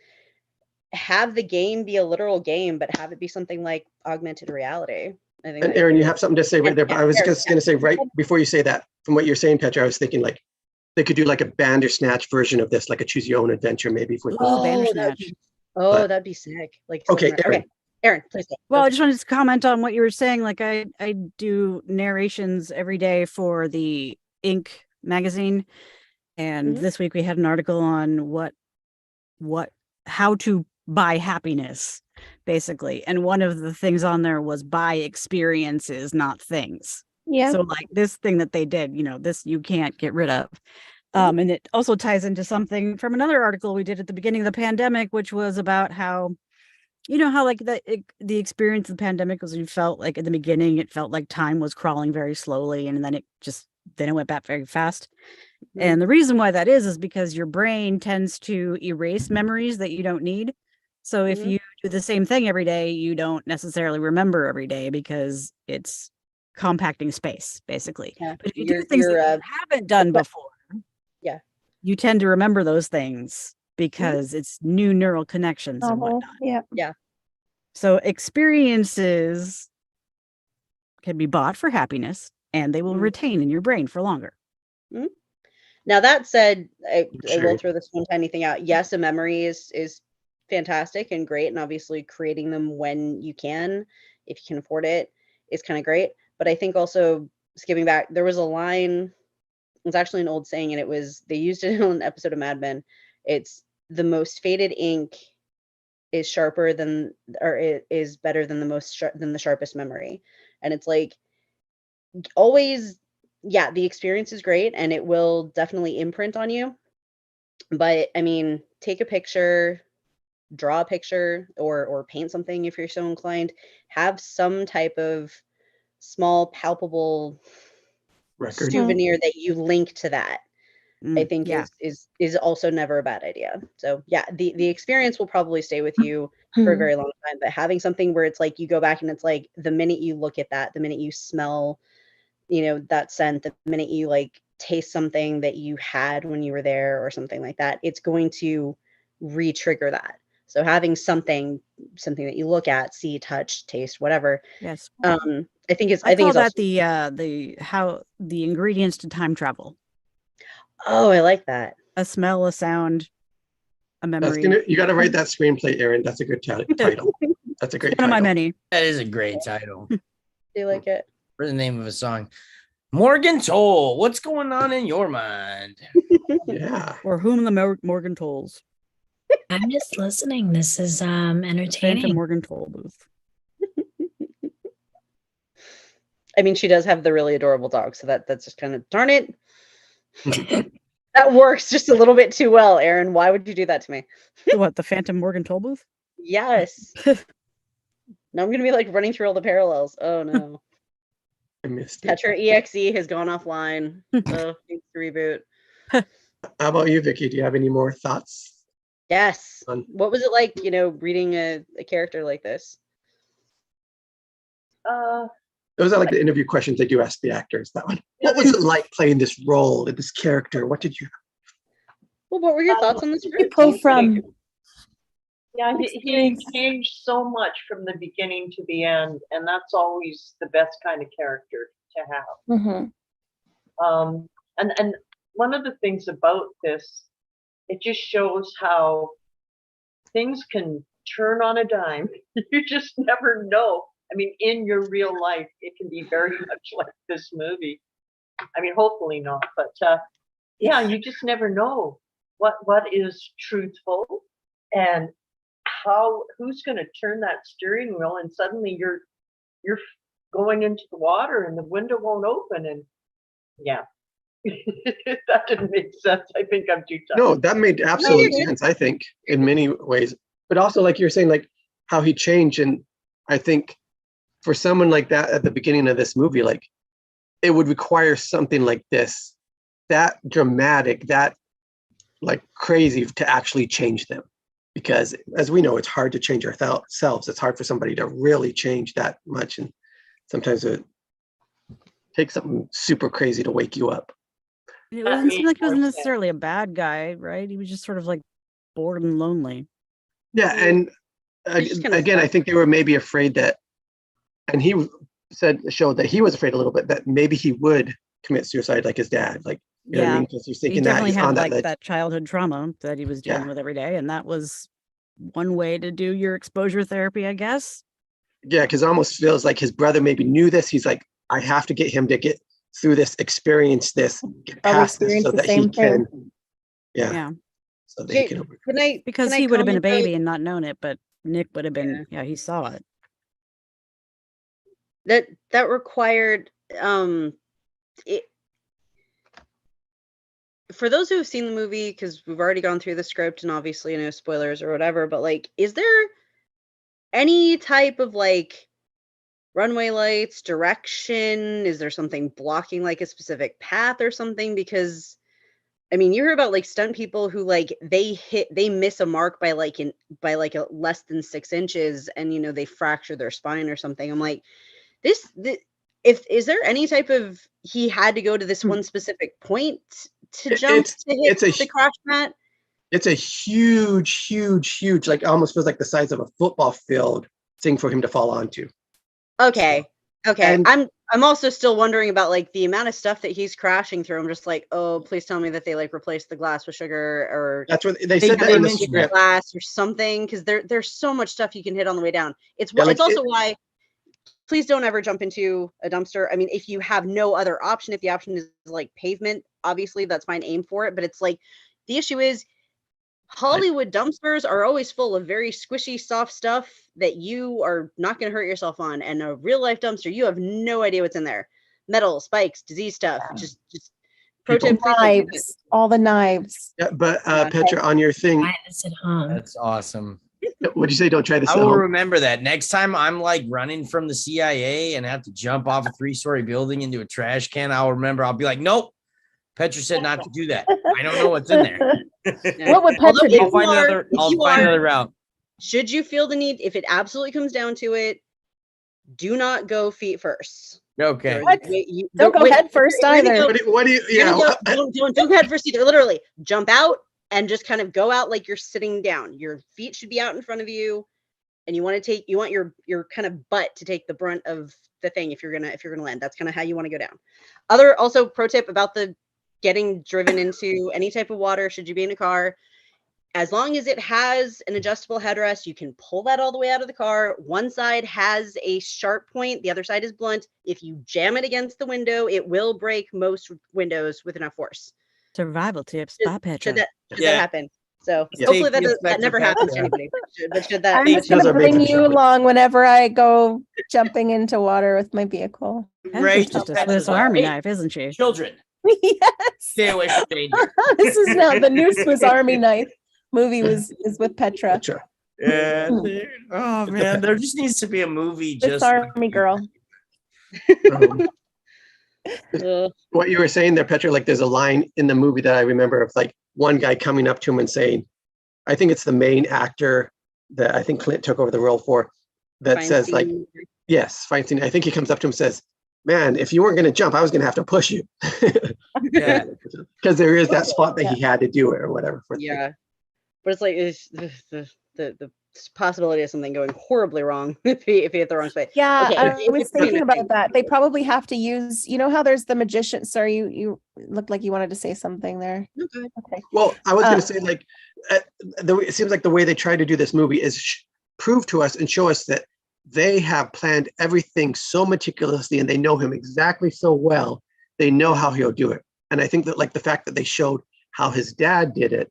have the game be a literal game, but have it be something like augmented reality. I think and Aaron, you have something to say right there, but I was Aaron, just going to say right before you say that, from what you're saying, Petra, I was thinking like they could do like a Bandersnatch version of this, like a choose your own adventure, maybe with Oh, that'd Bandersnatch. be, But- that'd be sick. Like Okay, something Aaron, okay. Aaron, please go. Well, I just wanted to comment on what you were saying. Like I do narrations every day for the Inc. magazine. And Mhm. this week we had an article on how to buy happiness, basically. And one of the things on there was buy experiences, not things. Yeah. So like this thing that they did, this you can't get rid of. And it also ties into something from another article we did at the beginning of the pandemic, which was about how, how like the experience of the pandemic was, you felt like at the beginning, it felt like time was crawling very slowly, and then it went back very fast. And the reason why that is because your brain tends to erase memories that you don't need. So if you do the same thing every day, you don't necessarily remember every day because it's compacting space, basically. Yeah. But if you do things that you haven't done before, yeah, you tend to remember those things because it's new neural connections and whatnot. Yeah. So experiences can be bought for happiness, and they will retain in your brain for longer. Now that said, I Sure. will throw this one tiny thing out. Yes, a memory is fantastic and great, and obviously creating them when you can, if you can afford it, is kind of great. But I think also skipping back, there was a line. It's actually an old saying, and they used it in an episode of Mad Men. It's the most faded ink is sharper than, or it is better than the sharpest memory. And it's like, always, yeah, the experience is great and it will definitely imprint on you. But I mean, take a picture, draw a picture, or paint something if you're so inclined. Have some type of small, palpable Record. souvenir that you link to that. I think yeah. is also never a bad idea. So yeah, the experience will probably stay with you for a very long time. But having something where it's like you go back and it's like the minute you look at that, the minute you smell, that scent, the minute you like taste something that you had when you were there or something like that, it's going to re-trigger that. So having something that you look at, see, touch, taste, whatever. Yes. I think it's call that also the ingredients to time travel. Oh, I like that. A smell, a sound, a memory. You got to write that screenplay, Aaron. That's a good title. That's a great One title. of my many. That is a great title. Do you like it? For the name of a song. Morgan Toll, what's going on in your mind? Yeah. Or whom the Morgan tolls. I'm just listening. This is entertaining. Phantom Morgan Toll booth. I mean, she does have the really adorable dog, so that's just kind of, darn it. That works just a little bit too well, Aaron. Why would you do that to me? What, the Phantom Morgan Toll booth? Yes. Now I'm gonna be like running through all the parallels. Oh no. I missed it. Tetra EXE has gone offline. So needs to reboot. How about you, Vicky? Do you have any more thoughts? Yes. What was it like, reading a character like this? Those are like the interview questions they do ask the actors. That one. What was it like playing this role, this character? What did you? Well, what were your thoughts on this? Pull from. Yeah, he changed so much from the beginning to the end, and that's always the best kind of character to have. And one of the things about this, it just shows how things can turn on a dime. You just never know. I mean, in your real life, it can be very much like this movie. I mean, hopefully not, but yeah, you just never know what is truthful and who's going to turn that steering wheel, and suddenly you're going into the water and the window won't open, and yeah. That didn't make sense. I think I'm too tired. No, that made absolute sense, I think, in many ways. But also, like you're saying, like how he changed. And I think for someone like that at the beginning of this movie, like it would require something like this, that dramatic, that like crazy to actually change them. Because as we know, it's hard to change ourselves. It's hard for somebody to really change that much. And sometimes it takes something super crazy to wake you up. It doesn't seem like he was necessarily a bad guy, right? He was just sort of like bored and lonely. Yeah, and again, I think they were maybe afraid that, and he showed that he was afraid a little bit that maybe he would commit suicide like his dad. Like, you know what I mean? Because he's thinking that he's on that childhood trauma that he was dealing with every day, and that was one way to do your exposure therapy, I guess. Yeah, because it almost feels like his brother maybe knew this. He's like, I have to get him to get through this, experience this, get Probably past this, so experienced the that he same thing. can. Yeah, Yeah. so that he Okay, can overcome. Can I? Because can I he would have been a comment, though? baby and not known it, but Nick would have been, he saw it. That required it, for those who have seen the movie, because we've already gone through the script and obviously no spoilers or whatever, but like, is there any type of like runway lights, direction? Is there something blocking like a specific path or something? Because I mean, you hear about like stunt people who like they miss a mark by like a less than 6 inches, and they fracture their spine or something. I'm like, if is there any type of he had to go to this one specific point to jump to hit the crash mat? It's a huge, like almost feels like the size of a football field thing for him to fall onto. Okay. Okay. And- I'm also still wondering about like the amount of stuff that he's crashing through. I'm just like, oh, please tell me that they like replaced the glass with sugar, or That's what they said that in the script. glass or something, because there's so much stuff you can hit on the way down. It's Yeah, like it's also why please don't ever jump into a dumpster. I mean, if you have no other option, if the option is like pavement, obviously that's fine, aim for it. But it's like the issue is Hollywood dumpsters are always full of very squishy, soft stuff that you are not going to hurt yourself on. And a real life dumpster, you have no idea what's in there. Metal, spikes, disease stuff. Just pro tip, please don't do Knives, all the knives. Yeah, but Petra, on your thing, Try this at home. That's awesome. what'd you say? Don't try this I at will home. remember that next time I'm like running from the CIA and have to jump off a 3-story building into a trash can. I'll remember. I'll be like, nope. Petra said not to do that. I don't know what's in there. What would Although Petra if do? I'll find another route. Should you feel the need, if it absolutely comes down to it, do not go feet first. Okay. What? Don't go head first either. What do you? Yeah. Don't go head first either. Literally, jump out and just kind of go out like you're sitting down. Your feet should be out in front of you, and you want your kind of butt to take the brunt of the thing if you're gonna land. That's kind of how you want to go down. Also pro tip about the getting driven into any type of water, should you be in a car, as long as it has an adjustable headrest, you can pull that all the way out of the car. One side has a sharp point, the other side is blunt. If you jam it against the window, it will break most windows with enough force. Survival tips by Petra. Should that happen? So Yeah. hopefully Take the that never effective happens to Petra. anybody. But should that I'm Take just gonna those are bring baby you showers. along whenever I go jumping into water with my vehicle. Petra's just a Swiss Army knife, isn't she? Children, Yes. stay away from danger. This is now the new Swiss Army knife movie is with Petra. Petra. Yeah. Oh man, there just needs to be a movie Swiss just Army girl. What you were saying there, Petra, like there's a line in the movie that I remember of like one guy coming up to him and saying, I think it's the main actor that I think Clint took over the role for, that says like, yes, Feinstein. I think he comes up to him and says, man, if you weren't going to jump, I was going to have to push you. Yeah. Because there is that spot that he had to do it or whatever. Yeah, but it's like the possibility of something going horribly wrong if he hit the wrong space. Yeah, Okay, I if was it's thinking anything. about that. They probably have to use, you know how there's the magician. Sorry, you looked like you wanted to say something there. Okay. Okay. Well, I was going to say like, it seems like the way they try to do this movie is prove to us and show us that they have planned everything so meticulously and they know him exactly so well. They know how he'll do it. And I think that like the fact that they showed how his dad did it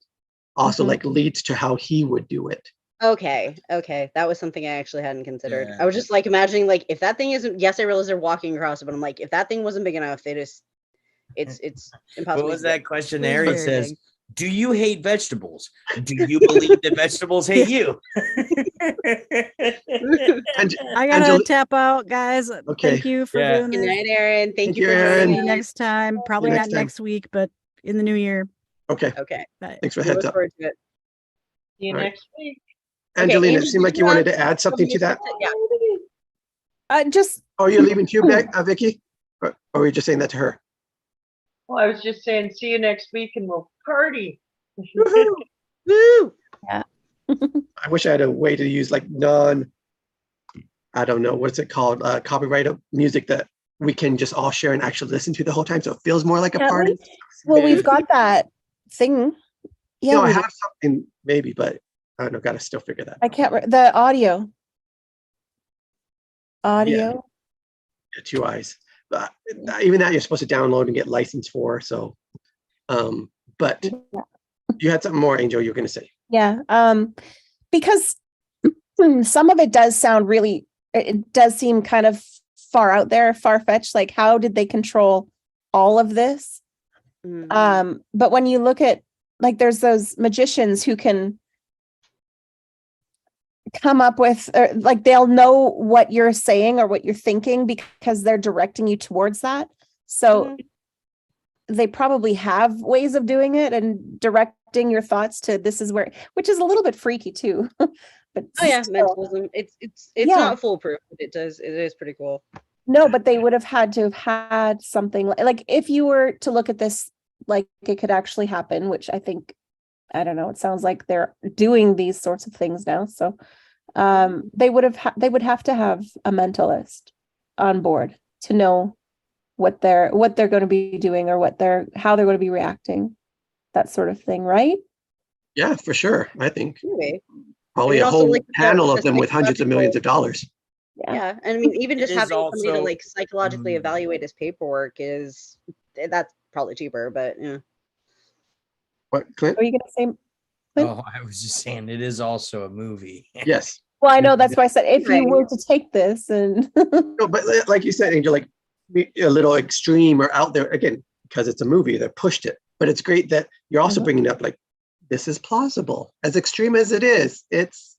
also like leads to how he would do it. Okay. That was something I actually hadn't considered. Yeah. I was just like imagining like if that thing isn't, yes, I realize they're walking across it, but I'm like, if that thing wasn't big enough, it's impossible. What was to do. that questionnaire? It Very says, big. do you hate vegetables? Do you believe that vegetables hate you? And I gotta Angela- tap out, guys. Okay. Thank you for Yeah. doing Good this. night, Aaron. Thank Thank you you, for Aaron. See joining you us. next time. Probably next not time. next week, but in the new year. Okay. Okay. Bye. Thanks for the We heads look up. forward to it. See you All right. next week. Angelina, Amy, it seemed do like you wanted to have add something to that. Yeah. Just Oh, you're leaving too, Vicky? Or were you just saying that to her? Well, I was just saying, see you next week and we'll party. Woohoo! Woo! I wish I had a way to use like I don't know, what's it called? Copyright music that we can just all share and actually listen to the whole time. So it feels more like a Can't we? party. well, we've got that thing. Yeah, No, I we- have something maybe, but I don't know, got to still figure that out. I can't. The audio. audio. Yeah, 2 eyes. But even that you're supposed to download and get licensed for. So, but you had something more, Angel, you were going to say. Yeah. Because some of it does sound really, it does seem kind of far out there, far-fetched. Like, how did they control all of this? But when you look at, like, there's those magicians who can come up with, or like, they'll know what you're saying or what you're thinking because they're directing you towards that. So they probably have ways of doing it and directing your thoughts to this is where, which is a little bit freaky too. But Oh yeah, still, mentalism. It's Yeah. not foolproof, but it is pretty cool. no, but they would have had to have had something like if you were to look at this, like it could actually happen, which I think, I don't know, it sounds like they're doing these sorts of things now. So they would have to have a mentalist on board to know what they're going to be doing or how they're going to be reacting, that sort of thing, right? Yeah, for sure. I think Maybe. probably mean, a also, whole like, panel the of them with hundreds of millions of dollars. Yeah, and I mean, even It just is having somebody to also- like psychologically evaluate his paperwork that's probably cheaper, but yeah. What, Clint? Are you going to say? Oh, I was just saying it is also a movie. Yes. Well, I know, that's why I said if you Right. were to take this and No, but like you said, Angel, like a little extreme or out there again, because it's a movie, they pushed it. But it's great that you're also bringing up like, this is plausible. As extreme as it is, it's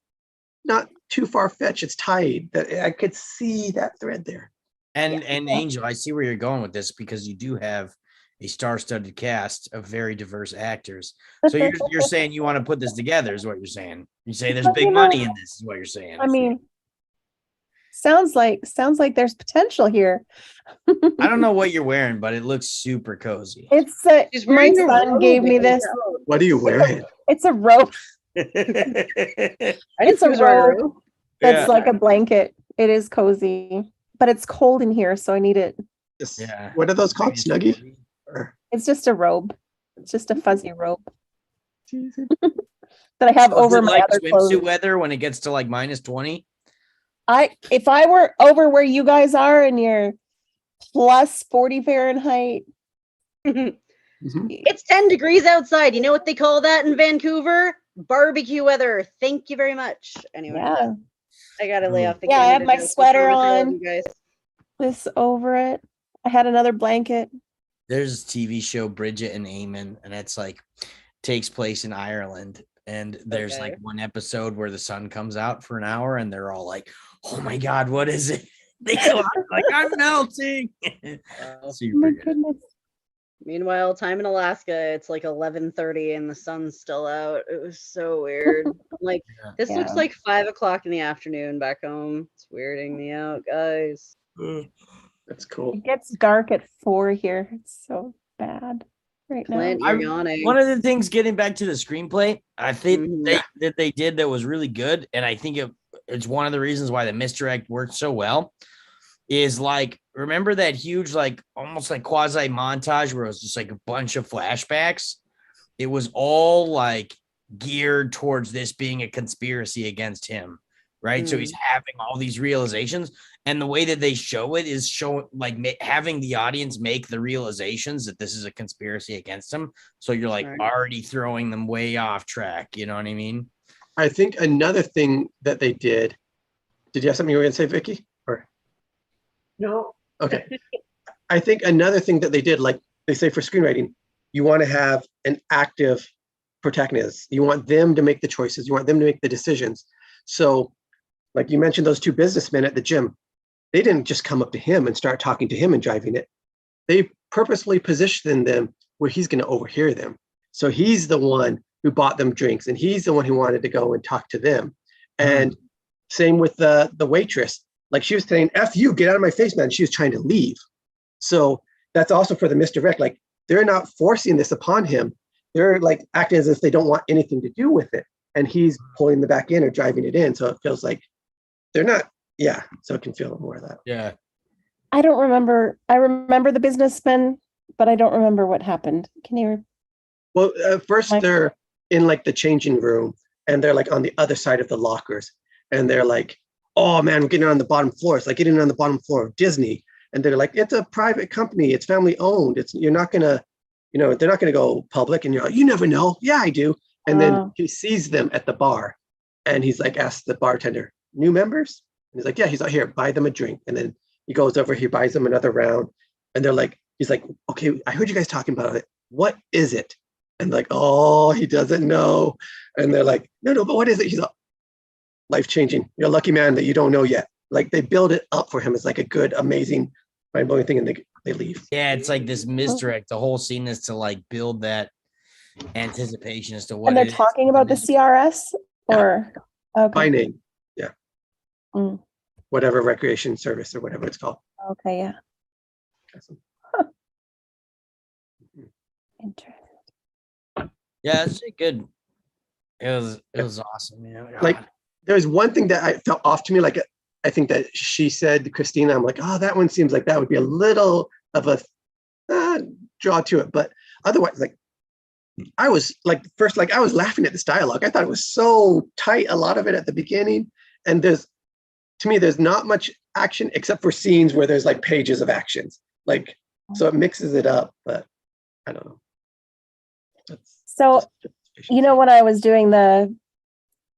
not too far-fetched. It's tied. That I could see that thread there. And Angel, I see where you're going with this because you do have a star-studded cast of very diverse actors. So you're saying you want to put this together, is what you're saying. You say there's Well, big you know, money in this, is what you're saying. I mean, sounds like there's potential here. I don't know what you're wearing, but it looks super cozy. It's She's my wearing a son robe, gave me Angel. this. What are you wearing? It's a robe. I It's a she was wearing robe. That's like a blanket. It is cozy, but it's cold in here, so I need it. Yeah. What are those called? Maybe it's Snuggie? cozy. Or- It's just a robe. It's just a fuzzy robe that I have So is over it my like other swimsuit clothes. weather when it gets to like -20? If I were over where you guys are and you're plus 40 Fahrenheit, Mhm. It's 10 degrees outside. You know what they call that in Vancouver? Barbecue weather. Thank you very much. Anyway, yeah, I gotta lay off the Yeah, I have Canada my jokes. sweater I love on. you guys. this over it. I had another blanket. There's a TV show, Bridget and Eamon, and it's like takes place in Ireland. And there's Okay. like one episode where the sun comes out for an hour and they're all like, oh my God, what is it? They go out like, I'm melting. Oh Super my good. goodness. Meanwhile, time in Alaska, it's like 11:30 and the sun's still out. It was so weird. I'm like, Yeah. this looks Yeah. like 5 o'clock in the afternoon back home. It's weirding me out, guys. That's cool. It gets dark at 4 here. It's so bad right Clint, now. you're yawning. One of the things getting back to the screenplay, I think Mhm. they did that was really good. And I think it's one of the reasons why the misdirect worked so well is like, remember that huge, like almost like quasi montage where it was just like a bunch of flashbacks? It was all like geared towards this being a conspiracy against him. Right. So he's having all these realizations. And the way that they show it is having the audience make the realizations that this is a conspiracy against him. So you're like Right. already throwing them way off track. You know what I mean? I think another thing that they did you have something you were going to say, Vicky? Or No. okay. I think another thing that they did, like they say for screenwriting, you want to have an active protagonist. You want them to make the choices. You want them to make the decisions. So like you mentioned, those two businessmen at the gym, they didn't just come up to him and start talking to him and driving it. They purposefully positioned them where he's going to overhear them. So he's the one who bought them drinks and he's the one who wanted to go and talk to them. And same with the waitress. Like she was saying, F you, get out of my face, man. She was trying to leave. So that's also for the misdirect. Like they're not forcing this upon him. They're like acting as if they don't want anything to do with it. And he's pulling them back in or driving it in. So it feels like they're not, yeah. So it can feel more of that. Yeah. I don't remember. I remember the businessmen, but I don't remember what happened. Can you? Well, first they're in like the changing room and they're like on the other side of the lockers and they're like oh man, we're getting on the bottom floor. It's like getting on the bottom floor of Disney. And they're like, it's a private company. It's family owned. You're not going to, they're not going to go public. And you're like, you never know. Yeah, I do. And then he sees them at the bar and he's like, asks the bartender, new members? And he's like, yeah, he's out here, buy them a drink. And then he goes over, he buys them another round. And they're like, he's like, okay, I heard you guys talking about it. What is it? And like, oh, he doesn't know. And they're like, no, but what is it? He's like, life-changing. You're a lucky man that you don't know yet. Like they build it up for him as like a good, amazing, mind-blowing thing, and they leave. Yeah, it's like this misdirect. The whole scene is to like build that anticipation as to what And they're it is. talking about the CRS or By name. Yeah. Mm. Whatever recreation service or whatever it's called. Okay, yeah. Awesome. Interesting. Yeah, it's good. It was awesome. Like there's one thing that I felt off to me. Like I think that she said, Christina, I'm like, oh, that one seems like that would be a little of a draw to it. But otherwise, like I was like, first, like I was laughing at this dialogue. I thought it was so tight, a lot of it at the beginning. And there's not much action except for scenes where there's like pages of actions. Like, so it mixes it up, but I don't know. So, when I was doing the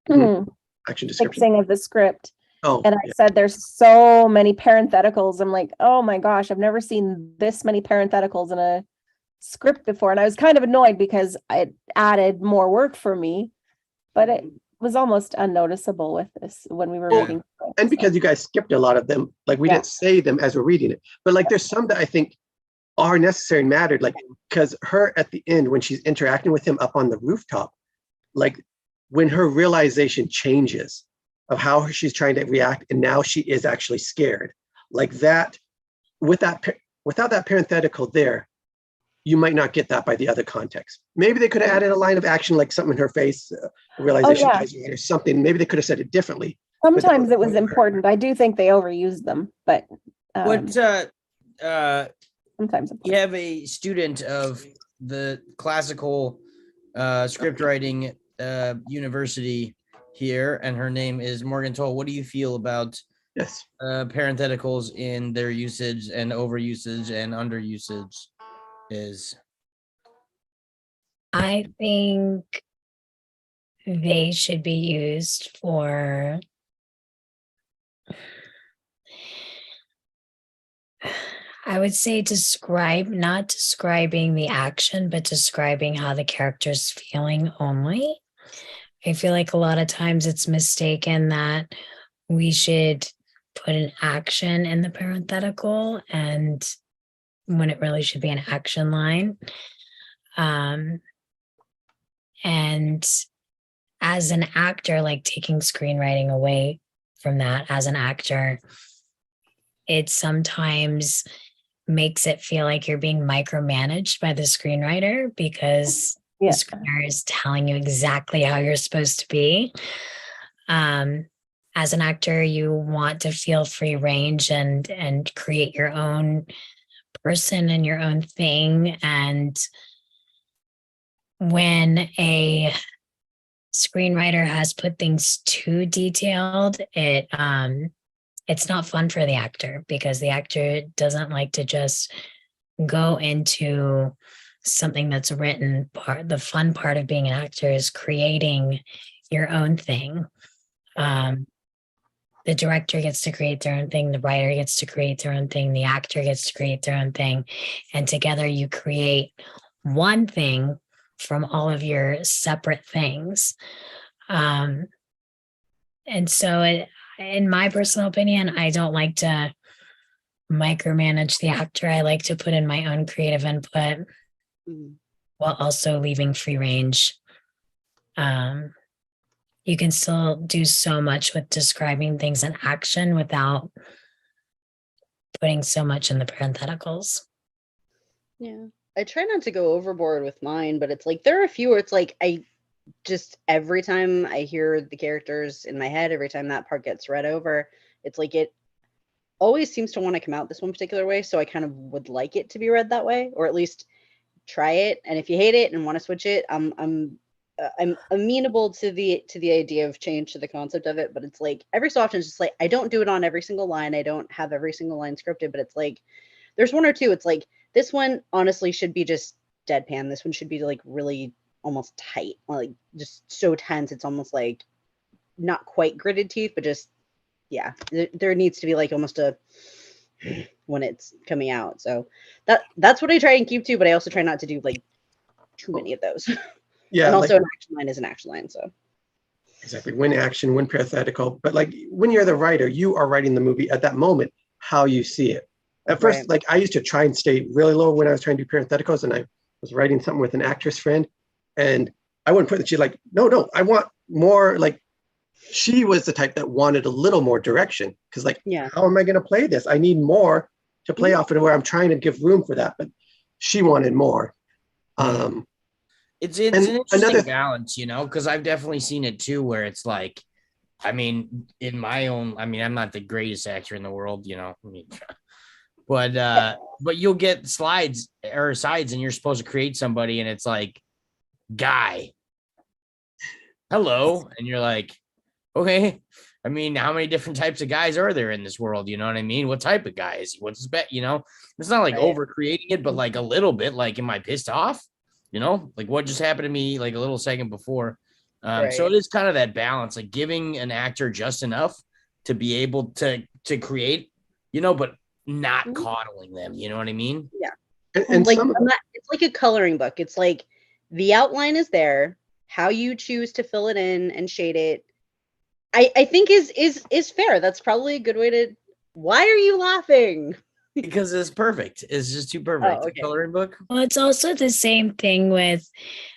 action description fixing of the script, and I said there's so many parentheticals. I'm like, oh my gosh, I've never seen this many parentheticals in a script before. And I was kind of annoyed because it added more work for me, but it was almost unnoticeable with this when we were reading. And because you guys skipped a lot of them, like we didn't say them as we're reading it, but like there's some that I think are necessary and mattered, like because her at the end when she's interacting with him up on the rooftop, like when her realization changes of how she's trying to react and now she is actually scared, like that without that parenthetical there, you might not get that by the other context. Maybe they could have added a line of action, like something in her face, realization or something. Maybe they could have said it differently. Sometimes it was important. I do think they overused them, but sometimes you have a student of the classical script writing university here, and her name is Morgan Toll. What do you feel about parentheticals in their usage and overusage and underusage? I think they should be used for I would say not describing the action, but describing how the character's feeling only. I feel like a lot of times it's mistaken that we should put an action in the parenthetical and when it really should be an action line. And as an actor, like taking screenwriting away from that as an actor, it sometimes makes it feel like you're being micromanaged by the screenwriter because the screenwriter is telling you exactly how you're supposed to be. As an actor, you want to feel free range and create your own person and your own thing. And when a screenwriter has put things too detailed, it's not fun for the actor because the actor doesn't like to just go into something that's written. The fun part of being an actor is creating your own thing. The director gets to create their own thing. The writer gets to create their own thing. The actor gets to create their own thing. And together you create one thing from all of your separate things. And so in my personal opinion, I don't like to micromanage the actor. I like to put in my own creative input while also leaving free range. You can still do so much with describing things in action without putting so much in the parentheticals. Yeah. I try not to go overboard with mine, but it's like there are a few where it's like every time I hear the characters in my head, every time that part gets read over, it's like it always seems to want to come out this one particular way. So I kind of would like it to be read that way, or at least try it. And if you hate it and want to switch it, I'm I'm amenable to the idea of change, to the concept of it, but it's like every so often it's just like I don't do it on every single line. I don't have every single line scripted, but it's like there's one or two. It's like this one honestly should be just deadpan. This one should be like really almost tight, like just so tense. It's almost like not quite gritted teeth, but just yeah. There needs to be like almost a when it's coming out. So that's what I try and keep to, but I also try not to do like too many of those. Yeah, And like also an action line is an action line. So exactly. When action, when parenthetical. But like when you're the writer, you are writing the movie at that moment, how you see it. At first, Right. like I used to try and stay really low when I was trying to do parentheticals, and I was writing something with an actress friend, and I wouldn't put it. She's like, no, I want more. Like she was the type that wanted a little more direction because, like, yeah. how am I going to play this? I need more to play Mhm. off, and where I'm trying to give room for that, but she wanted more. It's And an interesting another balance, you know, because I've definitely seen it too, where it's like, I mean, in my own, I mean, I'm not the greatest actor in the world, you know, I mean, but you'll get slides or sides, and you're supposed to create somebody, and it's like, guy, hello, and you're like, okay. I mean, how many different types of guys are there in this world? You know what I mean? What type of guys? What's his bet? You know, it's not like Right. over creating it, but like a little bit. Like, am I pissed off? You know, like what just happened to me like a little second before. So Right. it is kind of that balance, like giving an actor just enough to be able to create, you know, but not Mhm. coddling them. You know what I mean? Yeah. and Like some of I'm not, it's like a coloring book. It's like the outline is there. How you choose to fill it in and shade it, I think is fair. That's probably a good way to. Why are you laughing? Because it's perfect. It's just too perfect. Oh, The okay. coloring book. Well, it's also the same thing with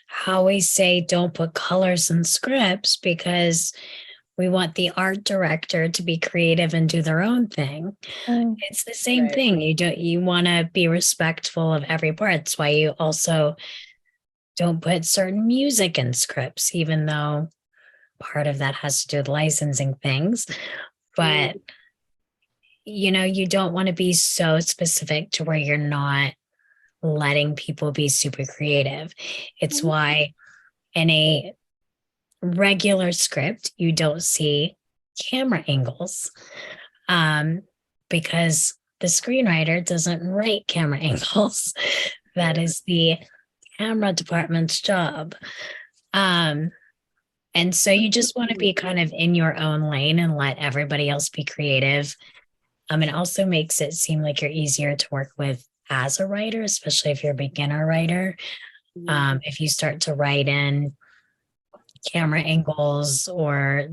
how we say don't put colors in scripts because we want the art director to be creative and do their own thing. It's the same Right. thing. You want to be respectful of every part. That's why you also don't put certain music in scripts, even though part of that has to do with licensing things. But you don't want to be so specific to where you're not letting people be super creative. It's Mhm. why in a regular script you don't see camera angles, because the screenwriter doesn't write camera angles. That is the camera department's job. And so you just want to be kind of in your own lane and let everybody else be creative. It also makes it seem like you're easier to work with as a writer, especially if you're a beginner writer. If you start to write in camera angles or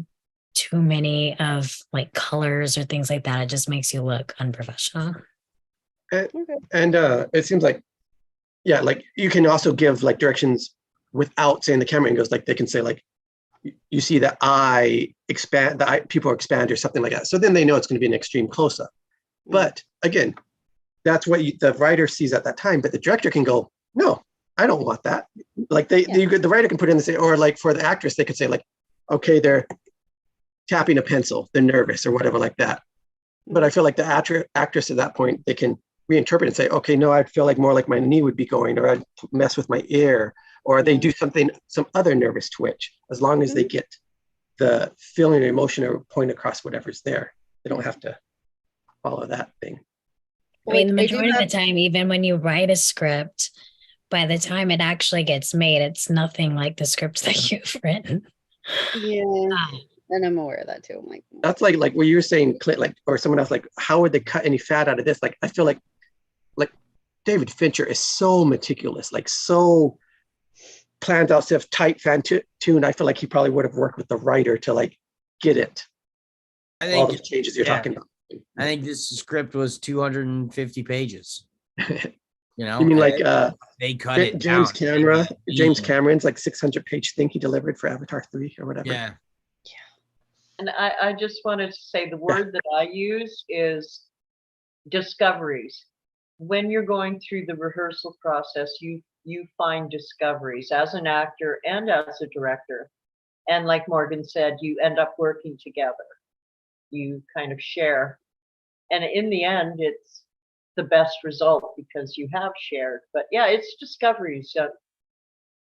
too many of like colors or things like that, it just makes you look unprofessional. and, Okay. and it seems like yeah, like you can also give like directions without saying the camera angles. Like they can say like you see the eye expand, the eye pupil expand or something like that. So then they know it's going to be an extreme close up. But again, that's what the writer sees at that time. But the director can go, no, I don't want that. Like the writer can put in the say, or like for the actress, they could say like, okay, they're tapping a pencil, they're nervous or whatever like that. But I feel like the actress at that point, they can reinterpret and say, okay, no, I feel like more like my knee would be going, or I'd mess with my ear, or they do something, some other nervous twitch, as long as they get the feeling or emotion or point across whatever's there. They don't have to follow that thing. I mean, the Like, I do majority of have- the time, even when you write a script, by the time it actually gets made, it's nothing like the script that you've written. Yeah. And I'm aware of that too. I'm like, That's like what you were saying, Clint, like, or someone else, like, how would they cut any fat out of this? Like, I feel like David Fincher is so meticulous, like so planned out stuff, tight, fan-tuned. I feel like he probably would have worked with the writer to like get it. I All think those changes you're talking about. I think this script was 250 pages. You know, You mean like they cut it James down. James Cameron's like 600-page thing he delivered for Avatar 3 or whatever. Yeah. And I just wanted to say the word that I use is discoveries. When you're going through the rehearsal process, you find discoveries as an actor and as a director. And like Morgan said, you end up working together. You kind of share. And in the end, it's the best result because you have shared. But yeah, it's discoveries.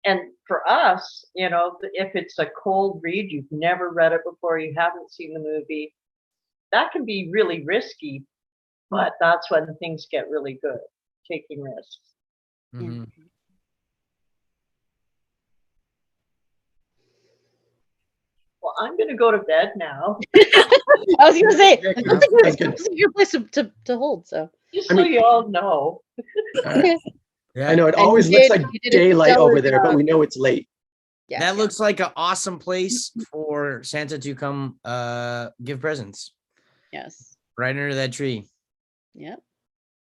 And for us, you know, if it's a cold read, you've never read it before, you haven't seen the movie, that can be really risky, but that's when things get really good, taking risks. Mhm. Well, I'm going to go to bed now. I was gonna say, Yeah, this good. is your place to hold. So Just I so mean- you all know. All right. Yeah, I know it And always you looks did- like you did a daylight stellar over there, but job. we know it's late. yeah, that yeah. looks like an awesome place for Santa to come give presents Yes. right under that tree. Yep.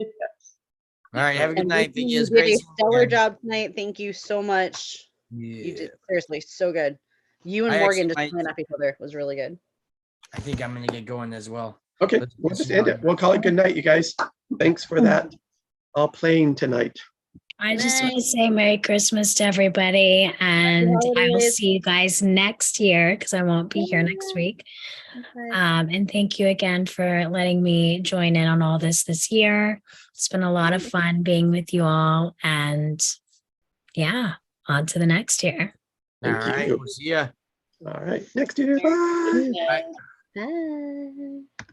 All right, have a good And night. Thank you. you It's did a great seeing you stellar again. job tonight. Thank you so much. You Yeah, did seriously so good. You and I Morgan actually just might- playing off each other was really good. I think I'm gonna get going as well. Okay, Let's we'll get just some end more. it. We'll call it good night, you guys. Thanks for that. All playing tonight. I just want to say Merry Christmas to everybody, and I will holidays. see you guys next year because I won't be here next week. And thank you again for letting me join in on all this year. It's been a lot of fun being with you all, and yeah, on to the next year. All Thank right, you. we'll see ya. All right, next year. Bye. Bye.